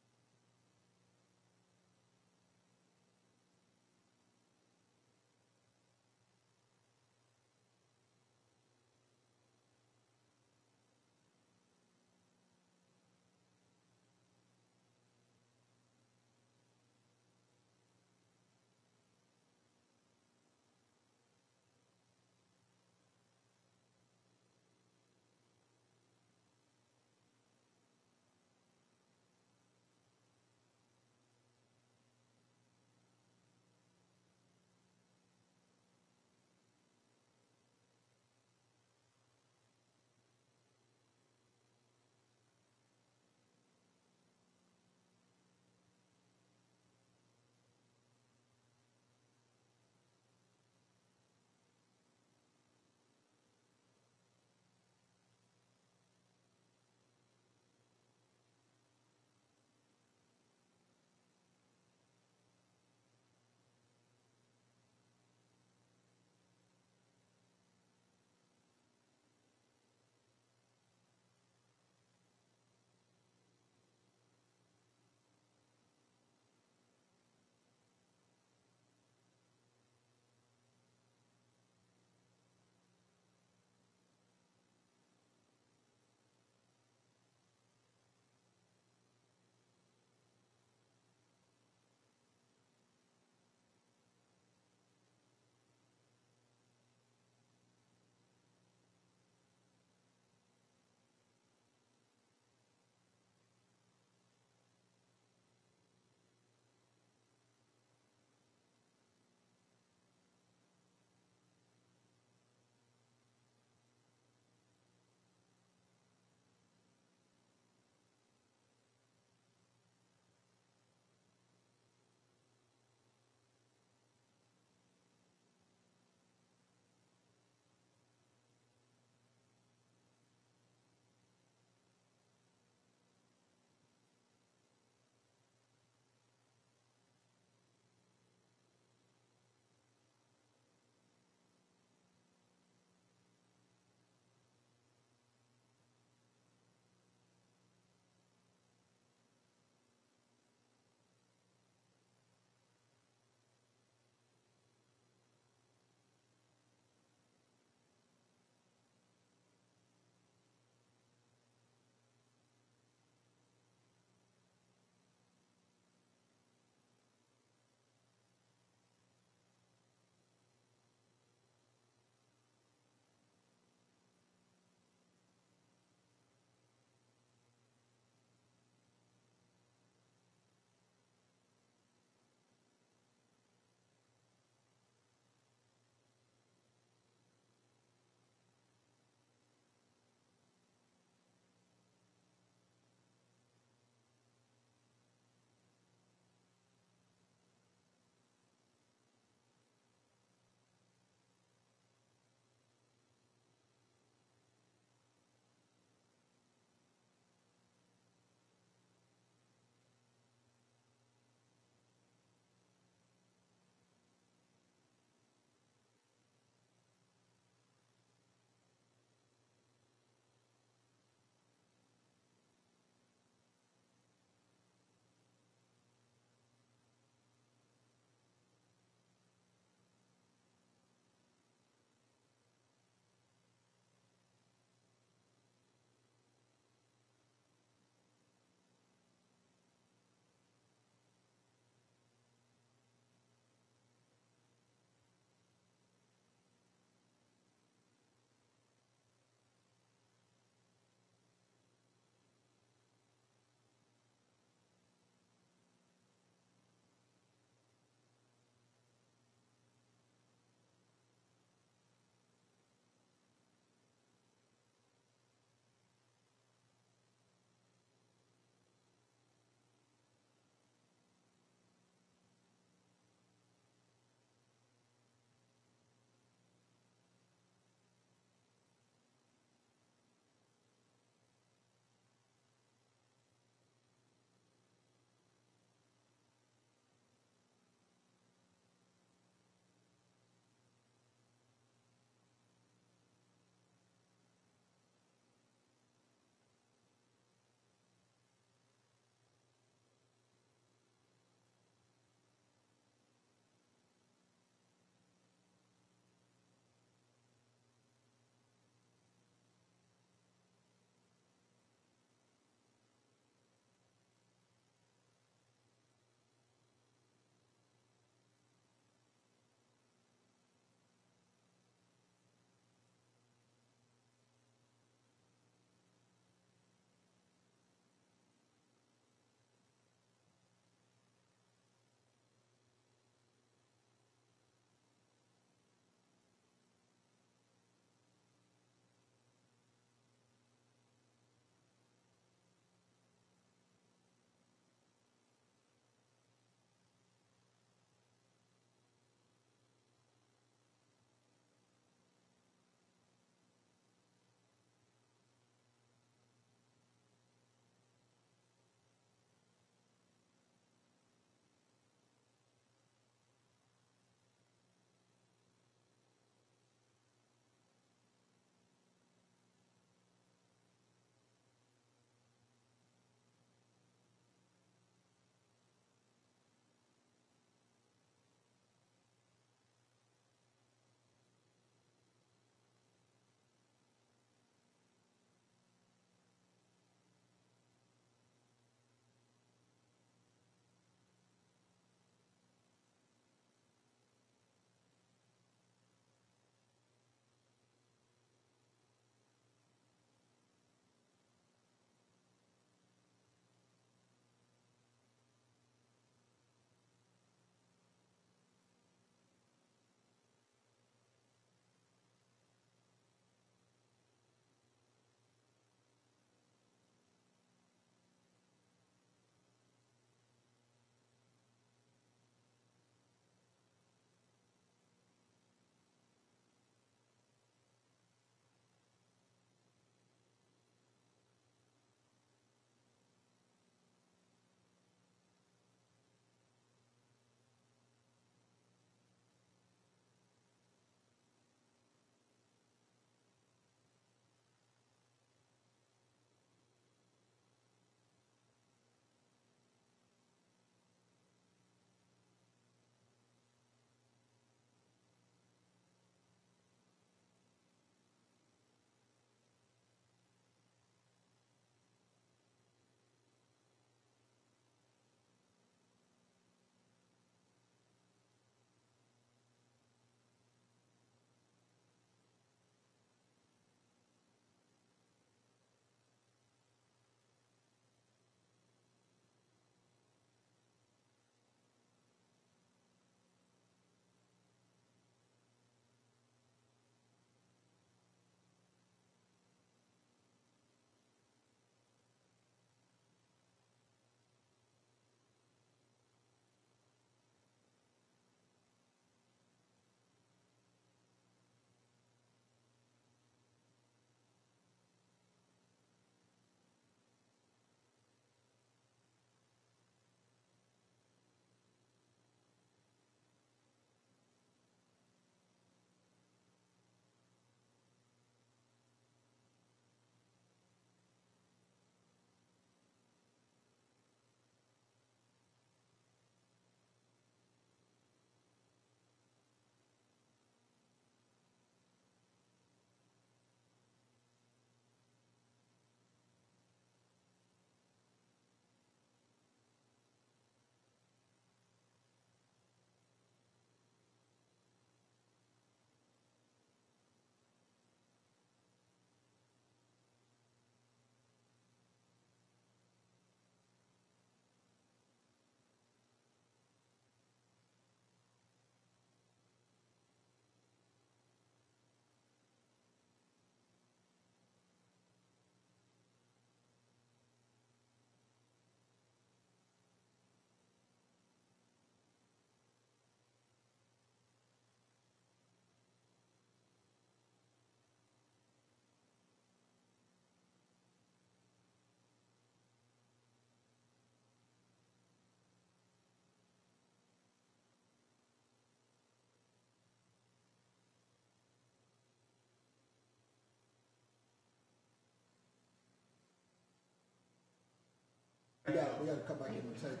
B: we gotta come back in and take,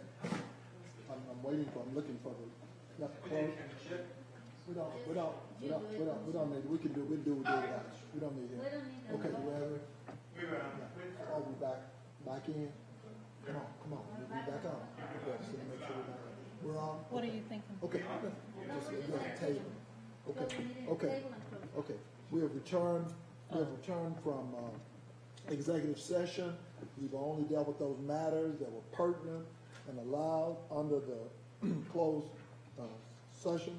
B: I'm waiting for, I'm looking for the clerk. We don't need, we can do without you. We don't need him. Okay, you have it? I'll be back in. Come on, we'll be back on. Just to make sure we're on.
C: What are you thinking?
B: Okay, just go ahead, table. Okay. We have returned from, executive session. We've only dealt with those matters that were pertinent and allowed under the closed, session.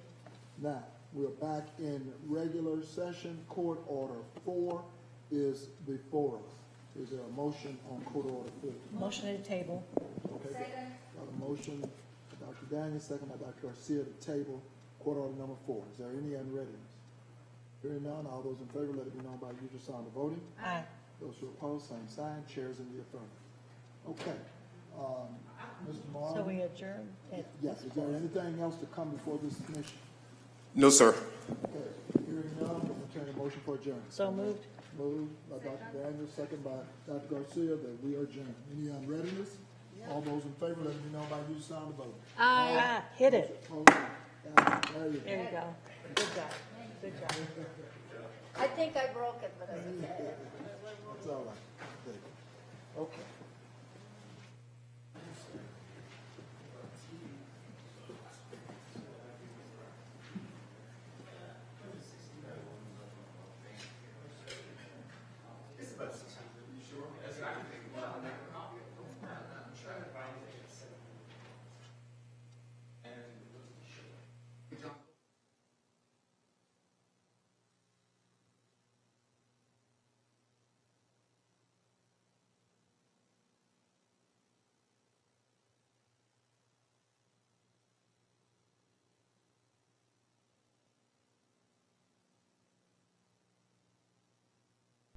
B: Now, we're back in regular session. Court Order 4 is before us. Is there a motion on Court Order 4?
C: Motion to table.
B: Okay. Got a motion by Dr. Daniels, second by Dr. Garcia to table Court Order number 4. Is there any unreadiness? Hearing none, all those in favor, let it be known by usual sign of voting.
C: Aye.
B: Those who oppose, same sign. Chairs in the affirmative. Okay. Mr. Maher?
C: So we adjourn?
B: Yes. Is there anything else to come before this commission?
K: No, sir.
B: Okay. Hearing none, I'll entertain a motion for adjournment.
C: So moved.
B: Moved by Dr. Daniels, second by Dr. Garcia, that we are adjourned. Any unreadiness? All those in favor, let me know by usual sign of voting.
C: Aye. Hit it.
B: There you go.
C: There you go. Good job. Good job.
F: I think I broke it, but I.
B: That's all right. Okay.